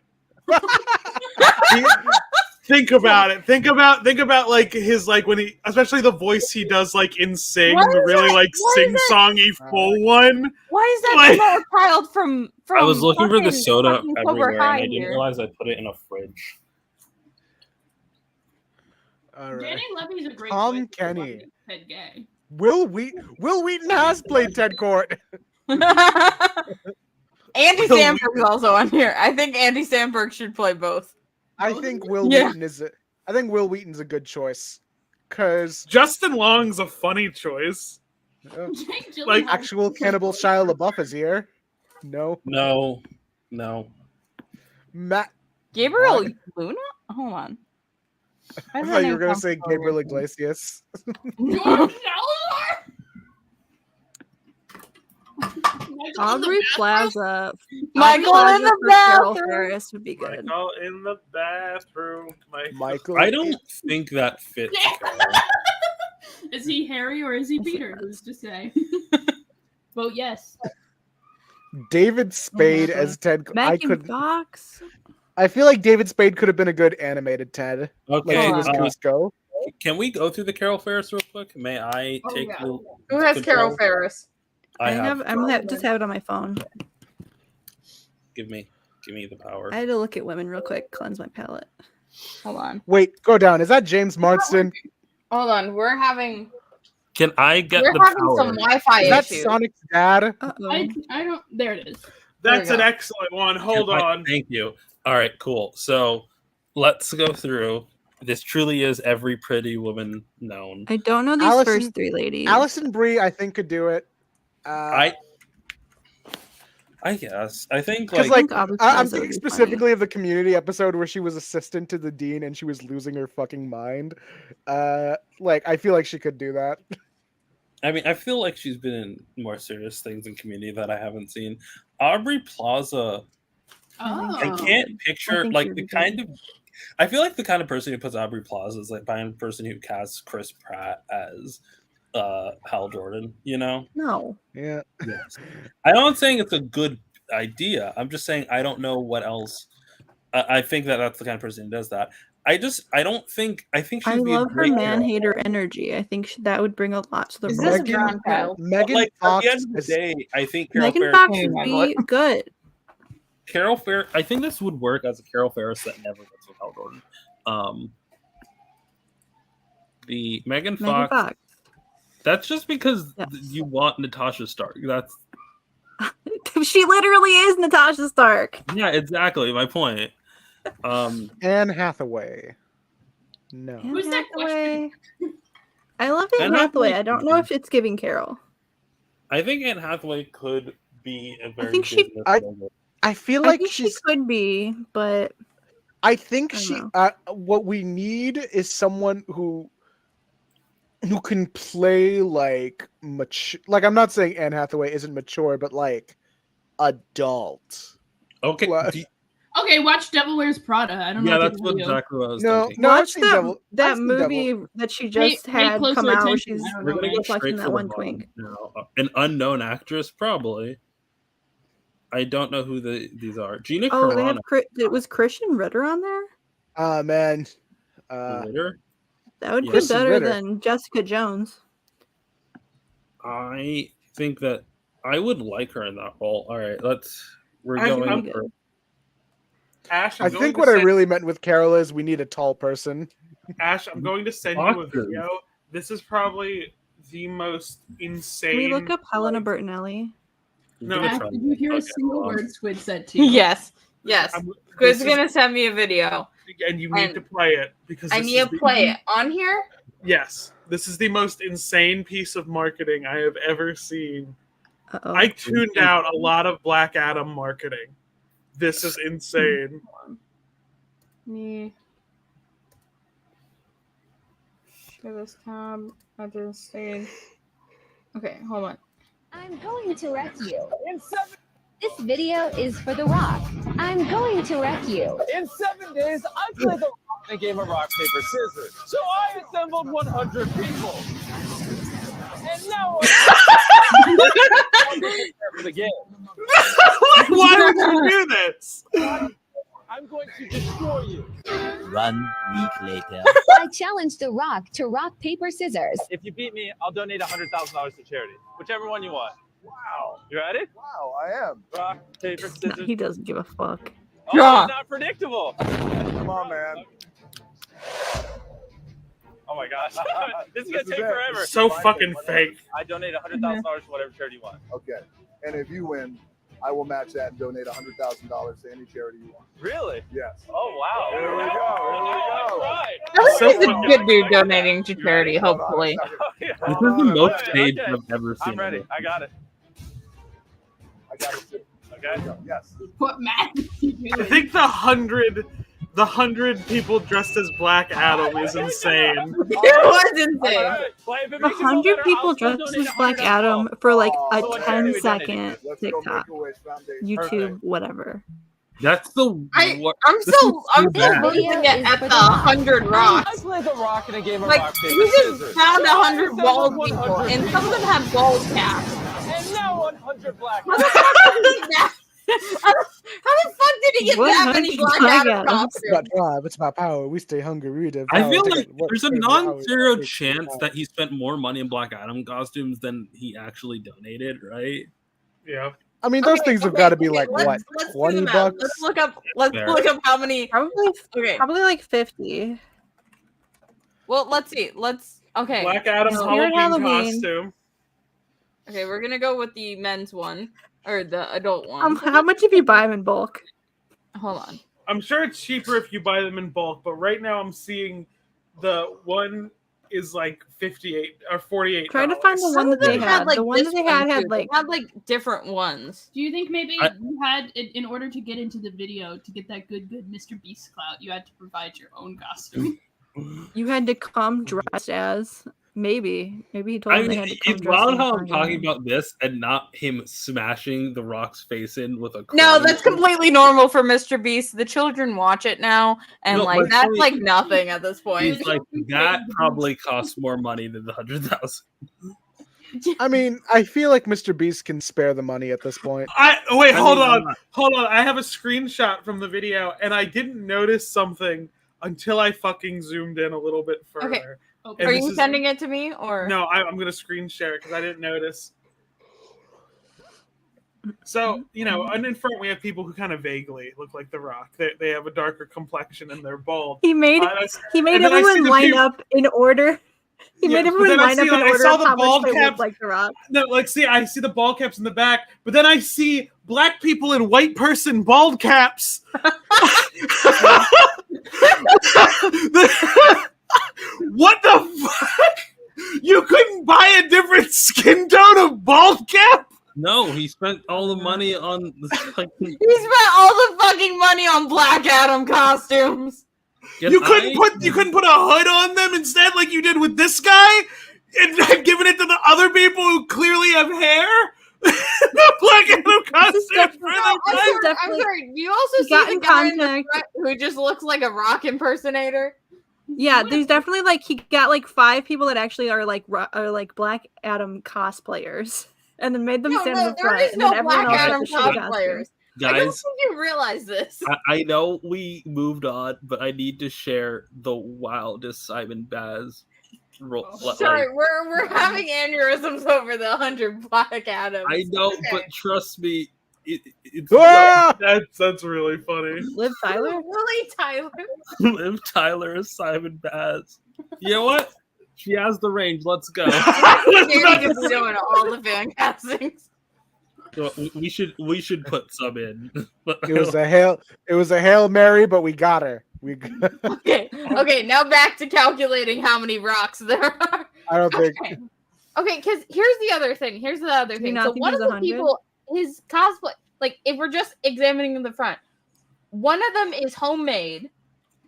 Speaker 6: Think about it. Think about like his when he, especially the voice he does in Sing,
Speaker 4: Why is
Speaker 6: the really
Speaker 4: that- why is
Speaker 6: sing-songy full one.
Speaker 4: Why is that
Speaker 6: Like-
Speaker 4: small child from
Speaker 5: I was looking for the
Speaker 4: fucking-
Speaker 5: soda
Speaker 4: fucking Cobra
Speaker 5: everywhere,
Speaker 4: High
Speaker 5: and I didn't
Speaker 4: here?
Speaker 5: realize I put it in a fridge.
Speaker 8: All right.
Speaker 1: Danny Levy's a great
Speaker 8: Tom
Speaker 1: choice for
Speaker 8: Kenny.
Speaker 1: fucking Ted Gay.
Speaker 8: Will Wheaton has played Ted Court.
Speaker 4: Andy Samberg's also on here. I think Andy Samberg should play both.
Speaker 8: I think Will
Speaker 4: Yeah.
Speaker 8: Wheaton I think Will Wheaton's a good choice. Cause
Speaker 6: Justin Long's a funny choice.
Speaker 1: Jake
Speaker 6: Like,
Speaker 1: Gyllenhaal-
Speaker 8: actual cannibal Shia LaBeouf is here. No.
Speaker 5: No.
Speaker 8: Matt
Speaker 4: Gabriel
Speaker 8: What?
Speaker 4: Luna? Hold on.
Speaker 8: I thought you were gonna say Gabriel Iglesias.
Speaker 1: George
Speaker 2: Aubrey Plaza.
Speaker 4: Michael
Speaker 2: Aubrey
Speaker 4: in the
Speaker 2: Plaza for Carol
Speaker 4: bathroom.
Speaker 2: Ferris would be good.
Speaker 6: Michael in the bathroom.
Speaker 8: Michael.
Speaker 5: I don't think that fits.
Speaker 1: Is he Harry or is he Peter? Who's to say? Vote yes.
Speaker 8: David Spade as Ted.
Speaker 2: Megan Fox.
Speaker 8: I feel like David Spade could have been a good animated Ted.
Speaker 5: Okay,
Speaker 8: Like he was Cusco.
Speaker 5: can we go through the Carol Ferris real quick? May I take
Speaker 1: yeah.
Speaker 5: the
Speaker 4: Who has
Speaker 5: control?
Speaker 4: Carol Ferris?
Speaker 5: I have.
Speaker 2: Just have it on my phone.
Speaker 5: Give me the power.
Speaker 2: I had to look at women real quick, cleanse my palate.
Speaker 4: Hold on.
Speaker 8: Wait, go down. Is that James Marsden?
Speaker 4: Hold on, we're having
Speaker 5: Can I get
Speaker 4: we're
Speaker 5: the
Speaker 4: having
Speaker 5: power?
Speaker 4: some Wi-Fi
Speaker 8: Is that
Speaker 4: issues.
Speaker 8: Sonic's dad?
Speaker 1: I don't. There it is.
Speaker 6: That's
Speaker 4: There
Speaker 6: an
Speaker 4: we go.
Speaker 6: excellent one. Hold on.
Speaker 5: Thank you. All right, cool. So let's go through. This truly is every pretty woman known.
Speaker 2: I don't know these
Speaker 8: Allison-
Speaker 2: first three ladies.
Speaker 8: Allison Brie, I think, could do it.
Speaker 5: I guess. I think
Speaker 8: Because
Speaker 5: like
Speaker 2: Aubrey
Speaker 8: I'm
Speaker 2: Plaza would
Speaker 8: thinking
Speaker 2: be
Speaker 8: specifically of the Community episode where she was assistant to the dean and she was losing her fucking mind. Like I feel like she could do that.
Speaker 5: I mean, I feel like she's been in more serious things in Community that I haven't seen. Aubrey Plaza. I can't picture
Speaker 2: think
Speaker 5: like
Speaker 2: she'd
Speaker 5: the
Speaker 2: be
Speaker 5: kind
Speaker 2: good.
Speaker 5: of. I feel like the kind of person who puts Aubrey Plaza is like the person who casts Chris Pratt as Hal Jordan. You know?
Speaker 2: No.
Speaker 8: Yeah.
Speaker 5: Yes. I'm not saying it's a good idea. I'm just saying I don't know what else. I think that's the kind of person who does that. I don't think. I think
Speaker 2: I
Speaker 5: she'd be a
Speaker 2: love her
Speaker 5: great
Speaker 2: man
Speaker 5: girl.
Speaker 2: hater energy. I think that would bring a lot to the
Speaker 4: Is
Speaker 2: role.
Speaker 4: this a brown child?
Speaker 5: But,
Speaker 8: Megan
Speaker 5: like
Speaker 8: Fox
Speaker 5: at the end of the
Speaker 8: is-
Speaker 5: day, I think Carol
Speaker 2: Megan
Speaker 5: Ferris.
Speaker 2: Fox would be good.
Speaker 5: Carol Ferris. I think this would work as a Carol Ferris that never gets with Hal Jordan. The Megan Fox. That's just because you want Natasha Stark. That's
Speaker 2: She literally is Natasha Stark.
Speaker 5: yeah, exactly my point.
Speaker 8: Anne Hathaway. No.
Speaker 1: Who's that
Speaker 2: Hathaway. I love Anne
Speaker 5: Anne
Speaker 2: Hathaway.
Speaker 5: Hathaway
Speaker 2: I don't know if it's giving Carol.
Speaker 5: I think Anne Hathaway could be a very
Speaker 2: think she-
Speaker 5: business mogul.
Speaker 8: I feel
Speaker 2: I
Speaker 8: like
Speaker 2: think
Speaker 8: she's.
Speaker 2: she could be, but
Speaker 8: I think
Speaker 2: I don't
Speaker 8: she.
Speaker 2: know.
Speaker 8: What we need is someone who can play like mature. Like I'm not saying Anne Hathaway isn't mature, but like adult.
Speaker 5: Okay.
Speaker 8: Well,
Speaker 1: Okay, watch Devil Wears Prada. I don't know.
Speaker 5: Yeah,
Speaker 1: if
Speaker 5: that's
Speaker 1: it's
Speaker 5: what
Speaker 1: real.
Speaker 5: exactly what I was
Speaker 8: No,
Speaker 5: thinking.
Speaker 8: no, I've
Speaker 2: watch
Speaker 8: seen Devil. I've
Speaker 2: that
Speaker 8: seen
Speaker 2: movie
Speaker 8: Devil.
Speaker 2: that she just
Speaker 1: Pay
Speaker 2: had
Speaker 1: closer
Speaker 2: come out where
Speaker 1: attention.
Speaker 2: she's
Speaker 1: I don't
Speaker 5: We're
Speaker 1: know,
Speaker 5: gonna
Speaker 1: man.
Speaker 5: go straight
Speaker 2: reflecting
Speaker 5: for
Speaker 2: that
Speaker 5: the
Speaker 2: one
Speaker 5: bottom
Speaker 2: twink.
Speaker 5: now. An unknown actress, probably. I don't know who these are. Gina
Speaker 2: Oh, they
Speaker 5: Carano.
Speaker 2: have was Christian Ritter on there?
Speaker 8: Man.
Speaker 5: Ritter?
Speaker 2: That would be
Speaker 8: Kristen
Speaker 2: better
Speaker 8: Ritter.
Speaker 2: than Jessica Jones.
Speaker 5: I think that I would like her in that role. All right, we're
Speaker 6: I'm-
Speaker 5: going
Speaker 6: I'm-
Speaker 5: for
Speaker 6: Ash,
Speaker 8: I
Speaker 6: I'm going
Speaker 8: think
Speaker 6: to
Speaker 8: what I
Speaker 6: send-
Speaker 8: really meant with Carol is we need a tall person.
Speaker 6: Ash, I'm going to send you a video. This is probably the most insane.
Speaker 2: Can we look up Helena
Speaker 6: like,
Speaker 2: Bertinelli?
Speaker 6: No,
Speaker 1: Ash, did you hear a
Speaker 5: Okay,
Speaker 1: single
Speaker 5: hold on.
Speaker 1: word Squid said to you?
Speaker 4: Yes. Yes.
Speaker 6: I'm-
Speaker 4: Squid's
Speaker 6: this is-
Speaker 4: gonna send me a video.
Speaker 6: and you need
Speaker 4: and
Speaker 6: to play it because
Speaker 4: I
Speaker 6: this
Speaker 4: need
Speaker 6: is
Speaker 4: to
Speaker 6: the-
Speaker 4: play it on here.
Speaker 6: Yes, this is the most insane piece of marketing I have ever seen.
Speaker 2: Uh-oh.
Speaker 6: I tuned out a lot of Black Adam marketing. This is insane.
Speaker 4: Me. Share this tab. I just stayed. Okay, hold on.
Speaker 9: I'm going to wreck you. This video is for The Rock. I'm going to wreck you.
Speaker 10: In 7 days, I played the rock in a game of rock, paper, scissors. So I assembled 100 people. And now I'm prepare for the game.
Speaker 6: Why would you do this?
Speaker 10: I'm going to destroy you.
Speaker 11: 1 week later.
Speaker 9: I challenge The Rock to rock, paper, scissors.
Speaker 10: If you beat me, I'll donate $100,000 to charity. Whichever one you want. Wow. You ready?
Speaker 12: Wow, I am.
Speaker 10: Rock, paper,
Speaker 2: No,
Speaker 10: scissors.
Speaker 2: he doesn't give a fuck.
Speaker 10: Oh,
Speaker 4: Draw.
Speaker 10: it's not predictable.
Speaker 12: Come on, man.
Speaker 10: Oh my gosh. This is going to take forever.
Speaker 6: So fucking fake.
Speaker 10: I donate $100,000 to whatever charity you want.
Speaker 12: Okay. And if you win, I will match that and donate $100,000 to any charity you want.
Speaker 10: Really?
Speaker 12: Yes.
Speaker 10: Oh, wow.
Speaker 12: There we go. There we go.
Speaker 10: Right.
Speaker 4: I
Speaker 6: So
Speaker 4: think he's a good dude donating to charity, hopefully.
Speaker 5: this is the most stage
Speaker 10: Okay.
Speaker 5: I've ever seen.
Speaker 10: I'm ready. I got it.
Speaker 12: I got it. Too.
Speaker 10: Okay.
Speaker 12: There we go. Yes.
Speaker 1: What Matt is he doing?
Speaker 6: I think the hundred people dressed as Black Adam is insane.
Speaker 4: It was insane.
Speaker 10: Alright, well, if it makes you feel
Speaker 2: 100
Speaker 10: better,
Speaker 2: people
Speaker 10: I'll still
Speaker 2: dressed
Speaker 10: donate
Speaker 2: as Black
Speaker 10: $100.
Speaker 2: Adam for like a
Speaker 12: Oh,
Speaker 10: what
Speaker 2: 10
Speaker 10: charity we
Speaker 2: second
Speaker 10: donating
Speaker 12: Let's go
Speaker 2: TikTok,
Speaker 12: Make-A-Wish Foundation.
Speaker 2: YouTube,
Speaker 10: Perfect.
Speaker 2: whatever.
Speaker 5: That's the
Speaker 4: I'm
Speaker 5: this
Speaker 4: still
Speaker 5: is so bad.
Speaker 4: looking at the 100
Speaker 10: I
Speaker 4: rocks.
Speaker 10: played the rock in a game of
Speaker 4: Like,
Speaker 10: rock,
Speaker 4: he
Speaker 10: paper,
Speaker 4: just
Speaker 10: scissors.
Speaker 4: found
Speaker 10: So I
Speaker 4: 100
Speaker 10: assembled
Speaker 4: bald
Speaker 10: 100
Speaker 4: people, and some of them have bald caps.
Speaker 10: And now 100 black.
Speaker 4: How the fuck did he get how the fuck did he get that many
Speaker 2: 100
Speaker 4: Black
Speaker 2: Black
Speaker 4: Adam
Speaker 2: Adams.
Speaker 4: costumes?
Speaker 8: It's about drive. It's about power. We stay hungry. We devour.
Speaker 5: I feel
Speaker 8: Take
Speaker 5: like
Speaker 8: it. What-
Speaker 5: there's a
Speaker 8: take it. How we-
Speaker 5: non-zero
Speaker 8: take it.
Speaker 5: chance that he spent more money in Black Adam costumes than he actually donated, right?
Speaker 6: Yeah.
Speaker 8: I mean, those things have got to be like
Speaker 4: let's-
Speaker 8: what,
Speaker 4: let's do
Speaker 8: 20
Speaker 4: the math.
Speaker 8: bucks?
Speaker 4: Let's look up. Let's
Speaker 5: Fair.
Speaker 4: look up how many.
Speaker 2: Probably
Speaker 4: Okay.
Speaker 2: like 50.
Speaker 4: Well, let's see. Let's Okay.
Speaker 6: Black Adam
Speaker 2: Spirit
Speaker 6: Halloween
Speaker 2: Halloween.
Speaker 6: costume.
Speaker 4: Okay, we're gonna go with the men's one or the adult one.
Speaker 2: How much if you buy them in bulk?
Speaker 4: Hold on.
Speaker 6: I'm sure it's cheaper if you buy them in bulk, but right now I'm seeing the one is like 58 or 48.
Speaker 2: Trying to find the one that they had.
Speaker 4: Like
Speaker 2: The one that
Speaker 4: this
Speaker 2: they
Speaker 4: one,
Speaker 2: had
Speaker 4: too.
Speaker 2: like
Speaker 4: They had like different ones.
Speaker 1: Do you think maybe you had, in order to get into the video, to get that good Mr. Beast clout, you had to provide your own costume?
Speaker 2: you had to come dressed as. Maybe he told
Speaker 5: I
Speaker 2: them they
Speaker 5: mean,
Speaker 2: had to come
Speaker 5: it's
Speaker 2: dressed
Speaker 5: wild
Speaker 2: as
Speaker 5: how I'm
Speaker 2: Black
Speaker 5: talking
Speaker 2: Adam.
Speaker 5: about this and not him smashing the Rock's face in with a
Speaker 4: No,
Speaker 5: crane.
Speaker 4: that's completely normal for Mr. Beast. The children watch it now, and
Speaker 5: No,
Speaker 4: like
Speaker 5: but
Speaker 4: that's
Speaker 5: funny-
Speaker 4: like nothing at this point.
Speaker 5: He's like, that probably costs more money than the 100,000.
Speaker 8: I mean, I feel like Mr. Beast can spare the money at this point.
Speaker 6: Hold on. I have a screenshot from the video, and I didn't notice something until I fucking zoomed in a little bit further.
Speaker 4: Okay. Are you sending it to me or
Speaker 6: no? I'm gonna screen share it because I didn't notice. So and in front we have people who kind of vaguely look like The Rock. They have a darker complexion and they're bald.
Speaker 2: He made
Speaker 6: and then I see
Speaker 2: everyone
Speaker 6: the
Speaker 2: line
Speaker 6: people-
Speaker 2: up in order. He
Speaker 6: Yeah,
Speaker 2: made
Speaker 6: but
Speaker 2: everyone
Speaker 6: then I
Speaker 2: line up
Speaker 6: see,
Speaker 2: in
Speaker 6: like, I
Speaker 2: order
Speaker 6: saw
Speaker 2: of
Speaker 6: the
Speaker 2: how much
Speaker 6: bald
Speaker 2: they
Speaker 6: caps.
Speaker 2: look like The Rock.
Speaker 6: No, I see the bald caps in the back, but then I see black people in white person bald caps. What the fuck? You couldn't buy a different skin tone of bald cap?
Speaker 5: No, he spent all the money on the fucking...
Speaker 4: He spent all the fucking money on Black Adam costumes.
Speaker 6: You couldn't put a hood on them instead, like you did with this guy, and giving it to the other people who clearly have hair. Black Adam costume.
Speaker 4: I'm sorry. Do you also see the guy in the front who just looks like a Rock impersonator?
Speaker 2: Yeah, there's definitely like he got like 5 people that actually are like Black Adam cosplayers, and then made them stand in the
Speaker 4: there
Speaker 2: front.
Speaker 4: is
Speaker 2: And then
Speaker 4: no
Speaker 2: everyone
Speaker 4: Black
Speaker 2: else
Speaker 4: Adam
Speaker 2: had to shoot costumes.
Speaker 4: cosplayers. I don't
Speaker 5: Guys,
Speaker 4: think you realize this.
Speaker 5: I know we moved on, but I need to share the wildest Simon Baz role.
Speaker 4: Sorry, we're having aneurysms over the 100 Black Adams.
Speaker 5: I know,
Speaker 4: Okay.
Speaker 5: but trust me, it's
Speaker 6: that's really funny.
Speaker 2: Liv Tyler?
Speaker 4: Really, Tyler?
Speaker 5: Liv Tyler is Simon Baz. You know what? She has the range. Let's go.
Speaker 4: Danny is doing all the fan castings.
Speaker 5: We should put some in.
Speaker 8: It was a Hail Mary, but we got her.
Speaker 4: Okay, now back to calculating how many rocks there are.
Speaker 8: I don't think.
Speaker 4: Okay, because here's the other thing. So one of the people, his cosplay, like if we're just examining the front, one of them is homemade.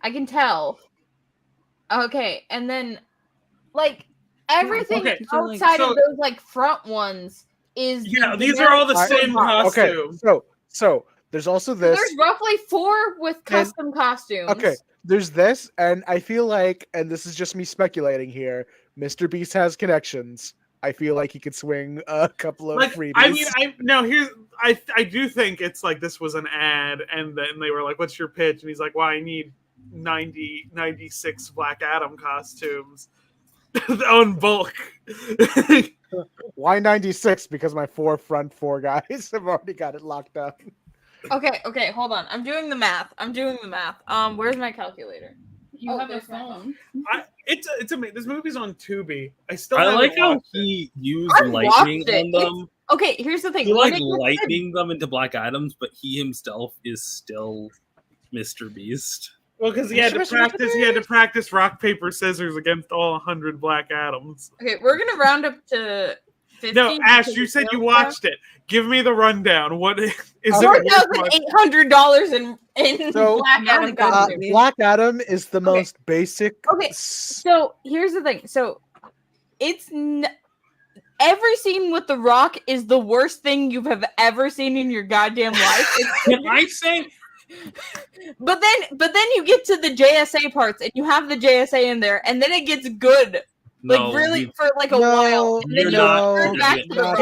Speaker 4: I can tell. Okay, and then like everything outside of those like front ones is
Speaker 6: these are all the same costumes.
Speaker 8: Okay, so there's also this.
Speaker 4: There's roughly 4 with custom costumes.
Speaker 8: Okay, there's this, and I feel like, and this is just me speculating here, Mr. Beast has connections. I feel like he could swing a couple of freebies.
Speaker 6: I mean, I do think it's like this was an ad, and then they were like, "What's your pitch?" And he's like, "Well, I need 96 Black Adam costumes on bulk."
Speaker 8: Why 96? Because my 4 guys have already got it locked up.
Speaker 4: Okay, hold on. I'm doing the math. Where's my calculator?
Speaker 1: You have a phone.
Speaker 6: It's amazing. This movie's on Tubi. I
Speaker 5: like how he used lightning on them.
Speaker 4: Okay, here's the thing.
Speaker 5: He like lightning them into Black Adams, but he himself is still Mr. Beast.
Speaker 6: Well, because he had to practice rock paper scissors against all 100 Black Adams.
Speaker 4: Okay, we're gonna round up to 15.
Speaker 6: No, Ash, you said you watched it. Give me the rundown. What is
Speaker 4: $4,800 in
Speaker 8: So,
Speaker 4: Black Adam costume.
Speaker 8: Black Adam is the most basic.
Speaker 4: Okay, so here's the thing. So it's every scene with The Rock is the worst thing you have ever seen in your goddamn life.
Speaker 5: Can I say?
Speaker 4: But then you get to the JSA parts, and you have the JSA in there, and then it gets good. For like a while. And then turn back to The Rock.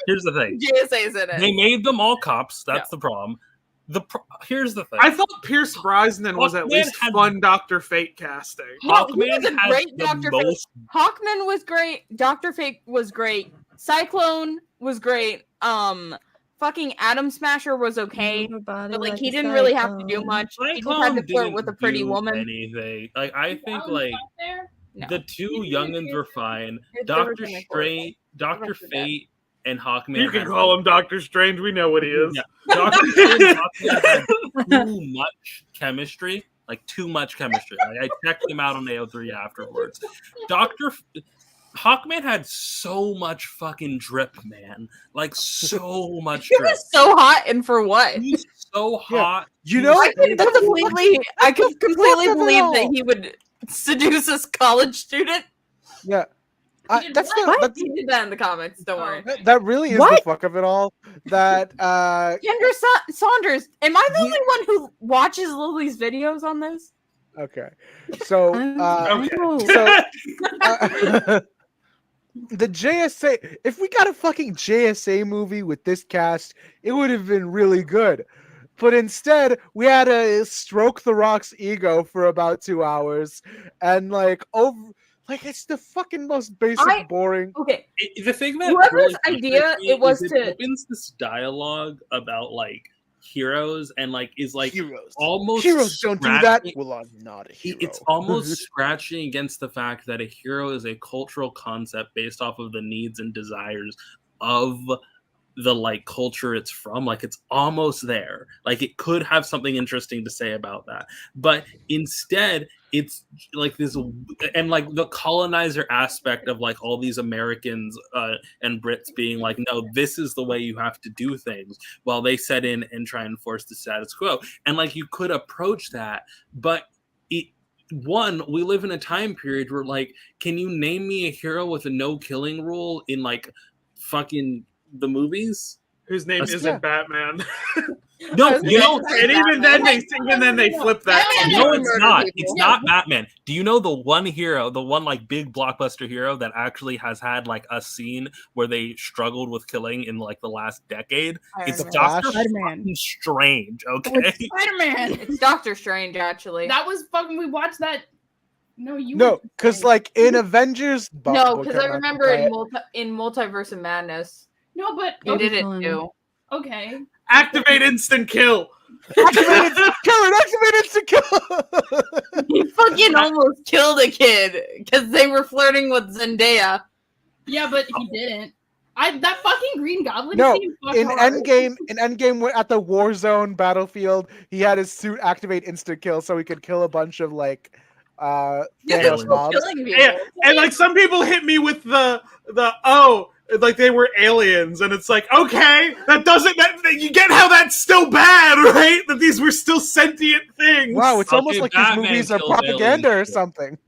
Speaker 5: Here's the thing.
Speaker 4: JSA's in it.
Speaker 5: They made them all cops. That's the problem. Here's the thing.
Speaker 6: I thought Pierce Brosnan was at least fun Dr. Fate casting.
Speaker 4: No, he was a great Dr. Fate. Hawkman was great. Dr. Fate was great. Cyclone was great. Fucking Atom Smasher was okay, but like he didn't really have to do much. He just had to flirt with a pretty woman.
Speaker 5: Anything. Like I think like
Speaker 4: No.
Speaker 5: The two youngins were fine.
Speaker 4: It's
Speaker 5: Doctor
Speaker 4: original
Speaker 5: Strange, Doctor
Speaker 4: That's the
Speaker 5: Fate, and Hawkman.
Speaker 6: You can
Speaker 5: had,
Speaker 6: call him Doctor Strange. We know what he is.
Speaker 5: Yeah, Doctor Strange and Hawkman had too much chemistry. Like too much chemistry. Like I checked him out on AO3 afterwards. Hawkman had so much fucking drip, man. Like so much
Speaker 4: He
Speaker 5: drip.
Speaker 4: was so hot, and for what?
Speaker 5: He's so hot.
Speaker 8: You know,
Speaker 4: I could completely believe that he would seduce a college student.
Speaker 8: Yeah.
Speaker 4: He did
Speaker 8: That's
Speaker 4: what?
Speaker 8: the
Speaker 4: He did that in the comics. Don't worry.
Speaker 8: that really is the fuck of it all. That
Speaker 4: Kendra Saunders. Am I the only one who watches Lily's videos on this?
Speaker 8: okay. So the JSA, if we got a fucking JSA movie with this cast, it would have been really good. But instead, we had to stroke The Rock's ego for about 2 hours, and it's the fucking most basic, boring.
Speaker 4: Okay.
Speaker 5: The thing that
Speaker 4: Whoever's
Speaker 5: really
Speaker 4: idea
Speaker 5: frustrates me
Speaker 4: it was
Speaker 5: is
Speaker 4: to
Speaker 5: opens this dialogue about like heroes and like is like
Speaker 8: Heroes.
Speaker 5: almost
Speaker 8: Heroes don't do that.
Speaker 5: scratching-
Speaker 8: Well, I'm not a hero.
Speaker 5: It's almost scratching against the fact that a hero is a cultural concept based off of the needs and desires of the like culture it's from. Like it's almost there. Like it could have something interesting to say about that, but instead it's like this, and like the colonizer aspect of like all these Americans and Brits being like, no, this is the way you have to do things, while they set in and try and enforce the status quo. And like you could approach that, but we live in a time period where like, can you name me a hero with a no killing rule in like fucking the movies?
Speaker 6: Whose name isn't Batman.
Speaker 5: No, you know,
Speaker 6: and even then they flip that.
Speaker 5: No, it's not. It's not Batman. Do you know the one hero, the one like big blockbuster hero that actually has had like a scene where they struggled with killing in like the last decade? It's Doctor Strange. Okay,
Speaker 1: Spider-Man.
Speaker 4: It's Doctor Strange, actually.
Speaker 1: That was fucking. We watched that. No,
Speaker 8: because like in Avengers.
Speaker 4: No, because I remember in Multiverse of Madness.
Speaker 1: No, but
Speaker 4: they did it too.
Speaker 1: Okay.
Speaker 6: Activate instant kill.
Speaker 8: Activate instant kill.
Speaker 4: He fucking almost killed a kid because they were flirting with Zendaya.
Speaker 1: Yeah, but he didn't. That fucking Green Goblin.
Speaker 8: No,
Speaker 1: seemed
Speaker 8: in
Speaker 1: hard.
Speaker 8: Endgame at the Warzone battlefield, he had his suit activate instant kill so he could kill a bunch of like Thanos mobs.
Speaker 6: Yeah, and like some people hit me with the like they were aliens, and it's like, okay, that doesn't you get how that's still bad, right? That these were still sentient things.
Speaker 8: Wow, it's almost like
Speaker 5: Batman
Speaker 8: these movies are
Speaker 5: kills
Speaker 8: propaganda
Speaker 5: aliens.
Speaker 8: or something.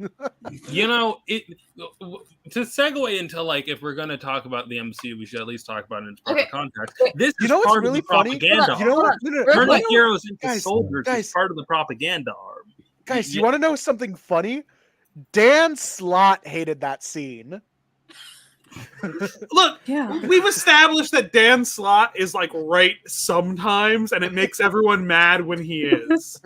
Speaker 5: You know, to segue into like, if we're going to talk about the MCU, we should at least talk about it in proper context. This is
Speaker 8: what's
Speaker 5: part
Speaker 8: really
Speaker 5: of the
Speaker 8: funny?
Speaker 5: propaganda.
Speaker 8: You know what?
Speaker 5: Turning heroes into
Speaker 8: Guys,
Speaker 5: soldiers is part of the propaganda arm.
Speaker 8: Guys, you want to know something funny? Dan Slott hated that scene.
Speaker 6: Look, we've established that Dan Slott is like right sometimes, and it makes everyone mad when he is.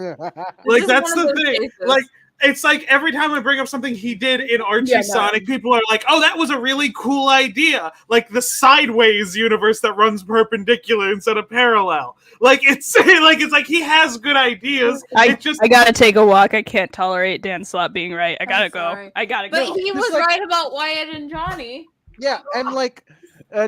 Speaker 6: Like that's the thing. Like it's like every time I bring up something he did in Archie Sonic, people are like, "Oh, that was a really cool idea." Like the sideways universe that runs perpendicular instead of parallel. Like it's like he has good ideas.
Speaker 13: I gotta take a walk. I can't tolerate Dan Slott being right. I gotta go. I gotta go.
Speaker 4: But he was right about Wyatt and Johnny.
Speaker 8: Yeah, and like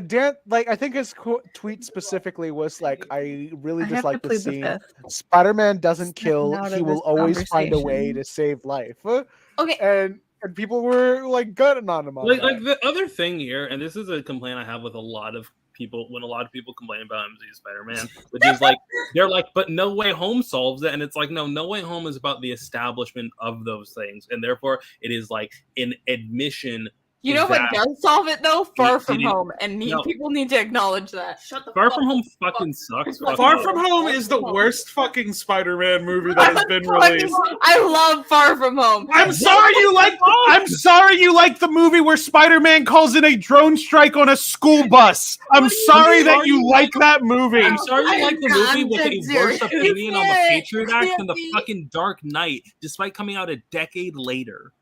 Speaker 8: Dan, like I think his tweet specifically was like, "I really dislike the scene. Spider-Man doesn't kill; he will always find a way to save life."
Speaker 4: Okay,
Speaker 8: and people were like gutting on him.
Speaker 5: Like the other thing here, and this is a complaint I have with a lot of people when a lot of people complain about MCU Spider-Man, which is like they're like, but No Way Home solves it, and it's like No Way Home is about the establishment of those things, and therefore it is like an admission.
Speaker 4: You know what does solve it though? Far From Home, and people need to acknowledge that.
Speaker 1: Shut the
Speaker 5: Far From Home fucking sucks.
Speaker 6: Far From Home is the worst fucking Spider-Man movie that has been released.
Speaker 4: I love Far From Home.
Speaker 6: I'm sorry you like the movie where Spider-Man calls in a drone strike on a school bus. I'm sorry that you like that movie.
Speaker 5: I'm sorry you like the movie with a worse opinion on the Patriot Act than the fucking Dark Knight, despite coming out a decade later.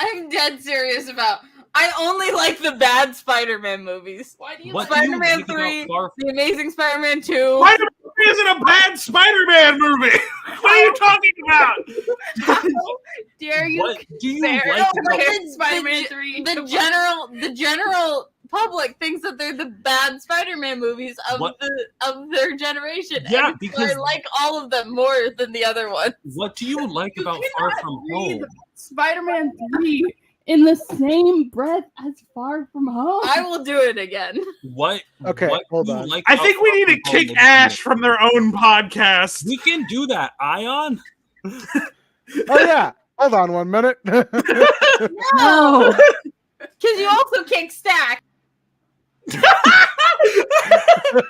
Speaker 4: I'm dead serious about. I only like the bad Spider-Man movies. Why do you like Spider-Man 3, The Amazing Spider-Man 2?
Speaker 6: Spider-Man isn't a bad Spider-Man movie. What are you talking about?
Speaker 1: How dare you?
Speaker 5: What do you
Speaker 1: compare
Speaker 5: like
Speaker 1: Spider-Man 3
Speaker 4: the general public thinks that they're the bad Spider-Man movies of their generation.
Speaker 5: Yeah,
Speaker 4: and
Speaker 5: because
Speaker 4: I like all of them more than the other ones.
Speaker 5: What do you like about Far From Home?
Speaker 1: Spider-Man 3 in the same breath as Far From Home.
Speaker 4: I will do it again.
Speaker 5: What?
Speaker 8: Okay,
Speaker 5: what
Speaker 8: hold
Speaker 5: do you
Speaker 8: on.
Speaker 5: like
Speaker 6: I
Speaker 5: about
Speaker 6: think we
Speaker 5: Far
Speaker 6: need to
Speaker 5: From Home
Speaker 6: kick
Speaker 5: with
Speaker 6: Ash
Speaker 5: you?
Speaker 6: from their own podcast.
Speaker 5: We can do that, Ayaan.
Speaker 8: Oh yeah. Hold on 1 minute.
Speaker 4: No, because you also kick Stack.
Speaker 2: Put him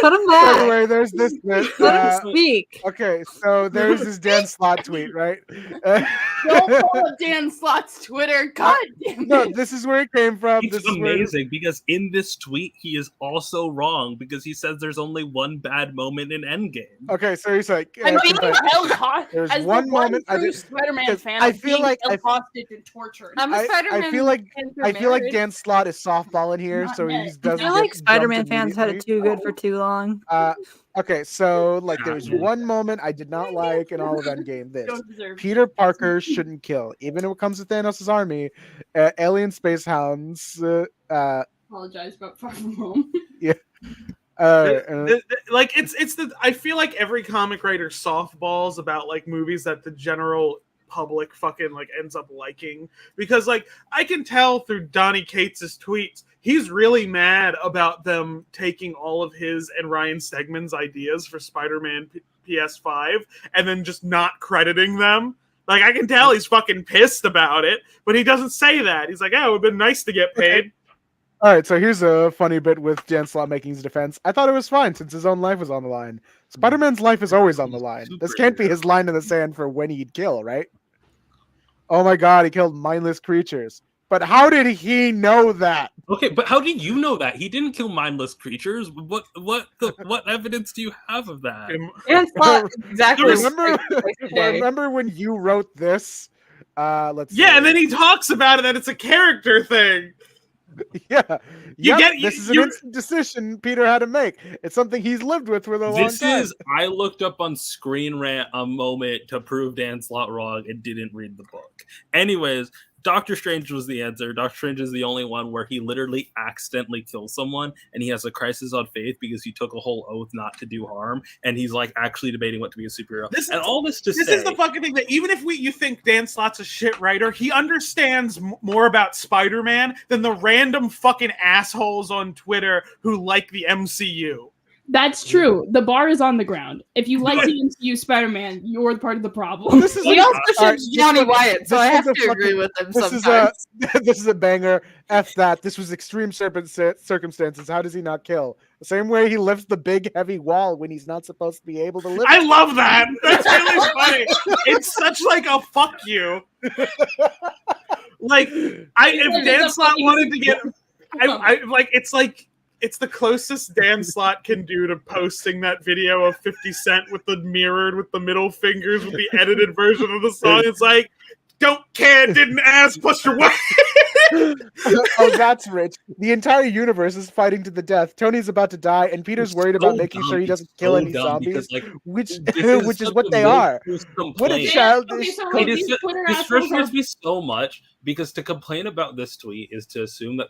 Speaker 8: By the
Speaker 2: back.
Speaker 8: way, there's this.
Speaker 2: Let him speak.
Speaker 8: Okay, so there's this Dan Slott tweet, right?
Speaker 1: Don't follow Dan Slott's Twitter. God damn it.
Speaker 8: No, this is where it came from.
Speaker 5: It's
Speaker 8: This is where
Speaker 5: amazing because in this tweet he is also wrong because he says there's only one bad moment in Endgame.
Speaker 8: Okay, so he's like,
Speaker 1: I'm being
Speaker 8: confess-
Speaker 1: held hostage.
Speaker 8: there's
Speaker 1: As
Speaker 8: one
Speaker 1: the
Speaker 8: moment I
Speaker 1: true
Speaker 8: did-
Speaker 1: Spider-Man
Speaker 8: 'cause
Speaker 1: fan,
Speaker 8: I
Speaker 1: I'm
Speaker 8: feel
Speaker 1: being
Speaker 8: like
Speaker 1: held hostage and tortured.
Speaker 4: I'm a Spider-Man.
Speaker 8: I feel like
Speaker 4: marriage.
Speaker 8: Dan Slott is softballing here,
Speaker 1: Not
Speaker 8: so he
Speaker 1: yet.
Speaker 8: just
Speaker 2: I
Speaker 8: doesn't.
Speaker 2: feel
Speaker 8: get
Speaker 2: like Spider-Man
Speaker 8: jumped
Speaker 2: fans had it
Speaker 8: immediately.
Speaker 2: too good for too long.
Speaker 8: Okay, so like there's one moment I did not like in all of Endgame. This
Speaker 1: Don't deserve
Speaker 8: Peter Parker shouldn't kill, even if it comes to Thanos' army. Alien space hounds.
Speaker 1: Apologize about Far From Home.
Speaker 6: Like it's the I feel like every comic writer softballs about like movies that the general public fucking like ends up liking, because like I can tell through Donnie Cates' tweets he's really mad about them taking all of his and Ryan Stegman's ideas for Spider-Man PS5 and then just not crediting them. Like I can tell he's fucking pissed about it, but he doesn't say that. He's like, "Oh, it would have been nice to get paid."
Speaker 8: All right, so here's a funny bit with Dan Slott making his defense. I thought it was fine since his own life was on the line. Spider-Man's life is always on the line. This can't be his line in the sand for when he'd kill, right? Oh my god, he killed mindless creatures. But how did he know that?
Speaker 5: Okay, but how do you know that? He didn't kill mindless creatures. What evidence do you have of that?
Speaker 2: Dan Slott exactly.
Speaker 8: Remember when you wrote this? Let's
Speaker 6: Yeah,
Speaker 8: see.
Speaker 6: and then he talks about it that it's a character thing.
Speaker 8: Yeah,
Speaker 6: You
Speaker 8: this is an instant decision Peter had to make. It's something he's lived with for a long time.
Speaker 5: I looked up on Screen Rant a moment to prove Dan Slott wrong and didn't read the book. Anyways, Doctor Strange was the answer. Doctor Strange is the only one where he literally accidentally kills someone and he has a crisis on faith because he took a whole oath not to do harm, and he's like actually debating what to be a superhero.
Speaker 6: This
Speaker 5: is
Speaker 6: the fucking thing that even if you think Dan Slott's a shit writer, he understands more about Spider-Man than the random fucking assholes on Twitter who like the MCU.
Speaker 1: That's true. The bar is on the ground. If you like the MCU Spider-Man, you're part of the problem.
Speaker 4: He also shoots Johnny Wyatt, so I have to agree with him sometimes.
Speaker 8: This is a banger. F that. This was extreme circumstances. How does he not kill? The same way he lifts the big heavy wall when he's not supposed to be able to lift.
Speaker 6: I love that. That's really funny. It's such like a fuck you. Like if Dan Slott wanted to get, it's the closest Dan Slott can do to posting that video of 50 Cent with the mirrored with the middle fingers with the edited version of the song. It's like, don't care, didn't ask, push your way.
Speaker 8: Oh, that's rich. The entire universe is fighting to the death. Tony's about to die, and Peter's worried about making sure he doesn't kill any zombies, which is what they are. What a childish.
Speaker 5: This frustrates me so much because to complain about this tweet is to assume that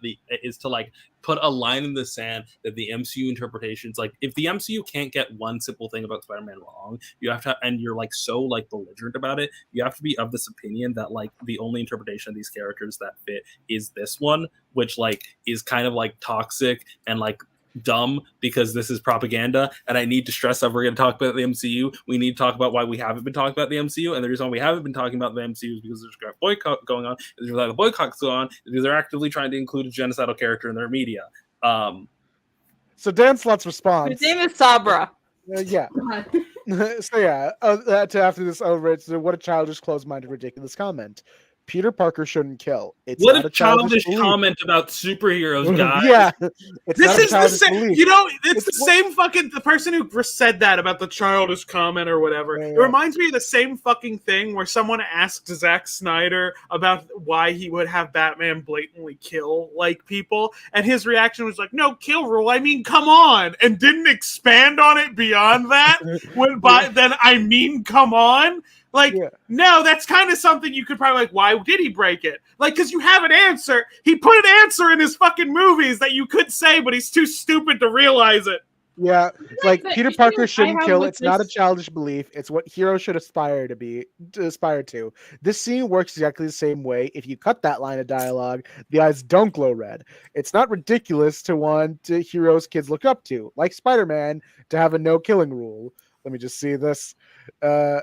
Speaker 5: put a line in the sand that the MCU interpretations, like if the MCU can't get one simple thing about Spider-Man wrong, you have to, and you're like so like belligerent about it, you have to be of this opinion that like the only interpretation of these characters that fit is this one, which like is kind of like toxic and like dumb because this is propaganda. And I need to stress that we're going to talk about the MCU. We need to talk about why we haven't been talking about the MCU, and the reason why we haven't been talking about the MCU is because there's a boycott going on. The reason why the boycott's going on is because they're actively trying to include a genocidal character in their media.
Speaker 8: So Dan Slott's response.
Speaker 4: His name is Sabra.
Speaker 8: Yeah. So yeah, to after this, Rich, what a childish, close-minded, ridiculous comment. Peter Parker shouldn't kill. It's
Speaker 5: What
Speaker 8: not
Speaker 5: a
Speaker 8: a childish
Speaker 5: childish comment about superheroes, guys.
Speaker 8: Yeah, it's
Speaker 6: This
Speaker 8: not a
Speaker 6: is the
Speaker 8: childish
Speaker 6: same.
Speaker 8: belief.
Speaker 6: You know, it's
Speaker 8: It's
Speaker 6: the same fucking the person who said that about the childish comment or whatever.
Speaker 8: Yeah,
Speaker 6: It
Speaker 8: yeah.
Speaker 6: reminds me of the same fucking thing where someone asked Zack Snyder about why he would have Batman blatantly kill like people, and his reaction was like, "No kill rule. I mean, come on," and didn't expand on it beyond that. Then I mean, come on. Like, no, that's kind of something you could probably like, why did he break it? Like, because you have an answer. He put an answer in his fucking movies that you could say, but he's too stupid to realize it.
Speaker 8: Yeah, like
Speaker 1: the
Speaker 8: Peter
Speaker 1: issue
Speaker 8: Parker
Speaker 1: I
Speaker 8: shouldn't
Speaker 1: have
Speaker 8: kill.
Speaker 1: with
Speaker 8: It's not a
Speaker 1: this-
Speaker 8: childish belief. It's what heroes should aspire to. This scene works exactly the same way. If you cut that line of dialogue, the eyes don't glow red. It's not ridiculous to want heroes kids look up to, like Spider-Man, to have a no killing rule. Let me just see this. The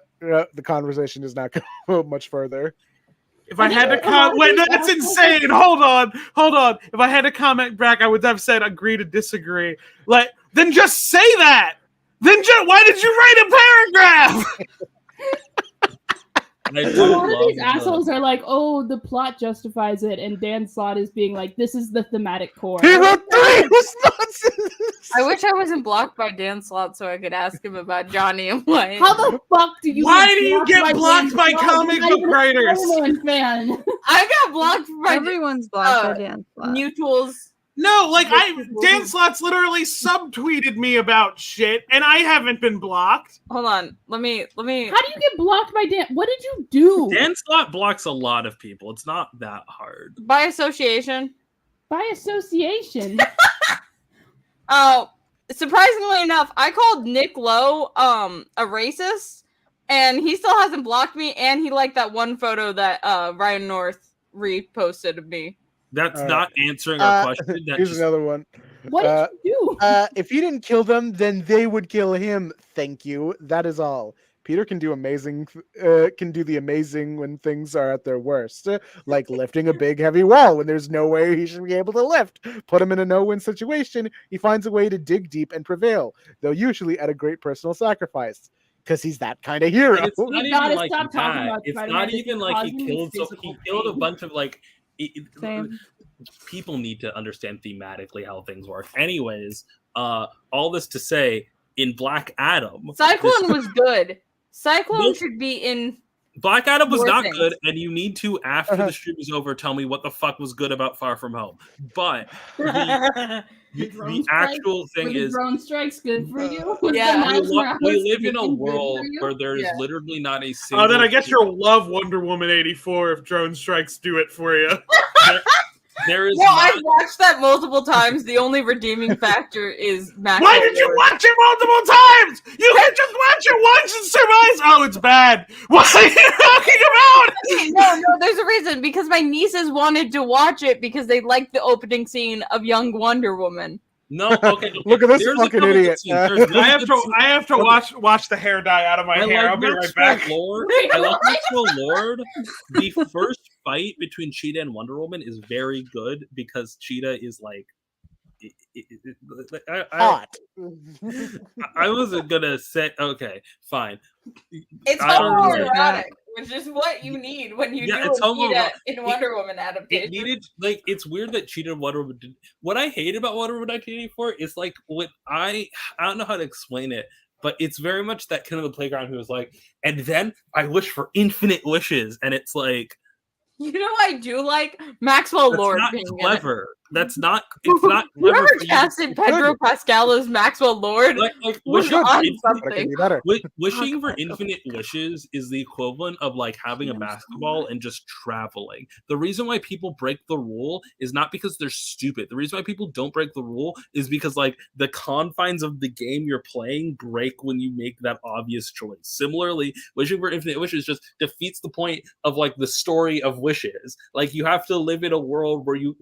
Speaker 8: conversation does not go much further.
Speaker 6: If I had to wait, that's insane. Hold on. If I had to comment back, I would have said agree to disagree. Like, then just say that. Why did you write a paragraph?
Speaker 5: I
Speaker 1: A
Speaker 5: do
Speaker 1: lot of
Speaker 5: love
Speaker 1: these assholes are like, oh, the plot justifies it, and Dan Slott is being like, this is the thematic core.
Speaker 4: I wish I wasn't blocked by Dan Slott so I could ask him about Johnny and Wayne.
Speaker 1: How the fuck do you?
Speaker 6: Why do you get blocked by
Speaker 1: Dan
Speaker 6: comic
Speaker 1: Slott?
Speaker 6: book
Speaker 1: You're not even a
Speaker 6: writers?
Speaker 1: Spider-Man fan.
Speaker 4: I got blocked by
Speaker 2: Everyone's blocked by Dan Slott.
Speaker 4: mutuals.
Speaker 6: No, like Dan Slott's literally subtweeted me about shit, and I haven't been blocked.
Speaker 4: Hold on, let me.
Speaker 1: How do you get blocked by Dan? What did you do?
Speaker 5: Dan Slott blocks a lot of people. It's not that hard.
Speaker 4: By association.
Speaker 1: By association.
Speaker 4: Oh, surprisingly enough, I called Nick Lowe a racist, and he still hasn't blocked me, and he liked that one photo that Ryan North reposted of me.
Speaker 5: That's not answering our question. That's
Speaker 8: Here's another one.
Speaker 1: What did you do?
Speaker 8: If you didn't kill them, then they would kill him. Thank you. That is all. Peter can do the amazing when things are at their worst, like lifting a big heavy wall when there's no way he should be able to lift. Put him in a no-win situation, he finds a way to dig deep and prevail, though usually at a great personal sacrifice. Because he's that kind of hero.
Speaker 5: And it's not even like
Speaker 1: stop talking
Speaker 5: that.
Speaker 1: about
Speaker 5: It's
Speaker 1: Spider-Man.
Speaker 5: not
Speaker 1: This
Speaker 5: even
Speaker 1: is
Speaker 5: like he
Speaker 1: causing
Speaker 5: killed. So
Speaker 1: physical
Speaker 5: he killed a
Speaker 1: pain.
Speaker 5: bunch of like.
Speaker 2: Same.
Speaker 5: People need to understand thematically how things work. Anyways, all this to say, in Black Adam,
Speaker 4: Cyclone was good. Cyclone should be in.
Speaker 5: Black Adam was
Speaker 4: more
Speaker 5: not
Speaker 4: things.
Speaker 5: good, and you need to, after the stream is over, tell me what the fuck was good about Far From Home. But the actual thing is,
Speaker 1: drone strikes good for you.
Speaker 4: Yeah.
Speaker 5: we live in a world where there's literally not a single.
Speaker 6: Oh, then I guess you'll love Wonder Woman 84 if drone strikes do it for you.
Speaker 5: There is.
Speaker 4: Well,
Speaker 5: not,
Speaker 4: I've watched that multiple times. The only redeeming factor is Max.
Speaker 6: Why did you watch it multiple times? You can't just watch it once and surmise. Oh, it's bad. What are you talking about?
Speaker 4: No, there's a reason. Because my nieces wanted to watch it because they liked the opening scene of Young Wonder Woman.
Speaker 5: No, okay.
Speaker 8: Look at this
Speaker 5: There's a
Speaker 8: fucking
Speaker 5: couple good
Speaker 8: idiot.
Speaker 5: scenes. There's really
Speaker 6: I have
Speaker 5: good
Speaker 6: to.
Speaker 5: scenes.
Speaker 6: I have to watch the hair dye out of my hair. I'll be right back.
Speaker 5: Lord. I like Maxwell Lord. The first fight between Cheetah and Wonder Woman is very good because Cheetah is like.
Speaker 8: Hot.
Speaker 5: I wasn't gonna say. Okay, fine.
Speaker 4: It's
Speaker 5: I don't know.
Speaker 4: homoerotic, which is what you need when you do
Speaker 5: it's
Speaker 4: a Cheetah
Speaker 5: homoerotic.
Speaker 4: in Wonder Woman
Speaker 5: It
Speaker 4: adaptation.
Speaker 5: needed it's weird that Cheetah and Wonder Woman did. What I hate about Wonder Woman 1984 is like what I don't know how to explain it, but it's very much that kind of the playground who was like, and then I wish for infinite wishes, and it's like
Speaker 4: You know, I do like Maxwell
Speaker 5: that's
Speaker 4: Lord
Speaker 5: not
Speaker 4: being
Speaker 5: clever. That's not. It's not clever.
Speaker 4: Whoever
Speaker 5: for you.
Speaker 4: casted Pedro Pascal as Maxwell Lord
Speaker 5: Like
Speaker 4: was
Speaker 5: wishing for
Speaker 4: on
Speaker 5: infinite-
Speaker 4: something.
Speaker 5: Wishing for infinite wishes is the equivalent of like having a basketball and just traveling. The reason why people break the rule is not because they're stupid. The reason why people don't break the rule is because like the confines of the game you're playing break when you make that obvious choice. Similarly, wishing for infinite wishes just defeats the point of like the story of wishes. Like you have to live in a world where you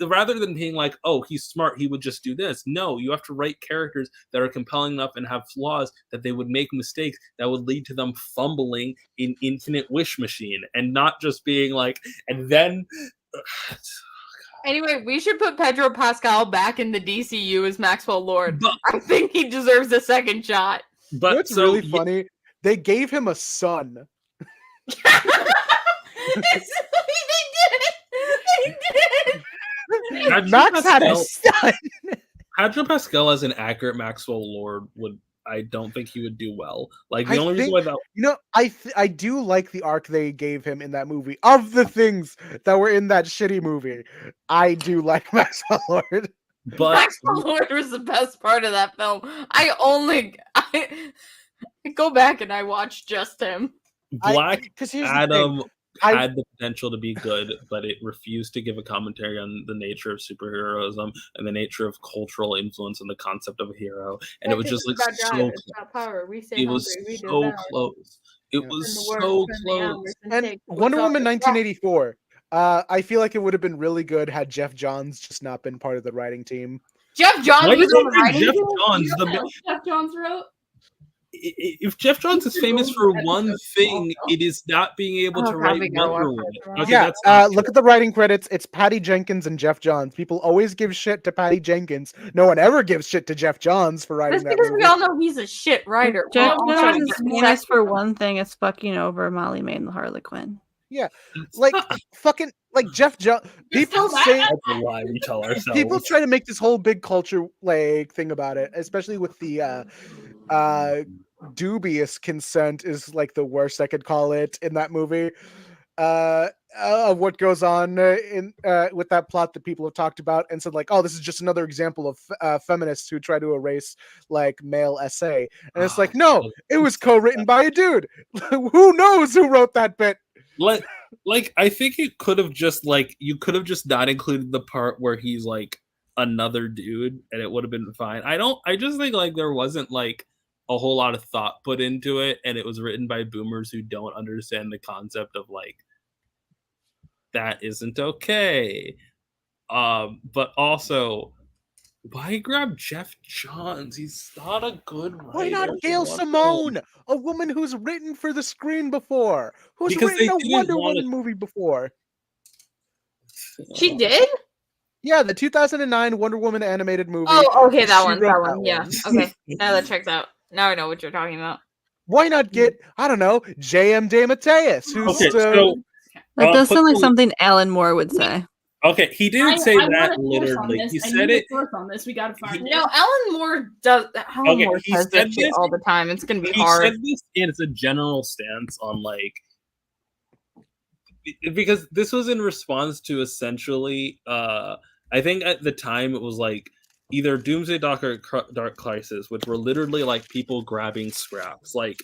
Speaker 5: rather than being like, oh, he's smart, he would just do this. No, you have to write characters that are compelling enough and have flaws that they would make mistakes that would lead to them fumbling in Infinite Wish Machine and not just being like, and then.
Speaker 4: Anyway, we should put Pedro Pascal back in the DCU as Maxwell Lord. I think he deserves a second shot.
Speaker 5: But
Speaker 8: What's really funny? They gave him a son. Max had a son.
Speaker 5: Pedro Pascal as an accurate Maxwell Lord I don't think he would do well. Like the
Speaker 8: I
Speaker 5: only reason
Speaker 8: think-
Speaker 5: why that
Speaker 8: You know, I do like the arc they gave him in that movie. Of the things that were in that shitty movie, I do like Maxwell Lord.
Speaker 5: but
Speaker 4: Maxwell Lord was the best part of that film. I go back and I watch just him.
Speaker 5: Black
Speaker 8: 'cause here's the
Speaker 5: Adam
Speaker 8: thing, I-
Speaker 5: had the potential to be good, but it refused to give a commentary on the nature of superheroism and the nature of cultural influence and the concept of a hero. And it was just like so it was so close. It was so close.
Speaker 8: And Wonder Woman 1984. I feel like it would have been really good had Jeff Johns just not been part of the writing team.
Speaker 4: Jeff Johns
Speaker 5: Why
Speaker 4: was
Speaker 5: do
Speaker 4: on
Speaker 5: you
Speaker 4: the
Speaker 5: think
Speaker 4: writing
Speaker 5: Jeff
Speaker 4: team?
Speaker 5: Johns
Speaker 1: You know
Speaker 5: the
Speaker 1: what else Jeff Johns wrote?
Speaker 5: if Jeff Johns is famous for one thing, it is not being able to write Wonder Woman. Okay,
Speaker 8: Yeah,
Speaker 5: that's not
Speaker 8: look at the writing credits. It's Patty Jenkins and Jeff Johns. People always give shit to Patty Jenkins. No one ever gives shit to Jeff Johns for writing
Speaker 4: That's
Speaker 8: that
Speaker 4: because
Speaker 8: movie.
Speaker 4: we all know he's a shit writer.
Speaker 2: Jeff
Speaker 4: We're all
Speaker 2: Johns
Speaker 4: trying to
Speaker 2: is
Speaker 4: get
Speaker 2: famous
Speaker 4: sex
Speaker 2: for
Speaker 4: with him.
Speaker 2: one thing: it's fucking over Molly May and the Harlequin.
Speaker 8: Yeah, like fucking like Jeff Johns. People say
Speaker 5: That's a lie we tell ourselves.
Speaker 8: people try to make this whole big culture like thing about it, especially with the dubious consent is like the worst I could call it in that movie. Of what goes on in with that plot that people have talked about and said like, oh, this is just another example of feminists who try to erase like male essay, and it's like, no, it was co-written by a dude. Who knows who wrote that bit?
Speaker 5: Like I think it could have just like you could have just not included the part where he's like another dude and it would have been fine. I just think like there wasn't like a whole lot of thought put into it, and it was written by boomers who don't understand the concept of like that isn't okay. But also, why grab Jeff Johns? He's not a good writer.
Speaker 8: Why not Gail Simone, a woman who's written for the screen before, who's
Speaker 5: Because they
Speaker 8: written a
Speaker 5: didn't
Speaker 8: Wonder
Speaker 5: wanna-
Speaker 8: Woman movie before?
Speaker 4: She did?
Speaker 8: Yeah, the 2009 Wonder Woman animated movie.
Speaker 4: Oh, okay, that
Speaker 8: She
Speaker 4: one.
Speaker 8: wrote
Speaker 4: That one. Yeah. Okay. Now that checks out. Now I know what you're talking about.
Speaker 8: Why not get, I don't know, J.M. DeMatteis, who's
Speaker 5: Okay, so
Speaker 2: That does
Speaker 5: put
Speaker 2: sound like
Speaker 5: the-
Speaker 2: something Alan Moore would say.
Speaker 5: Okay, he didn't say
Speaker 1: I want
Speaker 5: that
Speaker 1: a source on
Speaker 5: literally.
Speaker 1: this.
Speaker 5: He
Speaker 1: I
Speaker 5: said
Speaker 1: need a
Speaker 5: it.
Speaker 1: source on this. We gotta find it.
Speaker 4: No, Alan Moore does. Alan
Speaker 5: Okay,
Speaker 4: Moore
Speaker 5: he
Speaker 4: says that
Speaker 5: said
Speaker 4: shit
Speaker 5: this-
Speaker 4: all the time. It's gonna be
Speaker 5: He
Speaker 4: hard.
Speaker 5: said this, and it's a general stance on like because this was in response to essentially I think at the time it was like either Doomsday Dock or Dark Crisis, which were literally like people grabbing scraps. Like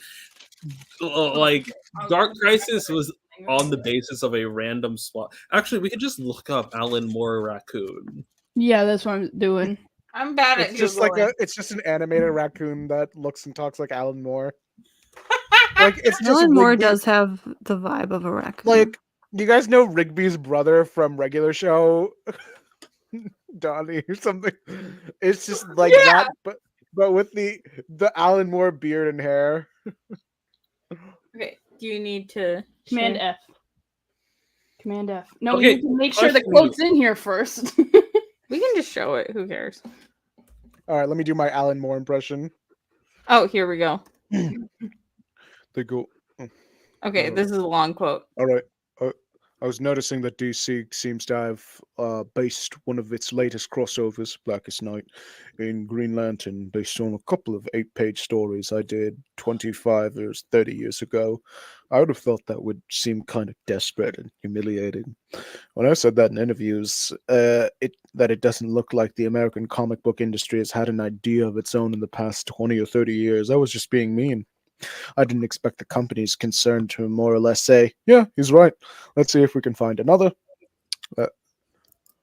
Speaker 5: Dark Crisis was on the basis of a random swap. Actually, we could just look up Alan Moore raccoon.
Speaker 1: Yeah, that's what I'm doing.
Speaker 4: I'm bad at
Speaker 8: it's just like it's just an animated raccoon that looks and talks like Alan Moore. Like it's just
Speaker 2: Alan Moore
Speaker 8: Rigby.
Speaker 2: does have the vibe of a raccoon.
Speaker 8: Like, you guys know Rigby's brother from Regular Show, Donnie or something. It's just like that, but with the Alan Moore beard and hair.
Speaker 4: Okay. Do you need to
Speaker 1: Command
Speaker 4: share?
Speaker 1: F. Command F. No,
Speaker 5: Okay,
Speaker 1: we need to make sure the
Speaker 5: question.
Speaker 1: quote's in here first.
Speaker 4: We can just show it. Who cares?
Speaker 8: All right, let me do my Alan Moore impression.
Speaker 4: Oh, here we go.
Speaker 8: They go.
Speaker 4: Okay, this is a long quote.
Speaker 8: All right. I was noticing that DC seems to have based one of its latest crossovers, Blackest Night, in Green Lantern, based on a couple of 8-page stories I did 25 or 30 years ago. I would have thought that would seem kind of desperate and humiliating. When I said that in interviews, that it doesn't look like the American comic book industry has had an idea of its own in the past 20 or 30 years, I was just being mean. I didn't expect the companies concerned to more or less say, yeah, he's right. Let's see if we can find another.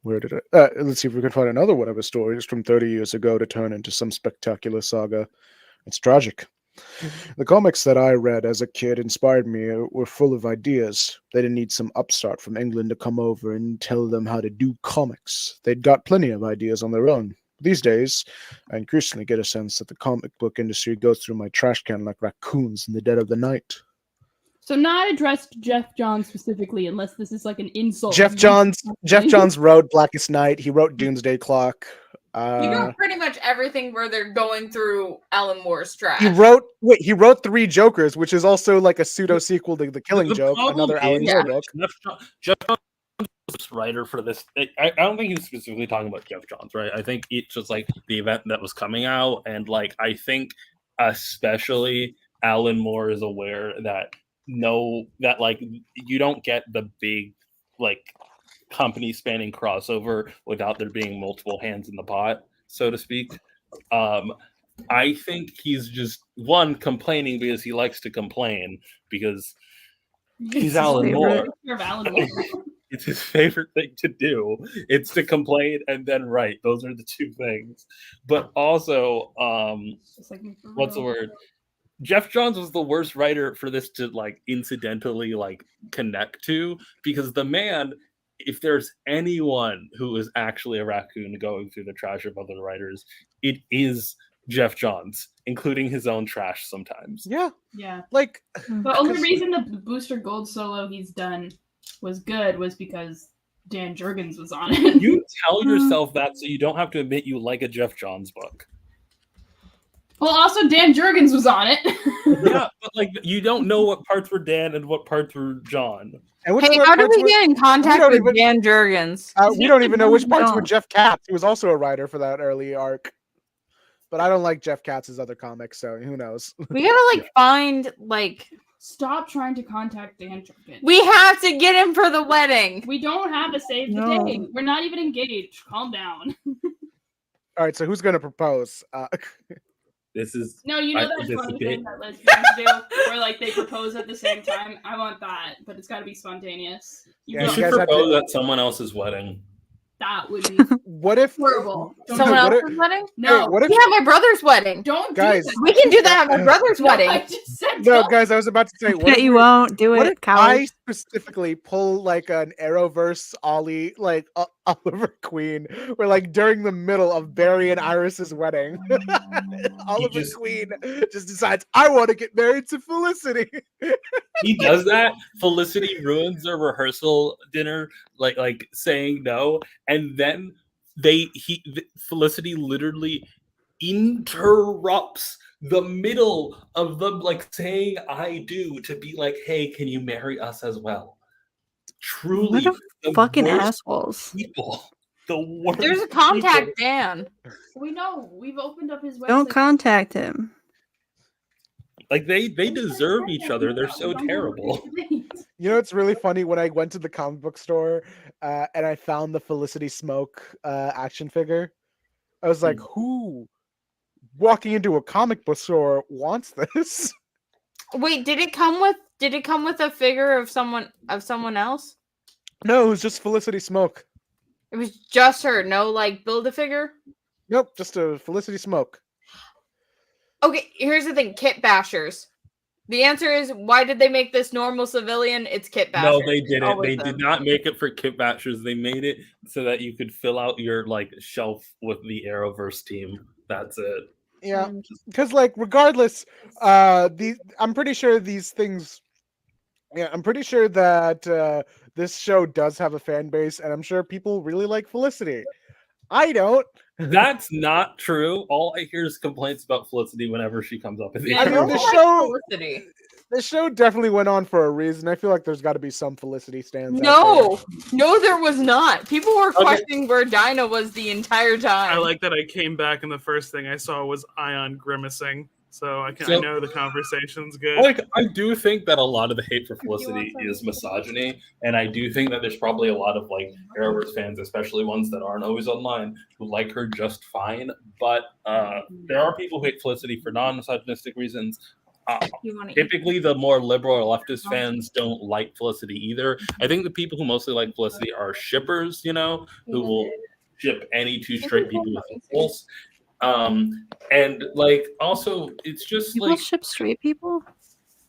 Speaker 8: Let's see if we can find another one of his stories from 30 years ago to turn into some spectacular saga. It's tragic. The comics that I read as a kid inspired me were full of ideas. They didn't need some upstart from England to come over and tell them how to do comics. They'd got plenty of ideas on their own. These days, I increasingly get a sense that the comic book industry goes through my trash can like raccoons in the dead of the night.
Speaker 1: So not addressed to Jeff Johns specifically, unless this is like an insult.
Speaker 8: Jeff Johns wrote Blackest Night. He wrote Doomsday Clock.
Speaker 4: You know pretty much everything where they're going through Alan Moore's trash.
Speaker 8: He wrote 3 Jokers, which is also like a pseudo sequel to The Killing Joke, another Alan Moore book.
Speaker 5: Jeff Johns was writer for this. I don't think he's specifically talking about Jeff Johns, right? I think it's just like the event that was coming out, and like I think especially Alan Moore is aware that like you don't get the big like company spanning crossover without there being multiple hands in the pot, so to speak. I think he's just complaining because he likes to complain because he's Alan Moore. It's his favorite thing to do. It's to complain and then write. Those are the 2 things. But also, what's the word? Jeff Johns was the worst writer for this to like incidentally like connect to, because the man, if there's anyone who is actually a raccoon going through the trash of other writers, it is Jeff Johns, including his own trash sometimes.
Speaker 8: Yeah.
Speaker 1: Like the only reason the Booster Gold solo he's done was good was because Dan Jurgens was on it.
Speaker 5: You tell yourself that so you don't have to admit you like a Jeff Johns book.
Speaker 1: Well, also Dan Jurgens was on it.
Speaker 5: Yeah, but like you don't know what parts were Dan and what parts were John.
Speaker 4: And how did we get in contact with Dan Jurgens?
Speaker 8: We don't even know which parts were Jeff Katz, who was also a writer for that early arc. But I don't like Jeff Katz's other comics, so who knows?
Speaker 4: We gotta find
Speaker 1: Stop trying to contact Dan Jurgens.
Speaker 4: We have to get him for the wedding.
Speaker 1: We don't have a save the day. We're not even engaged. Calm down.
Speaker 8: All right, so who's gonna propose?
Speaker 5: This is
Speaker 1: that funny thing that lesbians do, where like they propose at the same time. I want that, but it's got to be spontaneous.
Speaker 5: You should propose at someone else's wedding.
Speaker 1: That would be
Speaker 8: what if
Speaker 1: horrible.
Speaker 4: Someone else's wedding?
Speaker 1: No.
Speaker 8: Hey, what if
Speaker 4: we have my brother's wedding?
Speaker 1: Don't
Speaker 8: guys?
Speaker 1: Do that.
Speaker 4: We can do that at my brother's wedding.
Speaker 1: I just said
Speaker 8: no, guys. I was about to say.
Speaker 2: What you won't do
Speaker 8: what
Speaker 2: it,
Speaker 8: if
Speaker 2: coward.
Speaker 8: I specifically pull like an Arrowverse Ollie, like Oliver Queen, where like during the middle of Barry and Iris's wedding, Oliver Queen just decides I want to get married to Felicity.
Speaker 5: He does that. Felicity ruins their rehearsal dinner, like saying no, and then Felicity literally interrupts the middle of them like saying I do to be like, hey, can you marry us as well? Truly,
Speaker 2: the fucking assholes.
Speaker 5: People. The worst.
Speaker 4: There's a contact Dan.
Speaker 1: We know. We've opened up his website.
Speaker 2: Don't contact him.
Speaker 5: Like they deserve each other. They're so terrible.
Speaker 8: You know, it's really funny when I went to the comic book store and I found the Felicity Smoke action figure. I was like, who walking into a comic book store wants this?
Speaker 4: Wait, did it come with a figure of someone else?
Speaker 8: No, it was just Felicity Smoke.
Speaker 4: It was just her. No, build a figure.
Speaker 8: Nope, just a Felicity Smoke.
Speaker 4: Okay, here's the thing, Kit Bashers. The answer is, why did they make this normal civilian? It's Kit Bashers.
Speaker 5: No, they didn't. They did not make it for Kit Bashers. They made it so that you could fill out your shelf with the Arrowverse team. That's it.
Speaker 8: Yeah, because regardless, I'm pretty sure these things. Yeah, I'm pretty sure that this show does have a fan base, and I'm sure people really like Felicity. I don't.
Speaker 5: That's not true. All I hear is complaints about Felicity whenever she comes up.
Speaker 8: I mean, the show definitely went on for a reason. I feel like there's got to be some Felicity stands.
Speaker 4: No, there was not. People were questioning where Dinah was the entire time.
Speaker 6: I like that I came back and the first thing I saw was Ayaan grimacing. So I know the conversation's good.
Speaker 5: I do think that a lot of the hate for Felicity is misogyny, and I do think that there's probably a lot of Arrowverse fans, especially ones that aren't always online, who like her just fine. But there are people who hate Felicity for non-misogynistic reasons. Typically, the more liberal or leftist fans don't like Felicity either. I think the people who mostly like Felicity are shippers, who will ship any two straight people with equals. And also it's just
Speaker 2: people ship straight people.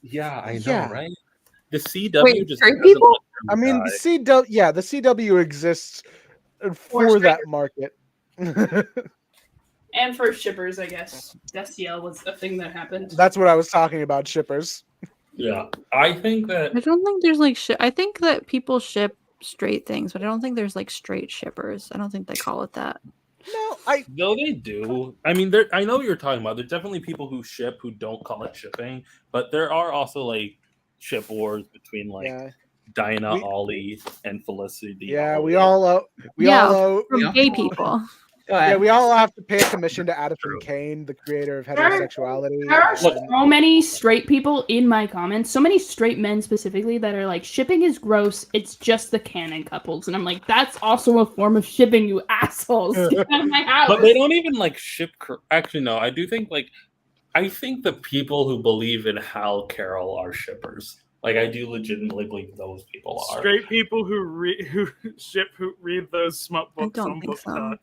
Speaker 5: Yeah, I know, right? The CW just
Speaker 4: straight people.
Speaker 8: I mean, the CW. Yeah, the CW exists for that market.
Speaker 1: And for shippers, I guess. SCL was a thing that happened.
Speaker 8: That's what I was talking about, shippers.
Speaker 5: Yeah, I think that.
Speaker 2: I don't think there's I think that people ship straight things, but I don't think there's straight shippers. I don't think they call it that.
Speaker 5: No, they do. I mean, I know what you're talking about. There's definitely people who ship who don't call it shipping, but there are also like ship wars between like Dinah, Ollie, and Felicity.
Speaker 8: Yeah,
Speaker 5: Ollie.
Speaker 8: we all owe.
Speaker 2: From gay people.
Speaker 8: Yeah, we all have to pay a commission to Addison Kane, the creator of heterosexuality.
Speaker 1: There are so many straight people in my comments, so many straight men specifically that are like, shipping is gross, it's just the canon couples. And I'm like, that's also a form of shipping, you assholes. Get out of my house.
Speaker 5: But they don't even like ship. Actually, no, I do think I think the people who believe in Hal Carroll are shippers. Like, I do legitimately believe those people are.
Speaker 6: Straight people who read those smut books on Book Talk.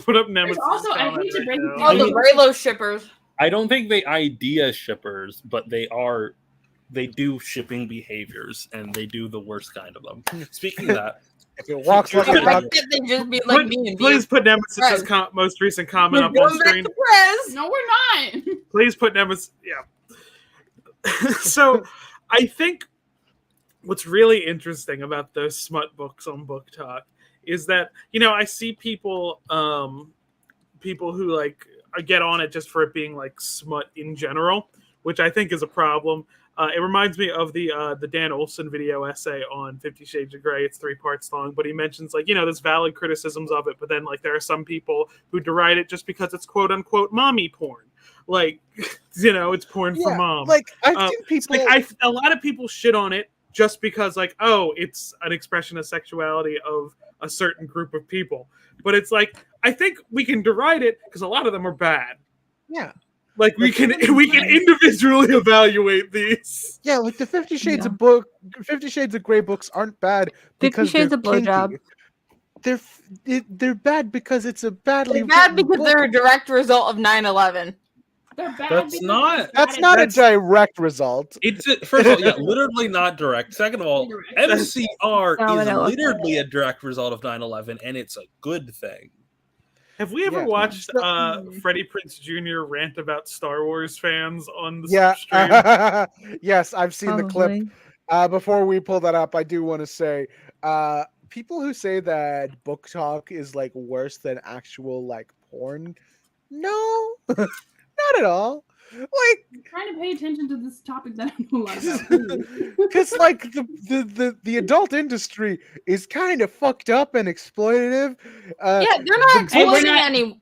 Speaker 6: Put up Nemesis.
Speaker 1: Also, I hate to break it
Speaker 4: down. The Raylo shippers.
Speaker 5: I don't think they idea shippers, but they do shipping behaviors, and they do the worst kind of them. Speaking of that,
Speaker 8: if it walks like a duck,
Speaker 4: they just be like me and
Speaker 6: please put Nemesis's most recent comment up on screen.
Speaker 1: No, we're not.
Speaker 6: Please put Nemesis. Yeah. So, I think what's really interesting about those smut books on Book Talk is that, I see people who like get on it just for it being like smut in general, which I think is a problem. It reminds me of the Dan Olson video essay on 50 Shades of Grey. It's 3 parts long, but he mentions like, there's valid criticisms of it, but then like there are some people who deride it just because it's quote unquote mommy porn. Like, it's porn for mom.
Speaker 8: Like, I think people
Speaker 6: a lot of people shit on it just because like, oh, it's an expression of sexuality of a certain group of people. But it's like, I think we can deride it because a lot of them are bad.
Speaker 8: Yeah.
Speaker 6: Like we can individually evaluate these.
Speaker 8: Yeah, like the 50 Shades of Grey books aren't bad because
Speaker 2: 50 Shades of Blowjob.
Speaker 8: They're bad because it's a badly
Speaker 4: They're bad
Speaker 8: written
Speaker 4: because
Speaker 8: book.
Speaker 4: they're a direct result of 9/11.
Speaker 5: That's not
Speaker 8: a direct result.
Speaker 5: It's first of all, yeah, literally not direct. Second of all, MCR is literally a direct result of 9/11, and it's a good thing.
Speaker 6: Have we ever watched Freddie Prinze Jr. rant about Star Wars fans on the stream?
Speaker 8: Yes, I've seen the clip. Before we pull that up, I do want to say, people who say that Book Talk is like worse than actual like porn, no. Not at all. Like,
Speaker 1: I'm trying to pay attention to this topic that I know a lot about.
Speaker 8: Because like the adult industry is kind of fucked up and exploitative.
Speaker 4: Yeah, they're not exploiting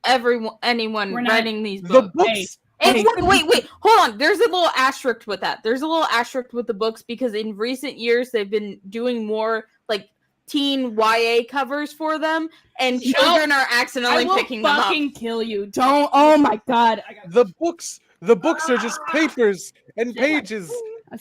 Speaker 4: anyone writing these books.
Speaker 8: The books.
Speaker 4: Wait, hold on. There's a little asterisk with that. There's a little asterisk with the books because in recent years they've been doing more like teen YA covers for them, and children are accidentally picking them up.
Speaker 1: I will fucking kill you. Don't. Oh my god.
Speaker 8: The books are just papers and pages.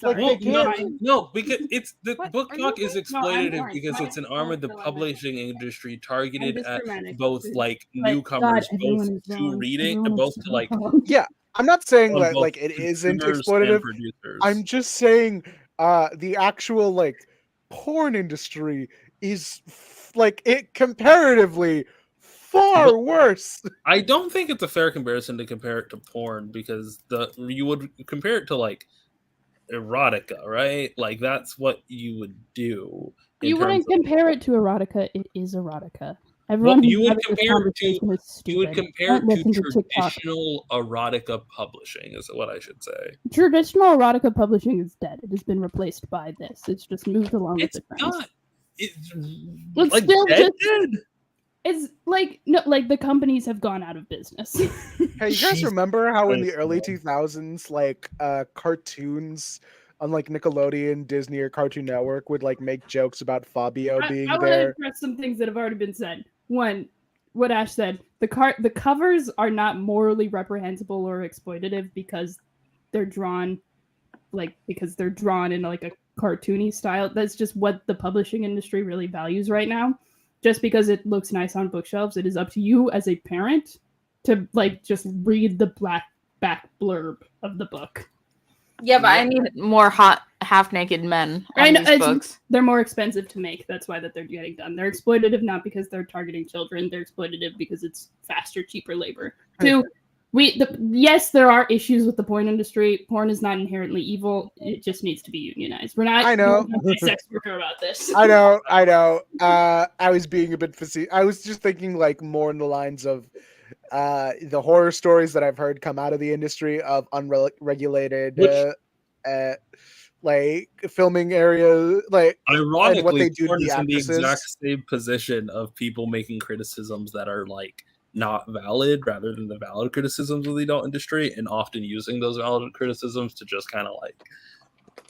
Speaker 5: Like, no, because it's the Book Talk is exploitative because it's an arm of the publishing industry targeted at both like newcomers, both to reading and both to like.
Speaker 8: Yeah, I'm not saying that like it isn't exploitative. I'm just saying the actual like porn industry is like it comparatively far worse.
Speaker 5: I don't think it's a fair comparison to compare it to porn because you would compare it to like erotica, right? Like that's what you would do.
Speaker 1: You wouldn't compare it to erotica. It is erotica. Everyone
Speaker 5: you would compare it to traditional erotica publishing, is what I should say.
Speaker 1: Traditional erotica publishing is dead. It has been replaced by this. It's just moved along with the trends.
Speaker 5: It's
Speaker 1: like still dead. It's like no, like the companies have gone out of business.
Speaker 8: Hey, you guys remember how in the early 2000s, like cartoons on like Nickelodeon, Disney, or Cartoon Network would like make jokes about Fabio being
Speaker 1: I
Speaker 8: there?
Speaker 1: want to address some things that have already been said. One, what Ash said: the covers are not morally reprehensible or exploitative because they're drawn in like a cartoony style. That's just what the publishing industry really values right now. Just because it looks nice on bookshelves, it is up to you as a parent to like just read the black back blurb of the book.
Speaker 4: Yeah, but I need more hot half-naked men on these books.
Speaker 1: They're more expensive to make. That's why that they're getting done. They're exploitative not because they're targeting children. They're exploitative because it's faster, cheaper labor. Two, Yes, there are issues with the porn industry. Porn is not inherently evil. It just needs to be unionized. We're not.
Speaker 8: I know.
Speaker 1: We're not sex worker about this.
Speaker 8: I know. I was being a bit facetious. I was just thinking like more in the lines of the horror stories that I've heard come out of the industry of unregulated like filming area, like
Speaker 5: ironically,
Speaker 8: and what they do to
Speaker 5: porn
Speaker 8: the
Speaker 5: is in the
Speaker 8: actresses.
Speaker 5: exact same position of people making criticisms that are like not valid rather than the valid criticisms of the adult industry, and often using those valid criticisms to just kind of like,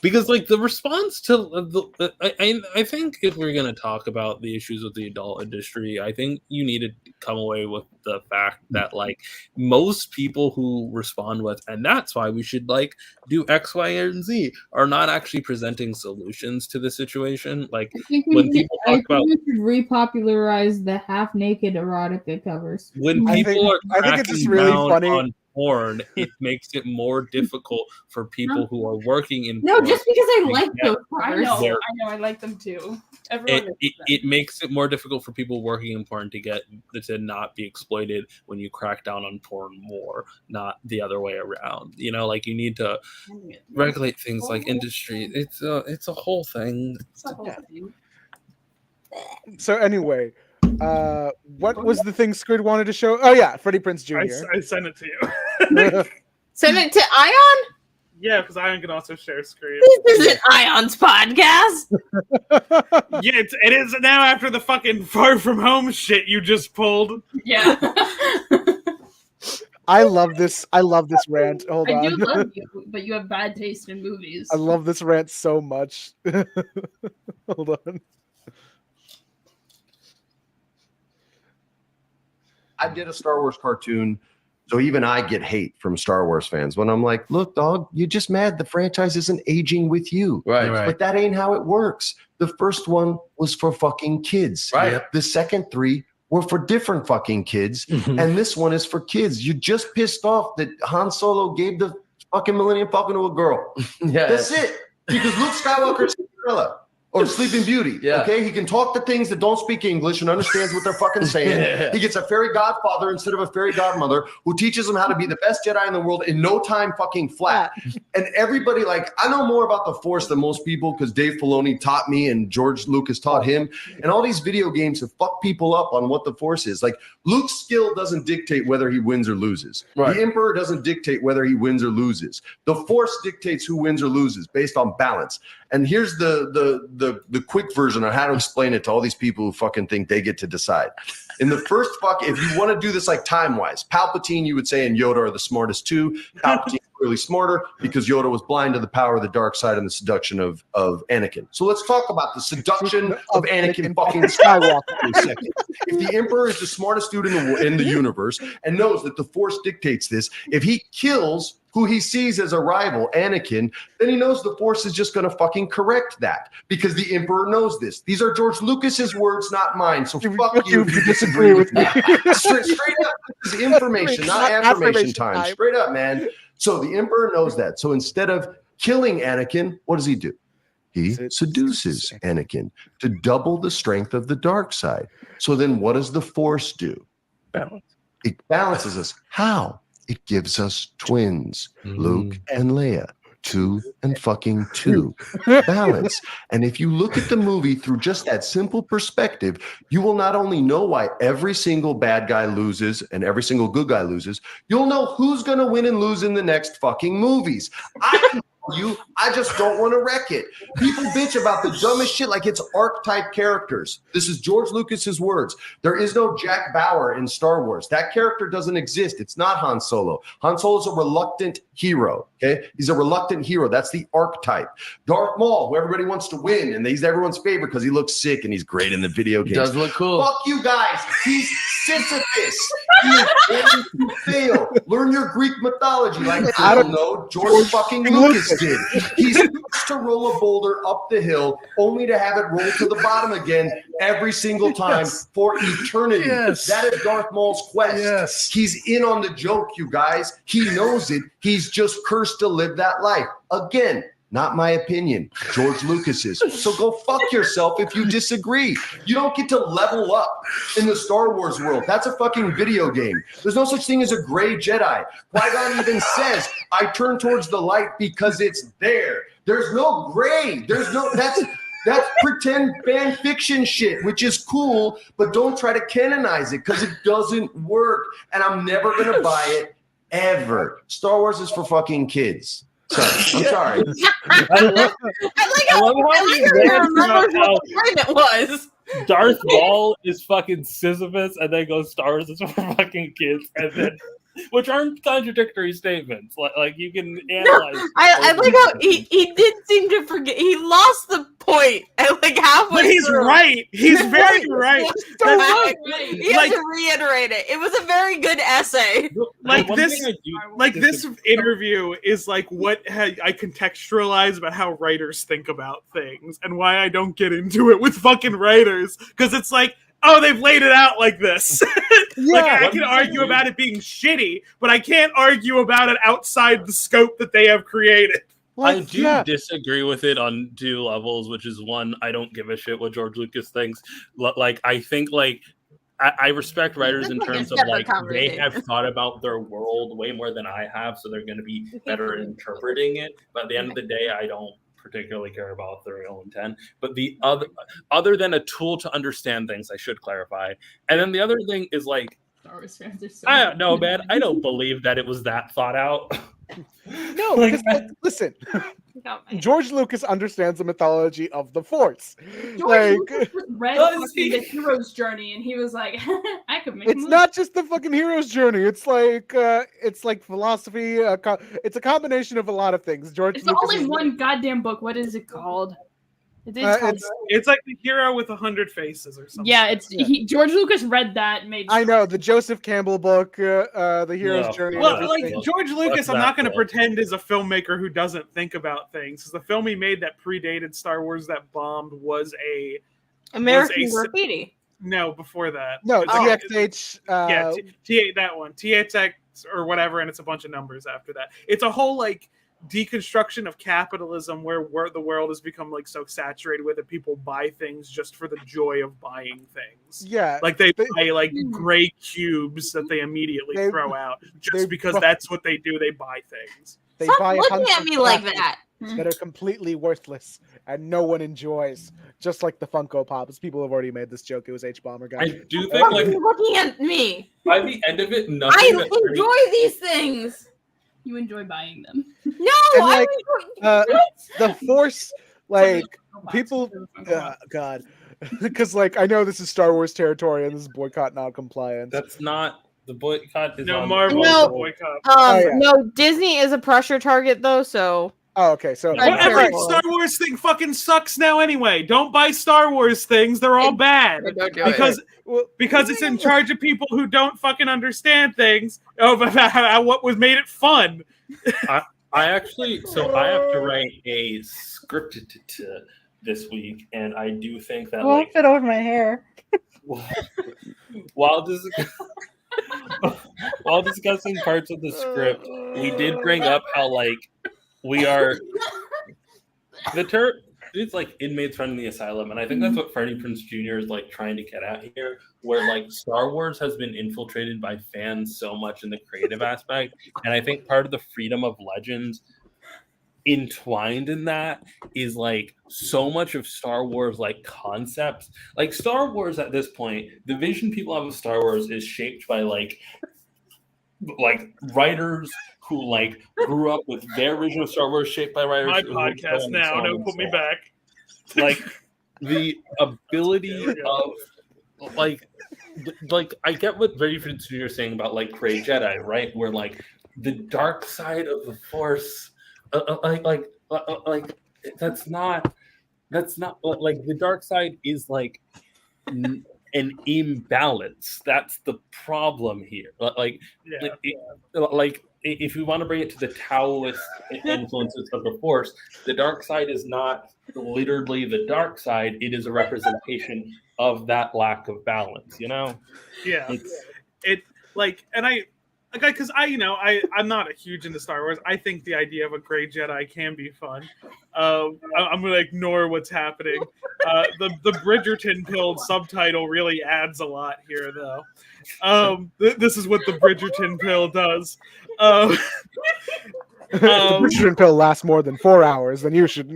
Speaker 5: because like the response to I think if we're going to talk about the issues with the adult industry, I think you need to come away with the fact that like most people who respond with, and that's why we should like do X, Y, and Z, are not actually presenting solutions to the situation. Like when people talk about,
Speaker 7: we should repopularize the half-naked erotica covers.
Speaker 5: when
Speaker 8: I
Speaker 5: people
Speaker 8: think
Speaker 5: are
Speaker 8: it's just
Speaker 5: cracking
Speaker 8: really
Speaker 5: down
Speaker 8: funny.
Speaker 5: on porn, it makes it more difficult for people who are working in
Speaker 7: No,
Speaker 5: porn
Speaker 7: just because I
Speaker 5: to
Speaker 7: like
Speaker 5: get
Speaker 7: those
Speaker 1: I
Speaker 7: covers.
Speaker 1: know.
Speaker 5: their-
Speaker 1: I like them too. Everyone knows them.
Speaker 5: it makes it more difficult for people working in porn to not be exploited when you crack down on porn more, not the other way around. You know, like you need to regulate things like industry. It's a whole thing.
Speaker 1: It's a whole thing.
Speaker 8: So anyway, what was the thing Squid wanted to show? Oh yeah, Freddie Prinze Jr.
Speaker 6: I sent it to you.
Speaker 4: Send it to Ayaan?
Speaker 6: Yeah, because Ayaan can also share screen.
Speaker 4: This isn't Ayaan's podcast.
Speaker 6: Yeah, it is now after the fucking Far From Home shit you just pulled.
Speaker 1: Yeah.
Speaker 8: I love this rant. Hold
Speaker 1: I
Speaker 8: on.
Speaker 1: do love you, but you have bad taste in movies.
Speaker 8: I love this rant so much. Hold on.
Speaker 14: I did a Star Wars cartoon, so even I get hate from Star Wars fans when I'm like, look, dog, you're just mad the franchise isn't aging with you.
Speaker 11: Right.
Speaker 14: But that ain't how it works. The first one was for fucking kids.
Speaker 11: Right. Yep.
Speaker 14: The second 3 were for different fucking kids. And this one is for kids. You just pissed off that Han Solo gave the fucking Millennium Falcon to a girl.
Speaker 11: Yeah.
Speaker 14: That's it. Because Luke Skywalker's Cinderella. Or Sleeping Beauty.
Speaker 11: Yeah.
Speaker 14: Okay, he can talk to things that don't speak English and understands what they're fucking saying.
Speaker 11: Yeah.
Speaker 14: He gets a fairy godfather instead of a fairy godmother who teaches him how to be the best Jedi in the world in no time fucking flat. And everybody, like, I know more about the Force than most people because Dave Filoni taught me and George Lucas taught him. And all these video games have fucked people up on what the Force is. Like, Luke's skill doesn't dictate whether he wins or loses.
Speaker 11: Right.
Speaker 14: The Emperor doesn't dictate whether he wins or loses. The Force dictates who wins or loses based on balance. And here's the quick version on how to explain it to all these people who fucking think they get to decide. In the first if you want to do this like time-wise, Palpatine, you would say, and Yoda are the smartest too. Palpatine's clearly smarter because Yoda was blind to the power of the dark side and the seduction of Anakin. So let's talk about the seduction of Anakin fucking Skywalker for a second. If the Emperor is the smartest dude in the universe and knows that the Force dictates this, if he kills who he sees as a rival, Anakin, then he knows the Force is just going to fucking correct that because the Emperor knows this. These are George Lucas's words, not mine. So fuck you if you disagree with me. Straight up, this is information, not affirmation time. Straight up, man. So the Emperor knows that. So instead of killing Anakin, what does he do? He seduces Anakin to double the strength of the dark side. So then what does the Force do?
Speaker 11: Balance.
Speaker 14: It balances us. How? It gives us twins, Luke and Leia, 2 and fucking 2. Balance. And if you look at the movie through just that simple perspective, you will not only know why every single bad guy loses and every single good guy loses, you'll know who's going to win and lose in the next fucking movies. I just don't want to wreck it. People bitch about the dumbest shit like it's archetype characters. This is George Lucas's words. There is no Jack Bauer in Star Wars. That character doesn't exist. It's not Han Solo. Han Solo's a reluctant hero. Okay, he's a reluctant hero. That's the archetype. Darth Maul, who everybody wants to win, and he's everyone's favorite because he looks sick and he's great in the video games.
Speaker 11: Does look cool.
Speaker 14: Fuck you guys. He's Sisyphus. He is going to fail. Learn your Greek mythology like I don't know George fucking Lucas did. He's supposed to roll a boulder up the hill only to have it roll to the bottom again every single time for eternity.
Speaker 8: Yes.
Speaker 14: That is Darth Maul's quest.
Speaker 8: Yes.
Speaker 14: He's in on the joke, you guys. He knows it. He's just cursed to live that life. Again, Not my opinion, George Lucas's. So go fuck yourself if you disagree. You don't get to level up in the Star Wars world. That's a fucking video game. There's no such thing as a gray Jedi. Qui-Gon even says, I turn towards the light because it's there. There's no gray. That's pretend fan fiction shit, which is cool, but don't try to canonize it because it doesn't work. And I'm never going to buy it ever. Star Wars is for fucking kids. So, I'm sorry.
Speaker 4: I love how you remember what the point it was.
Speaker 5: Darth Maul is fucking Sisyphus, and then goes Star Wars is for fucking kids, and then which aren't contradictory statements. Like you can analyze.
Speaker 4: No, I like how he did seem to forget. He lost the point at like halfway.
Speaker 6: But he's
Speaker 4: through.
Speaker 6: right. He's very right.
Speaker 4: He has to reiterate it. It was a very good essay.
Speaker 6: Like this interview is like what I contextualize about how writers think about things and why I don't get into it with fucking writers because it's like, oh, they've laid it out like this. Like I can argue about it being shitty, but I can't argue about it outside the scope that they have created.
Speaker 5: I do disagree with it on two levels, which is one, I don't give a shit what George Lucas thinks. Like I think like I respect writers in terms of like they have thought about their world way more than I have, so they're going to be better at interpreting it. But at the end of the day, I don't particularly care about their real intent. But the other than a tool to understand things, I should clarify. And then the other thing is like,
Speaker 1: Star Wars fans are so
Speaker 5: I don't know, man. I don't believe that it was that thought out.
Speaker 8: No, because listen, George Lucas understands the mythology of the Force.
Speaker 1: George Lucas read the hero's journey, and he was like, "I could make."
Speaker 8: It's not just the fucking hero's journey. It's like philosophy. It's a combination of a lot of things. George
Speaker 1: It's
Speaker 8: Lucas
Speaker 1: all in one goddamn book. What is it called?
Speaker 6: It's like the hero with 100 faces or something.
Speaker 1: Yeah, George Lucas read that and made.
Speaker 8: I know the Joseph Campbell book, the hero's journey.
Speaker 6: Well, like George Lucas, I'm not going to pretend is a filmmaker who doesn't think about things. Because the film he made that predated Star Wars that bombed was
Speaker 4: American Graffiti.
Speaker 6: No, before that.
Speaker 8: No, TXH.
Speaker 6: That one, TXX or whatever, and it's a bunch of numbers after that. It's a whole like deconstruction of capitalism where the world has become like so saturated with it, people buy things just for the joy of buying things.
Speaker 8: Yeah,
Speaker 6: like they buy like gray cubes that they immediately throw out just because that's what they do. They buy things.
Speaker 8: They
Speaker 4: Stop
Speaker 8: buy
Speaker 4: looking at me like that.
Speaker 8: That are completely worthless and no one enjoys. Just like the Funko Pops. People have already made this joke. It was H-Bomber guy.
Speaker 5: I do think like
Speaker 4: looking at me.
Speaker 5: By the end of it, nothing.
Speaker 4: I enjoy these things.
Speaker 1: You enjoy buying them.
Speaker 4: No,
Speaker 8: and like the Force, like people, God, because like I know this is Star Wars territory and this is boycott non-compliance.
Speaker 5: That's not the boycott. Is
Speaker 6: no,
Speaker 5: on
Speaker 6: Marvel.
Speaker 4: No,
Speaker 6: boycott.
Speaker 4: No, Disney is a pressure target though. So.
Speaker 8: Oh, okay. So
Speaker 6: every Star Wars thing fucking sucks now anyway. Don't buy Star Wars things; they're all bad because it's in charge of people who don't fucking understand things about what was made it fun.
Speaker 5: I actually, so I have to write a script this week, and I do think that
Speaker 2: won't fit over my hair.
Speaker 5: while discussing parts of the script, we did bring up how like. We are it's like inmates running the asylum, and I think that's what Freddie Prinze Jr. is like trying to get at here, where like Star Wars has been infiltrated by fans so much in the creative aspect, and I think part of the freedom of legends entwined in that is like so much of Star Wars like concepts. Like Star Wars at this point, the vision people have of Star Wars is shaped by like writers who like grew up with their original Star Wars shaped by writers.
Speaker 6: My podcast now, don't put me back.
Speaker 5: Like the ability of like I get what Freddie Prinze Jr. is saying about like Gray Jedi, right? Where like the dark side of the Force, like that's not like the dark side is like an imbalance. That's the problem here. Like if we want to bring it to the Taoist influences of the Force, the dark side is not literally the dark side. It is a representation of that lack of balance, you know?
Speaker 6: Yeah. because I'm not a huge into Star Wars. I think the idea of a gray Jedi can be fun. I'm gonna ignore what's happening. The Bridgerton pill subtitle really adds a lot here, though. This is what the Bridgerton pill does.
Speaker 8: If the Bridgerton pill lasts more than 4 hours, then you should.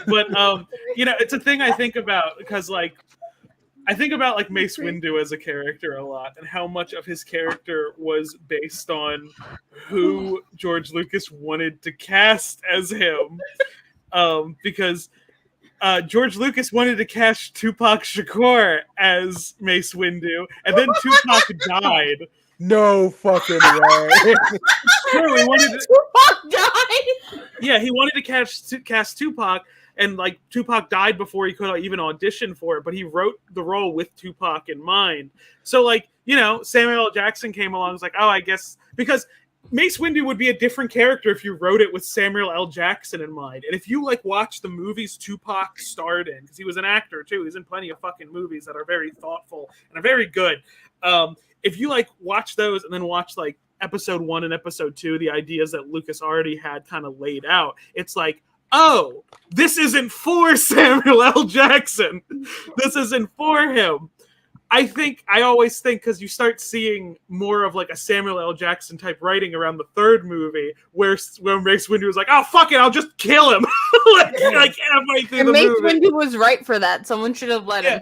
Speaker 6: But it's a thing I think about because I think about Mace Windu as a character a lot and how much of his character was based on who George Lucas wanted to cast as him. Because George Lucas wanted to cast Tupac Shakur as Mace Windu, and then Tupac died.
Speaker 8: No fucking way.
Speaker 6: True, he wanted to...
Speaker 4: Tupac died.
Speaker 6: Yeah, he wanted to cast Tupac, and Tupac died before he could even audition for it. But he wrote the role with Tupac in mind. So Samuel L. Jackson came along. And was like, oh, I guess because Mace Windu would be a different character if you wrote it with Samuel L. Jackson in mind. And if you watch the movies Tupac starred in, because he was an actor too, he's in plenty of fucking movies that are very thoughtful and are very good. If you watch those and then watch episode 1 and episode 2, the ideas that Lucas already had kind of laid out, it's oh, this isn't for Samuel L. Jackson. This isn't for him. I always think because you start seeing more of a Samuel L. Jackson type writing around the third movie where Mace Windu was like, oh, fuck it, I'll just kill him. Halfway through
Speaker 4: and
Speaker 6: the
Speaker 4: Mace
Speaker 6: movie.
Speaker 4: Windu was right for that. Someone should have let him.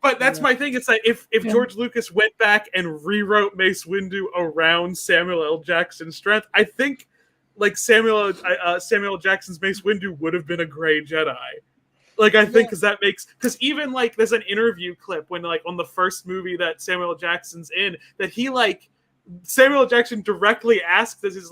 Speaker 6: But that's my thing. It's if George Lucas went back and rewrote Mace Windu around Samuel L. Jackson's strength, I think Samuel L. Jackson's Mace Windu would have been a gray Jedi. I think because even there's an interview clip when on the first movie that Samuel L. Jackson's in that he Samuel L. Jackson directly asked this is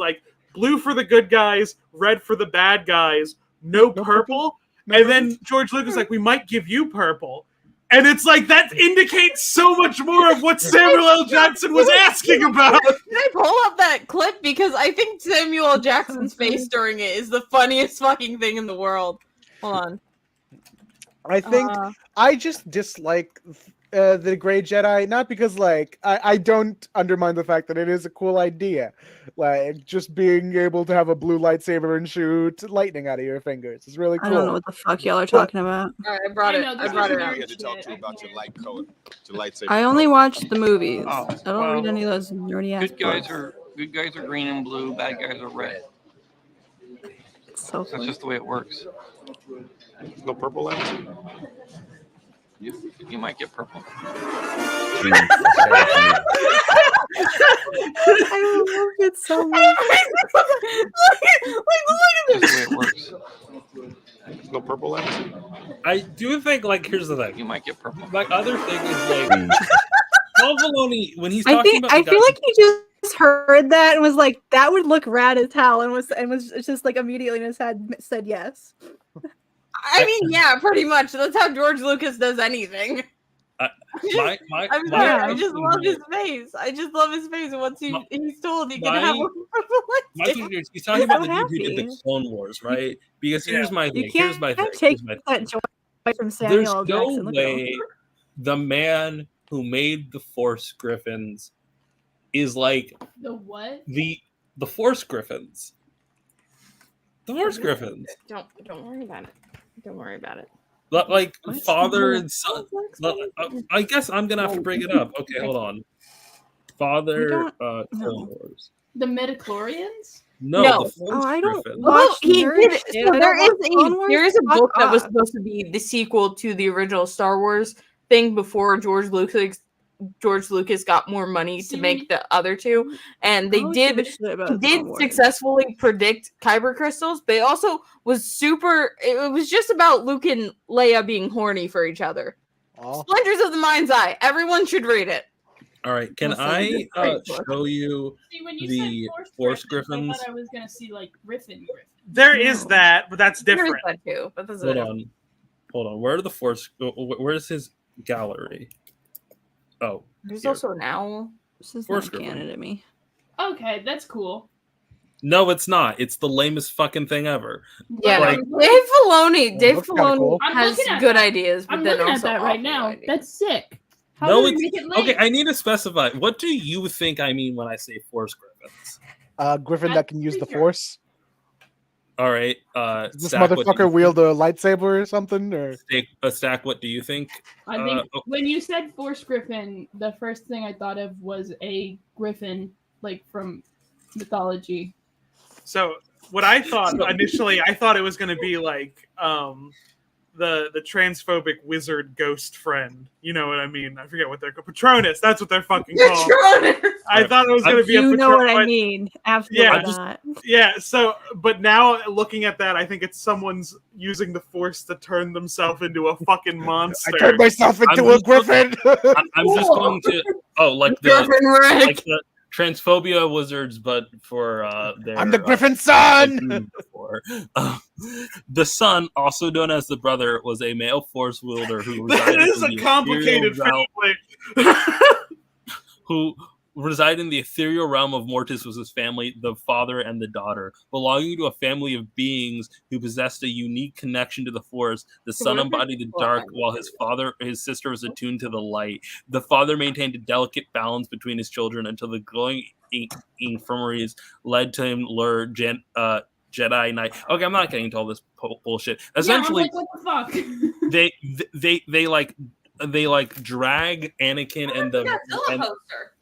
Speaker 6: blue for the good guys, red for the bad guys, no purple. And then George Lucas we might give you purple. And it's that indicates so much more of what Samuel L. Jackson was asking about.
Speaker 4: Can I pull up that clip? Because I think Samuel L. Jackson's face during it is the funniest fucking thing in the world. Hold on.
Speaker 8: I think I just dislike the Gray Jedi, not because I don't undermine the fact that it is a cool idea, just being able to have a blue lightsaber and shoot lightning out of your fingers is really cool.
Speaker 2: I don't know what the fuck y'all are talking about.
Speaker 4: All right, I brought it out.
Speaker 15: You had to talk to you about your light color, your lightsaber.
Speaker 2: I only watched the movies.
Speaker 16: Oh,
Speaker 2: I don't read any of those nerdy ass
Speaker 16: good guys
Speaker 2: books.
Speaker 16: good guys are green and blue, bad guys are red.
Speaker 2: So
Speaker 16: that's just the way it works.
Speaker 15: No purple left?
Speaker 16: You might get purple.
Speaker 2: I love it so much.
Speaker 16: That's the way it works.
Speaker 15: No purple left?
Speaker 5: I do think here's the thing.
Speaker 16: You might get purple.
Speaker 5: My other thing is Paul Filoni when he's talking about.
Speaker 2: I feel like you just heard that and was like, that would look rad as hell, and was just immediately in his head said yes.
Speaker 4: I mean, yeah, pretty much. That's how George Lucas does anything. I just love his face. I just love his face. And once he's told he can have
Speaker 5: he's talking about the dude who did the Clone Wars, right? Because here's my thing. Here's my thing.
Speaker 2: Take that joy from Samuel L.
Speaker 5: There's
Speaker 2: Jackson.
Speaker 5: no way the man who made the Force Griffins is
Speaker 1: the what?
Speaker 5: The Force Griffins. The Force Griffins.
Speaker 4: Don't worry about it. Don't worry about it.
Speaker 5: Father and son. I guess I'm gonna have to bring it up. Okay, hold on. Father, Clone Wars.
Speaker 1: The midichlorians?
Speaker 5: No. The Force
Speaker 2: I don't
Speaker 5: Griffins.
Speaker 2: watch
Speaker 4: there is a book that was
Speaker 2: up.
Speaker 4: supposed to be the sequel to the original Star Wars thing before George Lucas got more money to make the other two, and they did successfully predict kyber crystals, but it also was it was just about Luke and Leia being horny for each other. Splinters of the Mind's Eye. Everyone should read it.
Speaker 5: All right, can I show you the Force Griffins?
Speaker 1: I thought I was gonna see Griffin.
Speaker 6: There is that, but that's different.
Speaker 4: There is that too, but
Speaker 5: Hold on. Where are the Force? Where's his gallery? Oh,
Speaker 4: there's also an owl.
Speaker 2: This is not canon to me.
Speaker 1: Okay, that's cool.
Speaker 5: No, it's not. It's the lamest fucking thing ever.
Speaker 4: Yeah, Dave Filoni has good ideas, but
Speaker 1: I'm
Speaker 4: then
Speaker 1: looking at
Speaker 4: also
Speaker 1: that right now.
Speaker 4: ideas.
Speaker 1: That's sick. How
Speaker 5: No,
Speaker 1: do we
Speaker 5: it's
Speaker 1: make it late?
Speaker 5: okay. I need to specify. What do you think I mean when I say Force Griffins?
Speaker 8: Griffin that can use the Force.
Speaker 5: All right,
Speaker 8: Does this
Speaker 5: Stack, what do
Speaker 8: motherfucker
Speaker 5: you
Speaker 8: wield a lightsaber or something? Or
Speaker 5: Stack, what do you think?
Speaker 1: I think when you said Force Griffin, the first thing I thought of was a griffin, like from mythology.
Speaker 6: So what I thought initially, I thought it was going to be like the transphobic wizard ghost friend. You know what I mean? I forget what they're called. Patronus. That's what they're fucking called. I thought it was going to be a Patronus.
Speaker 2: You know what I mean? Absolutely not.
Speaker 6: Yeah. So, but now looking at that, I think it's someone's using the Force to turn themselves into a fucking monster.
Speaker 8: I turned myself into a griffin.
Speaker 5: I'm just going to like the transphobia wizards, but for their
Speaker 8: I'm the Griffin's son.
Speaker 5: The son, also known as the brother, was a male Force wielder who resided
Speaker 6: That is
Speaker 5: in
Speaker 6: a
Speaker 5: the
Speaker 6: complicated
Speaker 5: ethereal
Speaker 6: family.
Speaker 5: who reside in the ethereal realm of Mortis was his family, the father and the daughter. Belonging to a family of beings who possessed a unique connection to the Force, the son embodied the dark while his sister was attuned to the light. The father maintained a delicate balance between his children until the glowing infirmaries led to him lure Jedi Knight. Okay, I'm not getting into all this bullshit. Essentially,
Speaker 1: what the fuck?
Speaker 5: they drag Anakin and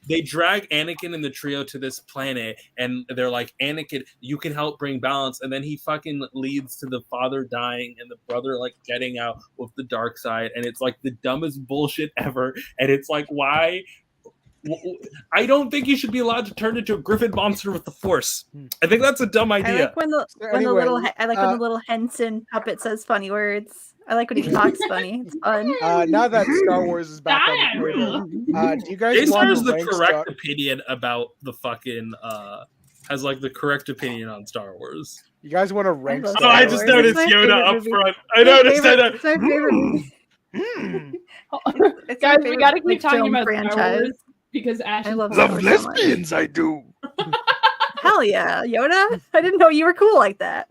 Speaker 5: they drag Anakin and the trio to this planet, and they're like, Anakin, you can help bring balance, and then he fucking leads to the father dying and the brother like getting out with the dark side, and it's like the dumbest bullshit ever, and it's like, why? I don't think you should be allowed to turn into a griffin monster with the Force. I think that's a dumb idea.
Speaker 2: I like when the little Henson puppet says funny words. I like when he talks funny. It's fun.
Speaker 8: Now that Star Wars is back on the table, do you guys
Speaker 5: Daystar
Speaker 8: want
Speaker 5: is
Speaker 8: to
Speaker 5: the
Speaker 8: rank
Speaker 5: correct opinion about the fucking has like the correct opinion on Star Wars.
Speaker 8: You guys want to rank?
Speaker 6: Oh, I just noticed Yoda up front. I noticed that.
Speaker 2: It's my favorite movie.
Speaker 1: Guys, we gotta keep talking about Star Wars because Ash
Speaker 2: I love
Speaker 8: lesbians. I do.
Speaker 2: Hell yeah, Yoda! I didn't know you were cool like that.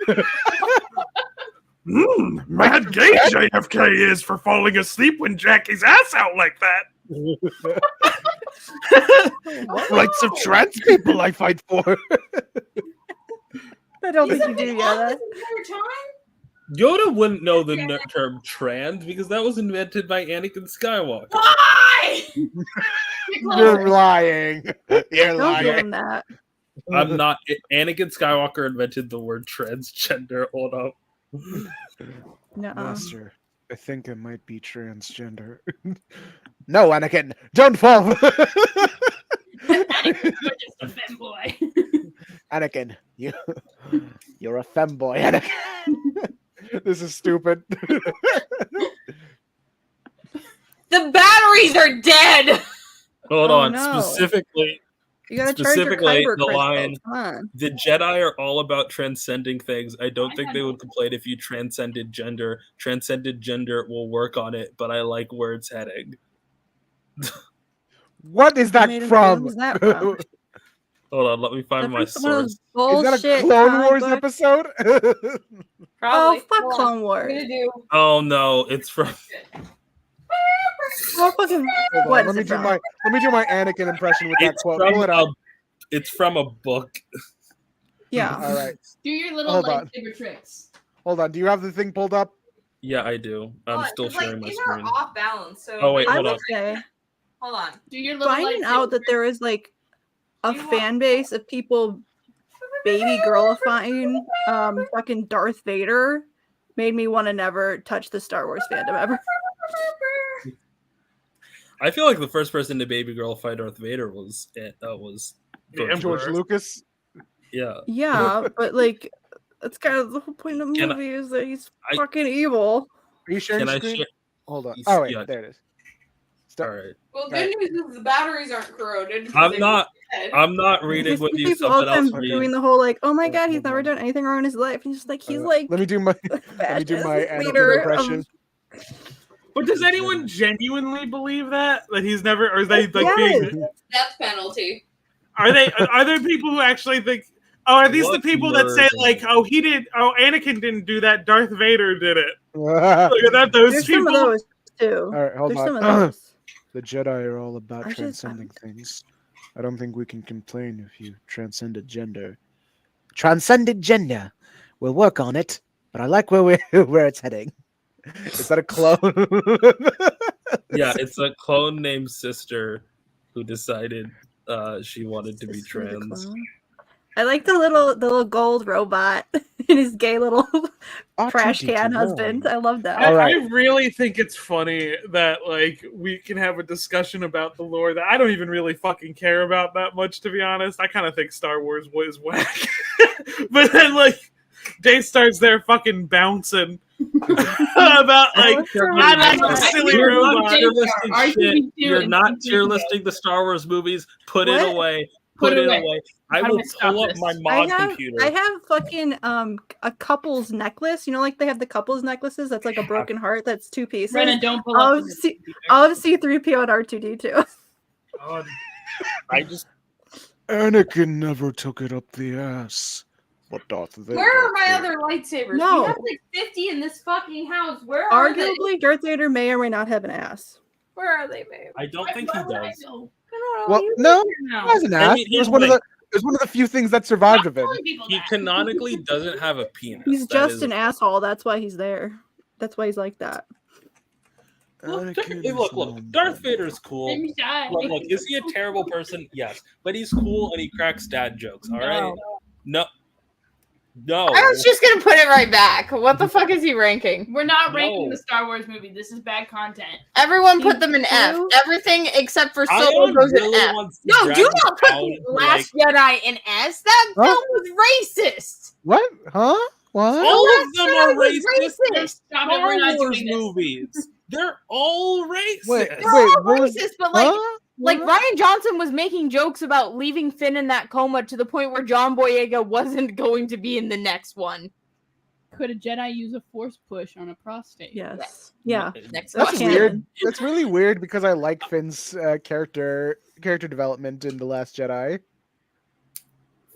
Speaker 6: Mad gay JFK is for falling asleep when Jackie's ass out like that.
Speaker 8: Rights of trans people I fight for.
Speaker 2: I don't think you do, Yoda.
Speaker 5: Yoda wouldn't know the term trans because that was invented by Anakin Skywalker.
Speaker 1: Why?
Speaker 8: You're lying. You're
Speaker 2: Don't give
Speaker 8: lying.
Speaker 2: him that.
Speaker 5: I'm not. Anakin Skywalker invented the word transgender. Hold up.
Speaker 2: No.
Speaker 8: Master, I think I might be transgender. No, Anakin, don't fall.
Speaker 1: Anakin's just a femboy.
Speaker 8: Anakin, you're a femboy, Anakin. This is stupid.
Speaker 4: The batteries are dead.
Speaker 5: Hold
Speaker 2: Oh,
Speaker 5: on.
Speaker 2: no.
Speaker 5: Specifically,
Speaker 2: You gotta charge your
Speaker 5: specifically
Speaker 2: kyber
Speaker 5: the
Speaker 2: crystals.
Speaker 5: line,
Speaker 2: Come on.
Speaker 5: the Jedi are all about transcending things. I don't think they would complain if you transcended gender. Transcended gender will work on it, but I like where it's heading.
Speaker 8: What is that
Speaker 2: Made him
Speaker 8: from?
Speaker 2: feel- who's that from?
Speaker 5: Hold on, let me find my
Speaker 2: One of those
Speaker 5: source.
Speaker 8: Is that a
Speaker 2: bullshit
Speaker 8: Clone
Speaker 2: comic
Speaker 8: Wars
Speaker 2: book-
Speaker 8: episode?
Speaker 2: Oh, fuck Clone Wars.
Speaker 5: Oh no, it's from.
Speaker 2: Oh, fucking...
Speaker 8: Hold on,
Speaker 2: What
Speaker 8: let
Speaker 2: is
Speaker 8: me
Speaker 2: it
Speaker 8: do
Speaker 2: from?
Speaker 8: my Anakin impression with that
Speaker 5: It's
Speaker 8: quote.
Speaker 5: from
Speaker 8: Pull it up.
Speaker 5: it's from a book.
Speaker 2: Yeah.
Speaker 8: All right.
Speaker 1: Do your little
Speaker 8: Hold on.
Speaker 1: lightsaber tricks.
Speaker 8: Hold on. Do you have the thing pulled up?
Speaker 5: Yeah, I do. I'm still sharing my
Speaker 4: these
Speaker 5: screen.
Speaker 4: are off balance. So
Speaker 5: Oh wait,
Speaker 2: I
Speaker 5: hold
Speaker 2: would
Speaker 5: on.
Speaker 2: say
Speaker 4: hold on.
Speaker 1: Do your little
Speaker 2: finding
Speaker 1: lightsaber
Speaker 2: out that there is like a fan base of people baby girlifying fucking Darth Vader made me want to never touch the Star Wars fandom ever.
Speaker 5: I feel like the first person to baby girl fight Darth Vader was
Speaker 8: George Lucas.
Speaker 5: Yeah.
Speaker 2: Yeah, but like that's kind of the whole point of the
Speaker 5: Can I-
Speaker 2: movie is that he's fucking evil.
Speaker 8: Are you sharing
Speaker 5: Can I
Speaker 8: screen?
Speaker 5: share?
Speaker 8: Hold on. Oh wait,
Speaker 5: Yeah.
Speaker 8: there it is.
Speaker 5: All right.
Speaker 4: Well, good news is the batteries aren't corroded.
Speaker 5: I'm not reading with you.
Speaker 2: People all
Speaker 5: Something
Speaker 2: the time
Speaker 5: else. read.
Speaker 2: doing the whole like, oh my god, he's never done anything wrong in his life. And just like he's like
Speaker 8: Let me do my Anakin
Speaker 2: leader
Speaker 8: impression.
Speaker 6: But does anyone genuinely believe that he's never, or is they like
Speaker 2: Yes.
Speaker 6: being?
Speaker 4: Death penalty.
Speaker 6: Are there people who actually think? Oh, are these
Speaker 5: What
Speaker 6: the people that say
Speaker 5: nerd.
Speaker 6: like, oh, Anakin didn't do that, Darth Vader did it?
Speaker 8: All
Speaker 6: Like, are that those
Speaker 2: There's
Speaker 6: people?
Speaker 2: some of those too.
Speaker 8: right, hold
Speaker 2: There's some of
Speaker 8: on.
Speaker 2: those.
Speaker 8: The Jedi are all about
Speaker 2: I just-
Speaker 8: transcending things. I don't think we can complain if you transcended gender. Transcended gender. We'll work on it, but I like where where it's heading. Is that a clone?
Speaker 5: Yeah, it's a clone named Sister who decided she wanted to be
Speaker 2: Sister the
Speaker 5: trans.
Speaker 2: clone. I like the little gold robot and his gay little trash can husband. I love that.
Speaker 6: I really think it's funny that like we can have a discussion about the lore that I don't even really fucking care about that much, to be honest. I kind of think Star Wars was whack, but then like Daystar's there fucking bouncing about like I like a silly robot.
Speaker 5: You're not tier listing the Star Wars movies. Put it
Speaker 2: What?
Speaker 5: away. Put it away. I
Speaker 1: How do
Speaker 5: will
Speaker 1: I stop
Speaker 5: pull up
Speaker 1: this?
Speaker 5: my mod
Speaker 2: I
Speaker 5: computer.
Speaker 2: have fucking a couple's necklace. You know, like they have the couple's necklaces. That's like a broken heart. That's 2 pieces.
Speaker 1: Rena, don't pull up
Speaker 2: Of
Speaker 1: the
Speaker 2: C- of C3PO and R2D2.
Speaker 6: God.
Speaker 5: I just
Speaker 8: Anakin never took it up the ass. What Darth Vader?
Speaker 4: Where are my
Speaker 8: did.
Speaker 4: other lightsabers?
Speaker 2: No.
Speaker 4: We have like 50 in this fucking house. Where are they?
Speaker 2: Arguably, Darth Vader may or may not have an ass.
Speaker 4: Where are they, babe?
Speaker 5: I don't think he does.
Speaker 8: Well, no, he has an ass. It was one of the few things that survived of him.
Speaker 5: He canonically doesn't have a penis.
Speaker 2: He's
Speaker 5: That
Speaker 2: just
Speaker 5: is-
Speaker 2: an asshole. That's why he's there. That's why he's like that.
Speaker 5: Look, Darth Vader's cool.
Speaker 1: I'm shy.
Speaker 5: Look, is he a terrible person? Yes, but he's cool and he cracks dad jokes. All right. No.
Speaker 4: I was just gonna put it right back. What the fuck is he ranking?
Speaker 1: We're not ranking the Star Wars movie. This is bad content.
Speaker 4: Everyone put them in F. Everything except for Solo
Speaker 5: Ayaan
Speaker 4: goes in
Speaker 5: really
Speaker 4: F.
Speaker 5: wants to
Speaker 4: No,
Speaker 5: drag
Speaker 4: do
Speaker 5: this
Speaker 4: not put
Speaker 5: out
Speaker 4: The
Speaker 5: for,
Speaker 4: Last Jedi in S. That
Speaker 8: Huh?
Speaker 4: film was racist.
Speaker 8: What? Huh? What?
Speaker 5: All
Speaker 4: Last
Speaker 5: of them
Speaker 4: Jedi
Speaker 5: are
Speaker 4: was
Speaker 5: racist. They're
Speaker 1: Stop it,
Speaker 5: Star
Speaker 1: we're not
Speaker 5: Wars
Speaker 1: doing this.
Speaker 5: movies. They're all racist.
Speaker 4: They're all
Speaker 8: what was-
Speaker 4: racist, but like,
Speaker 8: huh?
Speaker 4: like
Speaker 8: What?
Speaker 4: Ryan Johnson was making jokes about leaving Finn in that coma to the point where John Boyega wasn't going to be in the next one.
Speaker 1: Could a Jedi use a force push on a prostate?
Speaker 2: Yes. Yeah.
Speaker 4: Next
Speaker 8: That's
Speaker 4: question.
Speaker 8: weird. That's really weird because I like Finn's character development in The Last Jedi.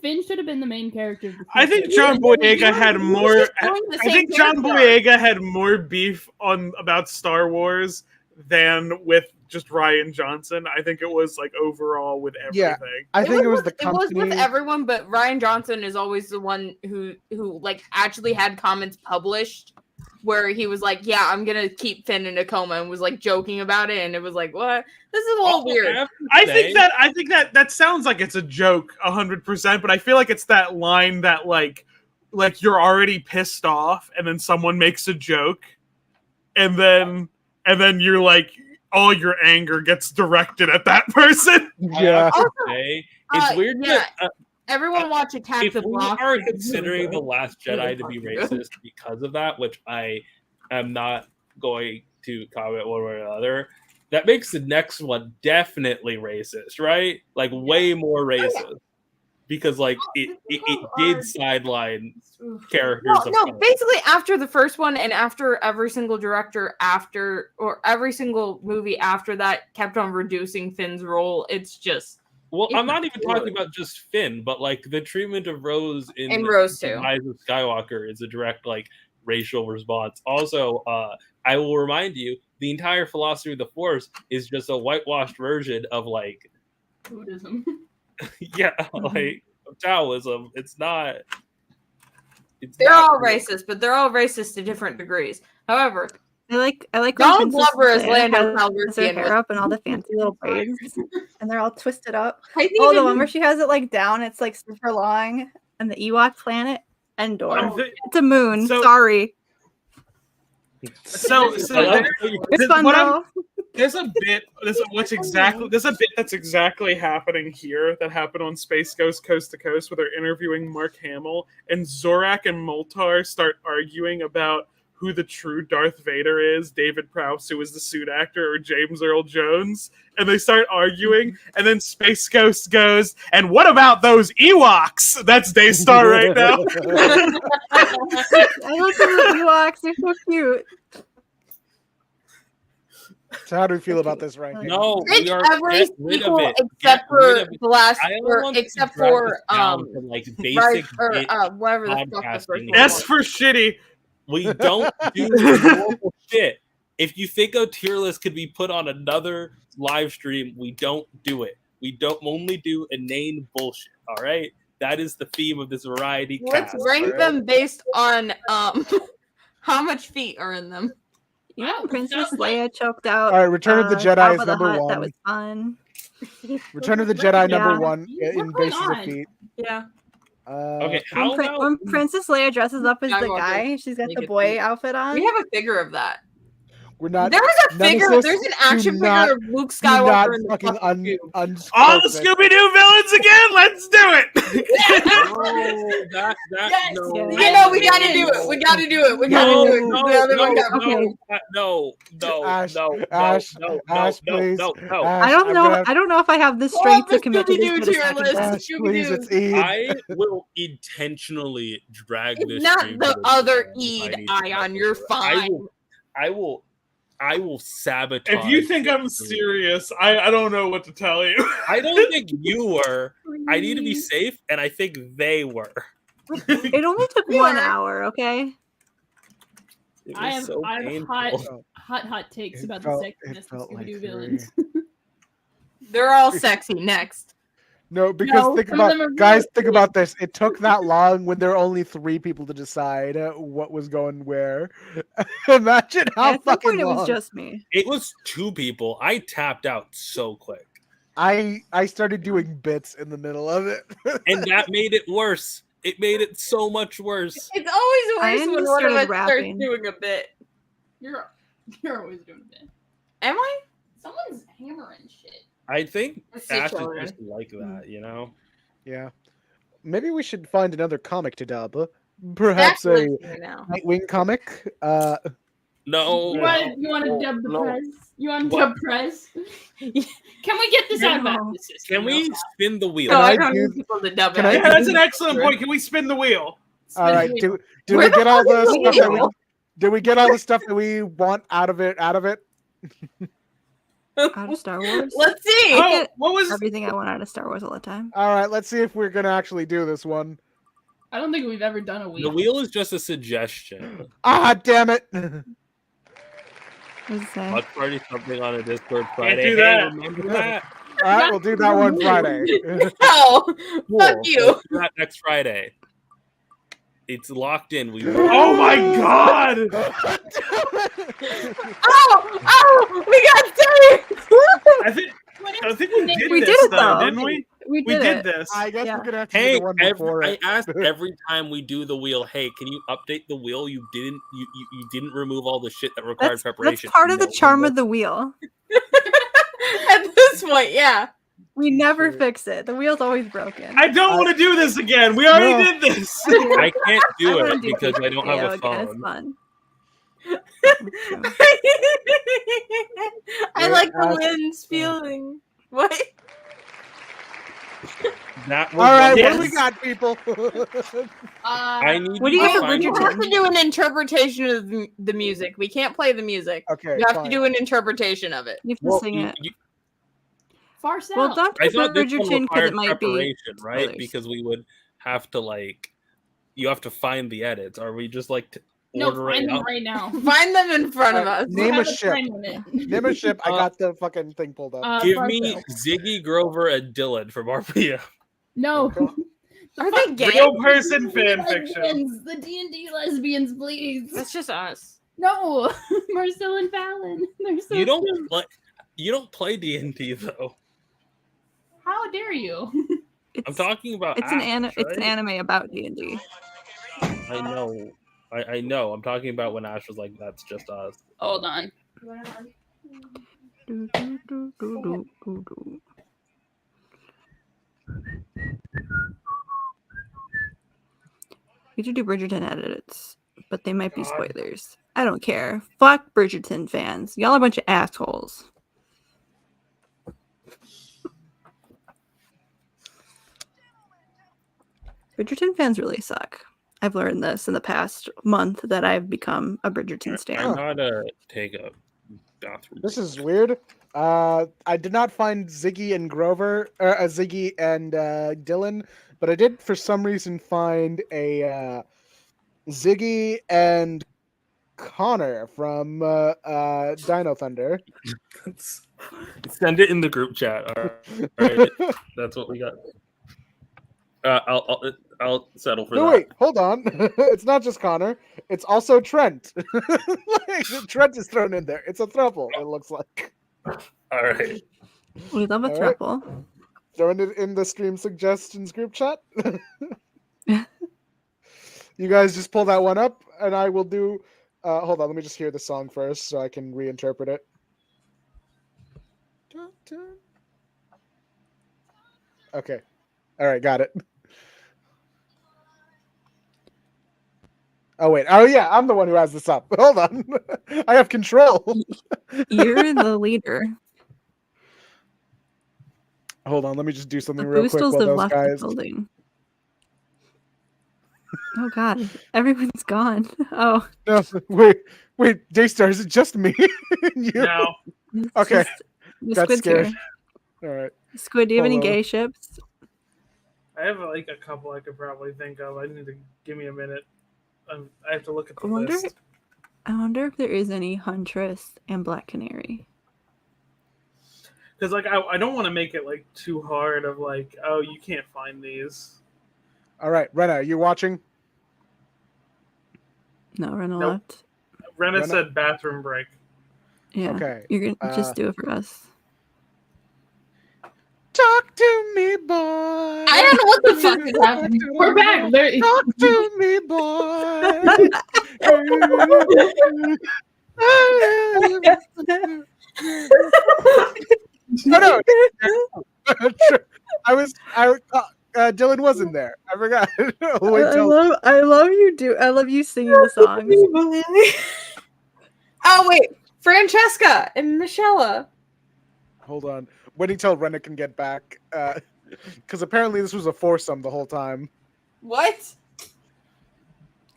Speaker 1: Finn should have been the main character. of the
Speaker 6: I think
Speaker 1: prequel.
Speaker 6: John Boyega had more.
Speaker 4: just doing the
Speaker 6: I
Speaker 4: same
Speaker 6: think John
Speaker 4: character.
Speaker 6: Boyega had more beef about Star Wars than with just Ryan Johnson. I think it was like overall with everything.
Speaker 8: Yeah, I think it was the
Speaker 4: It was
Speaker 8: company.
Speaker 4: with everyone, but Ryan Johnson is always the one who like actually had comments published where he was like, "Yeah, I'm gonna keep Finn in a coma," and was like joking about it, and it was like, "What? This is a little weird."
Speaker 6: I think that sounds like it's a joke 100%, but I feel like it's that line that like you're already pissed off, and then someone makes a joke, and then you're like, all your anger gets directed at that person.
Speaker 8: Yeah.
Speaker 5: It's weird
Speaker 4: Yeah,
Speaker 5: that
Speaker 4: everyone watch Attack
Speaker 5: if
Speaker 4: the
Speaker 5: we
Speaker 4: Block.
Speaker 5: are considering The Last Jedi to be racist because of that, which I am not going to comment one way or another, that makes the next one definitely racist, right? Like way more racist. Because like it did sideline characters.
Speaker 4: No, basically after the first one and after every single director after or every single movie after that kept on reducing Finn's role. It's just
Speaker 5: I'm not even talking about just Finn, but like the treatment of Rose in
Speaker 4: Rose too.
Speaker 5: Rise of Skywalker is a direct like racial response. Also, I will remind you, the entire philosophy of the Force is just a whitewashed version of like
Speaker 1: Buddhism.
Speaker 5: yeah, like Taoism. It's not.
Speaker 4: They're all racist, but they're all racist to different degrees. However,
Speaker 2: I like when
Speaker 4: Donald
Speaker 2: Princess
Speaker 4: Glover is
Speaker 2: Leia
Speaker 4: Lando
Speaker 2: has her
Speaker 4: Calrissian.
Speaker 2: hair up and all the fancy little braids, and they're all twisted up.
Speaker 4: I think
Speaker 2: Oh, the
Speaker 4: it
Speaker 2: one
Speaker 4: is-
Speaker 2: where she has it like down, it's like super long, and the Ewok planet, Endor.
Speaker 6: Oh,
Speaker 2: It's a moon.
Speaker 6: so-
Speaker 2: Sorry.
Speaker 6: So
Speaker 2: It's
Speaker 6: this-
Speaker 2: fun
Speaker 6: what
Speaker 2: though.
Speaker 6: there's a bit that's exactly happening here that happened on Space Ghost Coast to Coast where they're interviewing Mark Hamill and Zorak and Moltar start arguing about who the true Darth Vader is, David Prowse, who is the suit actor, or James Earl Jones, and they start arguing, and then Space Ghost goes, "And what about those Ewoks?" That's Daystar right now.
Speaker 2: I love the Ewoks. They're so cute.
Speaker 8: So how do we feel about this ranking?
Speaker 5: No,
Speaker 4: Bitch,
Speaker 5: we are
Speaker 4: every
Speaker 5: get rid of
Speaker 4: sequel
Speaker 5: it.
Speaker 4: except
Speaker 5: Get rid
Speaker 4: for
Speaker 5: of it.
Speaker 4: the last,
Speaker 5: I don't
Speaker 4: or
Speaker 5: want to
Speaker 4: except
Speaker 5: drag
Speaker 4: for
Speaker 5: this down to, like basic
Speaker 4: right, or
Speaker 5: bitch
Speaker 4: whatever the fuck the first
Speaker 5: podcasting.
Speaker 4: one
Speaker 6: S
Speaker 4: was.
Speaker 6: for shitty.
Speaker 5: We don't do normal shit. If you think a tier list could be put on another live stream, we don't do it. We don't only do inane bullshit. All right, that is the theme of this variety
Speaker 4: Let's
Speaker 5: cast.
Speaker 4: rank
Speaker 5: all right?
Speaker 4: them based on how much feet are in them.
Speaker 2: You know, Princess Leia choked out.
Speaker 8: All right, Return of the Jedi
Speaker 2: Jabba
Speaker 8: is
Speaker 2: the
Speaker 8: number
Speaker 2: Hutt.
Speaker 8: one.
Speaker 2: That was fun.
Speaker 8: Return of the Jedi number
Speaker 2: Yeah.
Speaker 8: one in bases of feet.
Speaker 4: Yeah.
Speaker 5: Okay,
Speaker 2: When,
Speaker 5: how about
Speaker 2: when Princess Leia dresses up as the
Speaker 4: Skywalker.
Speaker 2: guy, she's got
Speaker 4: Make
Speaker 2: the
Speaker 4: it
Speaker 2: boy
Speaker 4: feet.
Speaker 2: outfit on.
Speaker 4: We have a figure of that.
Speaker 8: We're not.
Speaker 4: There was a figure.
Speaker 8: Nemesis,
Speaker 4: There's an
Speaker 8: do
Speaker 4: action
Speaker 8: not-
Speaker 4: figure of Luke
Speaker 8: do not
Speaker 4: Skywalker in the
Speaker 8: fucking
Speaker 4: fucking
Speaker 6: All the Scooby Doo villains again. Let's do it.
Speaker 5: no.
Speaker 4: I know we gotta do it. We gotta do it. We gotta do it. The other one got voted.
Speaker 8: Ash, please.
Speaker 2: I don't know. I don't know if I have the strength to commit to this.
Speaker 4: Scooby-Doo
Speaker 2: for the
Speaker 4: tier
Speaker 2: second
Speaker 4: list.
Speaker 2: time.
Speaker 8: Ash, please, it's Eid.
Speaker 5: I will intentionally drag this.
Speaker 4: Not
Speaker 5: stream
Speaker 4: the
Speaker 5: to
Speaker 4: other
Speaker 5: if I
Speaker 4: Eid,
Speaker 5: need to.
Speaker 4: Ayaan. You're fine.
Speaker 5: I will sabotage.
Speaker 6: If you think I'm serious, I don't know what to tell you.
Speaker 5: I don't think you were. I need to be safe, and I think they were.
Speaker 2: It only took 1 hour. Okay.
Speaker 5: It
Speaker 1: I
Speaker 5: was
Speaker 1: have
Speaker 5: so painful.
Speaker 1: hot takes about
Speaker 8: felt-
Speaker 1: the sexiness of
Speaker 8: felt
Speaker 1: Scooby Doo
Speaker 8: like
Speaker 1: villains.
Speaker 4: They're all sexy. Next.
Speaker 8: No, because
Speaker 1: No,
Speaker 8: think
Speaker 1: some of
Speaker 8: about
Speaker 1: them are
Speaker 8: guys.
Speaker 1: really
Speaker 8: Think about this. It took that long when there were only 3 people to decide what was going where. Imagine how
Speaker 2: At some
Speaker 8: fucking
Speaker 2: point, it
Speaker 8: long.
Speaker 2: was just me.
Speaker 5: It was 2 people. I tapped out so quick,
Speaker 8: I started doing bits in the middle of it.
Speaker 5: and that made it worse. It made it so much worse.
Speaker 4: It's always worse
Speaker 2: Ayaan
Speaker 4: when
Speaker 2: just
Speaker 4: one of
Speaker 2: started
Speaker 4: us starts
Speaker 2: rapping.
Speaker 4: doing a bit.
Speaker 1: You're always doing a bit.
Speaker 4: Am I?
Speaker 1: Someone's hammering shit.
Speaker 5: I think
Speaker 4: Let's see
Speaker 5: Ash is
Speaker 4: children.
Speaker 5: just like that, you know.
Speaker 8: Yeah, maybe we should find another comic to dub. Perhaps
Speaker 4: That's
Speaker 8: a
Speaker 4: lives here now.
Speaker 8: Nightwing comic.
Speaker 5: No.
Speaker 1: You want to dub the
Speaker 5: no.
Speaker 1: press? You want to
Speaker 5: What?
Speaker 1: dub press? Can we get this out of
Speaker 2: No.
Speaker 1: the system?
Speaker 5: Can we spin the wheel?
Speaker 4: No, I
Speaker 8: I
Speaker 4: don't
Speaker 8: do-
Speaker 4: need people to dub it.
Speaker 8: can I
Speaker 6: Yeah,
Speaker 8: do-
Speaker 6: that's an excellent point. Can we spin the wheel?
Speaker 8: All right.
Speaker 1: Spin
Speaker 8: Do
Speaker 4: Where
Speaker 8: we
Speaker 4: the
Speaker 8: get all
Speaker 4: fuck
Speaker 8: the
Speaker 4: is the
Speaker 8: stuff that we?
Speaker 4: wheel?
Speaker 8: Do we get all the stuff that we want out of it? Out of it?
Speaker 2: Out of Star Wars.
Speaker 4: Let's see.
Speaker 2: I
Speaker 6: Oh,
Speaker 2: get
Speaker 6: what was?
Speaker 2: everything I want out of Star Wars all the time.
Speaker 8: All right. Let's see if we're gonna actually do this one.
Speaker 1: I don't think we've ever done a wheel.
Speaker 5: The wheel is just a suggestion.
Speaker 8: Ah, damn it!
Speaker 2: What does it say?
Speaker 5: Watch party something on a Discord Friday.
Speaker 6: do
Speaker 5: Hey,
Speaker 6: that.
Speaker 5: remember that?
Speaker 8: All right, we'll do that one Friday.
Speaker 4: No,
Speaker 5: Cool.
Speaker 4: fuck you.
Speaker 5: Let's do that next Friday. It's locked in. We
Speaker 6: Oh my god!
Speaker 4: Oh, we got saved.
Speaker 6: I think we did
Speaker 2: We
Speaker 6: this
Speaker 2: did it,
Speaker 6: though,
Speaker 2: though.
Speaker 6: didn't we?
Speaker 2: We
Speaker 6: We
Speaker 2: did
Speaker 6: did
Speaker 2: it.
Speaker 6: this.
Speaker 8: I guess
Speaker 2: Yeah.
Speaker 8: we're gonna have to do
Speaker 5: Hey,
Speaker 8: the one before
Speaker 5: I
Speaker 8: it.
Speaker 5: asked every time we do the wheel. Hey, can you update the wheel? You didn't remove all the shit that required
Speaker 2: That's
Speaker 5: preparation.
Speaker 2: part of the
Speaker 5: No,
Speaker 2: charm
Speaker 5: no.
Speaker 2: of the wheel.
Speaker 4: At this point, yeah.
Speaker 2: We never fix it. The wheel's always broken.
Speaker 6: I don't want to do this again. We already
Speaker 8: No.
Speaker 6: did this.
Speaker 5: I can't
Speaker 2: I
Speaker 5: do
Speaker 2: wanna
Speaker 5: it
Speaker 2: do
Speaker 5: because I don't have a
Speaker 2: again. It's
Speaker 5: phone.
Speaker 2: fun.
Speaker 4: I like the
Speaker 8: Ash-
Speaker 4: wind's feeling. What?
Speaker 5: That was
Speaker 8: All right,
Speaker 5: one-
Speaker 8: what do we got, people?
Speaker 5: I need
Speaker 2: What do you
Speaker 5: to
Speaker 2: got for
Speaker 5: find
Speaker 4: We
Speaker 2: Bridgerton?
Speaker 4: have to do an interpretation of the music. We can't play the music.
Speaker 8: Okay,
Speaker 4: We have
Speaker 8: fine.
Speaker 4: to do an interpretation of it.
Speaker 2: You have to
Speaker 5: Well,
Speaker 2: sing
Speaker 5: you-
Speaker 2: it.
Speaker 5: you-
Speaker 1: Far south.
Speaker 2: Well, Dr.
Speaker 5: I thought this one
Speaker 2: Bridgerton, because
Speaker 5: required
Speaker 2: it might be.
Speaker 5: preparation, right?
Speaker 2: spoilers.
Speaker 5: Because we would have to you have to find the edits. Are we just
Speaker 1: no,
Speaker 5: ordering
Speaker 1: find them
Speaker 5: out?
Speaker 1: right now.
Speaker 4: Find them in front of us.
Speaker 8: Name a
Speaker 1: Have
Speaker 8: ship.
Speaker 1: time limit.
Speaker 8: Name a ship. I got the fucking thing pulled up.
Speaker 5: Give
Speaker 1: Far
Speaker 5: me
Speaker 1: south.
Speaker 5: Ziggy, Grover, and Dylan from RPM.
Speaker 1: No.
Speaker 4: Are they gay?
Speaker 6: Real person fan fiction.
Speaker 1: Lesbians, the D&D lesbians, please.
Speaker 4: That's just us.
Speaker 1: No, Marcel and Fallon. They're so
Speaker 5: You don't
Speaker 1: cute.
Speaker 5: you don't play D&D though.
Speaker 1: How dare you?
Speaker 5: I'm talking about.
Speaker 2: It's an
Speaker 5: Ash,
Speaker 2: it's an
Speaker 5: right?
Speaker 2: anime about D&D.
Speaker 5: I know. I know. I'm talking about when Ash was like, "That's just us."
Speaker 1: Hold on.
Speaker 2: Do, do, do, do, do, do, do. You should do Bridgerton edits, but they might be spoilers. I don't care. Fuck Bridgerton fans. Y'all are a bunch of assholes. Bridgerton fans really suck. I've learned this in the past month that I've become a Bridgerton
Speaker 5: I'm
Speaker 2: stan.
Speaker 5: not take a bathroom.
Speaker 8: This is weird. I did not find Ziggy and Grover, Ziggy and Dylan, but I did for some reason find a Ziggy and Connor from Dino Thunder.
Speaker 5: Send it in the group chat. All right. That's what we got. I'll settle for
Speaker 8: No,
Speaker 5: that.
Speaker 8: wait, hold on. It's not just Connor. It's also Trent. Trent is thrown in there. It's a throuple, it looks like.
Speaker 5: All right.
Speaker 2: We love a
Speaker 8: All right.
Speaker 2: throuple.
Speaker 8: Throwing it in the stream suggestions group chat. You guys just pull that one up, and I will do. Hold on, let me just hear the song first so I can reinterpret it. Okay. All right, got it. Oh, wait. Oh, yeah, I'm the one who has this up. Hold on. I have control.
Speaker 2: You're the leader.
Speaker 8: Hold on, let me just do something
Speaker 2: The
Speaker 8: real quick
Speaker 2: Boostles
Speaker 8: while
Speaker 2: have
Speaker 8: those
Speaker 2: left
Speaker 8: guys.
Speaker 2: the building. Oh god, everyone's gone. Oh.
Speaker 8: No, wait, Daystar, is it just me? You?
Speaker 6: No.
Speaker 8: Okay.
Speaker 2: The
Speaker 8: Got
Speaker 2: Squid's
Speaker 8: scared.
Speaker 2: here.
Speaker 8: All right.
Speaker 2: Squid, do you have any
Speaker 8: Hold on.
Speaker 2: gay ships?
Speaker 6: I have like a couple I could probably think of. I need to give me a minute. I have to look at the
Speaker 2: I
Speaker 6: list.
Speaker 2: wonder if there is any Huntress and Black Canary.
Speaker 6: Because like I don't want to make it like too hard of like, oh, you can't find these.
Speaker 8: All right, Rena, are you watching?
Speaker 2: No, Rena
Speaker 6: Nope.
Speaker 2: left.
Speaker 6: Rena
Speaker 8: Rena-
Speaker 6: said bathroom break.
Speaker 2: Yeah.
Speaker 8: Okay,
Speaker 2: You're gonna just do it for us.
Speaker 8: Talk to me, boy.
Speaker 4: I don't know what the fuck is happening.
Speaker 1: We're back.
Speaker 8: Talk to me, boy. No. Dylan wasn't there. I forgot. Wait till
Speaker 2: I love you singing the songs.
Speaker 4: Oh wait, Francesca and Michelle.
Speaker 8: hold on. Waiting till Rena can get back. Because apparently this was a foursome the whole time.
Speaker 4: What?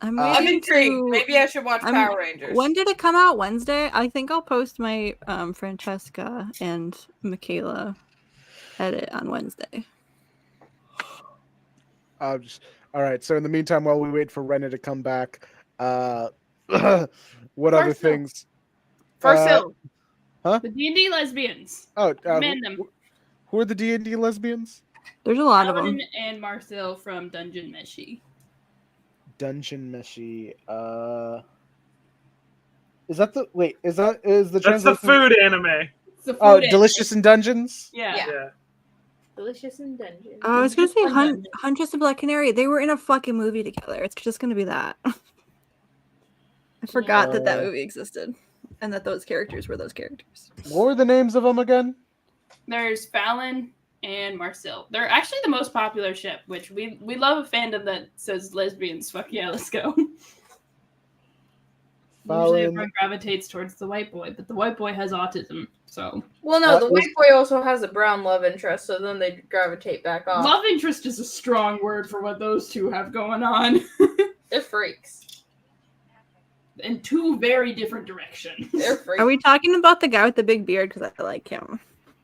Speaker 2: I'm
Speaker 4: I'm
Speaker 2: waiting
Speaker 4: intrigued.
Speaker 2: to-
Speaker 4: Maybe I should watch
Speaker 2: I'm-
Speaker 4: Power Rangers.
Speaker 2: When did it come out? Wednesday? I think I'll post my Francesca and Michaela edit on Wednesday.
Speaker 8: All right. So in the meantime, while we wait for Rena to come back, what other things?
Speaker 1: Farsil.
Speaker 8: Huh?
Speaker 1: The D&D lesbians.
Speaker 8: Oh,
Speaker 1: Command them.
Speaker 8: who are the D&D lesbians?
Speaker 2: There's a lot of them.
Speaker 1: Alan and Marcel from Dungeon Meshi.
Speaker 8: Dungeon Meshi. Is that the Is the
Speaker 6: That's the
Speaker 8: translation?
Speaker 6: food anime.
Speaker 1: It's the food
Speaker 8: Oh,
Speaker 1: anime.
Speaker 8: Delicious in Dungeons.
Speaker 1: Yeah.
Speaker 4: Delicious in Dungeon.
Speaker 2: Oh, I was gonna say Huntress and Black Canary. They were in a fucking movie together. It's just gonna be that. I forgot that movie existed, and that those characters were those characters.
Speaker 8: What were the names of them again?
Speaker 1: There's Fallon and Marcel. They're actually the most popular ship, which we love a fandom that says lesbians. Fuck yeah, let's go. Usually everyone gravitates towards the white boy, but the white boy has autism, so.
Speaker 4: Well, no, the white boy also has a brown love interest, so then they gravitate back off.
Speaker 1: Love interest is a strong word for what those two have going on.
Speaker 4: They're freaks.
Speaker 1: In two very different directions.
Speaker 4: They're freaks.
Speaker 2: Are we talking about the guy with the big beard? Because I like him.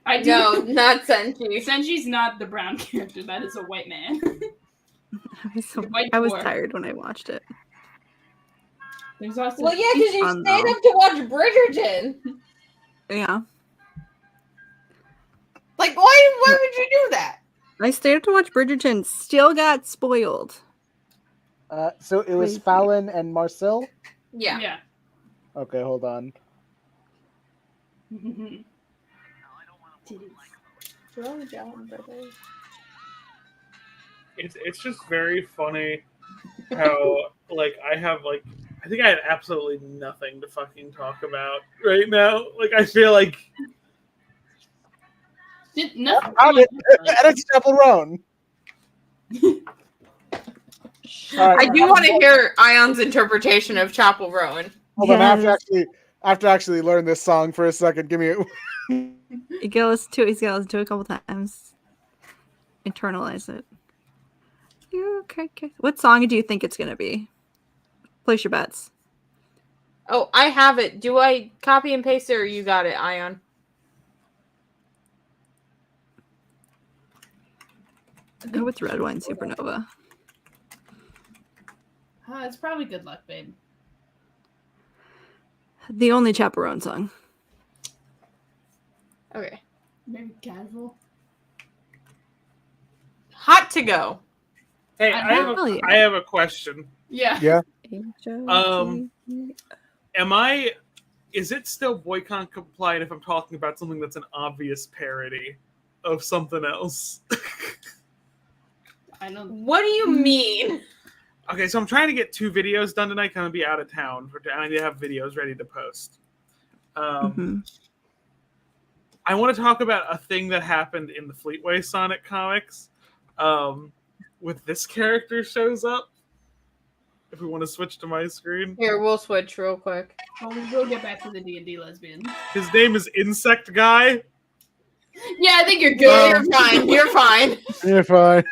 Speaker 1: I do.
Speaker 4: No, not Senshi.
Speaker 1: Senji's not the brown character. That is a white man.
Speaker 2: I was tired when I watched it.
Speaker 1: There's also
Speaker 4: Well, yeah, because you
Speaker 2: fun,
Speaker 4: stayed
Speaker 2: though.
Speaker 4: up to watch Bridgerton.
Speaker 2: Yeah.
Speaker 4: Like, why would you do that?
Speaker 2: I stayed up to watch Bridgerton. Still got spoiled.
Speaker 8: So it was
Speaker 2: Wait.
Speaker 8: Fallon and Marcel.
Speaker 4: Yeah.
Speaker 1: Yeah.
Speaker 8: Okay, hold on.
Speaker 6: It's just very funny how like I have like I think I had absolutely nothing to fucking talk about right now. Like I feel like
Speaker 1: Nothing.
Speaker 8: Edit Chapel Roan.
Speaker 4: I do want to hear Ayon's interpretation of Chapel Rowan.
Speaker 8: Hold on, I have to actually learn this song for a second. Give me
Speaker 2: You gotta listen to it. He's gotta listen to it a couple times. Internalize it. Okay. What song do you think it's gonna be? Place your bets.
Speaker 4: Oh, I have it. Do I copy and paste it, or you got it, Ayan?
Speaker 2: Go with Red Wine Supernova.
Speaker 1: It's probably Good Luck, babe.
Speaker 2: The only chaperone song.
Speaker 4: Okay.
Speaker 1: Maybe casual.
Speaker 4: Hot to go.
Speaker 6: Hey, I have a question.
Speaker 1: Yeah.
Speaker 8: Yeah.
Speaker 6: Is it still boycott compliant if I'm talking about something that's an obvious parody of something else?
Speaker 1: I don't.
Speaker 4: What do you mean?
Speaker 6: Okay, so I'm trying to get 2 videos done tonight. I'm gonna be out of town. I need to have videos ready to post. I want to talk about a thing that happened in the Fleetway Sonic comics. With this character shows up. If we want to switch to my screen.
Speaker 4: Here, we'll switch real quick.
Speaker 1: Well, we'll get back to the D&D lesbian.
Speaker 6: His name is Insect Guy.
Speaker 1: Yeah, I think you're good.
Speaker 4: You're fine. You're fine.
Speaker 8: You're fine.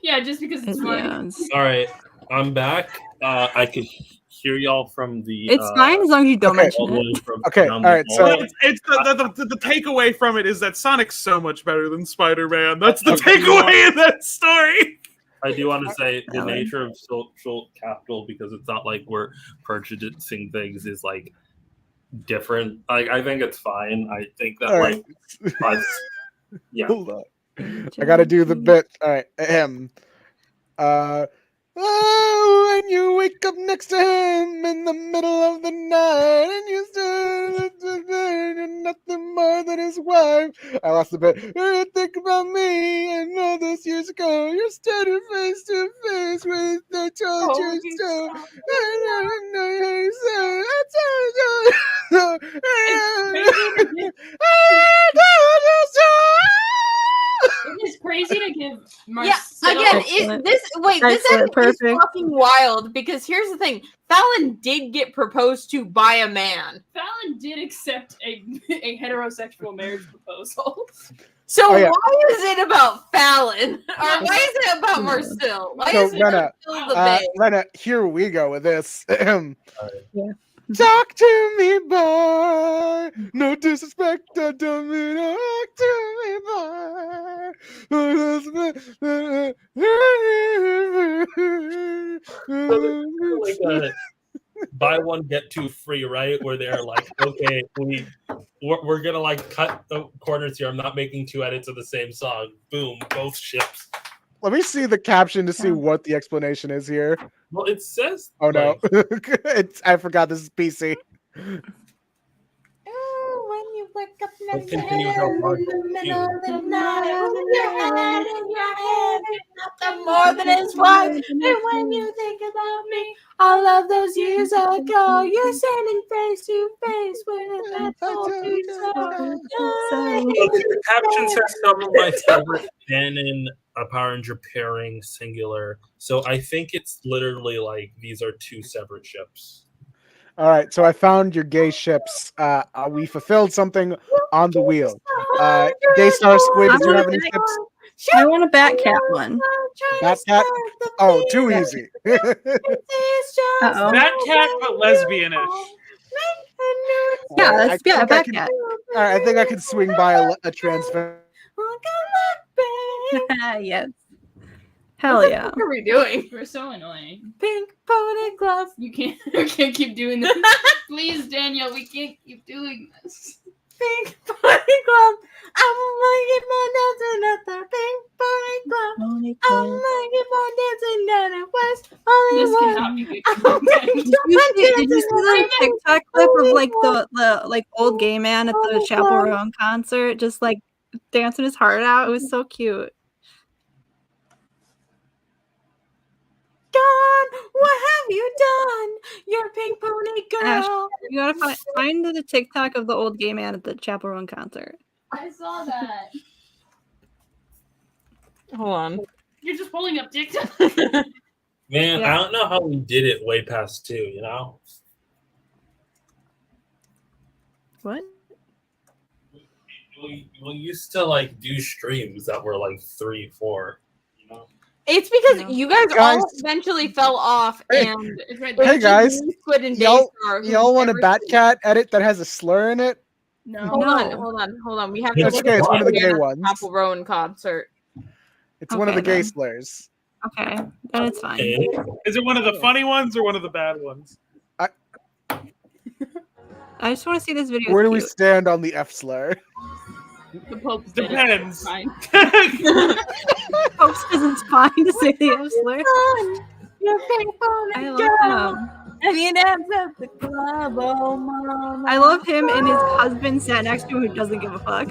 Speaker 1: Yeah, just because it's funny.
Speaker 5: All right, I'm back. I could hear y'all from the.
Speaker 2: It's fine as long as you don't mention
Speaker 5: all the way
Speaker 2: it.
Speaker 5: from
Speaker 8: Okay,
Speaker 5: around
Speaker 8: all right,
Speaker 5: the
Speaker 8: so-
Speaker 5: hall.
Speaker 6: It's the takeaway from it is that Sonic's so much better than Spider-Man. That's the takeaway in that story.
Speaker 5: I do want to say the nature of social capital, because it's not like we're purchasing things, is like different. Like, I think it's fine. I think that
Speaker 8: All
Speaker 5: like
Speaker 8: right.
Speaker 5: us, yeah.
Speaker 8: Hold on. I gotta do the bit. All right. Oh, when you wake up next to him in the middle of the night and you you're nothing more than his wife. I lost the bit. Think about me and all those years ago. You're standing face to face with the told you so.
Speaker 1: It is crazy to give
Speaker 4: Yeah,
Speaker 1: Marcel.
Speaker 4: again, this
Speaker 2: Excellent,
Speaker 4: actually is
Speaker 2: perfect.
Speaker 4: fucking wild because here's the thing: Fallon did get proposed to by a man.
Speaker 1: Fallon did accept a heterosexual marriage proposal.
Speaker 4: So
Speaker 8: Oh, yeah.
Speaker 4: why is it about Fallon? Or why is it about Marcel? Why
Speaker 8: So
Speaker 4: is it
Speaker 8: Rena,
Speaker 4: Marcel the babe?
Speaker 8: Rena, here we go with this.
Speaker 2: Yeah.
Speaker 8: Talk to me, boy. No disrespect, I don't mean talk to me,
Speaker 5: Like a buy one get two free, right? Where they're like, okay, we're gonna like cut the corners here. I'm not making 2 edits of the same song. Boom, both ships.
Speaker 8: Let me see the caption to see what the explanation is here.
Speaker 5: Well, it says.
Speaker 8: Oh no, I forgot this is PC.
Speaker 4: When you wake up
Speaker 5: Let's continue how hard
Speaker 4: nothing more than his wife. And when you think about me, all of those years ago, you're standing face to face with that told you
Speaker 5: The caption says some of my favorite canon Power Ranger pairing singular. So I think it's literally like these are 2 separate ships.
Speaker 8: All right, so I found your gay ships. We fulfilled something on the wheel. Daystar, Squid, did you have any ships?
Speaker 2: I want a Batcat one.
Speaker 8: Batcat? Oh, too easy.
Speaker 2: Uh-oh.
Speaker 6: Batcat, but lesbianish.
Speaker 2: Yeah,
Speaker 8: I
Speaker 2: let's
Speaker 8: think I
Speaker 2: Batcat.
Speaker 8: can- all right, I think I can swing by a trans.
Speaker 2: Yes. Hell yeah.
Speaker 4: What are we doing?
Speaker 1: We're so annoying.
Speaker 4: Pink pony glove.
Speaker 1: You can't keep doing this. Please, Daniel, we can't keep doing this.
Speaker 4: Pink pony glove. I'm gonna get my dancing at the pink pony glove. I'm gonna get my dancing down at West
Speaker 1: This
Speaker 4: Hollywood.
Speaker 1: cannot be good content.
Speaker 2: Did you see the TikTok clip of like the like old gay man at the Chaperone concert just like dancing his heart out? It was so cute.
Speaker 4: Gone. What have you done? You're a pink pony
Speaker 2: Ash,
Speaker 4: girl.
Speaker 2: you gotta find the TikTok of the old gay man at the Chaperone concert.
Speaker 1: I saw that.
Speaker 4: Hold on.
Speaker 1: You're just pulling up TikTok.
Speaker 5: Man,
Speaker 2: Yeah.
Speaker 5: I don't know how we did it way past 2, you know?
Speaker 2: What?
Speaker 5: We used to like do streams that were like 3, 4, you know?
Speaker 4: It's because
Speaker 2: No.
Speaker 4: you guys
Speaker 8: Guys.
Speaker 4: all eventually fell off,
Speaker 8: Hey.
Speaker 4: and it was
Speaker 8: Hey,
Speaker 4: just
Speaker 8: guys.
Speaker 4: me, Squid, and
Speaker 8: Y'all
Speaker 4: Daystar who
Speaker 8: want a
Speaker 4: never-
Speaker 8: Batcat edit that has a slur in it?
Speaker 1: No.
Speaker 4: Hold
Speaker 2: No.
Speaker 4: on. We have
Speaker 5: Yeah,
Speaker 4: to
Speaker 5: it's okay, it's one of
Speaker 8: the gay
Speaker 4: at
Speaker 8: ones.
Speaker 4: Apple Rowan concert.
Speaker 8: It's one of the
Speaker 2: Okay,
Speaker 8: gay
Speaker 2: then.
Speaker 8: slurs.
Speaker 2: Okay, then it's fine.
Speaker 5: Okay.
Speaker 6: Is it one of the funny ones or one of the bad ones?
Speaker 2: I just want to see this video.
Speaker 8: Where do we stand on the F slur?
Speaker 1: The Pope
Speaker 6: Depends.
Speaker 2: Pope says it's fine to say the F slur. I love him.
Speaker 4: And you dance at the club, oh mama.
Speaker 2: I love him and his husband sat next to him who doesn't give a fuck.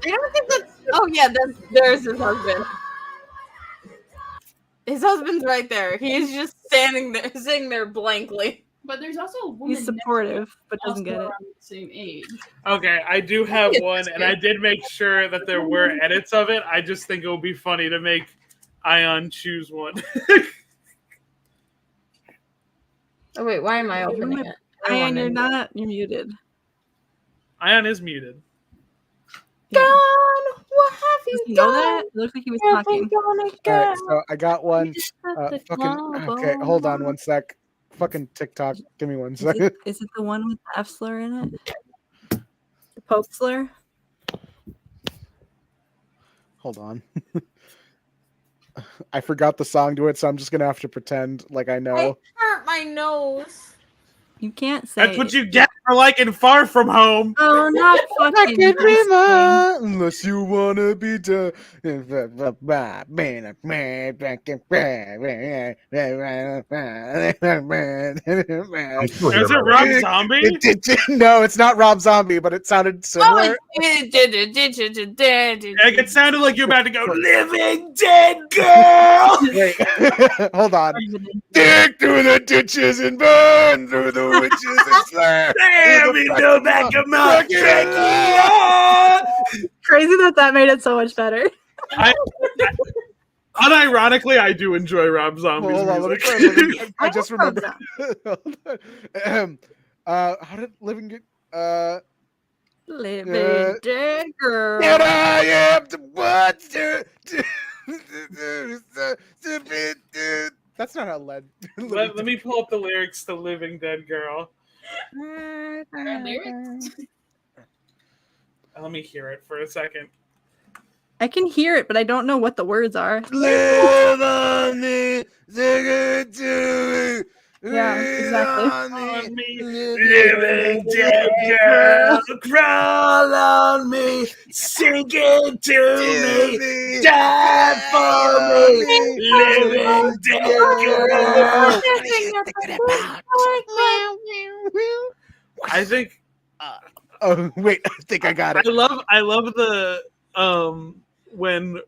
Speaker 4: I don't think that's. Oh yeah, there's his husband. His husband's right there. He's just standing there, sitting there blankly.
Speaker 1: But there's also a woman.
Speaker 2: He's supportive, but doesn't get it.
Speaker 1: around the same age.
Speaker 6: Okay, I do have one, and I did make sure that there were edits of it. I just think it would be funny to make Ayaan choose one.
Speaker 4: Oh wait, why am I opening it?
Speaker 2: Ayaan, you're muted.
Speaker 6: Ayaan is muted.
Speaker 4: Don, what have you
Speaker 2: Does he know
Speaker 4: done?
Speaker 2: that? It looks like he was talking.
Speaker 8: All right, so I got one. Okay, hold on one sec. Fucking TikTok. Give me 1 second.
Speaker 2: Is it the one with the F slur in it? The Pope slur?
Speaker 8: Hold on. I forgot the song to it, so I'm just gonna have to pretend like I know.
Speaker 4: I hurt my nose.
Speaker 2: You can't say.
Speaker 6: That's what you get for liking Far From Home.
Speaker 2: Oh, not fucking.
Speaker 8: Unless you wanna be done.
Speaker 6: Is it Rob Zombie?
Speaker 8: No, it's not Rob Zombie, but it sounded similar.
Speaker 6: It sounded like you're about to go, living dead girl.
Speaker 8: Wait, hold on. Dig through the ditches and burn through the witches and slur.
Speaker 6: Damn in the back of my
Speaker 2: Crazy that made it so much better.
Speaker 6: Unironically, I do enjoy Rob Zombie's
Speaker 8: Hold on,
Speaker 6: music.
Speaker 8: I just remember. How did living get?
Speaker 2: Living dead girl.
Speaker 8: And I am the one to. That's not how led.
Speaker 6: Let me pull up the lyrics to "Living Dead Girl." Let me hear it for a second.
Speaker 2: I can hear it, but I don't know what the words are.
Speaker 8: Live on me, sing it to me.
Speaker 2: Yeah, exactly.
Speaker 6: On me, living dead girl, crawl on me, sink it to me, die for me, living dead girl. I think.
Speaker 8: Oh wait, I think I got it.
Speaker 6: I love the when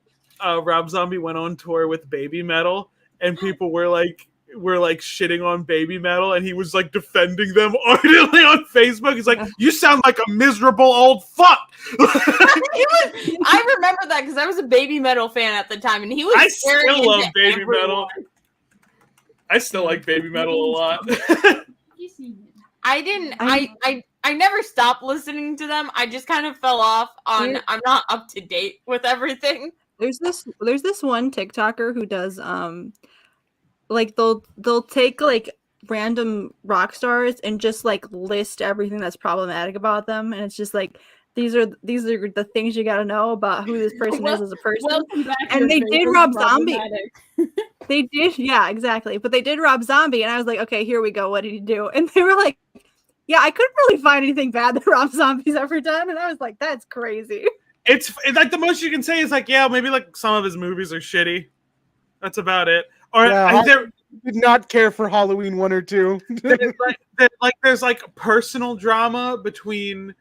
Speaker 6: Rob Zombie went on tour with Baby Metal, and people were like shitting on Baby Metal, and he was like defending them ardently on Facebook. He's like, "You sound like a miserable old fuck."
Speaker 4: I remember that because I was a Baby Metal fan at the time, and he was.
Speaker 6: I still love Baby
Speaker 4: everyone.
Speaker 6: Metal. I still like Baby Metal a lot.
Speaker 4: I didn't. I never stopped listening to them. I just kind of fell off on. I'm not up to date with everything.
Speaker 2: There's this one TikToker who does like they'll take like random rock stars and just like list everything that's problematic about them, and it's just like these are the things you got to know about who this person is as a person. And they did Rob Zombie. They did, yeah, exactly. But they did Rob Zombie, and I was like, okay, here we go. What did he do? And they were like, yeah, I couldn't really find anything bad that Rob Zombie's ever done, and I was like, that's crazy.
Speaker 6: It's like the most you can say is like, yeah, maybe like some of his movies are shitty. That's about it. Or
Speaker 8: I did not care for Halloween 1 or 2.
Speaker 6: There's like personal drama between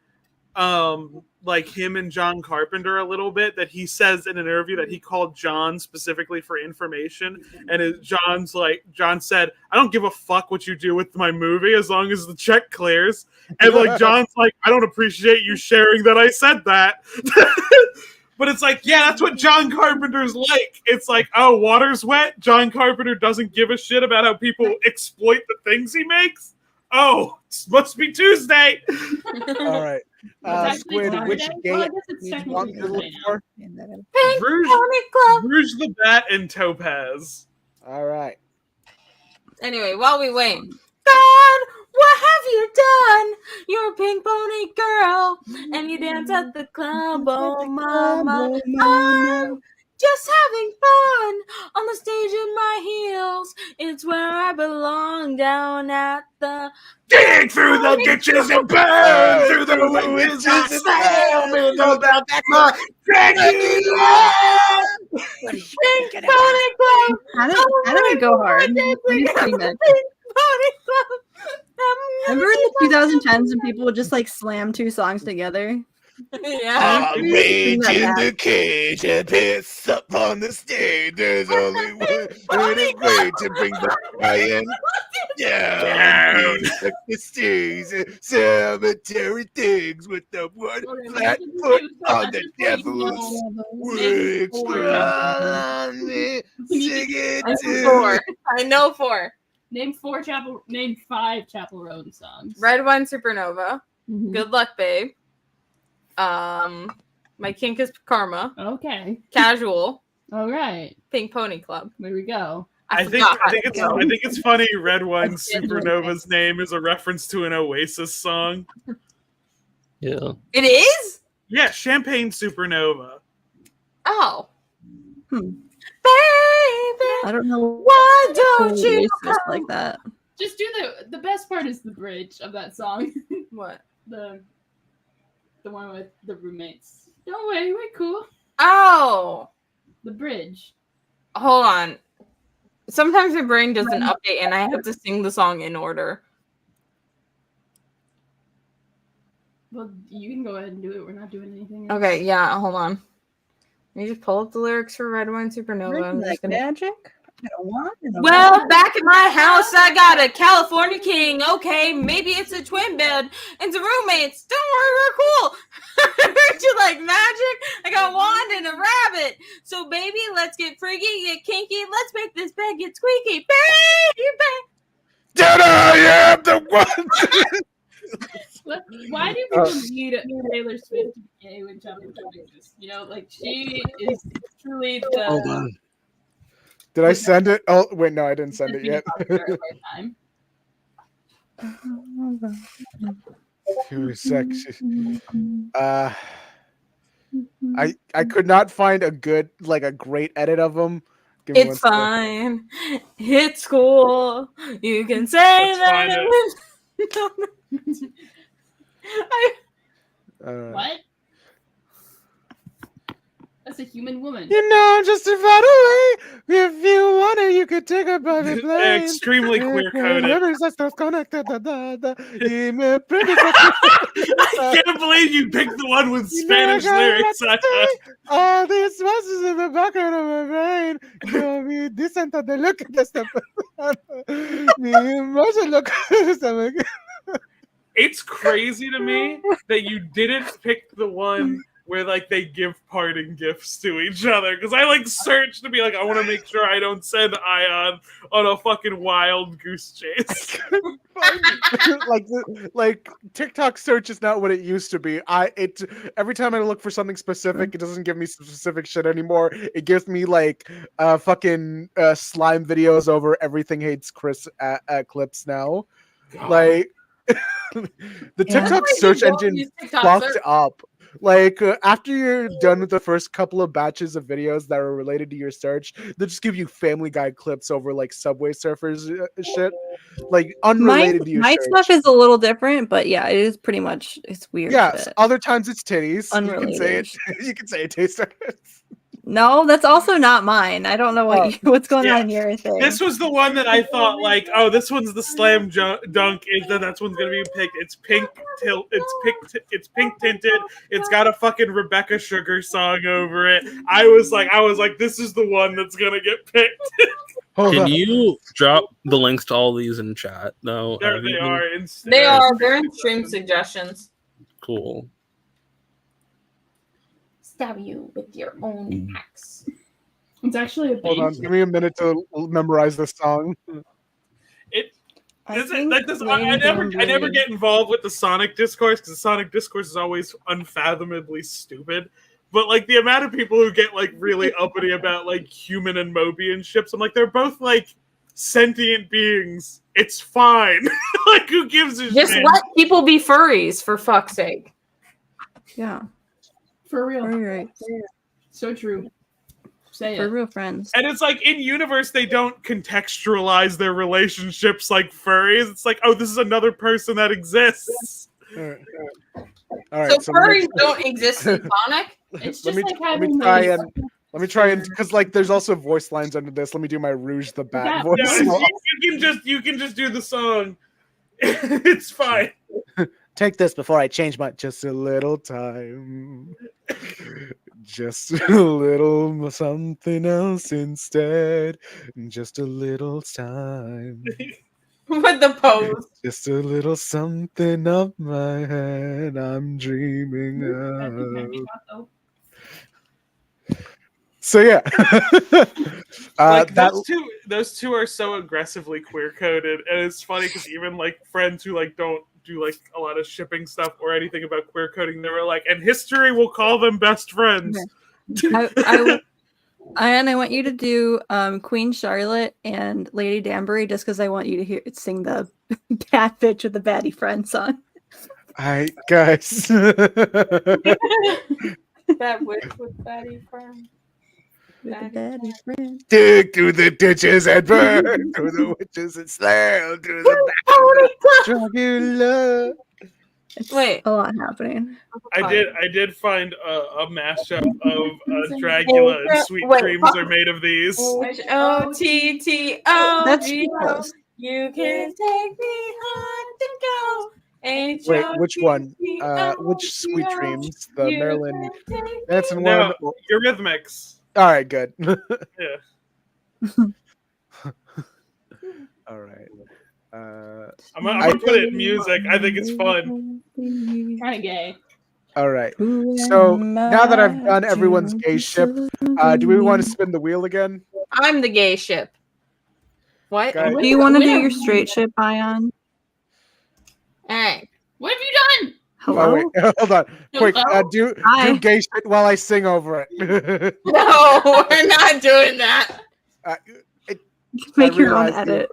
Speaker 6: like him and John Carpenter a little bit, that he says in an interview that he called John specifically for information, and John said, "I don't give a fuck what you do with my movie as long as the check clears." And like John's like, "I don't appreciate you sharing that I said that." But it's like, yeah, that's what John Carpenter's like. It's like, oh, water's wet. John Carpenter doesn't give a shit about how people exploit the things he makes. Oh, must be Tuesday.
Speaker 8: All right. Squid, which game do you want me to look for?
Speaker 6: Rouge the Bat and Topaz.
Speaker 8: All right.
Speaker 4: Anyway, while we wait, God, what have you done? You're a pink pony girl, and you dance at the club, oh mama. just having fun on the stage in my heels. It's where I belong, down at the
Speaker 8: dig through the ditches and burn through the witches and sail me no down back my dragon.
Speaker 4: Pink Pony Club.
Speaker 2: How did I go hard? Let me see that.
Speaker 4: Pink Pony Club.
Speaker 2: Remember in the 2010s when people would just like slam two songs together?
Speaker 4: Yeah.
Speaker 8: I'll rage in the cage and piss up on the stage. There's only one way to bring the lion down. The stage, cemetery things with the one flat foot on the devil's wings. Sing it to
Speaker 4: I know 4.
Speaker 1: Name 5 Chapel Roan songs.
Speaker 4: Red Wine Supernova. Good Luck, Babe. My Kink is Karma.
Speaker 1: Okay.
Speaker 4: Casual.
Speaker 1: All right.
Speaker 4: Pink Pony Club.
Speaker 1: There we go.
Speaker 6: I think it's funny. Red Wine Supernova's name is a reference to an Oasis song.
Speaker 5: Yeah.
Speaker 4: It is?
Speaker 6: Yeah, Champagne Supernova.
Speaker 4: Oh.
Speaker 2: Baby, I don't know
Speaker 4: why don't you
Speaker 2: just like that.
Speaker 1: Just do the best part is the bridge of that song.
Speaker 4: What?
Speaker 1: The one with the roommates. Don't worry, we're cool.
Speaker 4: Oh.
Speaker 1: The bridge.
Speaker 4: Hold on. Sometimes my brain doesn't update and I have to sing the song in order.
Speaker 1: Well, you can go ahead and do it. We're not doing anything else.
Speaker 4: Okay, yeah, hold on. Let me just pull up the lyrics for Red Wine Supernova. I'm just gonna...
Speaker 2: magic?
Speaker 4: Well, back at my house, I got a California King. Okay, maybe it's a twin bed and some roommates. Don't worry, we're cool. Heard you like magic? I got wand and a rabbit. So, baby, let's get freaky, get kinky. Let's make this bed get squeaky. Baby!
Speaker 8: Did I am the one?
Speaker 1: Why do people need Taylor Swift to be gay when Chapel Roan exists? You know, like she is truly the.
Speaker 8: Hold on. Did I send it? Oh wait, no, I didn't send it yet. Give me a sec. I could not find a great edit of them.
Speaker 4: It's fine. It's cool. You can say that.
Speaker 1: What? That's a human woman.
Speaker 8: You know, just about away. If you want it, you could take a private plane.
Speaker 6: Extremely queer coded. I can't believe you picked the one with Spanish lyrics.
Speaker 8: All these voices in the background of my brain. Yo me dicen de look at this stuff.
Speaker 6: It's crazy to me that you didn't pick the one where like they give parting gifts to each other, because I like searched to be like, I want to make sure I don't send Ayaan on a fucking wild goose chase.
Speaker 8: like TikTok search is not what it used to be. Every time I look for something specific, it doesn't give me specific shit anymore. It gives me like fucking slime videos over everything hates Chris clips now. God. Like the TikTok search engine fucked up. Like after you're done with the first couple of batches of videos that are related to your search, they just give you Family Guy clips over like Subway Surfers shit, like unrelated to your
Speaker 2: my
Speaker 8: search.
Speaker 2: stuff is a little different, but yeah, it is pretty much it's weird.
Speaker 8: Yes,
Speaker 2: shit.
Speaker 8: other times it's titties.
Speaker 2: Unrelated.
Speaker 8: You can say it. You can say it. Daystar.
Speaker 2: No, that's also not mine. I don't know what's going on in your thing.
Speaker 6: This was the one that I thought like, oh, this one's the slam dunk. That's one's gonna be picked. It's pink. It's pink tinted. It's got a fucking Rebecca Sugar song over it. I was like, this is the one that's gonna get picked.
Speaker 5: Can you drop the links to all these in chat? No,
Speaker 6: there they are.
Speaker 4: They're in stream suggestions.
Speaker 5: Cool.
Speaker 4: Stab you with your own axe.
Speaker 1: It's actually a
Speaker 8: Hold on, give me a minute to memorize this song.
Speaker 6: I never get involved with the Sonic discourse because the Sonic discourse is always unfathomably stupid. But like the amount of people who get like really uppity about like human and Mobian ships, I'm like, they're both like sentient beings. It's fine. Like who gives a shit?
Speaker 4: Just let people be furries for fuck's sake.
Speaker 2: Yeah.
Speaker 1: For real.
Speaker 2: Right.
Speaker 1: So true. Say
Speaker 2: For
Speaker 1: it.
Speaker 2: real friends.
Speaker 6: And it's like in universe, they don't contextualize their relationships like furries. It's like, oh, this is another person that exists.
Speaker 8: All right.
Speaker 4: So
Speaker 8: So
Speaker 4: furries don't exist in Sonic.
Speaker 1: It's
Speaker 8: let
Speaker 1: just
Speaker 8: me
Speaker 1: like
Speaker 8: let
Speaker 1: having
Speaker 8: me try
Speaker 1: those-
Speaker 8: and because like there's also voice lines under this. Let me do my Rouge the Bat
Speaker 1: Yeah,
Speaker 8: voice.
Speaker 6: No, you can just do the song. It's fine.
Speaker 8: Take this before I change my just a little time. Just a little something else instead. Just a little time.
Speaker 4: With the pose.
Speaker 8: Just a little something up my head. I'm dreaming of. So yeah.
Speaker 6: Like
Speaker 8: that
Speaker 6: those two are so aggressively queer coded, and it's funny because even like friends who like don't do like a lot of shipping stuff or anything about queer coding, they were like, and history will call them best friends.
Speaker 2: I want you to do Queen Charlotte and Lady Danbury just because I want you to sing the Bad Bitch with the Baddie Friend song.
Speaker 8: Alright, guys.
Speaker 4: That witch with Baddie Friend.
Speaker 2: Baddie Friend.
Speaker 8: Dig through the ditches and burn through the witches and slam through the back. Dracula.
Speaker 4: Wait,
Speaker 2: a lot happening.
Speaker 6: I did find a mashup of Dracula and Sweet Dreams Are Made of These.
Speaker 4: H-O-T-T-O.
Speaker 2: That's too close.
Speaker 4: You can take me hard to go.
Speaker 8: Wait, which one? Which Sweet Dreams? The Marilyn Manson
Speaker 6: No,
Speaker 8: one?
Speaker 6: Eurythmics.
Speaker 8: All right, good.
Speaker 6: Yeah.
Speaker 8: All right.
Speaker 6: I'm gonna put it in music. I think it's fun.
Speaker 1: Kind of gay.
Speaker 8: All right. So now that I've done everyone's gay ship, do we want to spin the wheel again?
Speaker 4: I'm the gay ship. What?
Speaker 8: Okay.
Speaker 2: Do you want to do your straight ship, Ayaan?
Speaker 4: Hey.
Speaker 1: What have you done?
Speaker 2: Hello?
Speaker 8: Oh, wait. Hold on. Quick, do gay shit while I sing over it.
Speaker 4: No, we're not doing that.
Speaker 2: Make your own edit.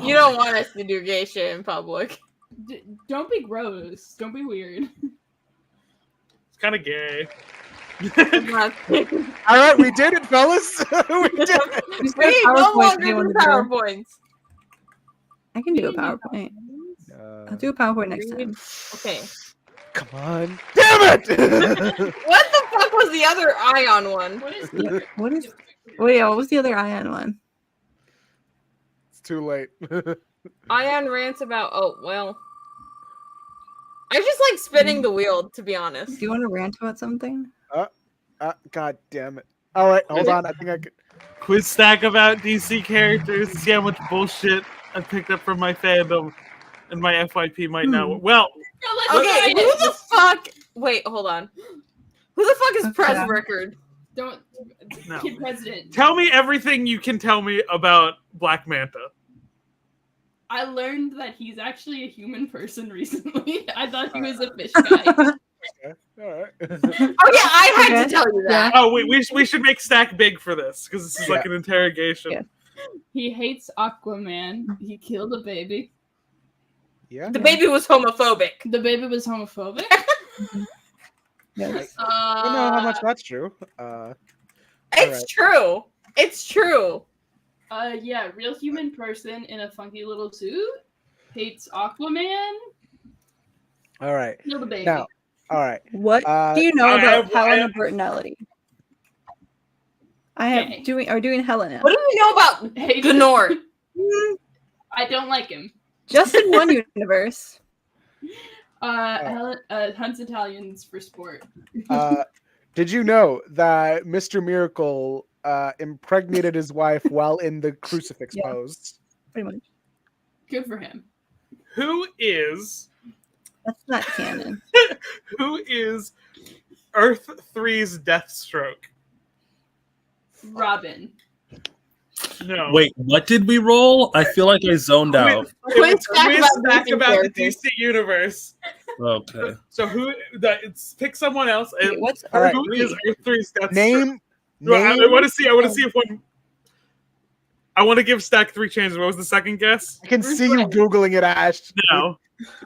Speaker 4: You don't want us to do gay shit in public.
Speaker 1: Don't be gross. Don't be weird.
Speaker 6: It's kind of gay.
Speaker 8: All right, we did it, fellas. We did it.
Speaker 4: We no longer do PowerPoints.
Speaker 2: I can do a PowerPoint. I'll do a PowerPoint next time.
Speaker 4: Okay.
Speaker 8: Come on. Damn it!
Speaker 4: What the fuck was the other Ayaan one?
Speaker 2: What is? Wait, what was the other Ayaan one?
Speaker 8: It's too late.
Speaker 4: Ayaan rants about. Oh well. I just like spinning the wheel, to be honest.
Speaker 2: Do you want to rant about something?
Speaker 8: God damn it! All right, hold on. I think I could.
Speaker 6: Quiz stack about DC characters. See how much bullshit I picked up from my fandom, and my FYP might know. Well,
Speaker 4: okay, who the fuck? Wait, hold on. Who the fuck is Press Record?
Speaker 1: Don't.
Speaker 6: No.
Speaker 1: Kid President.
Speaker 6: Tell me everything you can tell me about Black Manta.
Speaker 1: I learned that he's actually a human person recently. I thought he was a fish guy.
Speaker 8: All right.
Speaker 4: Oh yeah, I had to tell you that.
Speaker 6: Oh wait, we should make Stack big for this because this is like an interrogation.
Speaker 2: Yeah.
Speaker 1: He hates Aquaman. He killed a baby.
Speaker 8: Yeah.
Speaker 4: The baby was homophobic.
Speaker 1: The baby was homophobic.
Speaker 2: Yes.
Speaker 8: I don't know how much that's true.
Speaker 4: It's true. It's true.
Speaker 1: Yeah, real human person in a funky little suit hates Aquaman.
Speaker 8: All right.
Speaker 1: Kill the baby.
Speaker 8: Now, all right.
Speaker 2: What do you know
Speaker 6: I
Speaker 2: about
Speaker 6: have-
Speaker 2: Helena Bertinelli? Are doing Helena.
Speaker 4: What do we know about Gnor?
Speaker 1: I don't like him.
Speaker 2: Just in one universe.
Speaker 1: Hunts Italians for sport.
Speaker 8: Did you know that Mr. Miracle impregnated his wife while in the crucifix pose?
Speaker 2: Pretty much.
Speaker 1: Good for him.
Speaker 6: Who is
Speaker 2: That's not canon.
Speaker 6: who is Earth 3's Deathstroke?
Speaker 1: Robin.
Speaker 6: No.
Speaker 5: Wait, what did we roll? I feel like I zoned out.
Speaker 6: Quiz stack about the DC universe.
Speaker 5: Okay.
Speaker 6: So pick someone else. And
Speaker 2: what's
Speaker 6: who
Speaker 8: Earth
Speaker 6: is Earth 3's Deathstroke?
Speaker 8: Name.
Speaker 6: No, I want to see. I want to see if one. I want to give Stack 3 chances. What was the second guess?
Speaker 8: I can see you Googling it, Ash.
Speaker 6: No.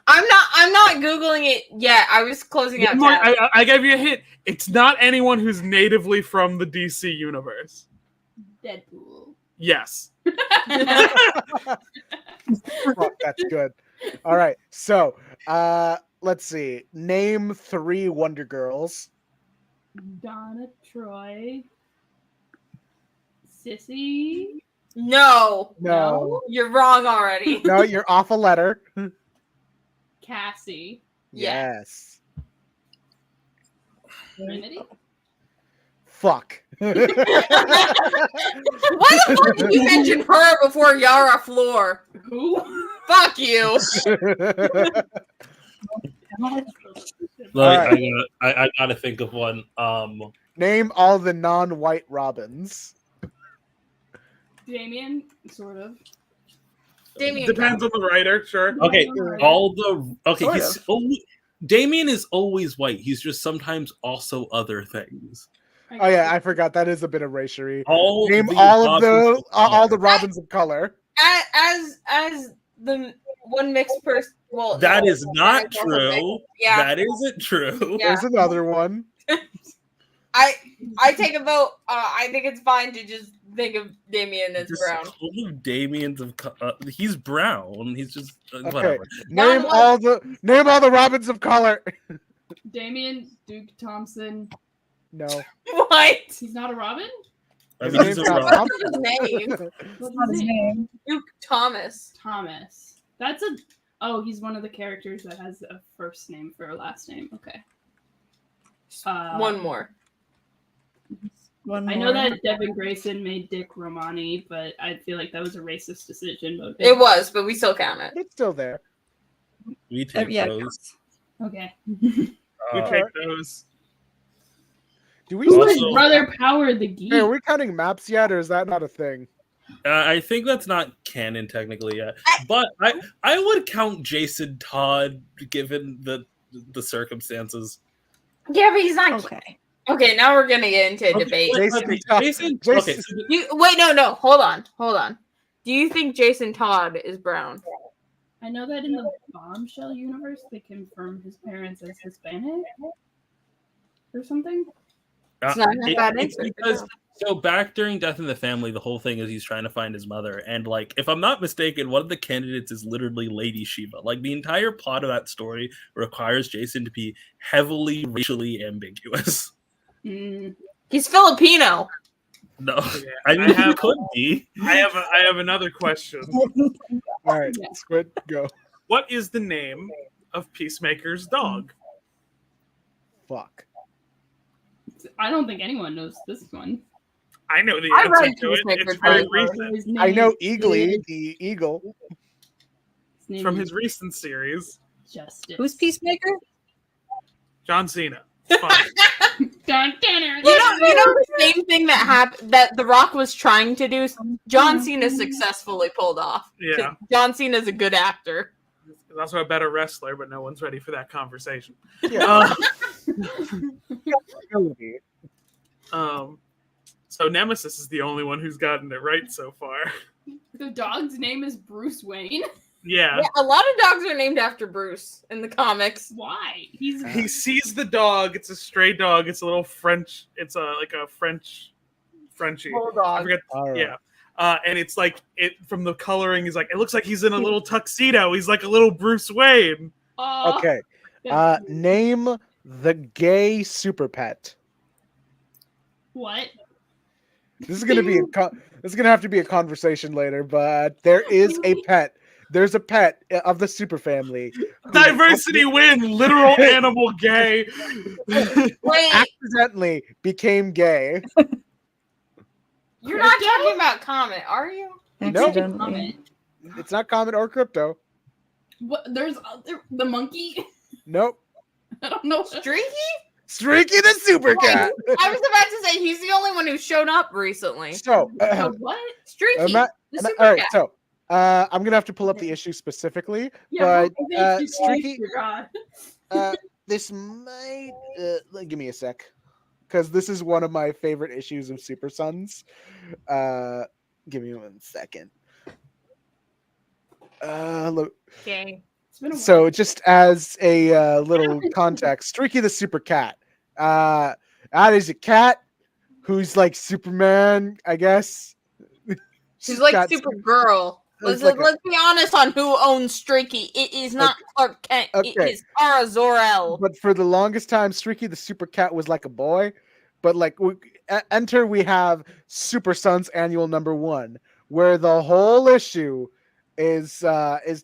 Speaker 4: I'm not Googling it yet. I was closing out
Speaker 6: One more-
Speaker 4: tabs.
Speaker 6: I gave you a hint. It's not anyone who's natively from the DC universe.
Speaker 1: Deadpool.
Speaker 6: Yes.
Speaker 8: Fuck, that's good. All right. So, let's see. Name 3 Wonder Girls.
Speaker 1: Donna Troy. Sissy.
Speaker 4: No.
Speaker 8: No.
Speaker 4: You're wrong already.
Speaker 8: No, you're off a letter.
Speaker 1: Cassie.
Speaker 8: Yes.
Speaker 1: Trinity.
Speaker 8: Fuck.
Speaker 4: Why the fuck did you mention her before Yara Floor?
Speaker 1: Who?
Speaker 4: Fuck you.
Speaker 5: Like,
Speaker 8: Alright.
Speaker 5: I gotta think of one.
Speaker 8: Name all the non-white Robins.
Speaker 1: Damien, sort of.
Speaker 4: Damien.
Speaker 6: Depends on the writer, sure.
Speaker 5: Okay,
Speaker 1: Sort
Speaker 5: he's Damien is always white. He's just sometimes also other things.
Speaker 8: Oh yeah, I forgot that is a bit of racially.
Speaker 5: All
Speaker 8: Name
Speaker 5: the
Speaker 8: all of
Speaker 5: Robins
Speaker 8: the Robins of color.
Speaker 4: As the one mixed person. Well,
Speaker 5: That
Speaker 4: no,
Speaker 5: is not
Speaker 4: that's also mixed.
Speaker 5: true.
Speaker 4: Yeah.
Speaker 5: That isn't true.
Speaker 4: Yeah.
Speaker 8: There's another one.
Speaker 4: I take a vote. I think it's fine to just think of Damien as
Speaker 5: Just
Speaker 4: brown.
Speaker 5: call him Damien's he's brown. He's just
Speaker 8: Okay.
Speaker 5: whatever.
Speaker 8: Name all the Robins of color.
Speaker 1: Damien, Duke Thompson.
Speaker 8: No.
Speaker 4: What?
Speaker 1: He's not a Robin?
Speaker 5: I
Speaker 8: His
Speaker 5: mean, he's
Speaker 8: name's
Speaker 5: a
Speaker 8: not
Speaker 5: Robin.
Speaker 8: Thompson.
Speaker 4: His name.
Speaker 1: What's his name?
Speaker 4: Duke Thomas.
Speaker 1: Thomas. That's a. Oh, he's one of the characters that has a first name for a last name. Okay.
Speaker 4: One more.
Speaker 1: I know that Devin Grayson made Dick Romani, but I feel like that was a racist decision. But
Speaker 4: It was, but we still count it.
Speaker 8: It's still there.
Speaker 5: We take
Speaker 1: yeah,
Speaker 5: those.
Speaker 1: Okay.
Speaker 6: We take those.
Speaker 8: Do we?
Speaker 1: Who
Speaker 5: Also-
Speaker 1: is Brother Power the Geek?
Speaker 8: Hey, are we counting maps yet, or is that not a thing?
Speaker 5: I think that's not canon technically yet, but I would count Jason Todd given the circumstances.
Speaker 4: Yeah, but he's not.
Speaker 2: Okay.
Speaker 4: Okay, now we're gonna get into a
Speaker 5: Okay,
Speaker 4: debate.
Speaker 5: Jason. Okay, so
Speaker 4: Wait, no. Hold on. Do you think Jason Todd is brown?
Speaker 1: I know that in the Bombshell universe, they confirm his parents as Hispanic or something.
Speaker 4: It's not a bad
Speaker 5: it's
Speaker 4: answer.
Speaker 5: because so back during Death in the Family, the whole thing is he's trying to find his mother, and like if I'm not mistaken, one of the candidates is literally Lady Shiva. Like the entire plot of that story requires Jason to be heavily racially ambiguous.
Speaker 4: He's Filipino.
Speaker 5: No,
Speaker 6: Yeah,
Speaker 5: I mean he could be.
Speaker 6: I have another question.
Speaker 8: All right, Squid, go.
Speaker 6: What is the name of Peacemaker's dog?
Speaker 8: Fuck.
Speaker 1: I don't think anyone knows this one.
Speaker 6: I know the
Speaker 4: I
Speaker 6: answer
Speaker 4: read
Speaker 6: to it.
Speaker 4: Peacemaker
Speaker 6: It's very
Speaker 4: very
Speaker 6: recent.
Speaker 1: His name
Speaker 8: I know
Speaker 1: is
Speaker 8: Eagly, the eagle.
Speaker 1: His name
Speaker 6: From
Speaker 1: is
Speaker 6: his recent series.
Speaker 1: Justice.
Speaker 2: Who's Peacemaker?
Speaker 6: John Cena. It's fine.
Speaker 1: Dun, dun,
Speaker 4: You know the same thing that happened that The Rock was trying to do. John Cena successfully pulled off.
Speaker 6: Yeah.
Speaker 4: John Cena's a good actor.
Speaker 6: He's also a better wrestler, but no one's ready for that conversation.
Speaker 8: Yeah.
Speaker 6: So Nemesis is the only one who's gotten it right so far.
Speaker 1: The dog's name is Bruce Wayne.
Speaker 6: Yeah.
Speaker 4: Yeah, a lot of dogs are named after Bruce in the comics.
Speaker 1: Why? He's
Speaker 6: He sees the dog. It's a stray dog. It's a little French. It's like a Frenchie.
Speaker 4: Bulldog.
Speaker 6: I forget.
Speaker 8: All right.
Speaker 6: Yeah. And it's like it from the coloring. He's like it looks like he's in a little tuxedo. He's like a little Bruce Wayne.
Speaker 8: Okay. Name the gay super pet.
Speaker 1: What?
Speaker 8: This is gonna be this is gonna have to be a conversation later, but there is a pet. There's a pet of the super family.
Speaker 6: Diversity win. Literal animal gay.
Speaker 4: Wait,
Speaker 8: Accidentally became gay.
Speaker 4: you're not talking about Comet, are you?
Speaker 8: Nope.
Speaker 1: Comment.
Speaker 8: It's not Comet or Crypto.
Speaker 1: What? There's the monkey.
Speaker 8: Nope.
Speaker 1: I don't know.
Speaker 4: Streaky?
Speaker 8: Streaky the super cat.
Speaker 4: I was about to say he's the only one who's shown up recently.
Speaker 8: So,
Speaker 1: What?
Speaker 4: Streaky,
Speaker 8: all
Speaker 4: the super
Speaker 8: right.
Speaker 4: cat.
Speaker 8: So, I'm gonna have to pull up the issue specifically,
Speaker 1: Yeah,
Speaker 8: but Streaky.
Speaker 1: God.
Speaker 8: This might give me a sec, because this is one of my favorite issues of Super Sons. Give me 1 second. Look.
Speaker 4: Okay.
Speaker 8: So just as a little context, Streaky the Super Cat. That is a cat who's like Superman, I guess.
Speaker 4: She's like Supergirl. Let's be honest on who owns Streaky. It is not Clark Kent. It is Kara Zor-El.
Speaker 8: But for the longest time, Streaky the Super Cat was like a boy. But like, we have Super Sons Annual #1, where the whole issue is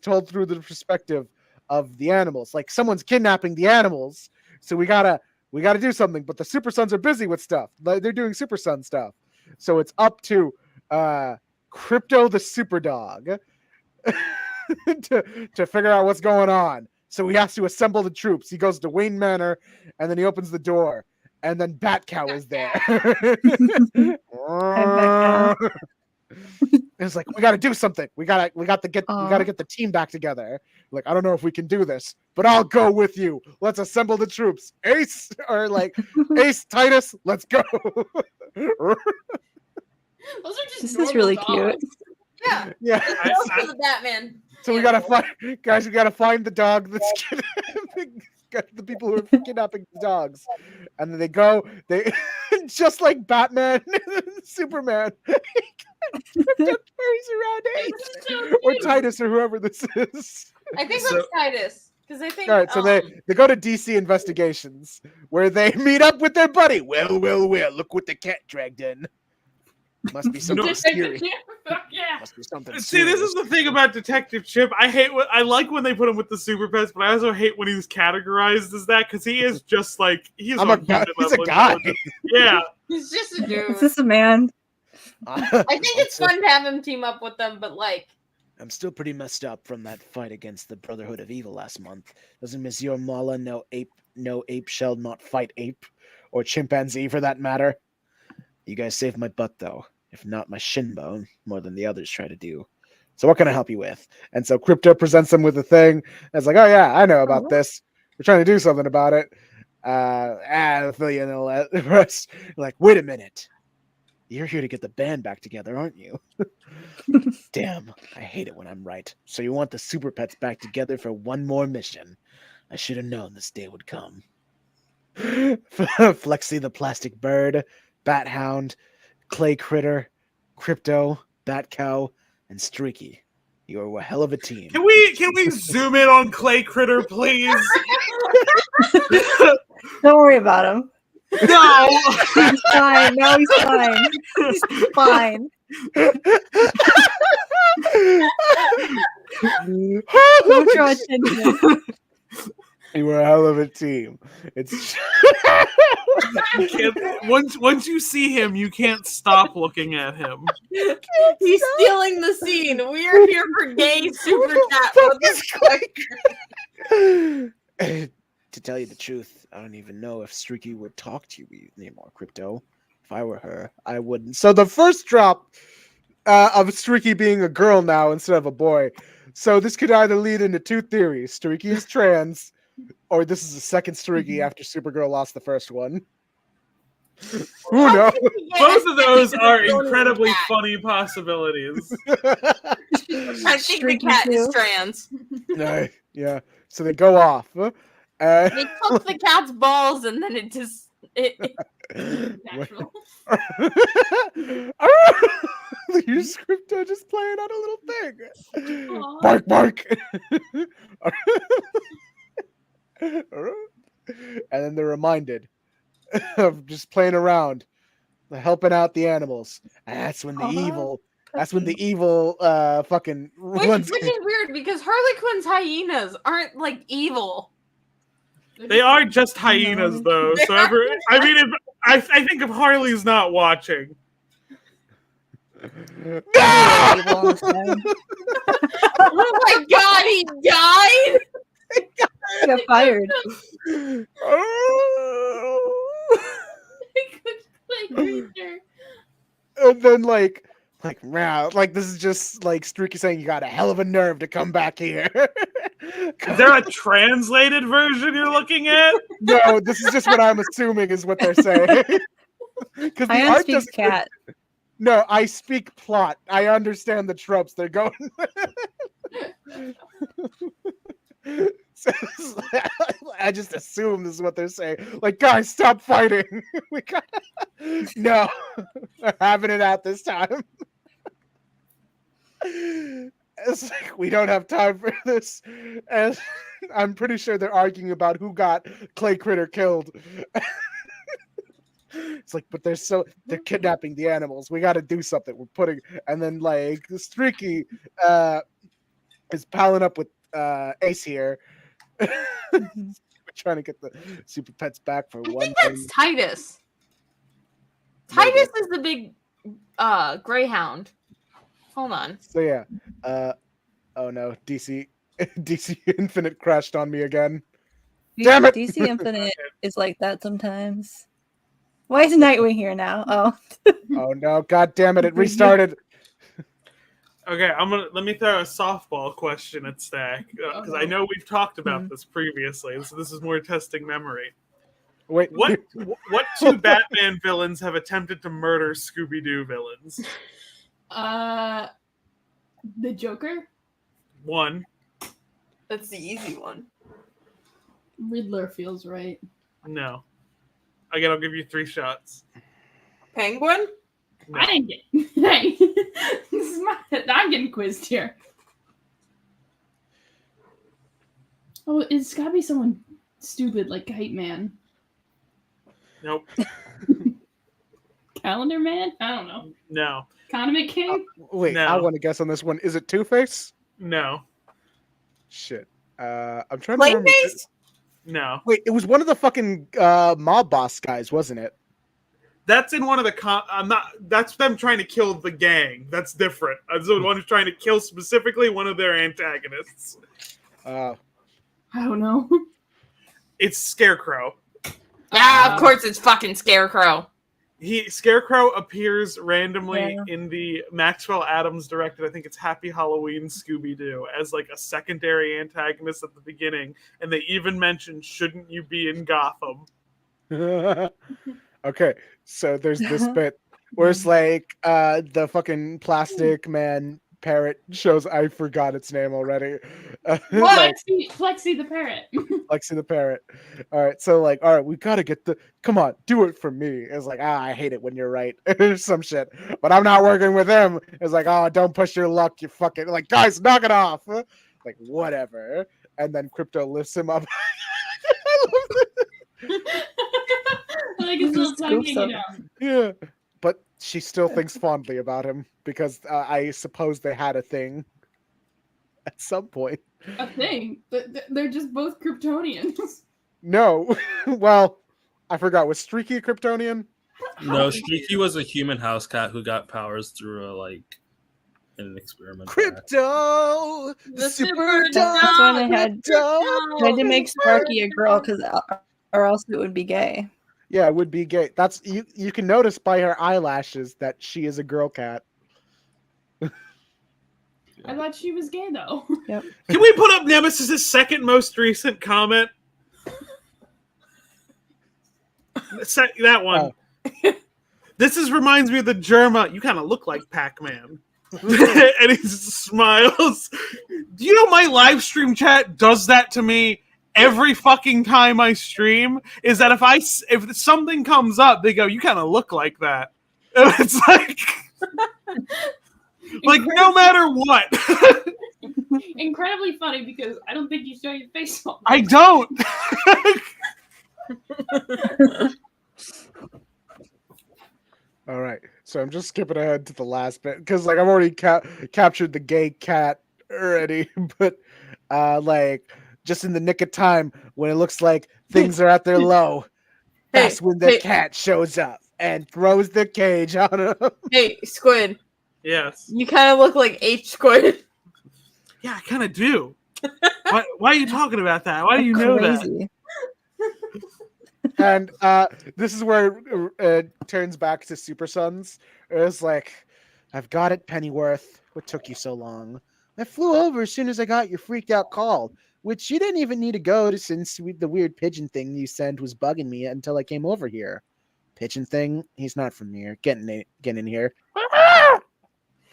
Speaker 8: told through the perspective of the animals. Like someone's kidnapping the animals, so we gotta do something. But the Super Sons are busy with stuff. They're doing Super Son stuff. So it's up to Crypto the Super Dog to figure out what's going on. So he has to assemble the troops. He goes to Wayne Manor, and then he opens the door, and then Bat Cow is there. It's like, we got to do something. We got to get the team back together. Like, I don't know if we can do this, but I'll go with you. Let's assemble the troops. Ace or like Ace Titus, let's go.
Speaker 1: Those are just
Speaker 2: This is really
Speaker 1: dogs.
Speaker 2: cute.
Speaker 4: Yeah.
Speaker 8: Yeah.
Speaker 4: Also the Batman.
Speaker 8: So we gotta find we gotta find the dog that's kidnapping the people who are kidnapping the dogs. And then they just like Batman and Superman. carries around Ace or Titus or whoever this is.
Speaker 4: I think that's Titus. Because I think
Speaker 8: all right, so they go to DC Investigations where they meet up with their buddy. Well, look what the cat dragged in. Must be something scary.
Speaker 1: Yeah.
Speaker 8: Must be something
Speaker 6: See, this is the thing about Detective Chip. I like when they put him with the super pets, but I also hate when he's categorized as that because he is just like he's a
Speaker 8: guy.
Speaker 6: Yeah,
Speaker 4: he's just a dude.
Speaker 2: Is this a man?
Speaker 4: I think it's fun to have him team up with them, but like,
Speaker 8: I'm still pretty messed up from that fight against the Brotherhood of Evil last month. Doesn't Monsieur Mala no ape shall not fight ape, or chimpanzee for that matter? You guys saved my butt though, if not my shin bone, more than the others try to do. So what can I help you with? And so Crypto presents them with a thing. And it's like, oh yeah, I know about this. We're trying to do something about it. I'll fill you in the rest. Like, wait a minute. You're here to get the band back together, aren't you? Damn, I hate it when I'm right. So you want the Super Pets back together for one more mission. I should have known this day would come. Flexi the Plastic Bird, Bat Hound, Clay Critter, Crypto, Bat Cow, and Streaky. You're a hell of a team.
Speaker 6: Can we zoom in on Clay Critter, please?
Speaker 2: Don't worry about him.
Speaker 6: No,
Speaker 2: he's fine. No, he's fine. He's fine. Don't draw attention.
Speaker 8: You were a hell of a team. It's
Speaker 6: once you see him, you can't stop looking at him.
Speaker 4: He's stealing the scene. We are here for gay super cat.
Speaker 8: To tell you the truth, I don't even know if Streaky would talk to you anymore, Crypto. If I were her, I wouldn't. So the first drop of Streaky being a girl now instead of a boy. So this could either lead into two theories. Streaky is trans, or this is the second Streaky after Supergirl lost the first one. Who knows?
Speaker 6: Both of those are incredibly funny possibilities.
Speaker 4: I think the cat is trans.
Speaker 8: Yeah. So they go off.
Speaker 4: They took the cat's balls and then it just natural.
Speaker 8: Your Crypto just playing on a little thing. Aww. Bark, bark. And then they're reminded of just playing around, helping out the animals. And that's when the evil fucking
Speaker 4: which is weird because Harley Quinn's hyenas aren't like evil.
Speaker 6: They are just hyenas though. So I think if Harley's not watching.
Speaker 4: No! Oh my god, he died!
Speaker 2: He got fired.
Speaker 8: And then like this is just like Streaky saying you got a hell of a nerve to come back here.
Speaker 6: Is there a translated version you're looking at?
Speaker 8: No, this is just what I'm assuming is what they're saying. Because
Speaker 2: Ayaan speaks cat.
Speaker 8: No, I speak plot. I understand the tropes they're going. So, I just assume this is what they're saying. Like, guys, stop fighting. We got no, we're having it out this time. It's like we don't have time for this, and I'm pretty sure they're arguing about who got Clay Critter killed. It's like, but they're kidnapping the animals. We got to do something. We're putting, and then like Streaky is palling up with Ace here. We're trying to get the super pets back for
Speaker 4: I
Speaker 8: one
Speaker 4: think that's
Speaker 8: thing.
Speaker 4: Titus. Titus is the big greyhound. Hold on.
Speaker 8: So yeah, oh no, DC Infinite crashed on me again. Damn it!
Speaker 2: DC Infinite is like that sometimes. Why is Nightwing here now? Oh.
Speaker 8: Oh no, god damn it, it restarted.
Speaker 6: Okay, let me throw a softball question at Stack because I know we've talked about this previously, so this is more testing memory.
Speaker 8: Wait,
Speaker 6: what two Batman villains have attempted to murder Scooby-Doo villains?
Speaker 1: The Joker?
Speaker 6: One.
Speaker 4: That's the easy one.
Speaker 1: Riddler feels right.
Speaker 6: No. Again, I'll give you 3 shots.
Speaker 4: Penguin?
Speaker 6: No.
Speaker 1: I didn't get. Hey, this is I'm getting quizzed here. Oh, it's gotta be someone stupid like Kite Man.
Speaker 6: Nope.
Speaker 1: Calendar Man? I don't know.
Speaker 6: No.
Speaker 1: Condiment King?
Speaker 8: Wait,
Speaker 6: No.
Speaker 8: I want to guess on this one. Is it Two-Face?
Speaker 6: No.
Speaker 8: Shit. I'm trying to remember.
Speaker 4: Clayface?
Speaker 6: No.
Speaker 8: Wait, it was one of the fucking mob boss guys, wasn't it?
Speaker 6: That's in one of the I'm not. That's them trying to kill the gang. That's different. That's the one who's trying to kill specifically one of their antagonists.
Speaker 1: I don't know.
Speaker 6: It's Scarecrow.
Speaker 4: Yeah, of course it's fucking Scarecrow.
Speaker 6: Scarecrow appears randomly in the Maxwell Adams directed, I think it's Happy Halloween Scooby-Doo, as like a secondary antagonist at the beginning, and they even mention, shouldn't you be in Gotham?
Speaker 8: Okay, so there's this bit where it's like the fucking plastic man parrot shows, I forgot its name already.
Speaker 1: Flexi the parrot.
Speaker 8: Lexi the parrot. All right, so like, all right, we gotta get come on, do it for me. It's like, I hate it when you're right, some shit. But I'm not working with him. It's like, oh, don't push your luck, you fucking like, guys, knock it off. Like, whatever. And then Crypto lifts him up.
Speaker 1: Like his little tongue hanging out.
Speaker 8: Yeah, but she still thinks fondly about him because I suppose they had a thing at some point.
Speaker 1: A thing? They're just both Kryptonians.
Speaker 8: No, well, I forgot. Was Streaky a Kryptonian?
Speaker 5: No, Streaky was a human house cat who got powers through an experiment.
Speaker 8: Crypto,
Speaker 4: the
Speaker 2: super dog. That's why they had to make Sparky a girl, or else it would be gay.
Speaker 8: Yeah, it would be gay. That's you can notice by her eyelashes that she is a girl cat.
Speaker 1: I thought she was gay though.
Speaker 2: Yep.
Speaker 6: Can we put up Nemesis's second most recent comment? That one. Oh. This reminds me of the Germa. You kind of look like Pac-Man. And he smiles. Do you know my live stream chat does that to me every fucking time I stream? Is that if something comes up, they go, "You kind of look like that," and it's like, like no matter what.
Speaker 1: Incredibly funny because I don't think you show your face.
Speaker 6: I don't.
Speaker 8: All right, so I'm just skipping ahead to the last bit because like I've already captured the gay cat already, but like just in the nick of time when it looks like things are at their low, that's when the cat shows up and throws the cage on him.
Speaker 4: Hey, Squid.
Speaker 6: Yes.
Speaker 4: You kind of look like H Squid.
Speaker 6: Yeah, I kind of do. Why are you talking about that? Why do you know that?
Speaker 8: And this is where it turns back to Super Sons. It's like, I've got it, Pennyworth. What took you so long? I flew over as soon as I got your freaked out call, which you didn't even need to go to since the weird pigeon thing you sent was bugging me until I came over here. Pigeon thing? He's not from here. Get in here.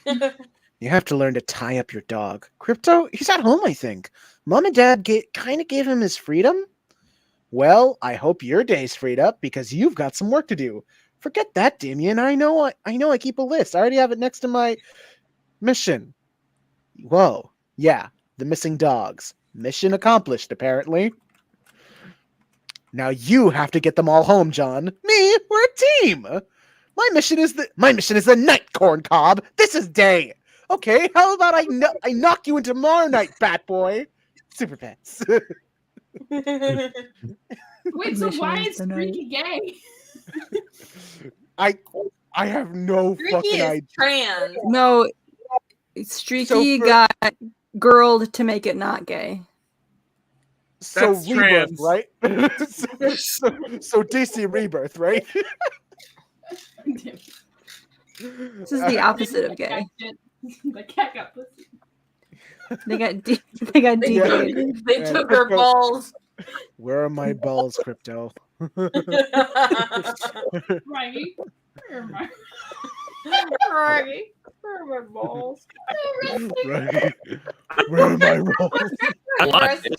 Speaker 8: You have to learn to tie up your dog. Crypto, he's at home, I think. Mom and Dad kind of gave him his freedom. Well, I hope your day's freed up because you've got some work to do. Forget that, Damien. I know I keep a list. I already have it next to my mission. Whoa. Yeah, the missing dogs. Mission accomplished, apparently. Now you have to get them all home, John. Me? We're a team. My mission is the night, corn cob. This is day. Okay, how about I knock you into tomorrow night, bat boy? Super pets.
Speaker 1: Wait, so why is Streaky gay?
Speaker 8: I have no
Speaker 4: Streaky
Speaker 8: fucking
Speaker 4: is
Speaker 8: idea.
Speaker 4: trans.
Speaker 2: No, Streaky got girled to make it not gay.
Speaker 8: So
Speaker 6: That's
Speaker 8: rebirth,
Speaker 6: trans.
Speaker 8: right? so DC rebirth, right?
Speaker 2: This is the opposite of gay.
Speaker 1: The cat got pussy.
Speaker 2: They got DJ'd.
Speaker 4: They
Speaker 8: Yeah,
Speaker 4: took her
Speaker 8: Crypto-
Speaker 4: balls.
Speaker 8: Where are my balls, Crypto?
Speaker 1: Right.
Speaker 4: Right. Where are my balls?
Speaker 8: Right. Where are my balls?
Speaker 5: I like it.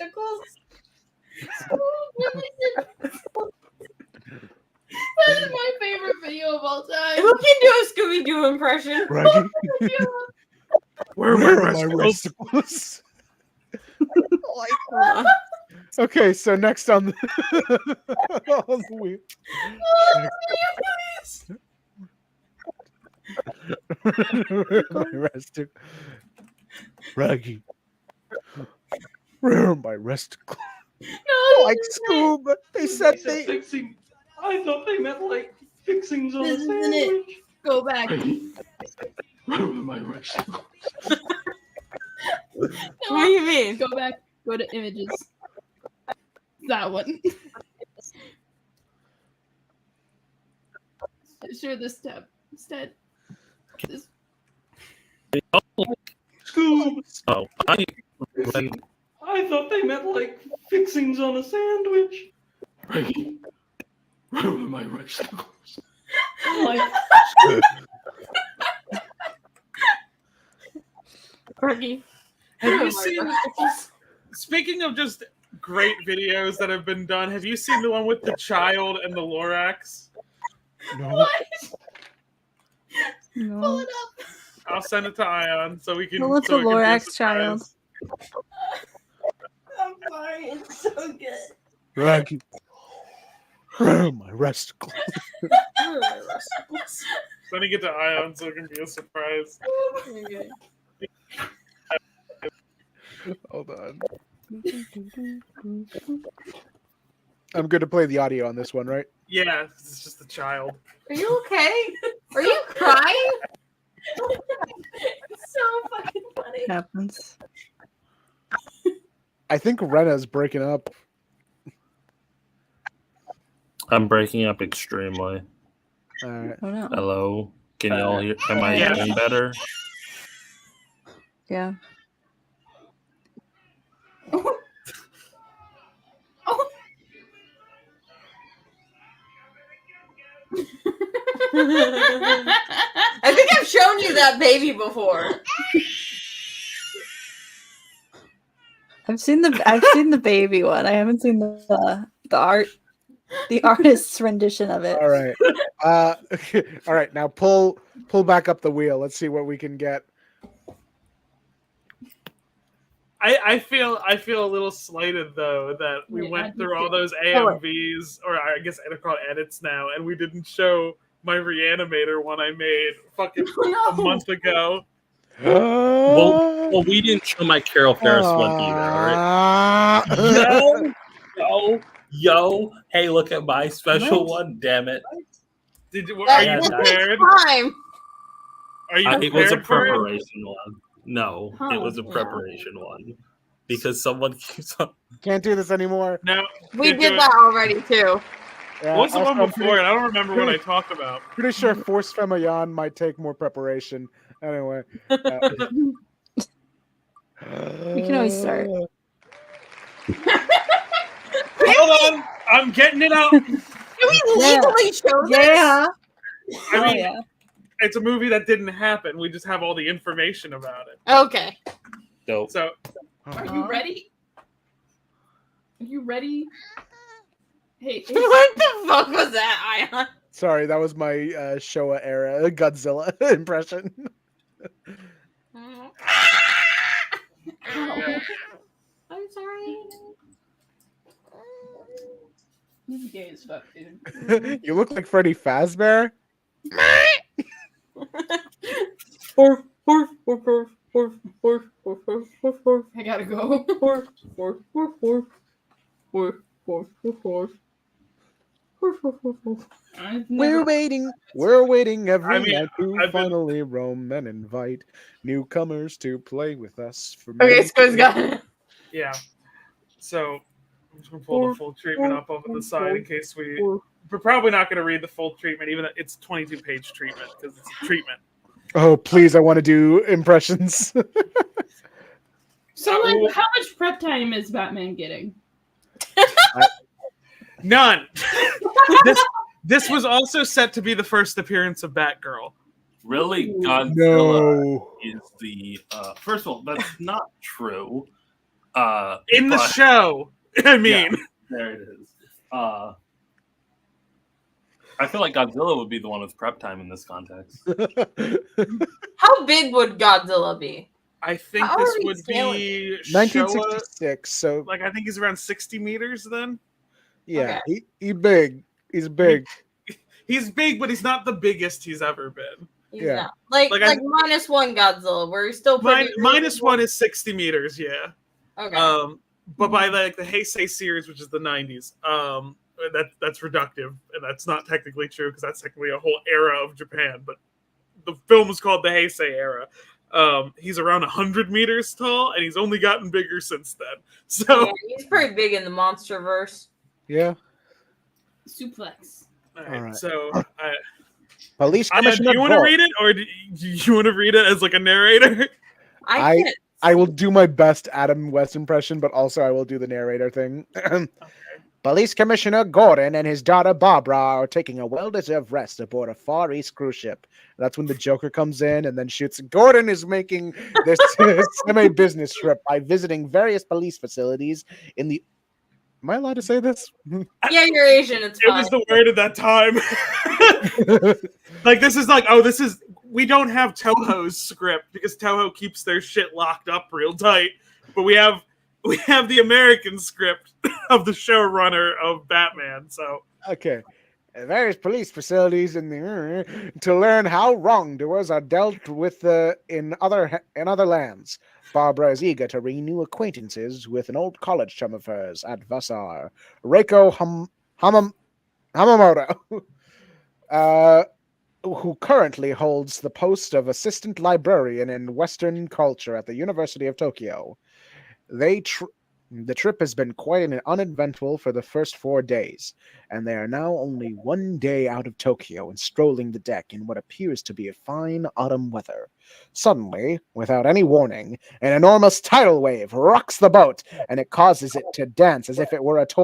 Speaker 1: That is my favorite video of all time.
Speaker 4: Who can do a Scooby-Doo impression?
Speaker 8: Right.
Speaker 6: Where are my
Speaker 8: wresticles? Okay, so next on the, on the wheel. Where are my wresticles? Raggy. Where are my wresticles?
Speaker 1: No,
Speaker 8: Like Scoob. They said they.
Speaker 16: Fixing. I thought they meant like fixings on
Speaker 1: This
Speaker 16: a
Speaker 1: isn't it.
Speaker 16: sandwich.
Speaker 1: Go back.
Speaker 16: Where are my wresticles?
Speaker 1: No,
Speaker 4: What do you mean?
Speaker 1: Go back. Go to images. That one. Sure, this tab instead. This.
Speaker 16: Scoob.
Speaker 5: Oh,
Speaker 16: I thought they meant like fixings on a sandwich. Right. Where are my wresticles?
Speaker 1: Like,
Speaker 4: Fergie.
Speaker 6: Have you seen? Speaking of just great videos that have been done, have you seen the one with the child and the Lorax?
Speaker 8: No.
Speaker 1: what?
Speaker 2: No.
Speaker 1: Pull it up.
Speaker 6: I'll send it to Ayaan so we can.
Speaker 2: Pull up
Speaker 6: so
Speaker 2: the
Speaker 6: it can be a
Speaker 2: Lorax child.
Speaker 6: surprise.
Speaker 1: I'm sorry. It's so good.
Speaker 8: Raggy. Where are my wresticles?
Speaker 6: Sending it to Ayaan so it can be a surprise.
Speaker 4: Okay.
Speaker 8: Hold on. I'm good to play the audio on this one, right?
Speaker 6: Yeah, it's just the child.
Speaker 4: Are you okay? Are you crying?
Speaker 1: It's so fucking funny.
Speaker 2: Happens.
Speaker 8: I think Rena's breaking up.
Speaker 5: I'm breaking up extremely.
Speaker 8: All right.
Speaker 2: Oh no.
Speaker 5: Hello? Can you all hear? Am I
Speaker 6: Yeah.
Speaker 5: hearing better?
Speaker 2: Yeah.
Speaker 4: I think I've shown you that baby before.
Speaker 2: I've seen the baby one. I haven't seen the artist's rendition of it.
Speaker 8: All right. All right. Now pull back up the wheel. Let's see what we can get.
Speaker 6: I feel a little slighted though that we
Speaker 1: Yeah,
Speaker 6: went
Speaker 1: I
Speaker 6: through
Speaker 1: do
Speaker 6: all
Speaker 1: too.
Speaker 6: those AMVs, or I guess they're called edits now, and we didn't show my Reanimator one I made fucking a month ago.
Speaker 5: Well, we didn't show my Carol Ferris one either, alright? Yo, hey, look at my special one, damn it.
Speaker 6: Are you prepared?
Speaker 4: Time.
Speaker 6: Are you
Speaker 5: It was a
Speaker 6: prepared for it?
Speaker 5: preparation one. No, it was a preparation one. Because someone keeps on.
Speaker 8: Can't do this anymore.
Speaker 6: No,
Speaker 4: We
Speaker 6: can't
Speaker 4: did
Speaker 6: do
Speaker 4: that
Speaker 6: it.
Speaker 4: already too.
Speaker 8: Yeah,
Speaker 6: What's the
Speaker 8: also,
Speaker 6: one
Speaker 8: I'm
Speaker 6: before it? I don't remember what I talked about.
Speaker 8: Pretty sure Force Femme Ayaan might take more preparation. Anyway.
Speaker 2: We can always start.
Speaker 6: Hold on, I'm getting it out.
Speaker 4: Can we legally show this?
Speaker 2: Yeah.
Speaker 6: I mean,
Speaker 2: yeah.
Speaker 6: it's a movie that didn't happen. We just have all the information about it.
Speaker 4: Okay.
Speaker 5: Dope.
Speaker 6: So,
Speaker 1: Are you ready? Are you ready? Hey,
Speaker 4: What the fuck was that, Ayaan?
Speaker 8: Sorry, that was my Showa era Godzilla impression.
Speaker 4: I'm sorry.
Speaker 1: He's gay as fuck, dude.
Speaker 8: You look like Freddy Fazbear.
Speaker 1: I gotta go.
Speaker 8: We're waiting every
Speaker 6: I mean,
Speaker 8: night to
Speaker 6: I've been-
Speaker 8: finally roam and invite newcomers to play with us. For
Speaker 4: Okay,
Speaker 8: many
Speaker 4: Squid's got it.
Speaker 6: Yeah. So I'm just gonna pull the full treatment up over the side in case we're probably not gonna read the full treatment, even though it's 22-page treatment because it's a treatment.
Speaker 8: Oh, please, I want to do impressions.
Speaker 1: So, like, how much prep time is Batman getting?
Speaker 6: None. This was also set to be the first appearance of Batgirl.
Speaker 5: Really,
Speaker 8: Ooh.
Speaker 5: Godzilla
Speaker 8: No.
Speaker 5: is the first of all, that's not true.
Speaker 6: In the
Speaker 5: but-
Speaker 6: show, I mean,
Speaker 5: Yeah, there it is. I feel like Godzilla would be the one with prep time in this context.
Speaker 4: How big would Godzilla be?
Speaker 6: I think
Speaker 4: How
Speaker 6: this
Speaker 4: are we
Speaker 6: would
Speaker 4: scaling?
Speaker 6: be
Speaker 8: 1966. So
Speaker 6: Like I think he's around 60 meters then.
Speaker 8: yeah, he big. He's big.
Speaker 6: He's big, but he's not the biggest he's ever been.
Speaker 4: He's
Speaker 8: Yeah.
Speaker 4: not. Like
Speaker 6: I-
Speaker 4: minus one Godzilla, where he's still pretty
Speaker 6: minus one is 60 meters, yeah.
Speaker 4: Okay.
Speaker 6: But by like the Heisei series, which is the 90s, that's reductive, and that's not technically true because that's technically a whole era of Japan. But the film is called the Heisei era. He's around 100 meters tall, and he's only gotten bigger since then. So
Speaker 4: Yeah, he's pretty big in the MonsterVerse.
Speaker 8: Yeah.
Speaker 1: Suplex.
Speaker 6: all
Speaker 8: All
Speaker 6: right,
Speaker 8: right.
Speaker 6: so
Speaker 8: Police
Speaker 6: do
Speaker 8: Commissioner.
Speaker 6: you want to
Speaker 8: Bolt.
Speaker 6: read it, or do you want to read it as like a narrator?
Speaker 8: I will do my best Adam West impression, but also I will do the narrator thing. Police Commissioner Gordon and his daughter Barbara are taking a well-deserved rest aboard a Far East cruise ship. That's when the Joker comes in and then shoots. Gordon is making this semi-business trip by visiting various police facilities in the... Am I allowed to say this?
Speaker 4: Yeah, you're Asian. It's
Speaker 6: It
Speaker 4: fine.
Speaker 6: was the word of that time. Like this is we don't have Toho's script because Toho keeps their shit locked up real tight, but we have the American script of the showrunner of Batman. So
Speaker 8: Okay. Various police facilities in the to learn how wrongdoers are dealt with in other lands. Barbara is eager to renew acquaintances with an old college chum of hers at Vassar, Reiko Hamamoto, who currently holds the post of assistant librarian in Western culture at the University of Tokyo. The trip has been quite uneventful for the first 4 days, and they are now only 1 day out of Tokyo and strolling the deck in what appears to be a fine autumn weather. Suddenly, without any warning, an enormous tidal wave rocks the boat, and it causes it to dance as if it were a toy.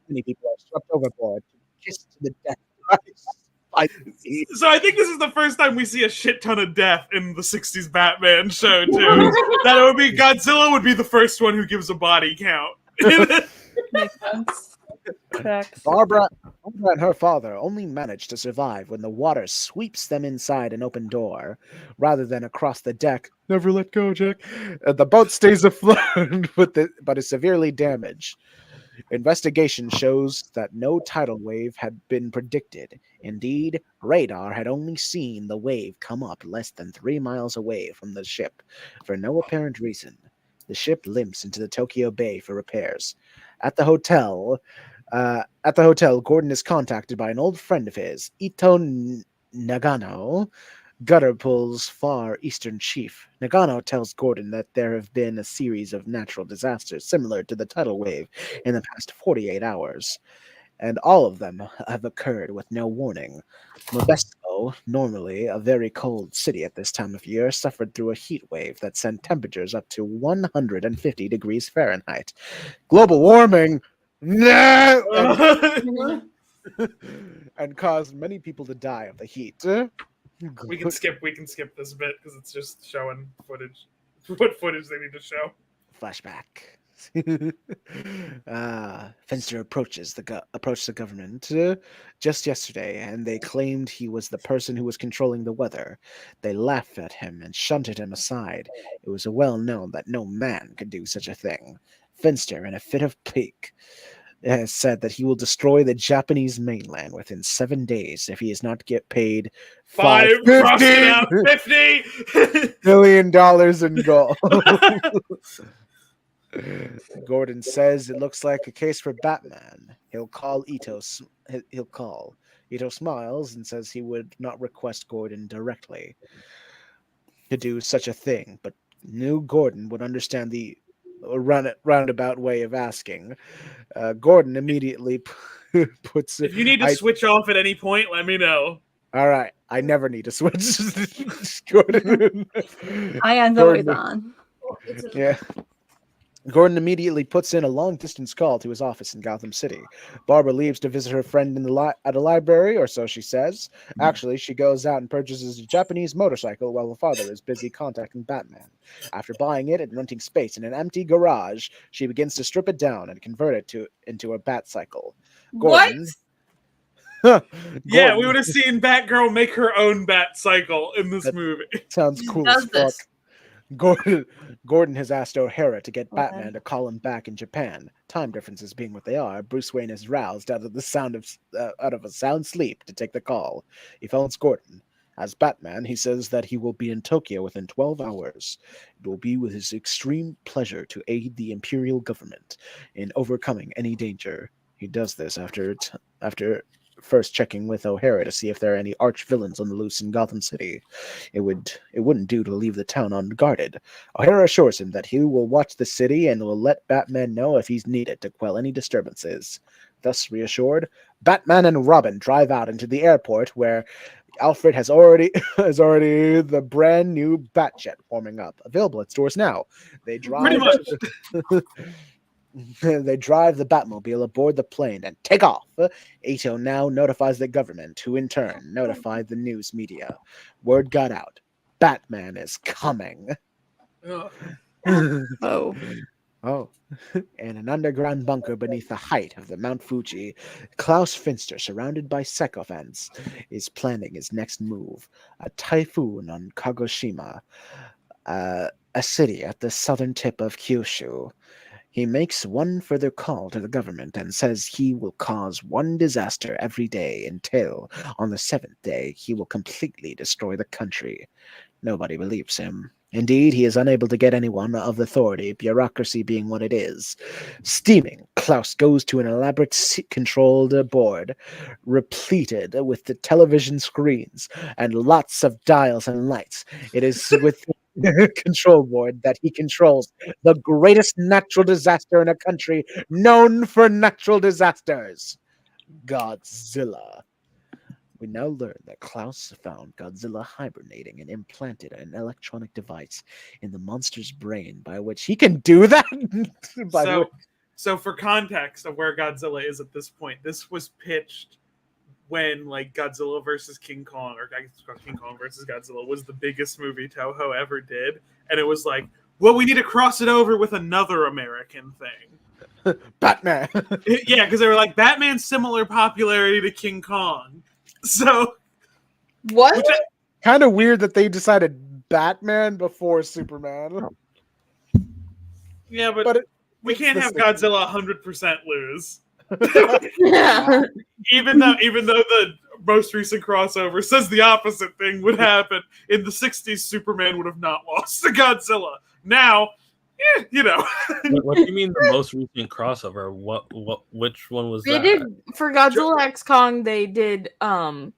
Speaker 8: Many people are swept overboard, kissed to the deck.
Speaker 6: So I think this is the first time we see a shit ton of death in the 60s Batman show, too. That it would be Godzilla would be the first one who gives a body count.
Speaker 13: Makes sense. Tracks.
Speaker 8: Barbara and her father only manage to survive when the water sweeps them inside an open door, rather than across the deck. Never let go, Jack. The boat stays afloat, but is severely damaged. Investigation shows that no tidal wave had been predicted. Indeed, radar had only seen the wave come up less than 3 miles away from the ship. For no apparent reason, the ship limps into the Tokyo Bay for repairs. At the hotel, Gordon is contacted by an old friend of his, Ito Nagano, Gutterpool's far eastern chief. Nagano tells Gordon that there have been a series of natural disasters similar to the tidal wave in the past 48 hours, and all of them have occurred with no warning. Modesto, normally a very cold city at this time of year, suffered through a heat wave that sent temperatures up to 150 degrees Fahrenheit. Global warming! No! And caused many people to die of the heat.
Speaker 6: We can skip this bit because it's just showing footage. What footage they need to show?
Speaker 8: Flashback. Finster approached the government just yesterday, and they claimed he was the person who was controlling the weather. They laughed at him and shunted him aside. It was well known that no man could do such a thing. Finster, in a fit of pique, has said that he will destroy the Japanese mainland within 7 days if he does not get paid $50 million in gold. Gordon says it looks like a case for Batman. He'll call Ito. Ito smiles and says he would not request Gordon directly to do such a thing, but knew Gordon would understand the roundabout way of asking. Gordon immediately puts.
Speaker 6: If you need to switch off at any point, let me know.
Speaker 8: All right, I never need to switch. Gordon.
Speaker 2: Ayaan's always on.
Speaker 8: Yeah. Gordon immediately puts in a long-distance call to his office in Gotham City. Barbara leaves to visit her friend in at a library, or so she says. Actually, she goes out and purchases a Japanese motorcycle while her father is busy contacting Batman. After buying it and renting space in an empty garage, she begins to strip it down and convert it into a Batcycle. Gordon,
Speaker 6: Yeah, we would have seen Batgirl make her own Batcycle in this movie.
Speaker 8: Sounds cool as fuck. Gordon has asked O'Hara to get Batman to call him back in Japan. Time differences being what they are, Bruce Wayne is roused out of a sound sleep to take the call. He phones Gordon. As Batman, he says that he will be in Tokyo within 12 hours. It will be with his extreme pleasure to aid the Imperial government in overcoming any danger. He does this after first checking with O'Hara to see if there are any arch villains on the loose in Gotham City. It wouldn't do to leave the town unguarded. O'Hara assures him that he will watch the city and will let Batman know if he's needed to quell any disturbances. Thus reassured, Batman and Robin drive out into the airport where Alfred has already the brand new Batjet warming up, available at stores now. They drive
Speaker 6: Pretty much.
Speaker 8: They drive the Batmobile aboard the plane and take off. Ito now notifies the government, who in turn notified the news media. Word got out. Batman is coming.
Speaker 2: Oh.
Speaker 8: In an underground bunker beneath the height of the Mount Fuji, Klaus Finster, surrounded by sycophants, is planning his next move. A typhoon on Kagoshima, a city at the southern tip of Kyushu. He makes one further call to the government and says he will cause one disaster every day until, on the 7th day, he will completely destroy the country. Nobody believes him. Indeed, he is unable to get anyone of authority, bureaucracy being what it is. Steaming, Klaus goes to an elaborate controlled board, repleted with the television screens and lots of dials and lights. It is with control board that he controls the greatest natural disaster in a country known for natural disasters, Godzilla. We now learn that Klaus found Godzilla hibernating and implanted an electronic device in the monster's brain by which he can do that.
Speaker 6: So for context of where Godzilla is at this point, this was pitched when like Godzilla versus King Kong, or I guess it's called King Kong versus Godzilla, was the biggest movie Toho ever did, and it was like, well, we need to cross it over with another American thing.
Speaker 8: Batman.
Speaker 6: Yeah, because they were like, Batman's similar popularity to King Kong. So
Speaker 4: what?
Speaker 8: Kind of weird that they decided Batman before Superman.
Speaker 6: Yeah, but we can't have Godzilla 100% lose. Even though the most recent crossover says the opposite thing would happen. In the 60s, Superman would have not lost to Godzilla. Now, you know.
Speaker 5: What do you mean the most recent crossover? Which one was
Speaker 4: they
Speaker 5: that?
Speaker 4: Did for Godzilla X Kong, they did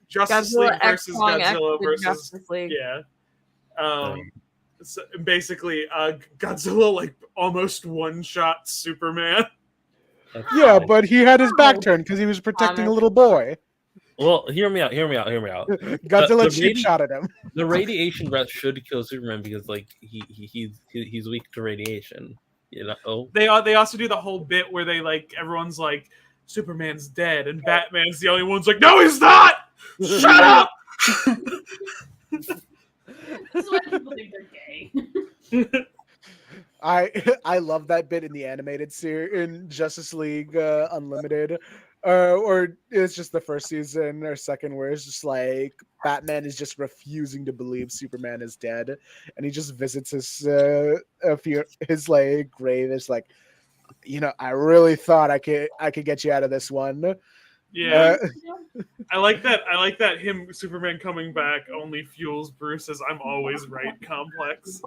Speaker 6: Justice
Speaker 4: Godzilla
Speaker 6: League
Speaker 4: X
Speaker 6: versus
Speaker 4: Kong
Speaker 6: Godzilla versus
Speaker 4: Justice League.
Speaker 6: Yeah. So basically, Godzilla like almost one-shot Superman.
Speaker 8: Yeah, but he had his back turned because he was protecting a little boy.
Speaker 5: Well, hear me out.
Speaker 8: Godzilla cheap shot at him.
Speaker 5: The radiation breath should kill Superman because, like, he's weak to radiation. You know.
Speaker 6: They also do the whole bit where they like everyone's like Superman's dead and Batman's the only one's like, no, he's not. Shut up.
Speaker 1: This is why people think they're gay.
Speaker 8: I love that bit in the animated series in Justice League Unlimited, or it's just the first season or second, where it's just like Batman is just refusing to believe Superman is dead, and he just visits his like grave. It's like, I really thought I could get you out of this one.
Speaker 6: Yeah, I like that. I like that him Superman coming back only fuels Bruce's "I'm always right" complex.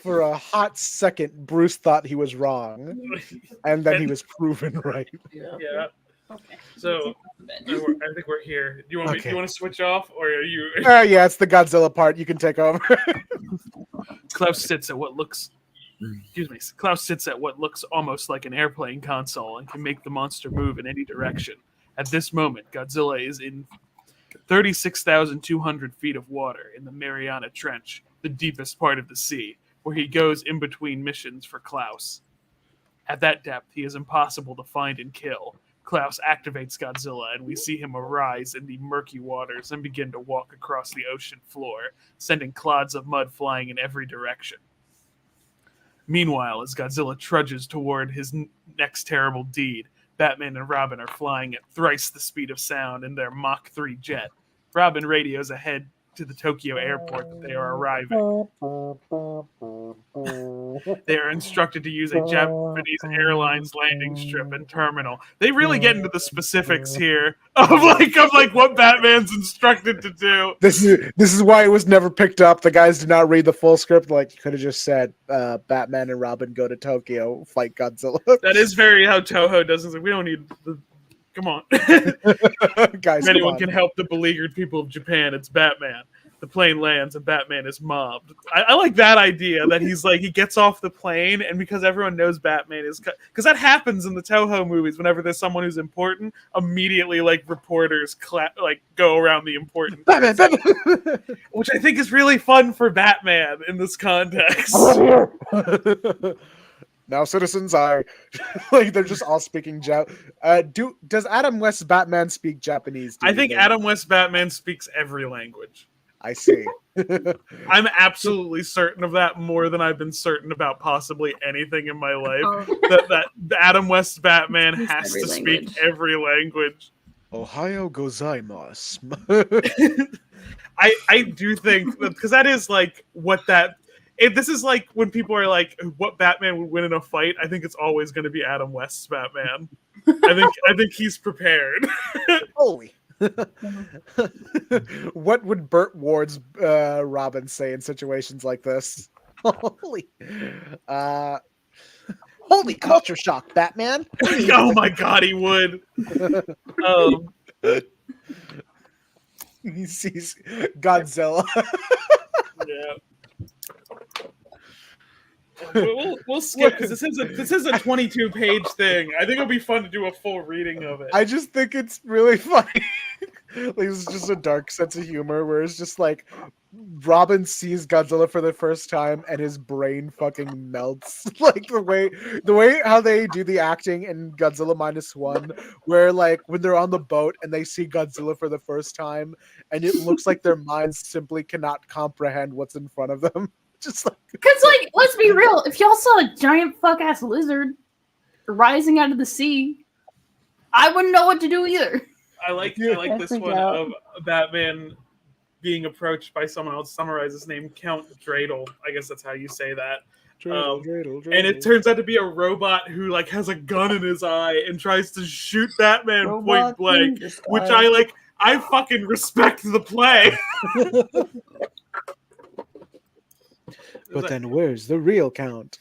Speaker 8: For a hot second, Bruce thought he was wrong, and then he was proven right.
Speaker 6: Yeah. Okay. So I think we're here. Do you want
Speaker 8: Okay.
Speaker 6: do you want to switch off, or are you?
Speaker 8: Yeah, it's the Godzilla part. You can take over.
Speaker 6: Klaus sits at what looks. Excuse me. Klaus sits at what looks almost like an airplane console and can make the monster move in any direction. At this moment, Godzilla is in 36,200 feet of water in the Mariana Trench, the deepest part of the sea, where he goes in between missions for Klaus. At that depth, he is impossible to find and kill. Klaus activates Godzilla, and we see him arise in the murky waters and begin to walk across the ocean floor, sending clods of mud flying in every direction. Meanwhile, as Godzilla trudges toward his next terrible deed, Batman and Robin are flying at thrice the speed of sound in their Mach 3 jet. Robin radios ahead to the Tokyo airport that they are arriving. They are instructed to use a Japanese Airlines landing strip and terminal. They really get into the specifics here of what Batman's instructed to do.
Speaker 8: This is why it was never picked up. The guys did not read the full script. Like, you could have just said, Batman and Robin go to Tokyo, fight Godzilla.
Speaker 6: That is very how Toho does it. We don't need the... Come on.
Speaker 8: Guys,
Speaker 6: if anyone can help the beleaguered people of Japan, it's Batman. The plane lands and Batman is mobbed. I like that idea that he's like, he gets off the plane, and because everyone knows Batman is... Because that happens in the Toho movies. Whenever there's someone who's important, immediately reporters go around the important
Speaker 8: Batman.
Speaker 6: Which I think is really fun for Batman in this context.
Speaker 8: Now citizens are they're just all speaking does Adam West's Batman speak Japanese?
Speaker 6: I think Adam West's Batman speaks every language.
Speaker 8: I see.
Speaker 6: I'm absolutely certain of that, more than I've been certain about possibly anything in my life. That Adam West's Batman has to speak every language.
Speaker 8: Ohio gozaimasu.
Speaker 6: I do think that, because that is what that... this is like when people are like, what Batman would win in a fight? I think it's always going to be Adam West's Batman. I think he's prepared.
Speaker 8: Holy. What would Burt Ward's Robin say in situations like this? Holy culture shock, Batman.
Speaker 6: Oh my god, he would.
Speaker 8: He sees Godzilla.
Speaker 6: Yeah. We'll skip, because this is a 22-page thing. I think it'll be fun to do a full reading of it.
Speaker 8: I just think it's really funny. It's just a dark sense of humor where it's just like Robin sees Godzilla for the first time and his brain fucking melts. Like the way how they do the acting in Godzilla -1, where when they're on the boat and they see Godzilla for the first time and it looks like their minds simply cannot comprehend what's in front of them. Just
Speaker 1: because let's be real, if y'all saw a giant fuck ass lizard rising out of the sea, I wouldn't know what to do either.
Speaker 6: I like this one of Batman being approached by someone. I'll summarize his name, Count Dreidel. I guess that's how you say that.
Speaker 8: Dreidel.
Speaker 6: And it turns out to be a robot who has a gun in his eye and tries to shoot Batman point blank, which I fucking respect the play.
Speaker 8: But then where's the real Count?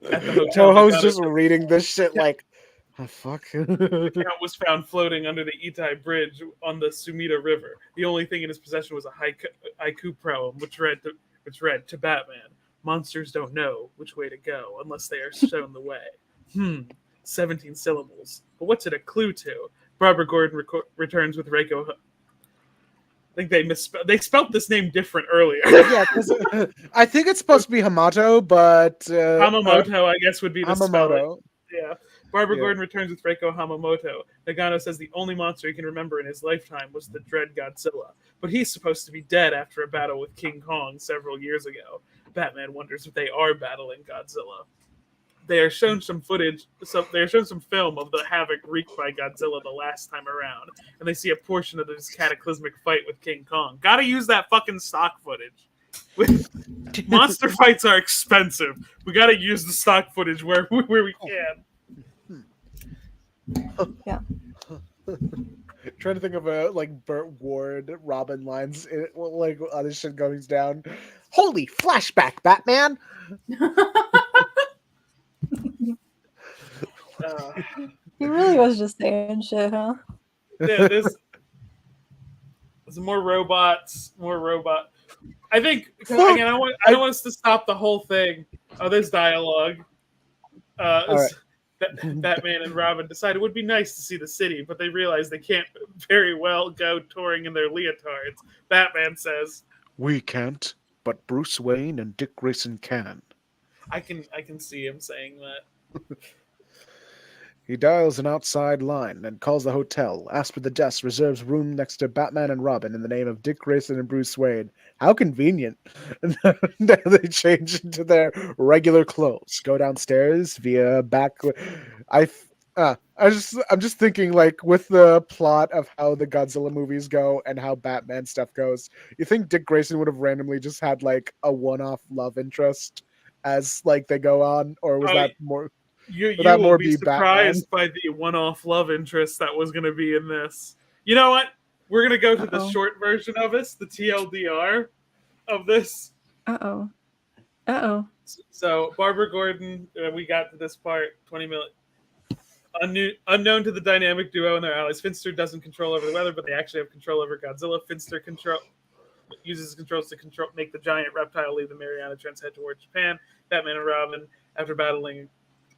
Speaker 8: Toho's just reading this shit oh, fuck.
Speaker 6: The Count was found floating under the Itai Bridge on the Sumida River. The only thing in his possession was a haiku poem, which read to Batman, "Monsters don't know which way to go unless they are shown the way." 17 syllables. But what's it a clue to? Barbara Gordon returns with Reiko. I think they spelt this name different earlier.
Speaker 8: Yeah, I think it's supposed to be Hamato, but
Speaker 6: Hamamoto, I guess, would be the
Speaker 8: Hamamoto.
Speaker 6: spelling. Yeah. Barbara Gordon returns with Reiko Hamamoto. Nagano says the only monster he can remember in his lifetime was the dread Godzilla, but he's supposed to be dead after a battle with King Kong several years ago. Batman wonders if they are battling Godzilla. They are shown some footage. They are shown some film of the havoc wreaked by Godzilla the last time around, and they see a portion of this cataclysmic fight with King Kong. Gotta use that fucking stock footage. Monster fights are expensive. We gotta use the stock footage where we can.
Speaker 2: Yeah.
Speaker 8: Trying to think of a Burt Ward Robin lines, like all this shit going down. Holy flashback, Batman!
Speaker 2: He really was just saying shit, huh?
Speaker 6: Yeah, there's more robots, I think again, I don't want us to stop the whole thing. Oh, there's dialogue.
Speaker 8: Right.
Speaker 6: Batman and Robin decide it would be nice to see the city, but they realize they can't very well go touring in their leotards. Batman says,
Speaker 8: "We can't, but Bruce Wayne and Dick Grayson can."
Speaker 6: I can see him saying that.
Speaker 8: He dials an outside line and calls the hotel, asks for the desk, reserves room next to Batman and Robin in the name of Dick Grayson and Bruce Wayne. How convenient. And then they change into their regular clothes, go downstairs via back. I'm just thinking, like, with the plot of how the Godzilla movies go and how Batman stuff goes, you think Dick Grayson would have randomly just had like a one-off love interest as like they go on, or was that more?
Speaker 6: You will be surprised by the one-off love interest that was going to be in this. You know what? We're going to go to the short version of this, the TLDR of this.
Speaker 2: Uh-oh.
Speaker 6: So, Barbara Gordon, we got to this part, 20 minutes. Unknown to the dynamic duo and their allies, Finster doesn't control over the weather, but they actually have control over Godzilla. Finster uses controls to make the giant reptile leave the Mariana Trench, head towards Japan. Batman and Robin, after battling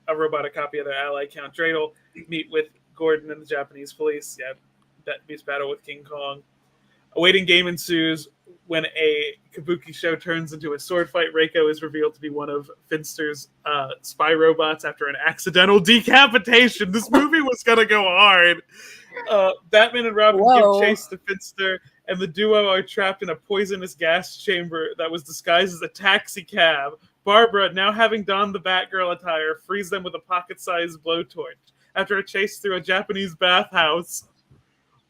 Speaker 6: a robotic copy of their ally, Count Dreidel, meet with Gordon and the Japanese police. Yeah, that meets battle with King Kong. A waiting game ensues when a kabuki show turns into a sword fight. Reiko is revealed to be one of Finster's spy robots after an accidental decapitation. This movie was going to go hard. Batman and Robin give chase to Finster, and the duo are trapped in a poisonous gas chamber that was disguised as a taxi cab. Barbara, now having donned the Batgirl attire, frees them with a pocket-sized blowtorch. After a chase through a Japanese bathhouse,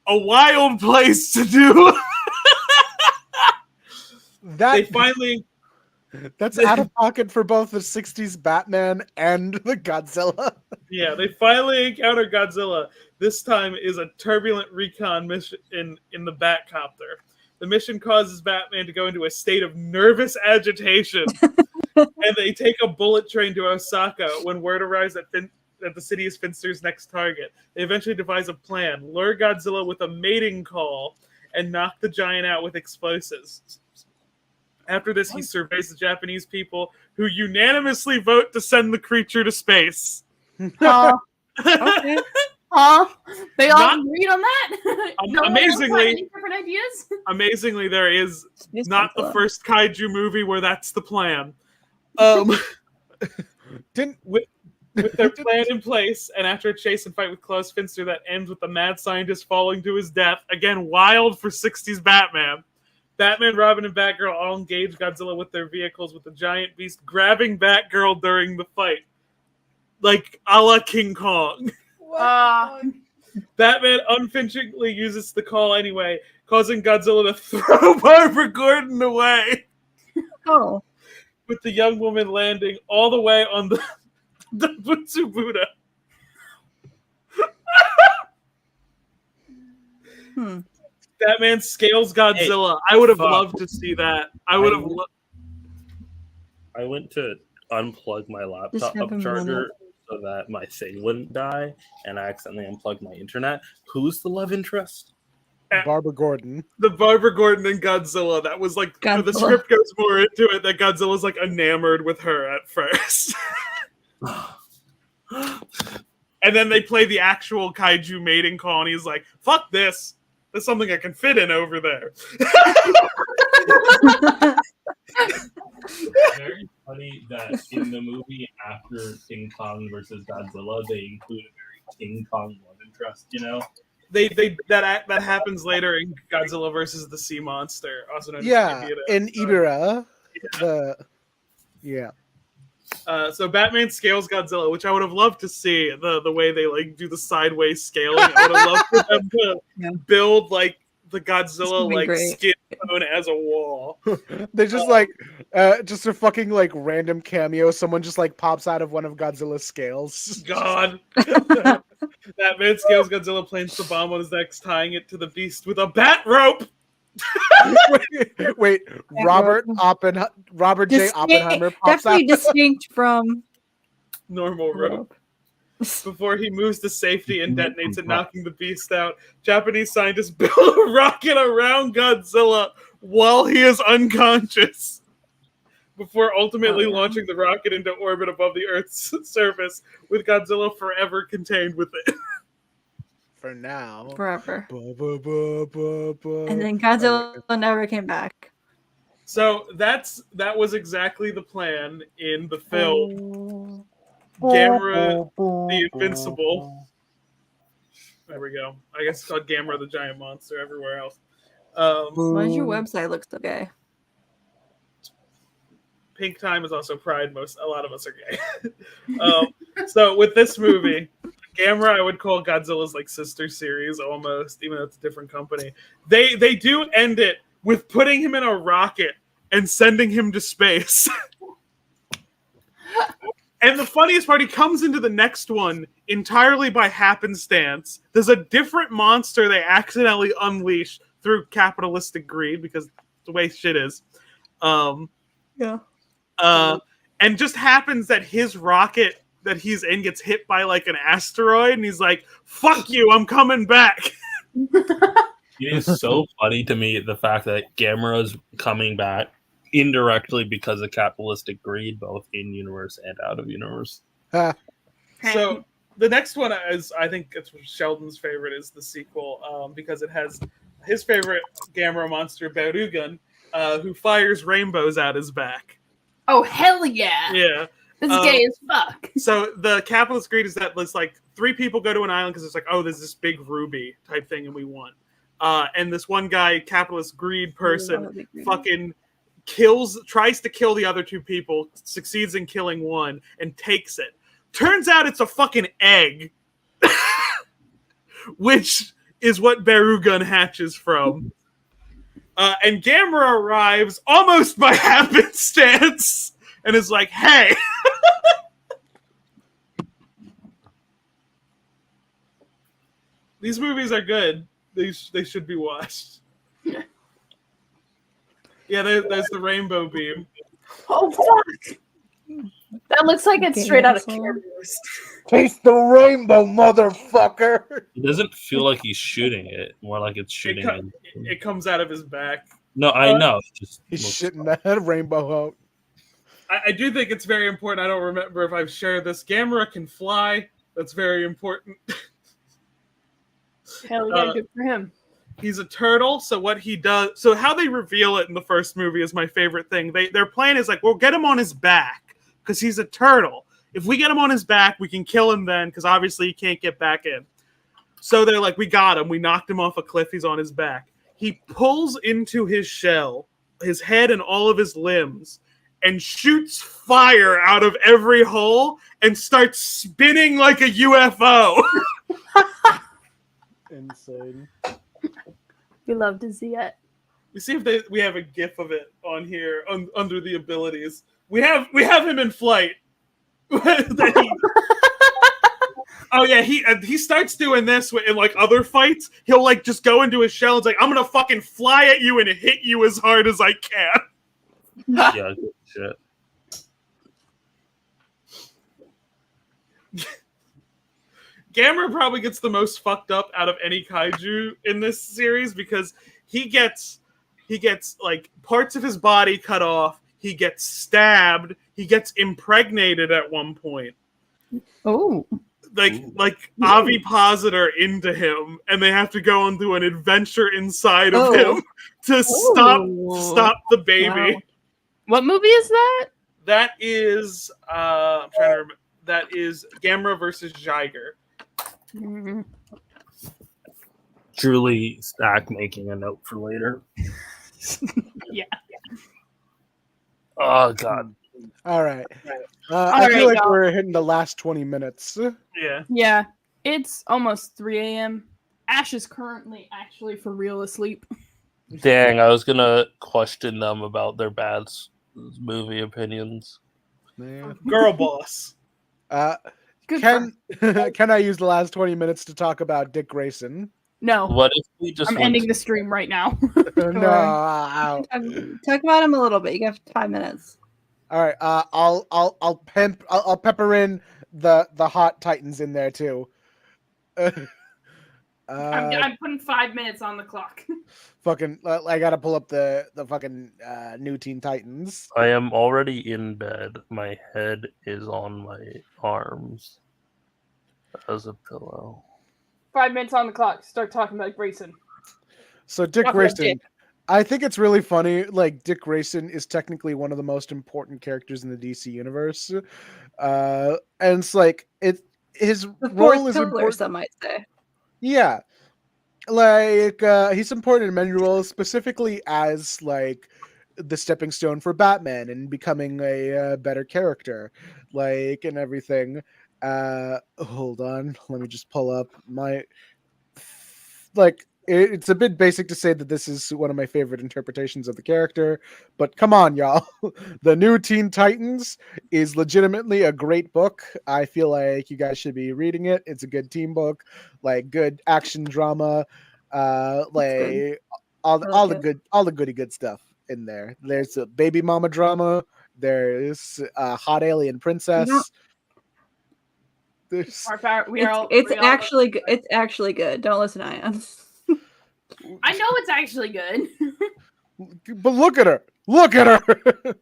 Speaker 6: a wild place to do. That's
Speaker 8: out of pocket for both the 60s Batman and the Godzilla.
Speaker 6: Yeah, they finally encounter Godzilla. This time is a turbulent recon mission in the Batcopter. The mission causes Batman to go into a state of nervous agitation. And they take a bullet train to Osaka when word arrives that the city is Finster's next target. They eventually devise a plan, lure Godzilla with a mating call, and knock the giant out with explosives. After this, he surveys the Japanese people, who unanimously vote to send the creature to space.
Speaker 1: Okay. They all agreed on that?
Speaker 6: Amazingly,
Speaker 1: different ideas?
Speaker 6: Amazingly, there is not the first kaiju movie where that's the plan. With their plan in place, and after a chase and fight with Klaus Finster that ends with the mad scientist falling to his death, again, wild for 60s Batman, Batman, Robin, and Batgirl all engage Godzilla with their vehicles, with the giant beast grabbing Batgirl during the fight. Like, a la King Kong. Batman unflinchingly uses the call anyway, causing Godzilla to throw Barbara Gordon away.
Speaker 2: Oh.
Speaker 6: With the young woman landing all the way on the Butsu Buddha. Batman scales Godzilla.
Speaker 5: Hey,
Speaker 6: I would have loved to see that. I
Speaker 5: went to unplug my laptop charger so that my thing wouldn't die, and I accidentally unplugged my internet. Who's the love interest?
Speaker 8: Barbara Gordon.
Speaker 6: The Barbara Gordon and Godzilla. That was like, the script goes more into it, that Godzilla's like enamored with her at first. And then they play the actual kaiju mating call, and he's like, fuck this. There's something I can fit in over there.
Speaker 5: Very funny that in the movie after King Kong versus Godzilla, they include a very King Kong love interest. You know,
Speaker 6: that happens later in Godzilla versus the Sea Monster, also known as
Speaker 8: Yeah,
Speaker 6: Ibira.
Speaker 8: in Ibira. Yeah.
Speaker 6: So Batman scales Godzilla, which I would have loved to see the way they like do the sideways scaling. I would have loved for them to build like the Godzilla like skin tone as a wall.
Speaker 8: They just just a fucking like random cameo. Someone just like pops out of one of Godzilla's scales.
Speaker 6: God. Batman scales Godzilla, plants the bomb on his neck, tying it to the beast with a bat rope.
Speaker 8: Wait, Robert J. Oppenheimer pops
Speaker 2: definitely
Speaker 8: out.
Speaker 2: distinct from
Speaker 6: normal rope. Before he moves to safety and detonates it, knocking the beast out, Japanese scientists build a rocket around Godzilla while he is unconscious. Before ultimately launching the rocket into orbit above the Earth's surface, with Godzilla forever contained with it.
Speaker 8: For now.
Speaker 2: Forever. And then Godzilla never came back.
Speaker 6: So that was exactly the plan in the film. Gamera the Invincible. There we go. I guess it's called Gamera the Giant Monster everywhere else.
Speaker 2: Why does your website look so gay?
Speaker 6: Pink Time is also Pride. A lot of us are gay. So with this movie, Gamera I would call Godzilla's like sister series almost, even though it's a different company. They do end it with putting him in a rocket and sending him to space. And the funniest part, he comes into the next one entirely by happenstance. There's a different monster they accidentally unleash through capitalistic greed, because the way shit is. And just happens that his rocket that he's in gets hit by like an asteroid, and he's like, "Fuck you, I'm coming back."
Speaker 5: It is so funny to me the fact that Gamera's coming back indirectly because of capitalistic greed, both in universe and out of universe.
Speaker 6: So the next one is, I think it's Sheldon's favorite, is the sequel, because it has his favorite Gamera monster, Barugan, who fires rainbows out his back.
Speaker 1: Oh, hell yeah!
Speaker 6: Yeah.
Speaker 1: It's gay as fuck.
Speaker 6: So the capitalist greed is that there's like 3 people go to an island because it's like, oh, there's this big ruby type thing and we want. And this one guy, capitalist greed person, fucking tries to kill the other 2 people, succeeds in killing one, and takes it. Turns out it's a fucking egg, which is what Barugan hatches from. And Gamera arrives almost by happenstance and is like, hey. These movies are good. They should be watched. Yeah, there's the rainbow beam.
Speaker 1: Oh, fuck! That looks like it's straight out of Caribou.
Speaker 8: Taste the rainbow, motherfucker!
Speaker 5: It doesn't feel like he's shooting it. More like it's shooting it.
Speaker 6: It comes out of his back.
Speaker 5: No, I know.
Speaker 8: He's shitting that rainbow out.
Speaker 6: I do think it's very important. I don't remember if I've shared this. Gamera can fly. That's very important.
Speaker 1: Hell yeah, good for him.
Speaker 6: He's a turtle, so what he does... So how they reveal it in the first movie is my favorite thing. Their plan is like, we'll get him on his back, because he's a turtle. If we get him on his back, we can kill him then, because obviously he can't get back in. So they're like, we got him. We knocked him off a cliff. He's on his back. He pulls into his shell, his head and all of his limbs, and shoots fire out of every hole and starts spinning like a UFO.
Speaker 8: Insane.
Speaker 1: We love to see it.
Speaker 6: You see if we have a GIF of it on here under the abilities. We have him in flight. Oh yeah, he starts doing this in like other fights. He'll like just go into his shell and it's like, I'm gonna fucking fly at you and hit you as hard as I can.
Speaker 5: Yeah, shit.
Speaker 6: Gamera probably gets the most fucked up out of any kaiju in this series because he gets like parts of his body cut off. He gets stabbed. He gets impregnated at one point.
Speaker 1: Oh.
Speaker 6: like ovipositor into him, and they have to go on through an adventure inside of him to stop the baby.
Speaker 13: Wow. What movie is that?
Speaker 6: That is I'm trying to remember. That is Gamera versus Jiger.
Speaker 13: Mm-hmm.
Speaker 5: Truly Stack making a note for later.
Speaker 13: Yeah.
Speaker 5: Oh god.
Speaker 8: All right.
Speaker 13: All
Speaker 8: I feel
Speaker 13: right,
Speaker 8: like
Speaker 13: y'all.
Speaker 8: we're hitting the last 20 minutes.
Speaker 6: Yeah.
Speaker 13: Yeah. It's almost 3 a.m. Ash is currently actually for real asleep.
Speaker 5: Dang, I was gonna question them about their bad movie opinions.
Speaker 8: Yeah.
Speaker 6: Girl boss.
Speaker 8: Can I use the last 20 minutes to talk about Dick Grayson?
Speaker 13: No.
Speaker 5: What if we just
Speaker 13: I'm ending the stream right now.
Speaker 8: No.
Speaker 2: Talk about him a little bit. You got 5 minutes.
Speaker 8: All right. I'll pepper in the hot Titans in there too.
Speaker 1: I'm putting 5 minutes on the clock.
Speaker 8: Fucking, I gotta pull up the fucking new Teen Titans.
Speaker 5: I am already in bed. My head is on my arms as a pillow.
Speaker 1: 5 minutes on the clock. Start talking about Grayson.
Speaker 8: So Dick
Speaker 1: Talk about
Speaker 8: Grayson,
Speaker 1: Dick.
Speaker 8: I think it's really funny. Like Dick Grayson is technically one of the most important characters in the DC universe, and it's like his
Speaker 2: The
Speaker 8: role
Speaker 2: fourth
Speaker 8: is
Speaker 2: pillar,
Speaker 8: important.
Speaker 2: some might say.
Speaker 8: Yeah, like he's important in many roles, specifically as like the stepping stone for Batman and becoming a better character, like and everything. Hold on, let me just pull up my like. It's a bit basic to say that this is one of my favorite interpretations of the character, but come on, y'all. The new Teen Titans is legitimately a great book. I feel like you guys should be reading it. It's a good team book, like good action drama, like all the goody good stuff in there. There's a baby mama drama. There's a hot alien princess. There's
Speaker 2: It's actually good. It's actually good. Don't listen to Ayaan.
Speaker 1: I know it's actually good.
Speaker 8: But look at her. Look at her.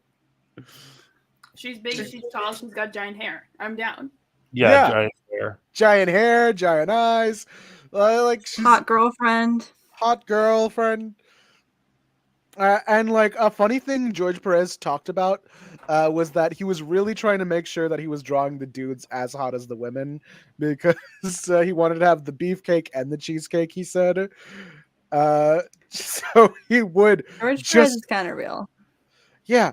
Speaker 1: She's big, she's tall, she's got giant hair. I'm down.
Speaker 5: Yeah, giant hair.
Speaker 8: Giant hair, giant eyes. Like she's
Speaker 2: Hot girlfriend.
Speaker 8: Hot girlfriend. And like a funny thing George Perez talked about was that he was really trying to make sure that he was drawing the dudes as hot as the women because he wanted to have the beefcake and the cheesecake, he said. So he would
Speaker 2: George Perez is kind of real.
Speaker 8: Yeah.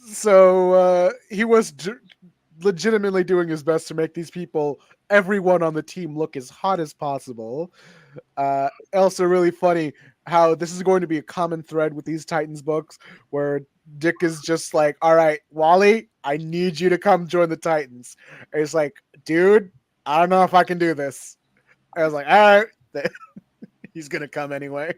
Speaker 8: So he was legitimately doing his best to make these people, everyone on the team, look as hot as possible. Also really funny how this is going to be a common thread with these Titans books where Dick is just like, all right, Wally, I need you to come join the Titans. And he's like, dude, I don't know if I can do this. I was like, all right. He's gonna come anyway.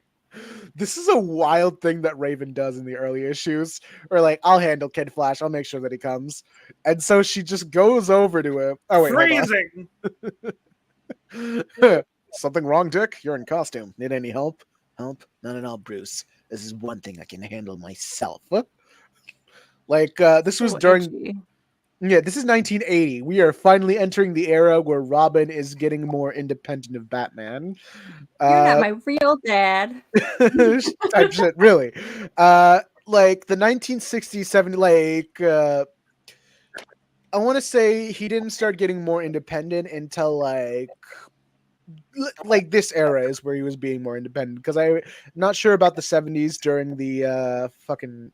Speaker 8: This is a wild thing that Raven does in the early issues, or like, I'll handle Kid Flash, I'll make sure that he comes. And so she just goes over to him. Oh wait,
Speaker 6: freezing.
Speaker 8: Something wrong, Dick? You're in costume. Need any help? Help? Not at all, Bruce. This is one thing I can handle myself. Like this was during. Yeah, this is 1980. We are finally entering the era where Robin is getting more independent of Batman.
Speaker 2: You're not my real dad.
Speaker 8: Type shit, really. Like the 1960s, 70s, like I want to say he didn't start getting more independent until like this era is where he was being more independent, because I'm not sure about the 70s during the fucking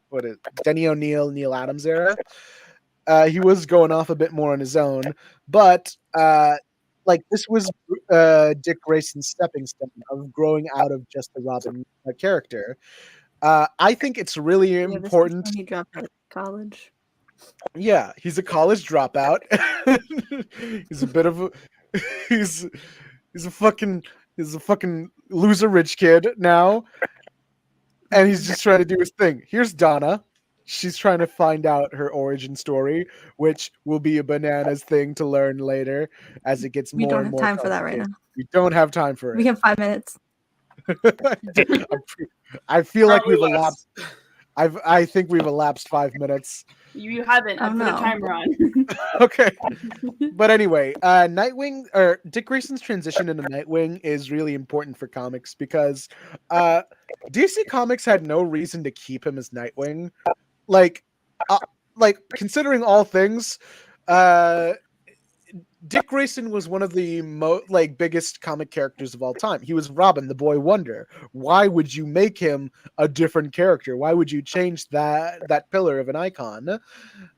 Speaker 8: Denny O'Neil, Neil Adams era. He was going off a bit more on his own, but like this was Dick Grayson's stepping stone of growing out of just the Robin character. I think it's really important.
Speaker 2: This is when he dropped out of college.
Speaker 8: Yeah, he's a college dropout. He's a bit of a he's a fucking loser rich kid now, and he's just trying to do his thing. Here's Donna. She's trying to find out her origin story, which will be a bananas thing to learn later as it gets more and more.
Speaker 2: We don't have time for that right now.
Speaker 8: We don't have time for it.
Speaker 2: We have 5 minutes.
Speaker 8: I feel like we've elapsed. I think we've elapsed 5 minutes.
Speaker 1: You haven't. I
Speaker 2: Oh,
Speaker 1: put
Speaker 2: no.
Speaker 1: a timer on.
Speaker 8: Okay. But anyway, Nightwing or Dick Grayson's transition into Nightwing is really important for comics because DC Comics had no reason to keep him as Nightwing. Like considering all things, Dick Grayson was one of the biggest comic characters of all time. He was Robin, the Boy Wonder. Why would you make him a different character? Why would you change that pillar of an icon?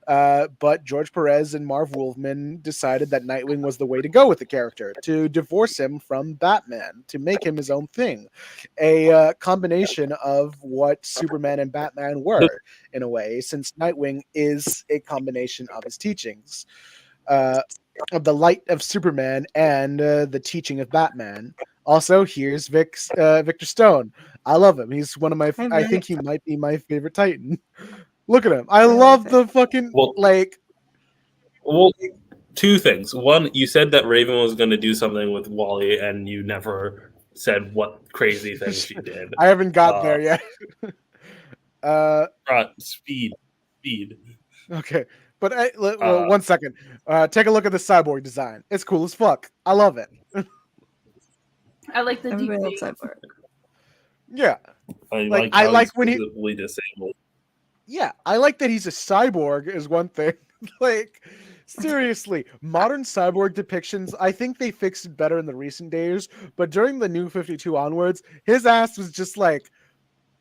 Speaker 8: But George Perez and Marv Wolfman decided that Nightwing was the way to go with the character, to divorce him from Batman, to make him his own thing. A combination of what Superman and Batman were, in a way, since Nightwing is a combination of his teachings. Of the light of Superman and the teaching of Batman. Also, here's Victor Stone. I love him. He's one of my. I think he might be my favorite Titan. Look at him. I love the fucking
Speaker 5: Well, two things. One, you said that Raven was going to do something with Wally, and you never said what crazy thing she did.
Speaker 8: I haven't got there yet.
Speaker 5: Speed.
Speaker 8: Okay. But one second. Take a look at the cyborg design. It's cool as fuck. I love it.
Speaker 1: I like the deep
Speaker 2: cyborg.
Speaker 8: Yeah.
Speaker 5: I like when he's disabled.
Speaker 8: Yeah, I like that he's a cyborg is one thing. Seriously, modern cyborg depictions, I think they fixed it better in the recent days, but during the New 52 onwards, his ass was just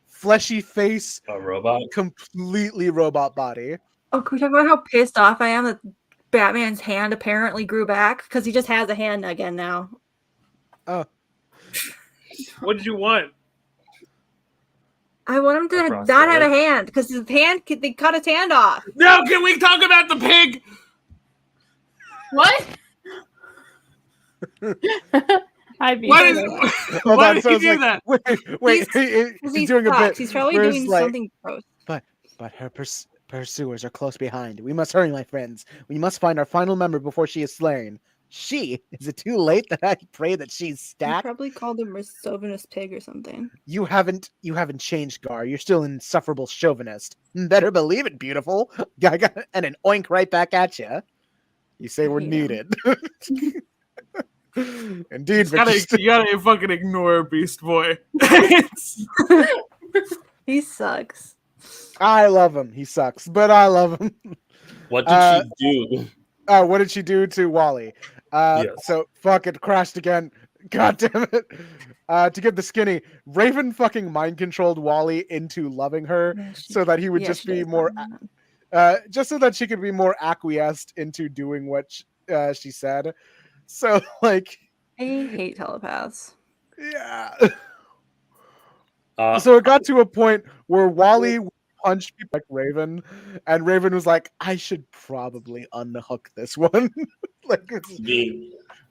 Speaker 8: fleshy face,
Speaker 5: a robot,
Speaker 8: completely robot body.
Speaker 2: Oh, can we talk about how pissed off I am that Batman's hand apparently grew back? Because he just has a hand again now.
Speaker 8: Oh.
Speaker 6: What did you want?
Speaker 2: I want him to not have a hand because his hand, they cut his hand off.
Speaker 6: No, can we talk about the pig?
Speaker 1: What?
Speaker 6: Why did he do that?
Speaker 8: Wait, he's doing a bit.
Speaker 2: He's probably doing something gross.
Speaker 8: But her pursuers are close behind. We must hurry, my friends. We must find our final member before she is slain. Is it too late that I pray that she's stacked?
Speaker 2: You probably called him a chauvinist pig or something.
Speaker 8: You haven't changed, Gar. You're still an insufferable chauvinist. Better believe it, beautiful. And an oink right back at you. You say we're needed. Indeed,
Speaker 6: you gotta fucking ignore Beast Boy.
Speaker 2: He sucks.
Speaker 8: I love him. He sucks, but I love him.
Speaker 5: What did she do?
Speaker 8: What did she do to Wally?
Speaker 5: Yes.
Speaker 8: So fuck it, crashed again. God damn it. To give the skinny, Raven fucking mind controlled Wally into loving her so that he would just be more just so that she could be more acquiesced into doing what she said. So I
Speaker 2: hate telepaths.
Speaker 8: Yeah. So it got to a point where Wally punched people like Raven, and Raven was like, I should probably unhook this one.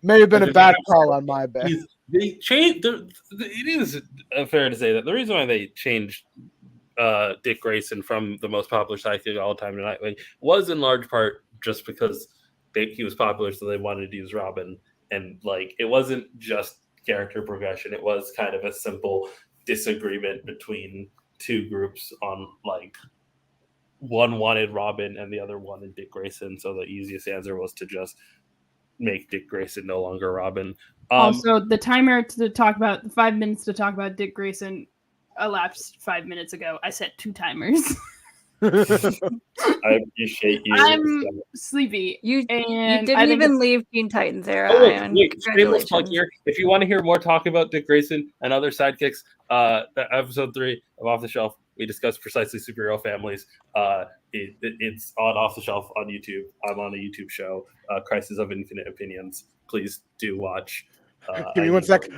Speaker 8: May have been a bad call on my bed.
Speaker 5: They changed. It is fair to say that the reason why they changed Dick Grayson from the most popular sidekick of all time to Nightwing was in large part just because he was popular, so they wanted to use Robin. And it wasn't just character progression; it was kind of a simple disagreement between two groups on one wanted Robin and the other wanted Dick Grayson. So the easiest answer was to just make Dick Grayson no longer Robin.
Speaker 1: Also, the timer to talk about the 5 minutes to talk about Dick Grayson elapsed 5 minutes ago. I set 2 timers.
Speaker 5: I appreciate you.
Speaker 1: I'm sleepy.
Speaker 2: You didn't even leave Teen Titans era.
Speaker 5: Shameless plug here. If you want to hear more talk about Dick Grayson and other sidekicks, episode 3 of Off the Shelf, we discuss precisely superhero families. It's on Off the Shelf on YouTube. I'm on a YouTube show, Crisis of Infinite Opinions. Please do watch.
Speaker 8: Give me 1 sec.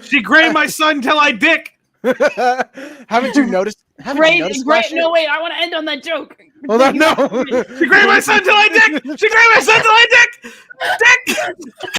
Speaker 6: She grayed my son till I dick.
Speaker 8: Haven't you noticed?
Speaker 1: Great. No, wait. I want to end on that joke.
Speaker 8: Hold on, no.
Speaker 6: She grayed my son till I dick. She grayed my son till I dick. Dick.